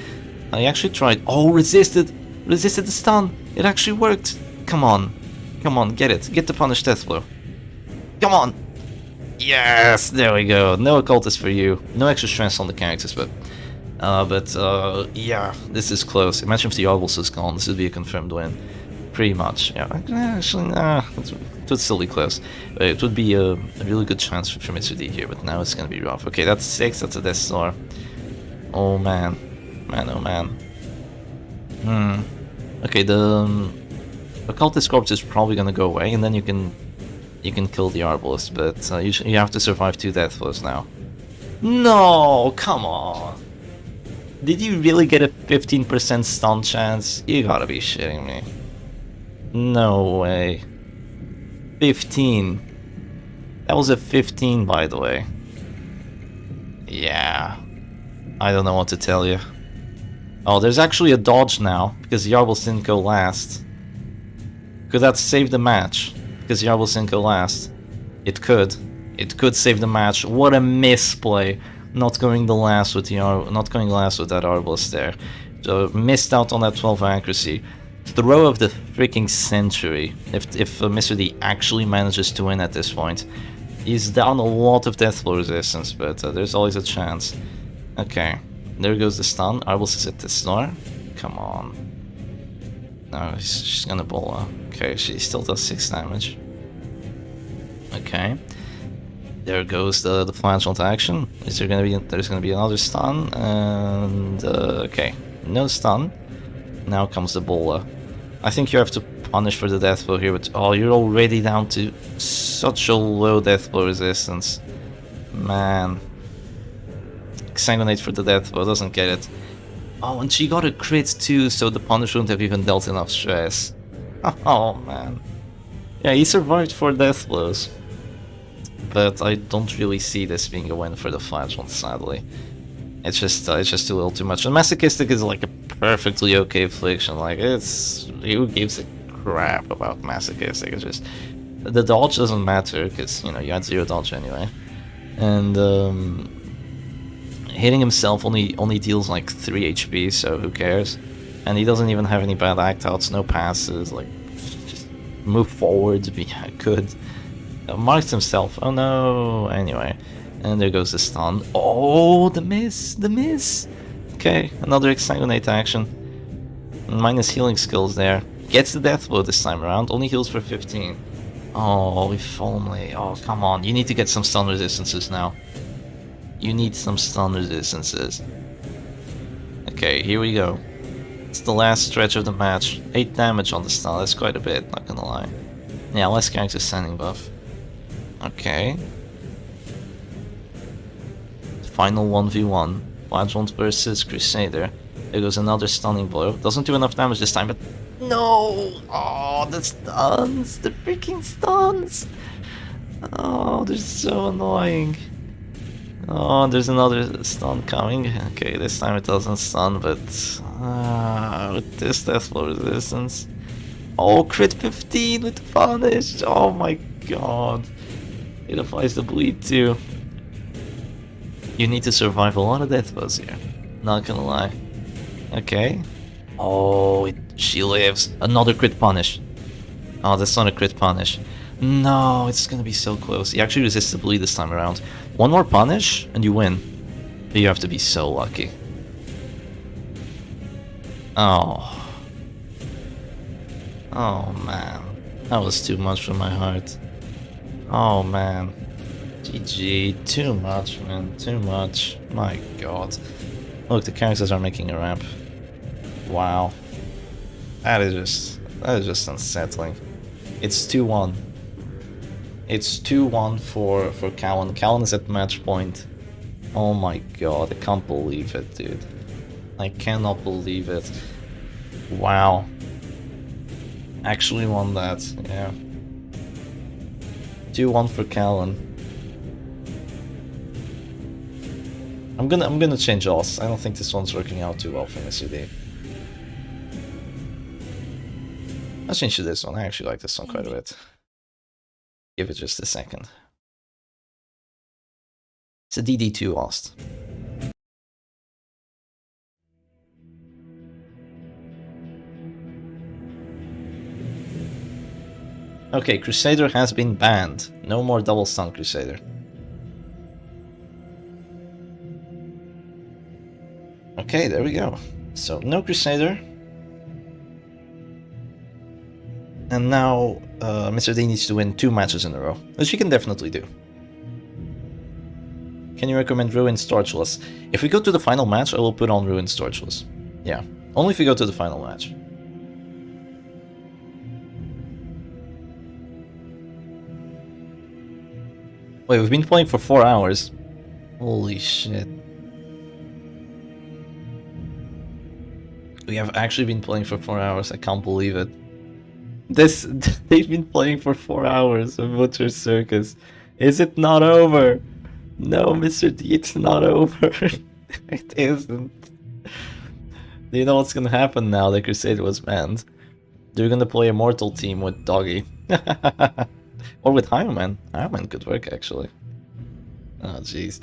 I actually tried. Oh, resisted! Resisted the stun! It actually worked! Come on. Come on, get it. Get the punish death blow. Come on! Yes! There we go. No occultist for you. No extra stress on the characters, but yeah, this is close. Imagine if the Arbles is gone. This would be a confirmed win. Pretty much. Yeah, actually, nah. It would still be close. It would be a really good chance for Mr. D here, but now it's gonna be rough. Okay, that's 6. That's a Death Star. Oh man. Man, oh man. Okay, the occultist corpse is probably gonna go away, and then you can kill the Arbalist, but you have to survive 2 death blows now. No, come on. Did you really get a 15% stun chance? You gotta be shitting me. No way. 15. That was a 15, by the way. Yeah. I don't know what to tell you. Oh, there's actually a dodge now, because Yarbles didn't go last. Could that save the match? Because Yarbles didn't go last. It could. It could save the match. What a misplay. Not going last with that Arbalist there. So missed out on that 12 accuracy. Throw of the freaking century. If Mr. D actually manages to win at this point. He's down a lot of death blow resistance, but there's always a chance. Okay, there goes the stun. Arbalist is at the snore. Come on. No, she's gonna bola. Okay, she still does 6 damage. Okay. There goes the flagellant action. There's gonna be another stun, and okay, no stun. Now comes the bola. I think you have to punish for the death blow here, but oh, you're already down to such a low death blow resistance. Man. Exsanguinate for the death blow, doesn't get it. Oh, and she got a crit too, so the punish wouldn't have even dealt enough stress. Oh man. Yeah, he survived 4 death blows. But I don't really see this being a win for the flagellant, sadly. It's just too little too much. And Masochistic is like a perfectly okay affliction. Like, who gives a crap about Masochistic? It's just the dodge doesn't matter because you had 0 dodge anyway, and hitting himself only deals like 3 HP, so who cares? And he doesn't even have any bad act outs, no passes. Like, just move forward, be good. Marks himself. Oh no. Anyway, and there goes the stun. Oh, the miss. The miss. Okay, another exsanguinate action. Minus healing skills there. Gets the death blow this time around. Only heals for 15. Oh, if only. Oh, come on. You need to get some stun resistances now. You need some stun resistances. Okay, here we go. It's the last stretch of the match. 8 damage on the stun. That's quite a bit, not gonna lie. Yeah, less character standing buff. Okay. Final 1v1. Flagellant versus Crusader. There goes another stunning blow. Doesn't do enough damage this time, but no! Oh, the stuns! The freaking stuns! Oh, they're so annoying. Oh, there's another stun coming. Okay, this time it doesn't stun, but with this death blow resistance. Oh, crit 15 with the punish! Oh my god. It applies the bleed too. You need to survive a lot of death blows here. Not gonna lie. Okay. Oh, she lives. Another crit punish. Oh, that's not a crit punish. No, it's gonna be so close. He actually resists the bleed this time around. One more punish and you win. But you have to be so lucky. Oh. Oh man. That was too much for my heart. Oh man. GG. Too much, man. Too much. My god. Look, the characters are making a ramp. Wow. That is just unsettling. It's 2-1. It's 2-1 for Cowan. Cowan is at match point. Oh my god, I can't believe it, dude. I cannot believe it. Wow. Actually won that, yeah. 2-1 for Callan. I'm gonna change Oz. I don't think this one's working out too well for Mr. D. I'll change to this one. I actually like this one quite a bit. Give it just a second. It's a DD2 Ost. Okay, Crusader has been banned. No more double stun Crusader. Okay, there we go. So, no Crusader. And now Mr. D needs to win 2 matches in a row, which he can definitely do. Can you recommend Ruin Storchless? If we go to the final match, I will put on Ruin Storchless. Yeah, only if we go to the final match. Wait, we've been playing for 4 hours. Holy shit. We have actually been playing for 4 hours, I can't believe it. They've been playing for 4 hours of Butcher Circus. Is it not over? No, Mr. D, it's not over. It isn't. Do you know what's gonna happen now that Crusader was banned? They're gonna play a Mortal team with Doggy. Or with Hireman. Hireman could work, actually. Oh, jeez.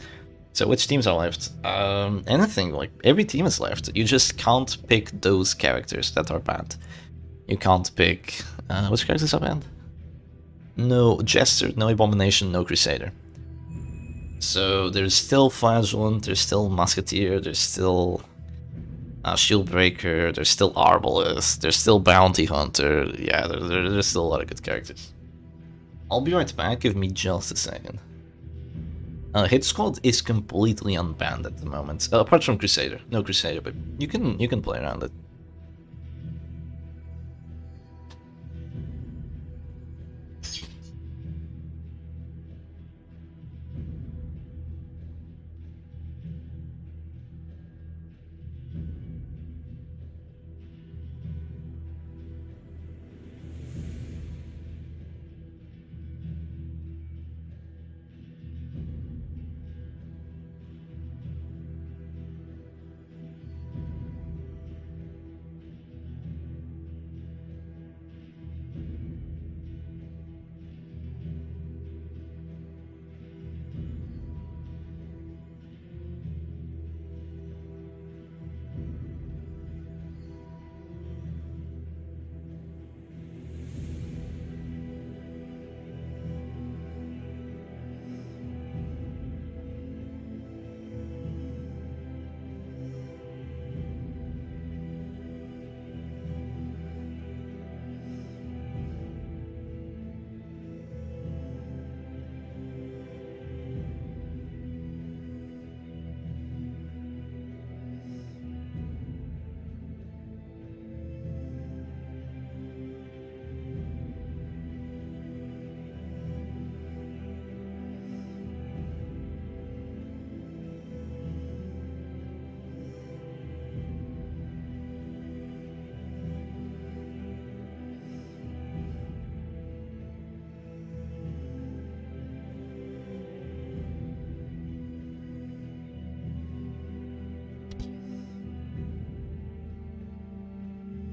So which teams are left? Anything, like, every team is left. You just can't pick those characters that are banned. You can't pick... which characters are banned? No Jester, no Abomination, no Crusader. So there's still Flagellant, there's still Musketeer, there's still Shieldbreaker, there's still Arbalest, there's still Bounty Hunter. Yeah, there's still a lot of good characters. I'll be right back, give me just a second. Hit Squad is completely unbanned at the moment, apart from Crusader. No Crusader, but you can play around it.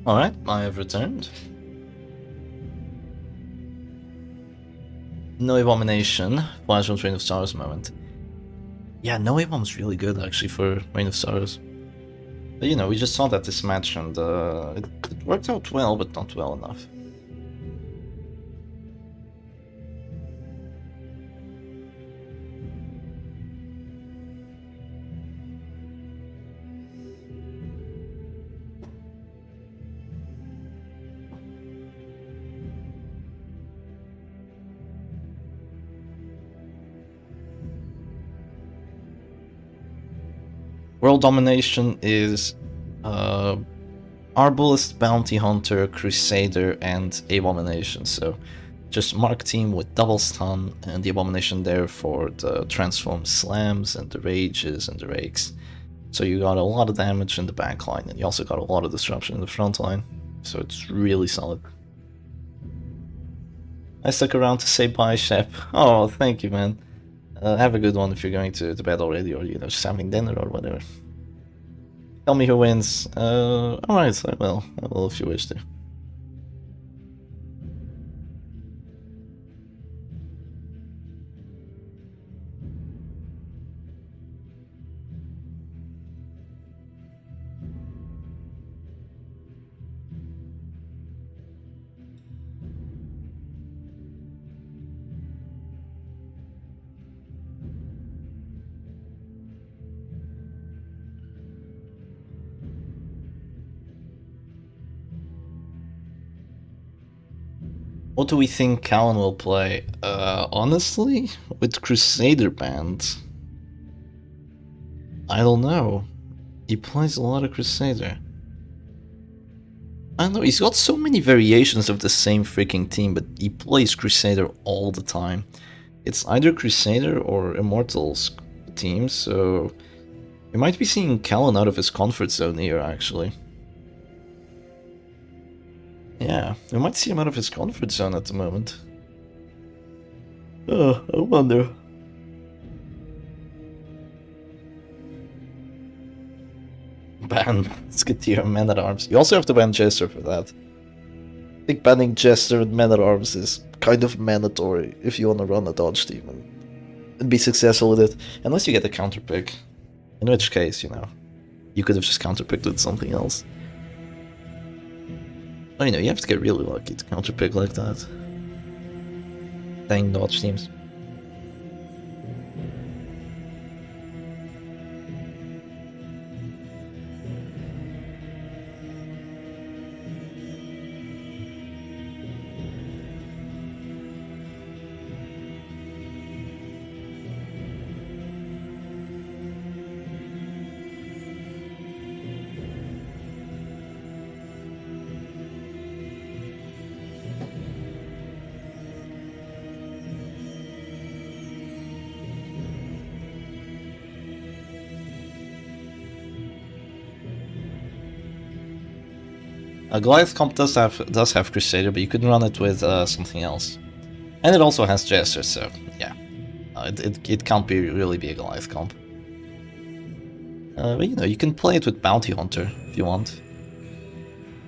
Alright, I have returned. No Abomination, Flashbom's Reign of Sorrows moment. Yeah, No Abomin's really good actually for Reign of Sorrows. But you know, we just saw that this match and it worked out well, but not well enough. World Domination is Arbalest, Bounty Hunter, Crusader, and Abomination. So just mark team with double stun and the Abomination there for the transform slams and the rages and the rakes. So you got a lot of damage in the back line and you also got a lot of disruption in the front line. So it's really solid. I stuck around to say bye, Shep. Oh, thank you, man. Have a good one if you're going to bed already, or just having dinner or whatever. Tell me who wins. Alright, I will if you wish to. What do we think Callan will play? Honestly, with Crusader Band, I don't know. He plays a lot of Crusader. I don't know, he's got so many variations of the same freaking team, but he plays Crusader all the time. It's either Crusader or Immortals team, so we might be seeing Callan out of his comfort zone here, actually. Yeah, we might see him out of his comfort zone at the moment. Oh, I wonder. Ban Musketeer Men at Arms. You also have to ban Jester for that. I think banning Jester and Men at Arms is kind of mandatory if you want to run a dodge team and be successful with it. Unless you get a counter pick. In which case, you could have just counter picked with something else. Oh, you have to get really lucky to counter pick like that. Dang dodge teams. Goliath comp does have Crusader, but you could run it with something else, and it also has Jester, so yeah, it can't really be a Goliath comp. But you can play it with Bounty Hunter if you want.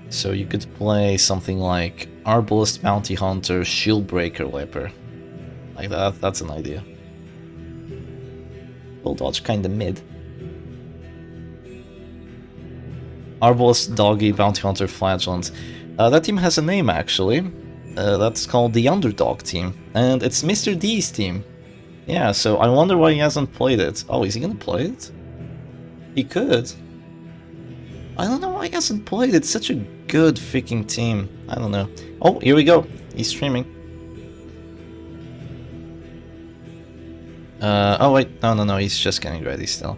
So you could play something like Arbalist, Bounty Hunter, Shieldbreaker, Leper, like that. That's an idea. Full dodge kinda mid. Arbalist, Doggy, Bounty Hunter, Flagellant. That team has a name, actually. That's called the Underdog team. And it's Mr. D's team. Yeah, so I wonder why he hasn't played it. Oh, is he gonna play it? He could. I don't know why he hasn't played it. It's such a good freaking team. I don't know. Oh, here we go. He's streaming. Oh wait, no, he's just getting ready still.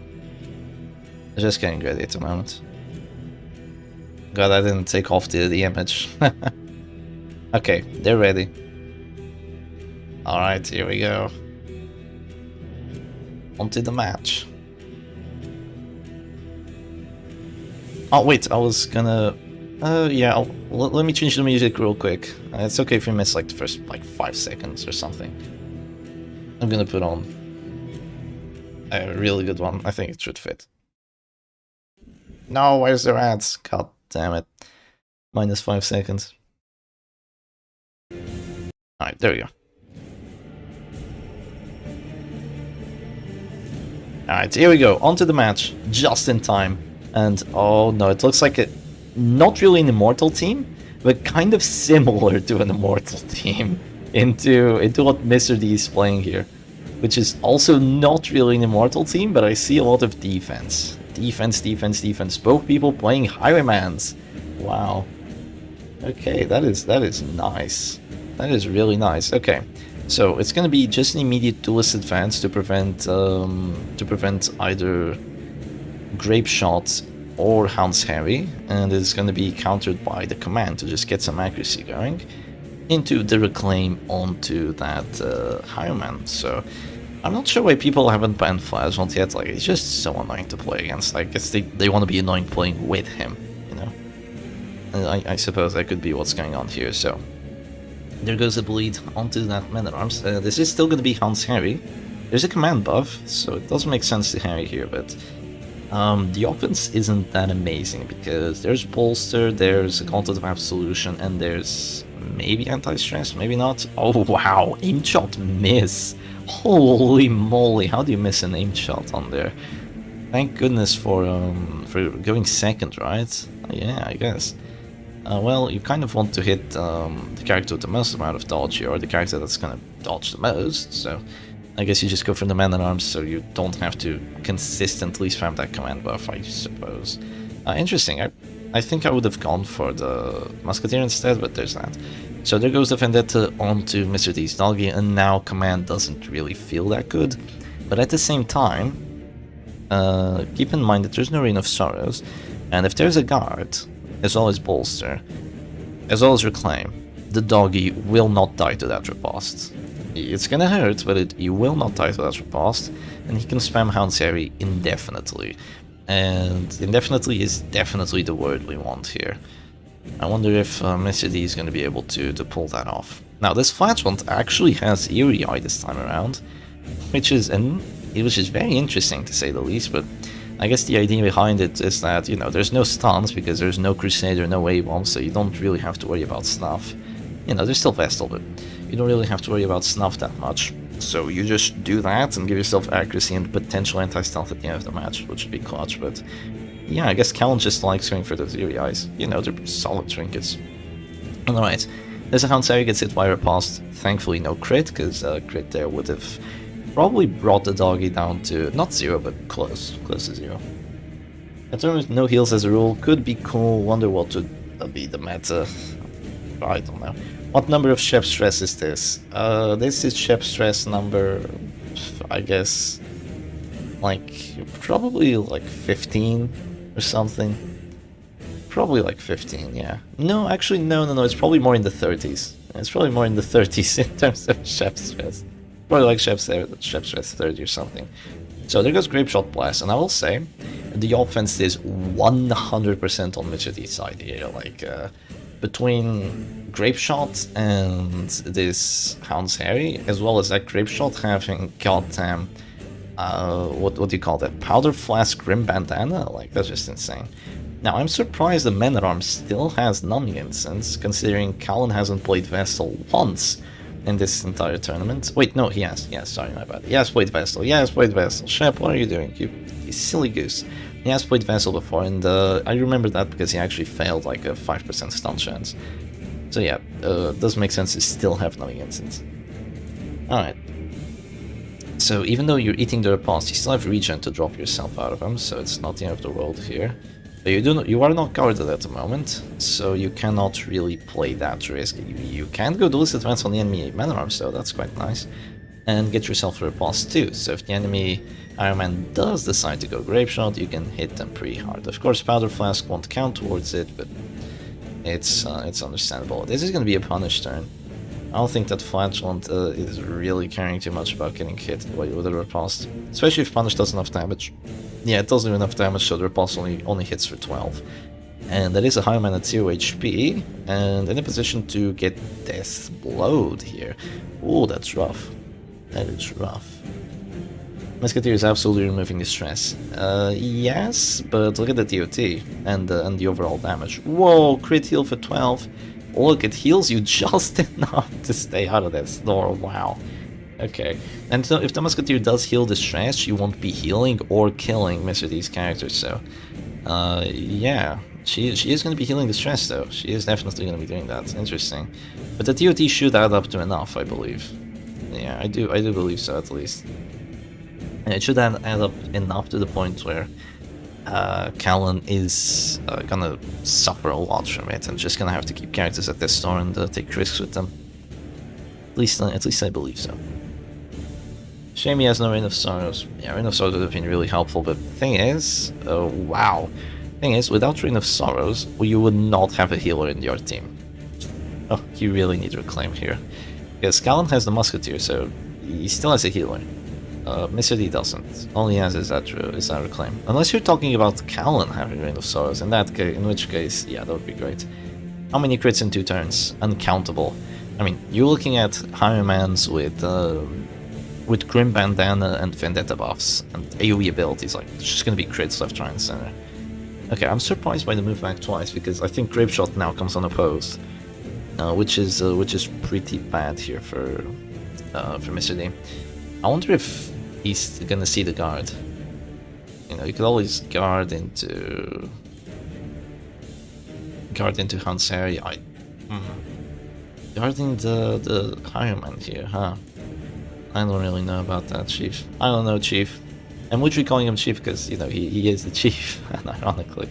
Just getting ready at the moment. God, I didn't take off the image. Okay, they're ready. Alright, here we go. Onto the match. Oh wait, I was gonna... yeah, let me change the music real quick. It's okay if you miss like the first 5 seconds or something. I'm gonna put on a really good one. I think it should fit. No, where's their ads? God damn it. Minus 5 seconds. Alright, there we go. Alright, here we go. On to the match. Just in time. And oh no, it looks like not really an Immortal team, but kind of similar to an Immortal team into what Mr. D is playing here. Which is also not really an Immortal team, but I see a lot of defense. Defense. Both people playing Highwaymans. Wow. Okay, that is nice. That is really nice. Okay, so it's gonna be just an immediate duelist advance to prevent either Grape Shot or Hound's Harry, and it's gonna be countered by the command to just get some accuracy going into the reclaim onto that Highwayman. So I'm not sure why people haven't banned Flagellant yet. Like, it's just so annoying to play against. I guess they want to be annoying playing with him, And I suppose that could be what's going on here. So there goes the bleed onto that Man-at-Arms. This is still going to be Hound's Harry. There's a command buff, so it does make sense to harry here, but the offense isn't that amazing because there's Bolster, there's a Content of Absolution, and there's maybe Anti-Stress, maybe not. Oh wow, aim shot miss. Holy moly, how do you miss an aim shot on there? Thank goodness for going second, right? Yeah, I guess. Well, you kind of want to hit the character with the most amount of dodge here, or the character that's gonna dodge the most, so I guess you just go for the man-at-arms so you don't have to consistently spam that command buff, I suppose. Interesting, I think I would have gone for the Musketeer instead, but there's that. So there goes the Vendetta onto Mr. D's doggy, and now command doesn't really feel that good. But at the same time, keep in mind that there's no Reign of Sorrows, and if there's a guard, as well as Bolster, as well as Reclaim, the doggy will not die to that riposte. It's gonna hurt, but he will not die to that riposte, and he can spam Hound's Harry indefinitely. And indefinitely is definitely the word we want here. I wonder if Mr. D is going to be able to pull that off. Now, this Flatwand actually has Eerie Eye this time around, which is very interesting to say the least, but I guess the idea behind it is that, you know, there's no stuns because there's no Crusader, no A-bomb, so you don't really have to worry about Snuff. You know, there's still Vestal, but you don't really have to worry about Snuff that much. So you just do that and give yourself accuracy and potential anti-stealth at the end of the match, which would be clutch, but yeah, I guess Callan just likes going for those Eerie Eyes. You know, they're solid trinkets. Alright, there's a Hound's Harry gets hit by riposte. Thankfully no crit, because crit there would have probably brought the doggy down to, not 0, but close to 0. A turn with no heals as a rule could be cool, wonder what would be the meta. I don't know. What number of Shep Stress is this? This is Shep Stress number, I guess, like, probably like 15 or something. Probably like 15, yeah. No, actually, no, it's probably more in the 30s. It's probably more in the 30s in terms of Shep Stress. Probably like Shep Stress 30 or something. So there goes Grapeshot Blast, and I will say, the offense is 100% on Mitch D's side here, like, between Grapeshot and this Hound's Harry, as well as that Grapeshot having goddamn, what do you call that? Powder Flask Grim Bandana? Like, that's just insane. Now, I'm surprised the Man-at-Arms still has Numbing Incense, considering Callan hasn't played Vestal once in this entire tournament. Wait, no, he has. Yeah, sorry, my bad. He has played Vestal. Shep, what are you doing? You silly goose. He has played Vestal before, and I remember that because he actually failed like a 5% stun chance. So yeah, it does make sense to still have Numbing Incense. Alright. So even though you're eating the riposte, you still have regen to drop yourself out of him, so it's not the end of the world here. But you are not guarded at the moment, so you cannot really play that risk. You can go Duelist Advance on the enemy Man-at-Arms, so that's quite nice. And get yourself a riposte too, so if the enemy Iron Man does decide to go Grapeshot, you can hit them pretty hard. Of course, Powder Flask won't count towards it, but it's understandable. This is going to be a punish turn. I don't think that Flatwand is really caring too much about getting hit with a riposte, especially if punish does enough damage. Yeah, it does do enough damage, so the riposte only hits for 12. And that is a High Man at 0 HP, and in a position to get Death Blowed here. Ooh, that's rough. That is rough. Musketeer is absolutely removing the stress. Yes, but look at the DOT and the overall damage. Whoa, crit heal for 12. Look, it heals you just enough to stay out of that store. Wow. Okay. And so if the Musketeer does heal the stress, you won't be healing or killing Mr. D's characters, so yeah. She is going to be healing the stress, though. She is definitely going to be doing that. Interesting. But the DOT should add up to enough, I believe. Yeah, I do believe so, at least. And it should add up enough to the point where Callan is gonna suffer a lot from it and just gonna have to keep characters at this store and take risks with them. At least I believe so. Shame he has no Reign of Sorrows. Yeah, Reign of Sorrows would have been really helpful, but the thing is, wow. Thing is, without Reign of Sorrows, you would not have a healer in your team. Oh, you really need Reclaim here. Because Callan has the Musketeer, so he still has a healer. Mr. D doesn't. All he has is that Reclaim. Unless you're talking about Callan having Reign of Sorrows, in which case, yeah, that would be great. How many crits in 2 turns? Uncountable. I mean, you're looking at Higher Mans with with Grim Bandana and Vendetta buffs and AoE abilities, like, it's just gonna be crits left, right, and center. Okay, I'm surprised by the move back twice, because I think Grape Shot now comes unopposed, which is pretty bad here for Mr. D. I wonder if he's gonna see the guard. You know, you could always guard into Hansari. Guarding the Hireman here, huh? I don't really know about that, Chief. I don't know, Chief. And we're calling him Chief because, you know, he is the Chief, ironically.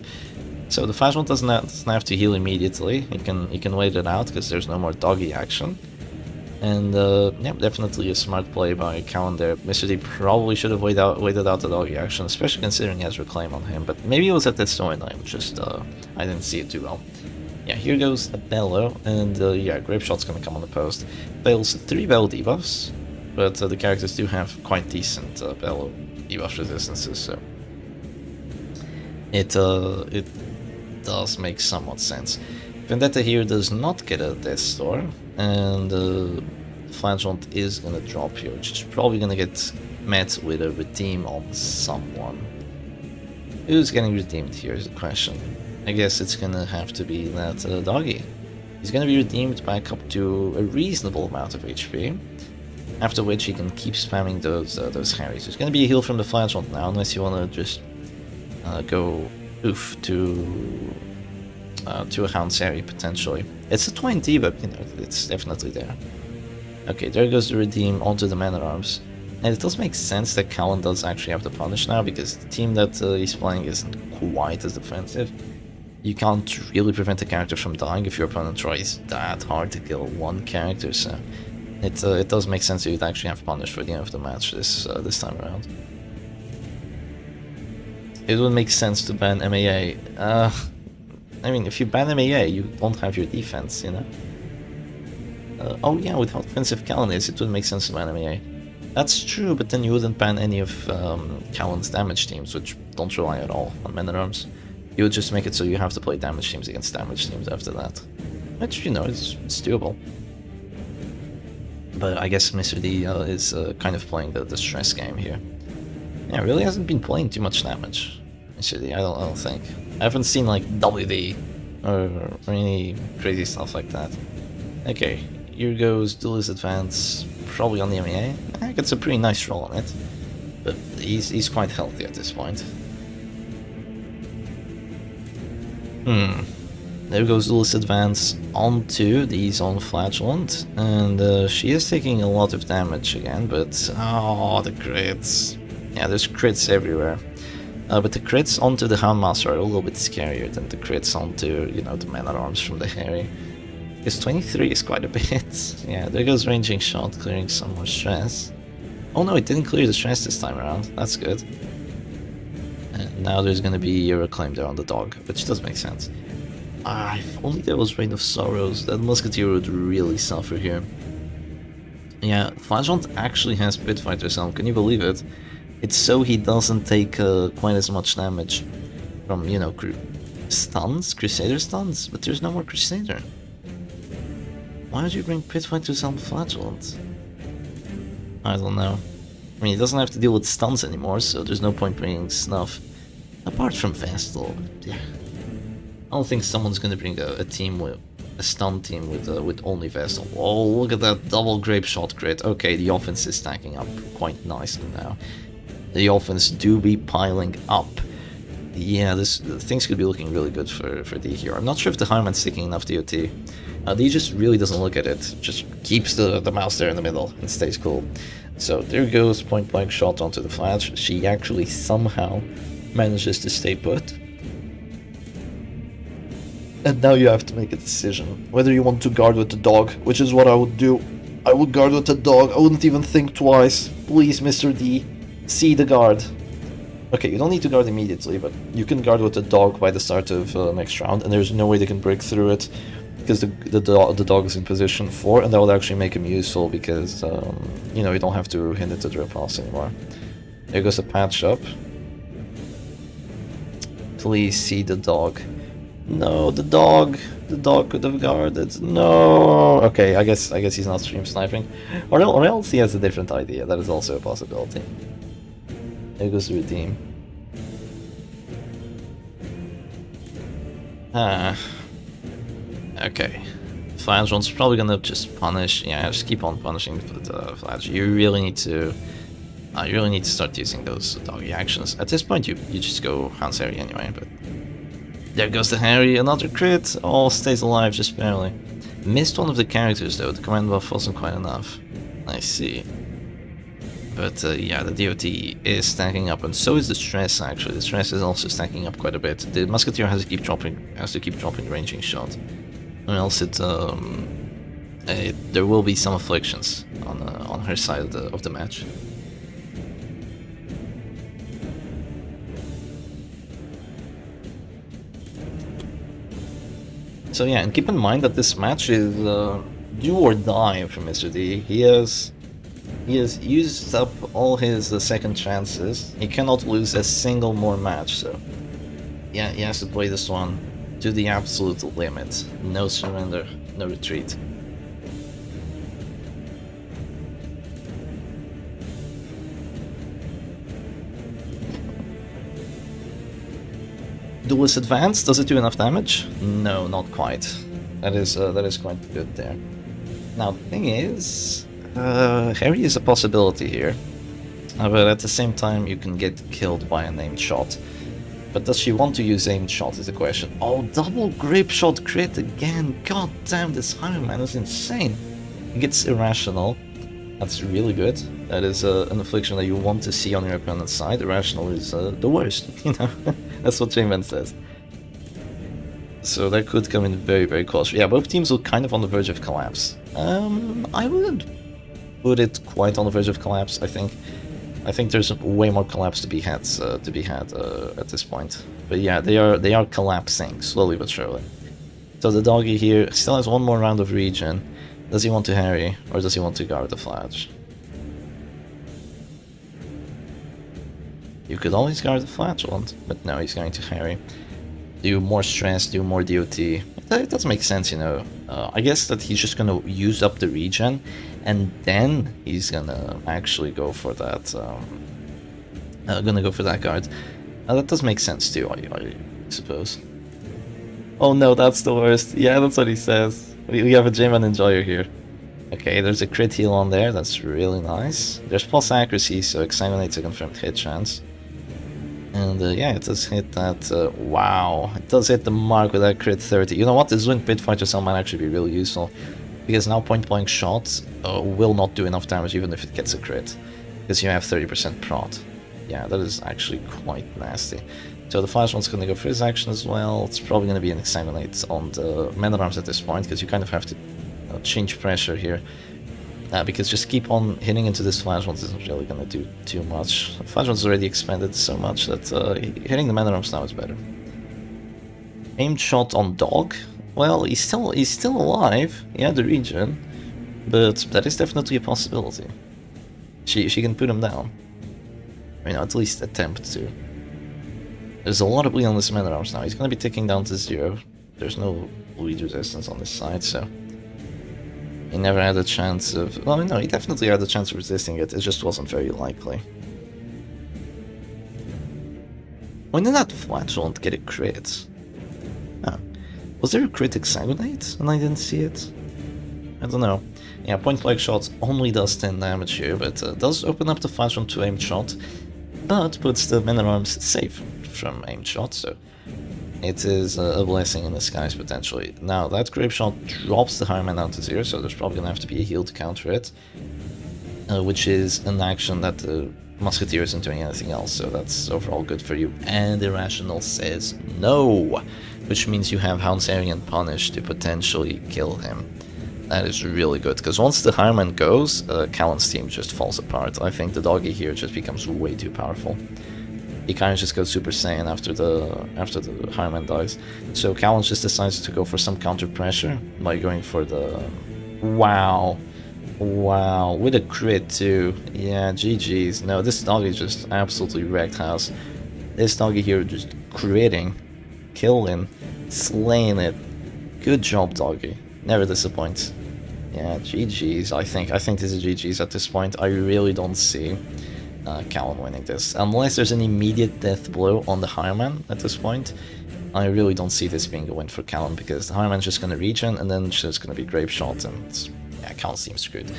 So the Flash one doesn't have to heal immediately. He can wait it out because there's no more doggy action. And yeah, definitely a smart play by Cowan there. Mr. D probably should have waited out the doggy action, especially considering he has Reclaim on him. But maybe it was at this storyline, just I didn't see it too well. Yeah, here goes a Bellow, and yeah, Grape Shot's gonna come on the post. Fails 3 Bellow debuffs, but the characters do have quite decent Bellow debuff resistances, so it does make somewhat sense. Vendetta here does not get a Death Store, and Flagellant is gonna drop here, which is probably gonna get met with a redeem on someone. Who's getting redeemed here is the question. I guess it's gonna have to be that doggy. He's gonna be redeemed back up to a reasonable amount of HP, after which he can keep spamming those Harrys. There's gonna be a heal from the Flagellant now, unless you wanna just go oof to a Hound Harry potentially. It's a 20, but you know, it's definitely there. Okay, there goes the redeem onto the Man-at-Arms. And it does make sense that Callan does actually have to punish now, because the team that he's playing isn't quite as defensive. You can't really prevent a character from dying if your opponent tries that hard to kill one character, so it does make sense that you'd actually have punish for the end of the match this time around. It would make sense to ban MAA. I mean, if you ban MAA, you don't have your defense, you know? Oh yeah, with how defensive Callan is, it would make sense to ban MAA. That's true, but then you wouldn't ban any of Callan's damage teams, which don't rely at all on Men-at-Arms. You would just make it so you have to play damage teams against damage teams after that. Which, you know, it's doable. But I guess Mr. D is kind of playing the stress game here. Yeah, really hasn't been playing too much damage, Mr. D, I don't think. I haven't seen like WD or any crazy stuff like that. Okay, here goes Duelist Advance, probably on the MEA. I think it's a pretty nice roll on it, but he's quite healthy at this point. There goes Duelist Advance onto the Zone Flagellant, and she is taking a lot of damage again, but oh, the crits. Yeah, there's crits everywhere. But the crits onto the Houndmaster are a little bit scarier than the crits onto, you know, the Man-at-Arms from the Harry. Because 23 is quite a bit. Yeah, there goes Ranging Shot, clearing some more stress. Oh no, it didn't clear the stress this time around. That's good. And now there's gonna be a Reclaim there on the dog, which does make sense. If only there was Rain of Sorrows, that Musketeer would really suffer here. Yeah, Flagellant actually has Pitfighter's Helm, can you believe it? It's so he doesn't take quite as much damage from, you know, stuns, Crusader stuns, but there's no more Crusader. Why would you bring Pitfighter's Helm Flagellant? I don't know. I mean, he doesn't have to deal with stuns anymore, so there's no point bringing Snuff. Apart from Vestal, yeah. I don't think someone's gonna bring a team with a stun team with only Vestal. Oh, look at that double Grape Shot crit. Okay, the offense is stacking up quite nicely now. The offense do be piling up. Yeah, things could be looking really good for D here. I'm not sure if the Highman's sticking enough DOT. D just really doesn't look at it. Just keeps the mouse there in the middle and stays cool. So there goes point blank shot onto the Flash. She actually somehow manages to stay put. And now you have to make a decision whether you want to guard with the dog, which is what I would do. I would guard with the dog. I wouldn't even think twice. Please, Mr. D, see the guard. Okay, you don't need to guard immediately, but you can guard with the dog by the start of next round, and there's no way they can break through it because the dog is in position 4, and that would actually make him useful because you know, you don't have to hint it to drip pass anymore. There goes a patch up. Please see the dog. No, the dog. The dog could have guarded. No. Okay, I guess he's not stream sniping, or else he has a different idea. That is also a possibility. There goes the redeem. Okay. Flash probably gonna just punish. Yeah, just keep on punishing the Flash. You really need to. You really need to start using those doggy actions. At this point, you just go Hans Harry anyway. But there goes the Harry, another crit. All stays alive just barely. Missed one of the characters though. The command buff wasn't quite enough. I see. But yeah, the DOT is stacking up, and so is the stress. Actually, the stress is also stacking up quite a bit. The Musketeer has to keep dropping ranging shot, or else there will be some afflictions on her side of the match. So yeah, and keep in mind that this match is do or die for Mr. D. He has used up all his second chances. He cannot lose a single more match, so yeah, he has to play this one to the absolute limit. No surrender, no retreat. Duelist advance, does it do enough damage? No, not quite. That is quite good there. Now the thing is, Harry is a possibility here, but at the same time you can get killed by an aimed shot. But does she want to use aimed shot is the question. Oh, double grip shot crit again! God damn, this Iron Man is insane! He gets irrational. That's really good. That is an affliction that you want to see on your opponent's side. Irrational is the worst, you know. That's what J-Man says. So that could come in very, very close. Yeah, both teams are kind of on the verge of collapse. I wouldn't put it quite on the verge of collapse. I think there's way more collapse to be had at this point. But yeah, they are collapsing slowly but surely. So the doggy here still has one more round of regen. Does he want to harry, or does he want to guard the flash? You could always guard the flash one, but no, he's going to harry. Do more stress, do more DOT. It does make sense, you know. I guess that he's just gonna use up the regen, and then he's gonna actually go for that. Guard. That does make sense too, I suppose. Oh no, that's the worst. Yeah, that's what he says. We have a J-Man enjoyer here. Okay, there's a crit heal on there. That's really nice. There's plus accuracy, so exsanguinate's a confirmed hit chance. And yeah, it does hit that, wow, it does hit the mark with that crit 30. You know what, this Winged Pitfighter cell might actually be really useful, because now point-blank shots will not do enough damage even if it gets a crit, because you have 30% prot. Yeah, that is actually quite nasty. So the Flash one's gonna go for his action as well. It's probably gonna be an exsanguinate on the Man-at-Arms at this point, because you kind of have to change pressure here. Because just keep on hitting into this Flash one isn't really gonna do too much. Flash one's already expanded so much that hitting the Man-at-Arms now is better. Aimed shot on Dog. Well, he's still alive. He had the regen, but that is definitely a possibility. She can put him down. I mean, at least attempt to. There's a lot of bleed on this Man-at-Arms now. He's gonna be ticking down to 0. There's no bleed resistance on this side, so he never had a chance of... Well, no, he definitely had a chance of resisting it, it just wasn't very likely. When did that Flash won't get a crit? Oh. Was there a crit exsanguinate and I didn't see it? I don't know. Yeah, point-blank shots only does 10 damage here, but does open up the Flash one to aimed shot, but puts the Man-at-Arms safe from aimed shot, so it is a blessing in disguise, potentially. Now, that Grape Shot drops the Iron Man down to 0, so there's probably gonna have to be a heal to counter it. Which is an action that the Musketeer isn't doing anything else, so that's overall good for you. And Irrational says no, which means you have Hounsarian Punish to potentially kill him. That is really good, because once the Iron Man goes, Callan's team just falls apart. I think the doggy here just becomes way too powerful. He kind of just goes Super Saiyan after the Iron Man dies. So Callan just decides to go for some counter pressure by going for the... Wow. Wow. With a crit too. Yeah, GG's. No, this doggy just absolutely wrecked house. This doggy here just critting, killing, slaying it. Good job, doggy. Never disappoints. Yeah, GG's, I think. I think this is GG's at this point. I really don't see Callan winning this. Unless there's an immediate death blow on the Highman at this point, I really don't see this being a win for Callan, because the Highman's just gonna regen, and then it's just gonna be Grape Shot, and yeah, Callan seems screwed.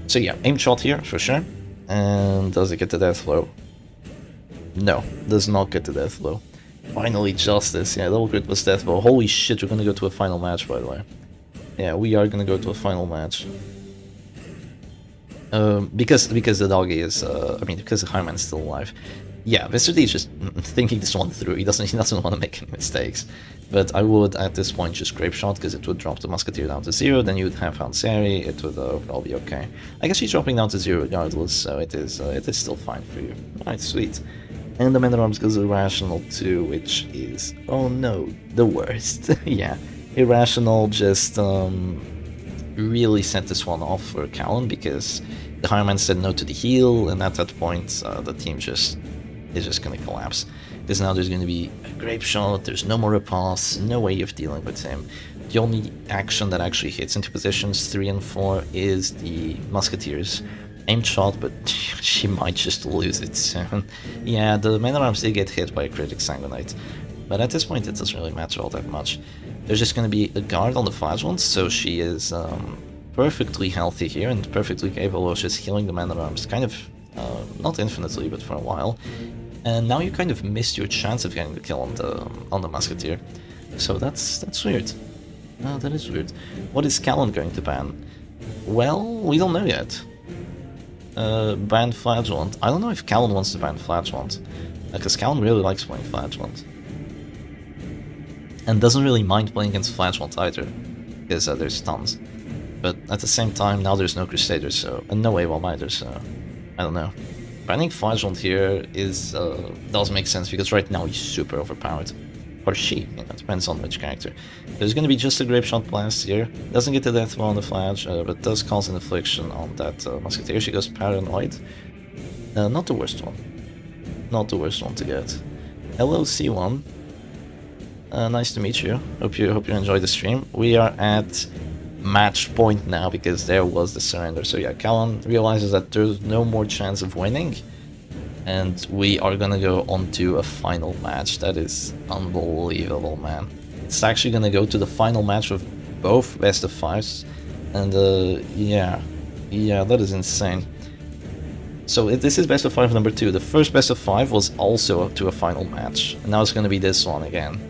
So yeah, aim shot here, for sure. And does it get the death blow? No, does not get the death blow. Finally, justice. Yeah, double crit was death blow. Holy shit, we're gonna go to a final match, by the way. Yeah, we are gonna go to a final match. Because the doggy is, I mean, because the Highman's still alive. Yeah, Mr. D is just thinking this one through. He doesn't want to make any mistakes. But I would, at this point, just Grape Shot, because it would drop the Musketeer down to 0, then you would have Hanseri, it would all be okay. I guess he's dropping down to 0 regardless, so it is still fine for you. Alright, sweet. And the Man at Arms goes Irrational too, which is, oh no, the worst. Yeah, Irrational just really set this one off for Callan, because the Highman said no to the heal, and at that point the team is just gonna collapse. Because now there's gonna be a Grape Shot, there's no more riposte, no way of dealing with him. The only action that actually hits into positions 3 and 4 is the Musketeers. Aim shot, but she might just lose it soon. Yeah, the Man at Arms did get hit by a critic Sanguinite, but at this point it doesn't really matter all that much. There's just gonna be a guard on the Flagellants, so she is perfectly healthy here and perfectly capable of just healing the Man at Arms, kind of, not infinitely, but for a while. And now you kind of missed your chance of getting the kill on the Musketeer. So that's weird. No, that is weird. What is Callan going to ban? Well, we don't know yet. Ban Flagellant. I don't know if Callan wants to ban Flagellant, because Callan really likes playing Flagellant. And doesn't really mind playing against Flagellant either, because there's tons. But at the same time, now there's no Crusaders, so, and no AWOM either, so I don't know. Banning Flagellant here does make sense, because right now he's super overpowered. Or she, you know, it depends on which character. There's gonna be just a Grape Shot blast here. Doesn't get the death blow on the Flash, but does cause an affliction on that Musketeer. She goes Paranoid. Not the worst one. Not the worst one to get. Hello C1. Nice to meet you. Hope you enjoyed the stream. We are at match point now, because there was the surrender. So yeah, Callan realizes that there's no more chance of winning, and we are gonna go on to a final match. That is unbelievable, man. It's actually gonna go to the final match of both best of 5s, and yeah, that is insane. So this is best of 5 number 2. The first best of 5 was also up to a final match, and now it's gonna be this one again.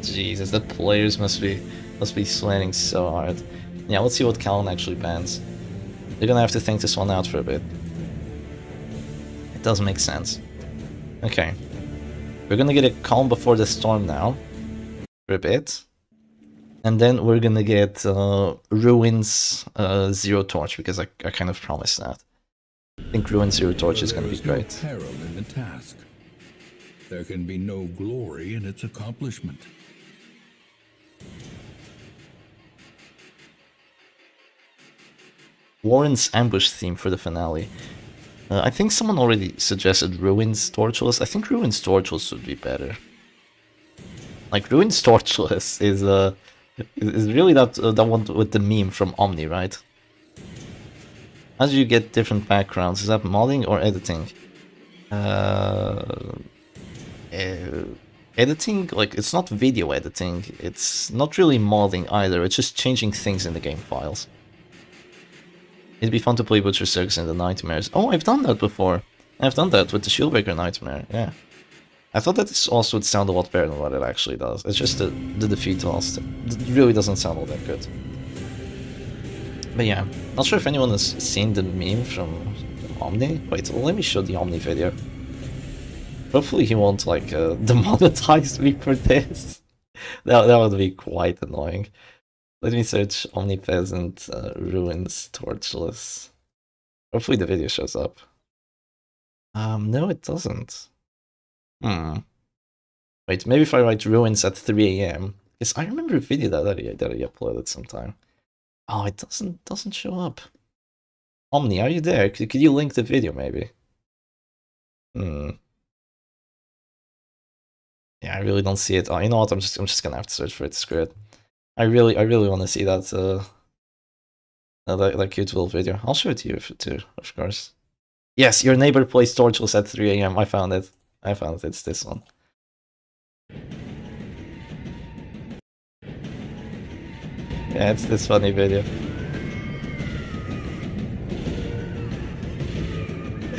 Jesus, the players must be sweating so hard. Yeah, let's see what Callan actually bans. They're gonna have to think this one out for a bit. It does make sense. Okay. We're gonna get a Calm Before the Storm now, for a bit. And then we're gonna get Ruins Zero Torch, because I kind of promised that. I think Ruins Zero Torch is gonna be great. There is no peril in the task. There can be no glory in its accomplishment. Warren's ambush theme for the finale. I think someone already suggested Ruins Torchless. I think Ruins Torchless would be better. Like, Ruins Torchless is really that one with the meme from Omni, right? How do you get different backgrounds? Is that modding or editing? Editing? Like, it's not video editing. It's not really modding either. It's just changing things in the game files. It'd be fun to play Butcher Circus in the Nightmares. Oh, I've done that before. I've done that with the Shieldbreaker Nightmare, yeah. I thought that this also would sound a lot better than what it actually does. It's just the defeat lost. It really doesn't sound all that good. But yeah, not sure if anyone has seen the meme from Omni. Wait, let me show the Omni video. Hopefully he won't, like, demonetize me for this. That would be quite annoying. Let me search Omnipresent Ruins Torchless. Hopefully the video shows up. No, it doesn't. Wait, maybe if I write Ruins at 3 AM. Because I remember a video that he uploaded sometime. Oh, it doesn't show up. Omni, are you there? Could you link the video, maybe? Yeah, I really don't see it. Oh, you know what? I'm just gonna have to search for it. Screw it. I really want to see that that cute little video. I'll show it to you too, of course. Yes, your neighbor plays Torchless at 3 a.m. I found it. I found it. It's this one. Yeah, it's this funny video.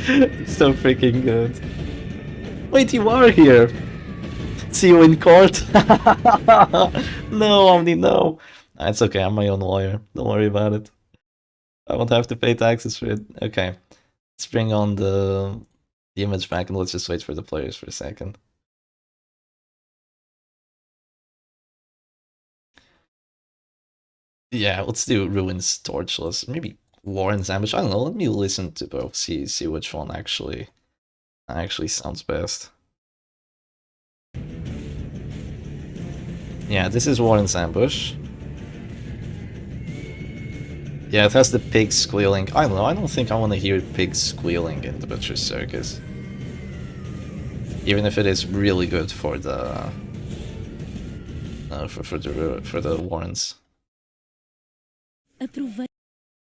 It's so freaking good. Wait, you are here! See you in court! No, Omni, no! It's okay, I'm my own lawyer. Don't worry about it. I won't have to pay taxes for it. Okay. Let's bring on the image back and let's just wait for the players for a second. Yeah, let's do Ruins Torchless. Maybe Warren's Ambush. I don't know. Let me listen to both. See which one actually sounds best. Yeah, this is Warren's Ambush. Yeah, it has the pigs squealing. I don't know. I don't think I want to hear pigs squealing in the Butcher's Circus. Even if it is really good for the for the Warrens.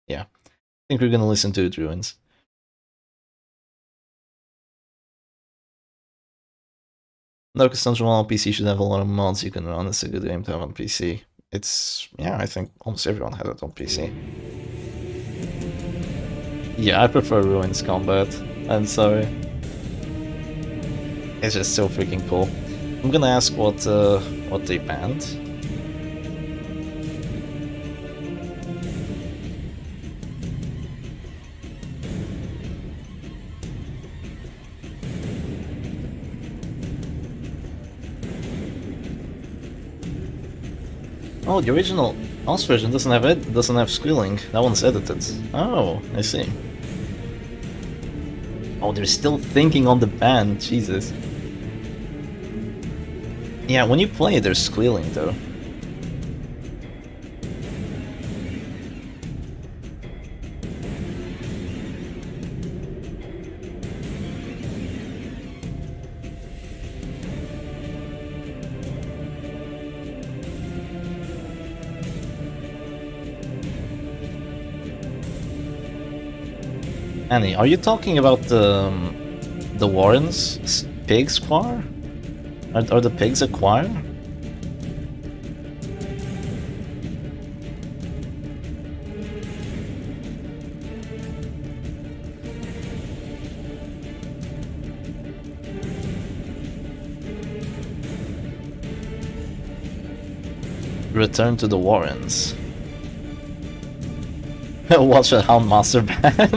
Yeah, I think we're gonna listen to it, Ruins. No, because Central on PC should have a lot of mods you can run. It's a good game to have on PC. It's, yeah, I think almost everyone has it on PC. Yeah, I prefer Ruins Combat. I'm sorry. It's just so freaking cool. I'm gonna ask what they banned. Oh, the original OS version doesn't have it. Doesn't have squealing. That one's edited. Oh, I see. Oh, they're still thinking on the ban. Jesus. Yeah, when you play it, there's squealing though. Annie, are you talking about the Warrens pigs choir? Are the pigs a choir? Return to the Warrens. Watch a Houndmaster ban.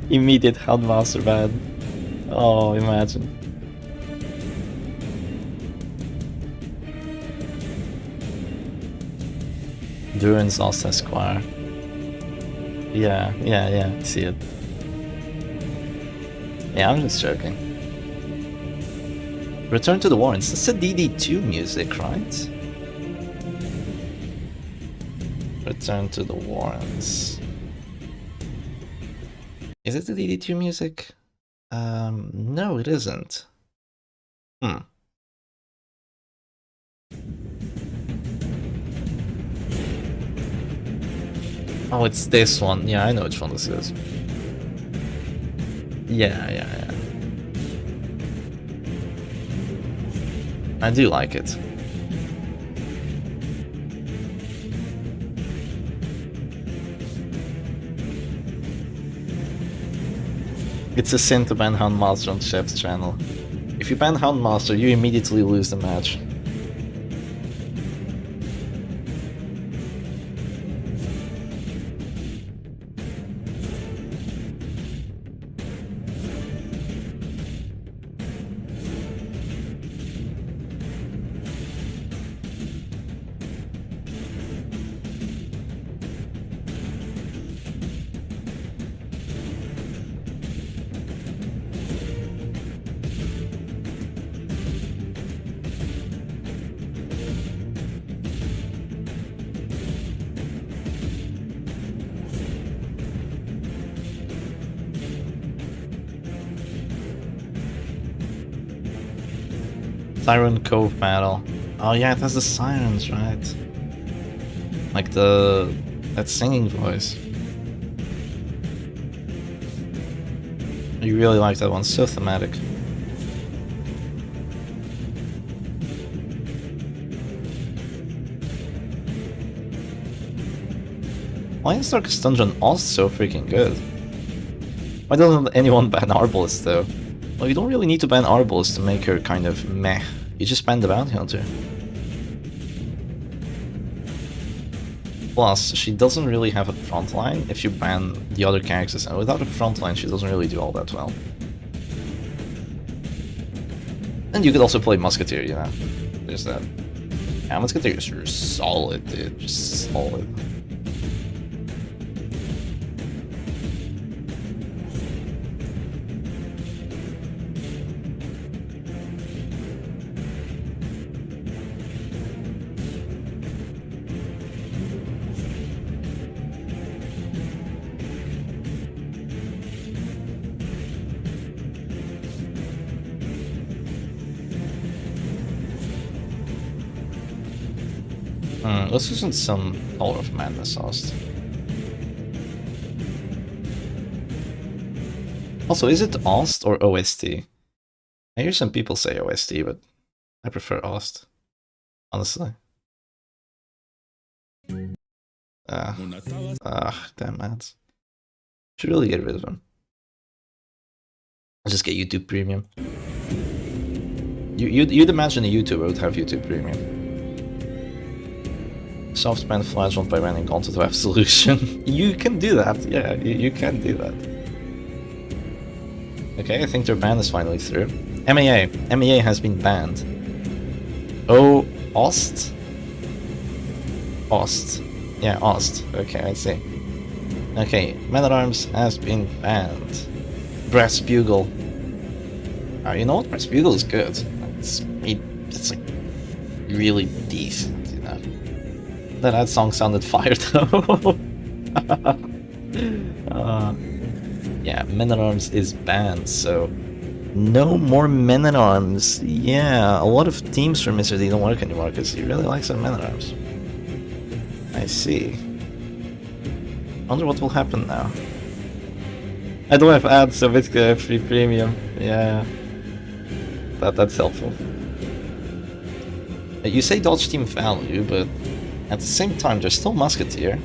Immediate Houndmaster ban. Oh, imagine. Durin's lost Esquire. Yeah, see it. Yeah, I'm just joking. Return to the Warrens. That's the DD2 music, right? Return to the Warrens. Is it the DD2 music? No, it isn't. Oh, it's this one. Yeah, I know which one this is. Yeah. I do like it. It's a sin to ban Houndmaster on Chef's channel. If you ban Houndmaster, you immediately lose the match. Siren Cove battle. Oh yeah, it has the sirens, right? Like that singing voice. You really like that one, so thematic. Why is Circus Dungeon also so freaking good? Why doesn't anyone ban Arbalest though? Well, you don't really need to ban Arbalest to make her kind of meh. You just ban the Bounty Hunter. Plus, she doesn't really have a frontline if you ban the other characters, and without a frontline she doesn't really do all that well. And you could also play Musketeer, you know. There's that. Yeah, Musketeer is solid, dude. Just solid. Let's listen to some Hour of Madness Ost. Also, is it Ost or OST? I hear some people say OST, but I prefer Ost, honestly. Damn it. Should really get rid of him. I'll just get YouTube Premium. You'd imagine a YouTuber would have YouTube Premium. Soft ban Flagellant by banning Gauntlet of Absolution. You can do that, yeah, you can do that. Okay, I think their ban is finally through. MAA has been banned. Oh, Ost? Ost. Yeah, Ost. Okay, I see. Okay, Man-at-Arms has been banned. Brass Bugle. You know what? Brass Bugle is good. It's like really decent, you know. That song sounded fire though. Yeah, Men-at-Arms is banned, so no more Men-at-Arms. Yeah, a lot of teams from Mr. D don't work anymore because he really likes some Men-at-Arms. I see. Wonder what will happen now. I don't have ads, so basically I have free premium. Yeah, that's helpful. You say dodge team value, but at the same time there's still Musketeer,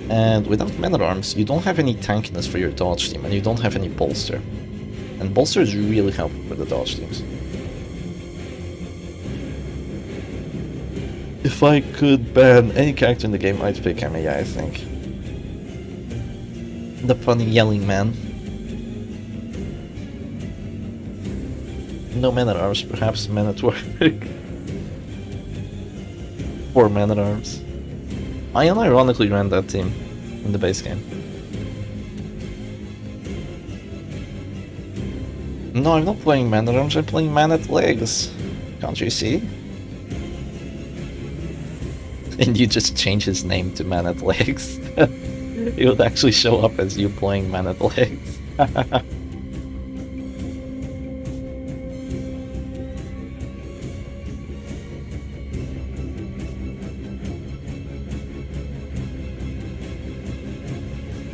and without Men-at-Arms you don't have any tankiness for your dodge team, and you don't have any bolster. And bolster is really helpful for the dodge teams. If I could ban any character in the game, I'd pick MAI, I think. The funny yelling man. No Men-at-Arms, perhaps Men-at-Work. 4 Man-at-Arms. I unironically ran that team in the base game. No, I'm not playing Man-at-Arms, I'm playing Man-at-Legs. Can't you see? And you just change his name to Man-at-Legs. It would actually show up as you playing Man-at-Legs.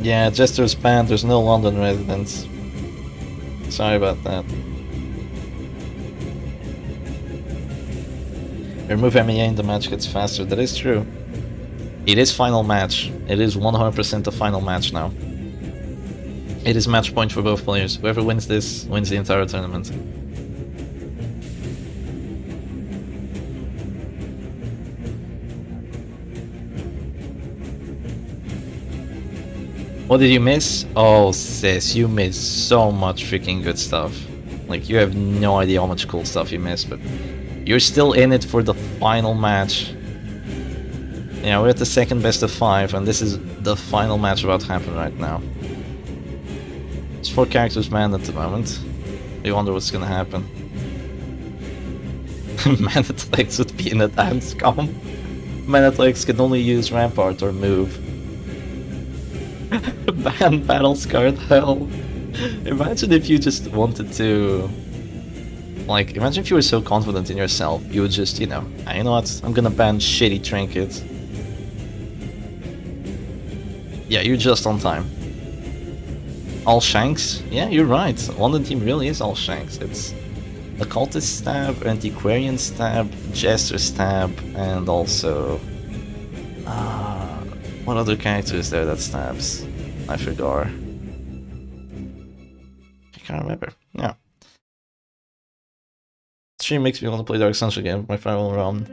Yeah, Jester's banned, there's no London residents. Sorry about that. Remove MEA and the match gets faster, that is true. It is final match. It is 100% a final match now. It is match point for both players. Whoever wins this wins the entire tournament. What did you miss? Oh, sis, you missed so much freaking good stuff. Like, you have no idea how much cool stuff you missed, but you're still in it for the final match. Yeah, we're at the second best of 5, and this is the final match about to happen right now. It's 4 characters banned at the moment. We wonder what's gonna happen. Man-at-Legs would be in a dance com. Man-at-Legs can only use Rampart or move. Ban Battle Scarred Hell. Imagine if you just wanted to... Like, imagine if you were so confident in yourself, you would just, you know, you know what, I'm gonna ban shitty trinkets. Yeah, you're just on time. All Shanks? Yeah, you're right. London team really is all Shanks. It's Occultist Stab, Antiquarian Stab, Jester Stab, and also... what other character is there that stabs? I forgot. I can't remember. Yeah. Stream makes me want to play Dark Sunshine again. My final round.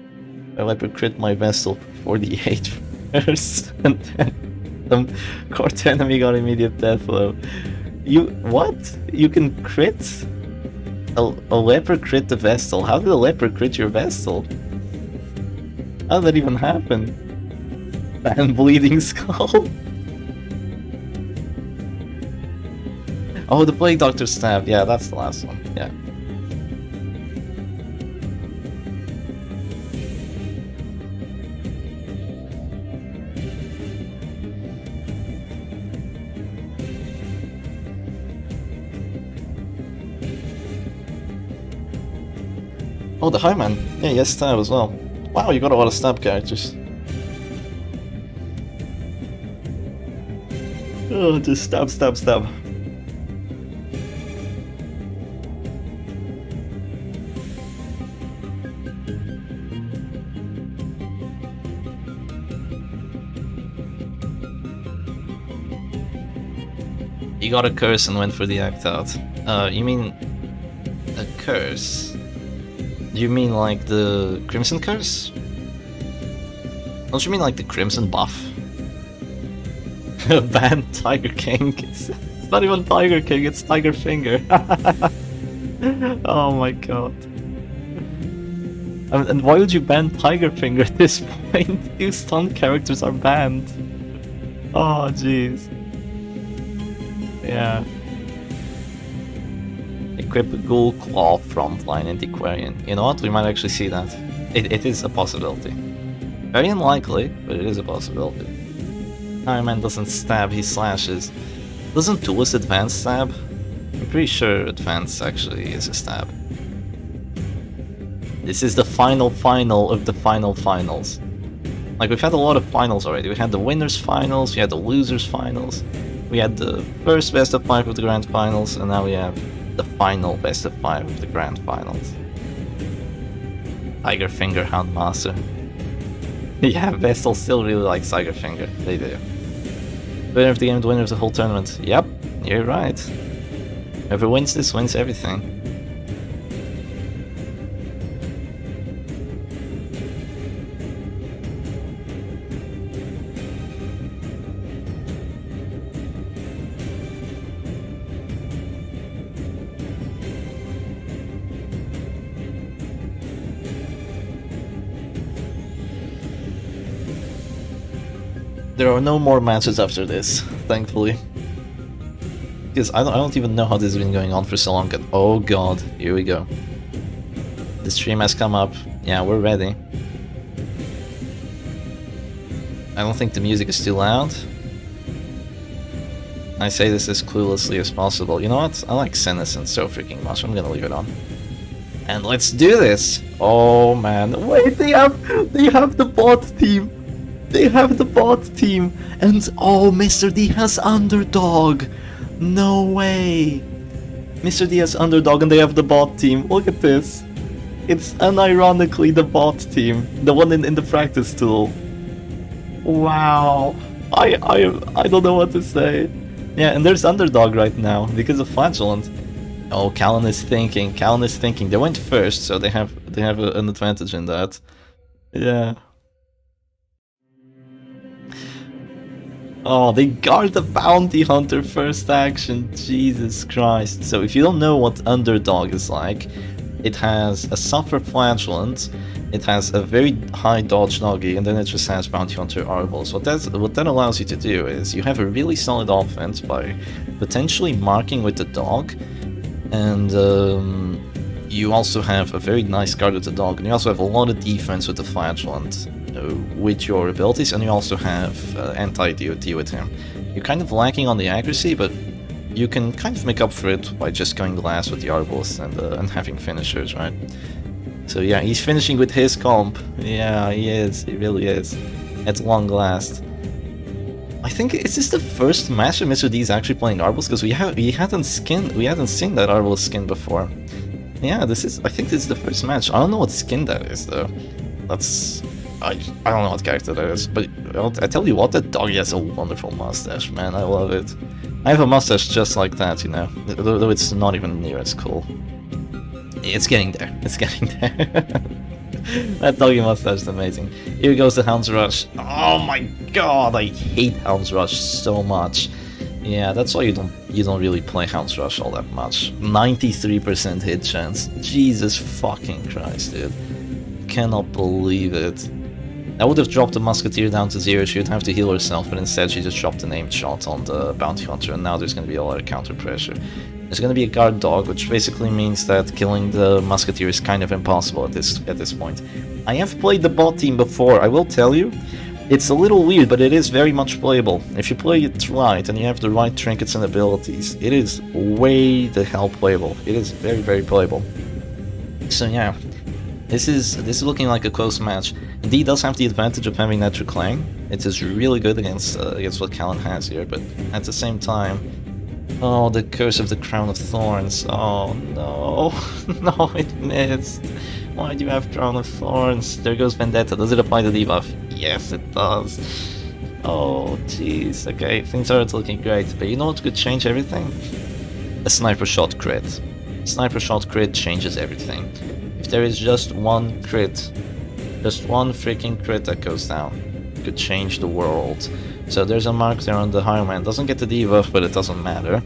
I leopard crit my Vestal for 48 first, and then some court enemy got immediate death blow. You what? You can crit? A leopard crit the Vestal? How did a leopard crit your Vestal? How did that even happen? And Bleeding Skull? Oh, the Plague Doctor Stab. Yeah, that's the last one. Yeah. Oh, the Highman. Yeah, yes, stab as well. Wow, you got a lot of stab characters. Oh, just stab, stab, stab. You got a curse and went for the act out. You mean a curse? You mean like the Crimson Curse? Don't you mean like the Crimson buff? Ban Tiger King. It's not even Tiger King, it's Tiger Finger. Oh my god. And why would you ban Tiger Finger at this point? Two stun characters are banned. Oh jeez. Yeah. Equip a Ghoul Claw Frontline Antiquarian. You know what? We might actually see that. It is a possibility. Very unlikely, but it is a possibility. Iron Man doesn't stab, he slashes. Doesn't Toolis advance stab? I'm pretty sure advance actually is a stab. This is the final of the finals. Like, we've had a lot of finals already. We had the winners finals, we had the losers finals, we had the first best of 5 of the grand finals, and now we have the final best of 5 of the grand finals. Tiger Finger Houndmaster. Yeah, Vestal still really likes Tiger Finger. They do. Winner of the game, the winner of the whole tournament. Yep, you're right. Whoever wins this wins everything. There are no more matches after this, thankfully. Because I don't even know how this has been going on for so long. And oh god, here we go. The stream has come up. Yeah, we're ready. I don't think the music is too loud. I say this as cluelessly as possible. You know what? I like Senescence so freaking much. I'm gonna leave it on. And let's do this! Oh man. Wait, they have the bot team! They have the bot team! And oh, Mr. D has Underdog! No way! Mr. D has Underdog and they have the bot team. Look at this. It's unironically the bot team. The one in the practice tool. Wow. I don't know what to say. Yeah, and there's Underdog right now because of Flagellant. Oh, Callan is thinking. They went first, so they have an advantage in that. Yeah. Oh, they guard the bounty hunter first action. Jesus Christ. So if you don't know what Underdog is like, it has a Suffer Flagellant, it has a very high dodge doggy, and then it just has Bounty Hunter Arbles. What that allows you to do is you have a really solid offense by potentially marking with the dog, and you also have a very nice guard with the dog, and you also have a lot of defense with the Flagellant with your abilities, and you also have anti-DOT with him. You're kind of lacking on the accuracy, but you can kind of make up for it by just going glass with the Arbalest and having finishers, right? So yeah, he's finishing with his comp. Yeah, he is. He really is. At long last. I think is this the first match of Mr. D's actually playing Arbals? Because we hadn't seen that Arbals skin before. Yeah, I think this is the first match. I don't know what skin that is though. I don't know what character that is, but I tell you what, that doggy has a wonderful mustache, man. I love it. I have a mustache just like that, you know, though it's not even near as cool. It's getting there. It's getting there. That doggy mustache is amazing. Here goes the Hound's Rush. Oh my god, I hate Hound's Rush so much. Yeah, that's why you don't really play Hound's Rush all that much. 93% hit chance. Jesus fucking Christ, dude. Cannot believe it. I would have dropped the Musketeer down to 0, she would have to heal herself, but instead she just dropped an aimed shot on the Bounty Hunter, and now there's going to be a lot of counter pressure. There's going to be a guard dog, which basically means that killing the Musketeer is kind of impossible at this point. I have played the bot team before, I will tell you. It's a little weird, but it is very much playable. If you play it right and you have the right trinkets and abilities, it is way the hell playable. It is very, very playable. So yeah, this is looking like a close match. D does have the advantage of having that Reclaim. It is really good against what Callan has here, but at the same time, oh, the Curse of the Crown of Thorns. Oh no, no, it missed. Why do you have Crown of Thorns? There goes Vendetta. Does it apply the debuff? Yes, it does. Oh, jeez. Okay, things aren't looking great, but you know what could change everything? A Sniper Shot crit. Sniper Shot crit changes everything. If there is just one crit, just one freaking crit that goes down, it could change the world. So there's a mark there on the Highwayman. Doesn't get the debuff, but it doesn't matter.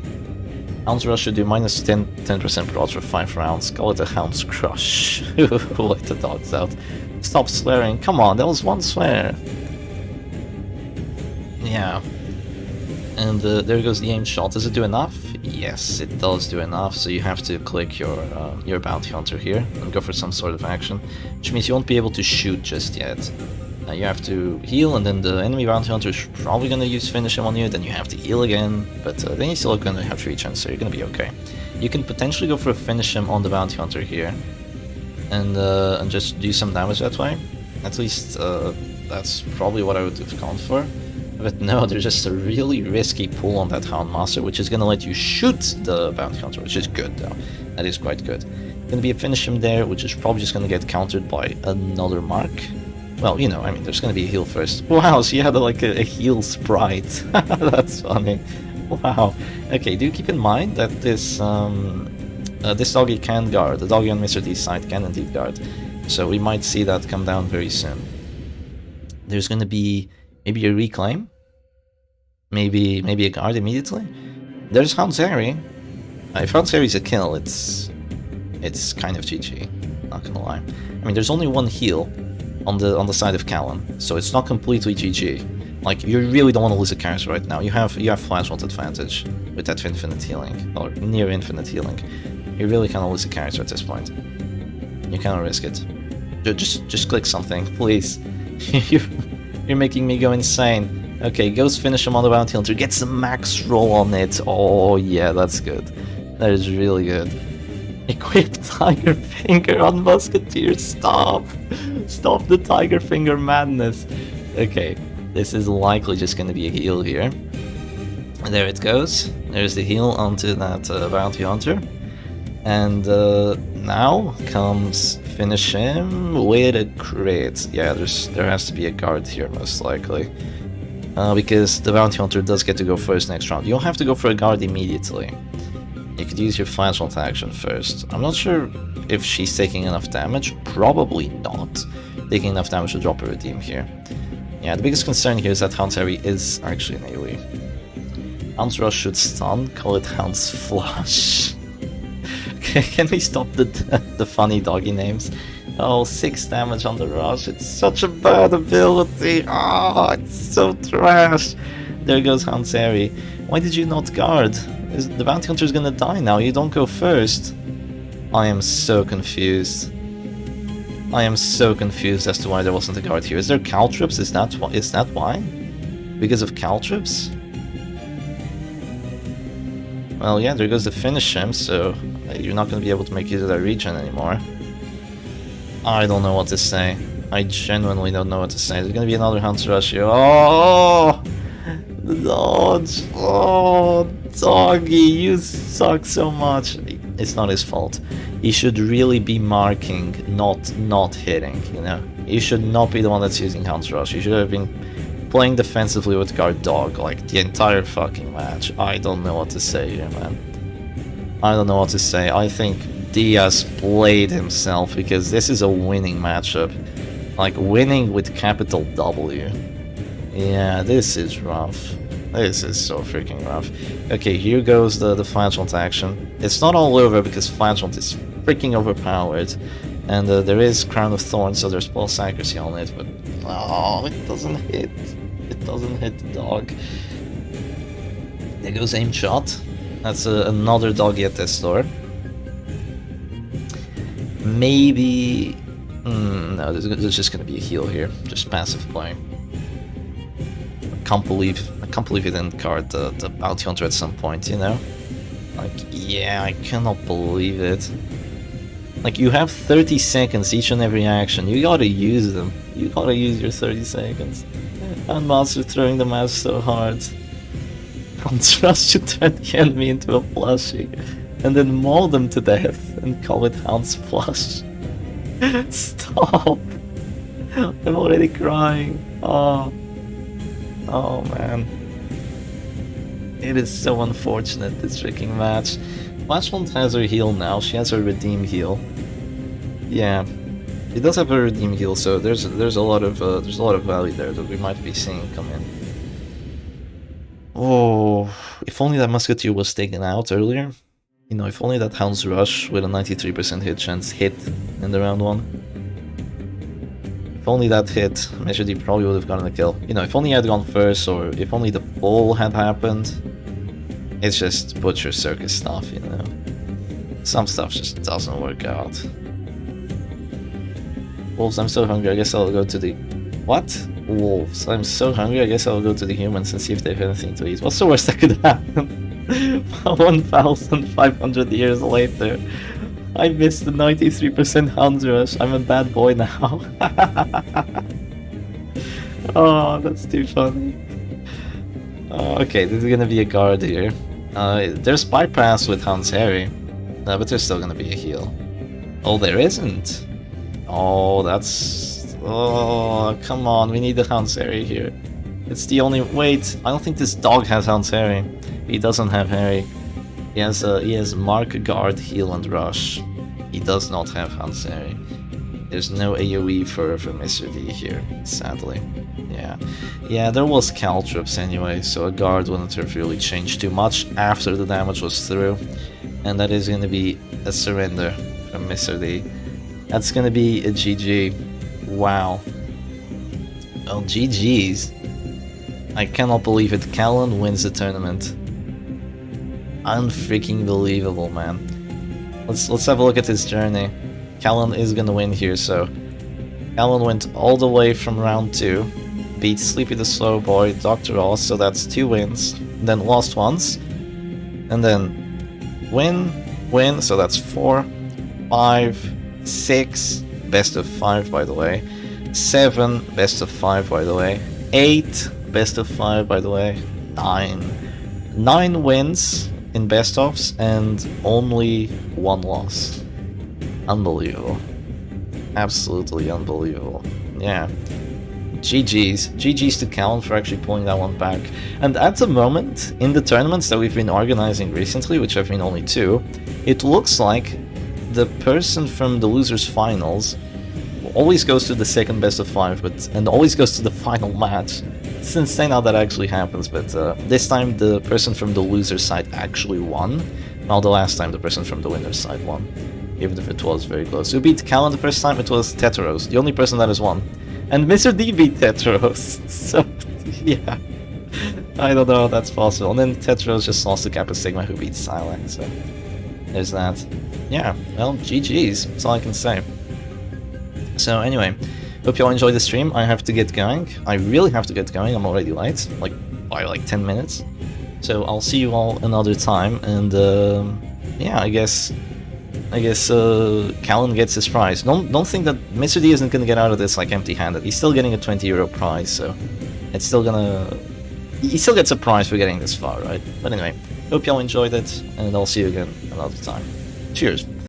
Hound's Rush should do minus 10% per odds for 5 rounds. Call it a Hound's Crush. Let the dogs out. Stop swearing. Come on, that was one swear. Yeah. And there goes the aim shot. Does it do enough? Yes, it does do enough. So you have to click your Bounty Hunter here and go for some sort of action, which means you won't be able to shoot just yet. You have to heal, and then the enemy Bounty Hunter is probably going to use Finish Him on you, then you have to heal again, but then you're still going to have 3 chances, so you're going to be okay. You can potentially go for a Finish Him on the Bounty Hunter here, and just do some damage that way. At least that's probably what I would have gone for. But no, there's just a really risky pull on that Houndmaster, which is going to let you shoot the Bounty Hunter, which is good though. That is quite good. Going to be a Finish Him there, which is probably just going to get countered by another mark. Well, you know, I mean, there's going to be a heal first. Wow, she had like a heal sprite. That's funny. Wow. Okay, do keep in mind that this this doggy can guard. The doggy on Mr. D's side can indeed guard. So we might see that come down very soon. There's going to be maybe a reclaim. Maybe a guard immediately. There's Houndsary. If Houndsary's a kill, it's kind of GG. Not gonna lie. I mean, there's only one heal on the side of Callan, so it's not completely GG. Like, you really don't want to lose a character right now. You have Flash Vault advantage with that infinite healing, or near infinite healing. You really cannot lose a character at this point. You cannot risk it. Just click something, please. You're making me go insane. Okay, goes Finish Him on the Bounty Hunter, gets the max roll on it. Oh yeah, that's good. That is really good. Equip Tiger Finger on Musketeer, stop! Stop the Tiger Finger madness! Okay, this is likely just gonna be a heal here. And there it goes. There's the heal onto that Bounty Hunter. And now comes Finish Him with a crit. Yeah, there has to be a guard here most likely. Because the Bounty Hunter does get to go first next round. You don't have to go for a guard immediately. You could use your Flash Vault action first. I'm not sure if she's taking enough damage. Probably not. Taking enough damage to drop a redeem here. Yeah, the biggest concern here is that Houndsary is actually an AoE. Hound's Rush should stun, call it Hound's Flush. Can we stop the funny doggy names? Oh, 6 damage on the Rush, it's such a bad ability. Oh, it's so trash. There goes Houndsary. Why did you not guard? The Bounty Hunter is gonna die now, you don't go first. I am so confused. I am so confused as to why there wasn't a guard here. Is there caltrips? Is that why? Because of caltrips? Well, yeah, there goes the Finish Him, so you're not gonna be able to make use of that regen anymore. I don't know what to say. I genuinely don't know what to say. There's gonna be another Hound's Rush here. Oh! the dodge. Oh, doggy, you suck so much. It's not his fault. He should really be marking, not hitting, you know? You should not be the one that's using Hound's Rush. You should have been playing defensively with guard dog, like, the entire fucking match. I don't know what to say here, man. I don't know what to say. I think Diaz played himself, because this is a winning matchup. Like, winning with capital W. Yeah, this is rough. This is so freaking rough. Okay, here goes the Flagellant action. It's not all over because Flagellant is freaking overpowered. And there is Crown of Thorns, so there's Pulse Accuracy on it, but... Oh, it doesn't hit. It doesn't hit the dog. There goes Aim Shot. That's another doggy at this door. Maybe... no, there's just gonna be a heal here. Just passive play. I can't believe he didn't card the Bounty Hunter at some point, you know? Like, yeah, I cannot believe it. Like, you have 30 seconds each and every action. You gotta use them. You gotta use your 30 seconds. And Monster throwing the match so hard. Hound's Rush should turn the enemy into a plushie. And then maul them to death and call it Hound's Plush. Stop! I'm already crying. Oh. Oh man. It is so unfortunate, this freaking match. Flashpoint has her heal now, she has her redeem heal. Yeah. It does have her redeem heal, so there's a lot of value there that we might be seeing come in. Oh, if only that Musketeer was taken out earlier. You know, if only that Hound's Rush with a 93% hit chance hit in the round 1. If only that hit, Measure D probably would have gotten a kill. You know, if only he had gone first, or if only the fall had happened. It's just butcher circus stuff, you know. Some stuff just doesn't work out. Wolves, I'm so hungry, I guess I'll go to the... What? Wolves, I'm so hungry, I guess I'll go to the humans and see if they have anything to eat. What's the worst that could happen? 1,500 years later. I missed the 93% Hound's Rush. I'm a bad boy now. Oh, that's too funny. Okay, this is gonna be a guard here. There's bypass with Hound's Harry, but there's still gonna be a heal. Oh, there isn't. Oh, that's... Oh, come on, we need the Hound's Harry here. It's the only... Wait, I don't think this dog has Hound's Harry. He doesn't have Harry. He has Mark, Guard, Heal, and Rush. He does not have Hound's Harry. There's no AoE for Mr. D here, sadly. Yeah, there was Caltrops anyway, so a Guard wouldn't have really changed too much after the damage was through. And that is going to be a surrender from Mr. D. That's going to be a GG. Wow. Oh, GG's. I cannot believe it. Callan wins the tournament. Unfreaking believable, man. Let's have a look at his journey. Callan is gonna win here, so... Callan went all the way from round 2, beat Sleepy the Slow Boy, Dr. Oz, so that's 2 wins, then lost once, and then win, so that's 4, 5, 6, best of 5 by the way, 7, best of 5 by the way, 8, best of 5 by the way, 9 wins in best offs and only 1 loss. Unbelievable. Absolutely unbelievable. Yeah. GG's to Callan for actually pulling that one back. And at the moment, in the tournaments that we've been organizing recently, which have been only 2, it looks like the person from the losers finals always goes to the second best of 5, and always goes to the final match. It's insane how that actually happens, but this time the person from the loser's side actually won, while the last time the person from the winner's side won, even if it was very close. Who beat Callan the first time? It was Teteros, the only person that has won. And Mr. D beat Teteros, so yeah, I don't know how that's possible. And then Teteros just lost to Kappa Sigma, who beat Silac, so there's that. Yeah, well, GG's, that's all I can say. So anyway, hope you all enjoyed the stream. I have to get going. I really have to get going. I'm already late, like by like 10 minutes. So I'll see you all another time. And yeah, I guess Callan gets his prize. Don't think that Mr. D isn't gonna get out of this like empty-handed. He's still getting a €20 prize, so it's still gonna he still gets a prize for getting this far, right? But anyway, hope y'all enjoyed it, and I'll see you again another time. Cheers.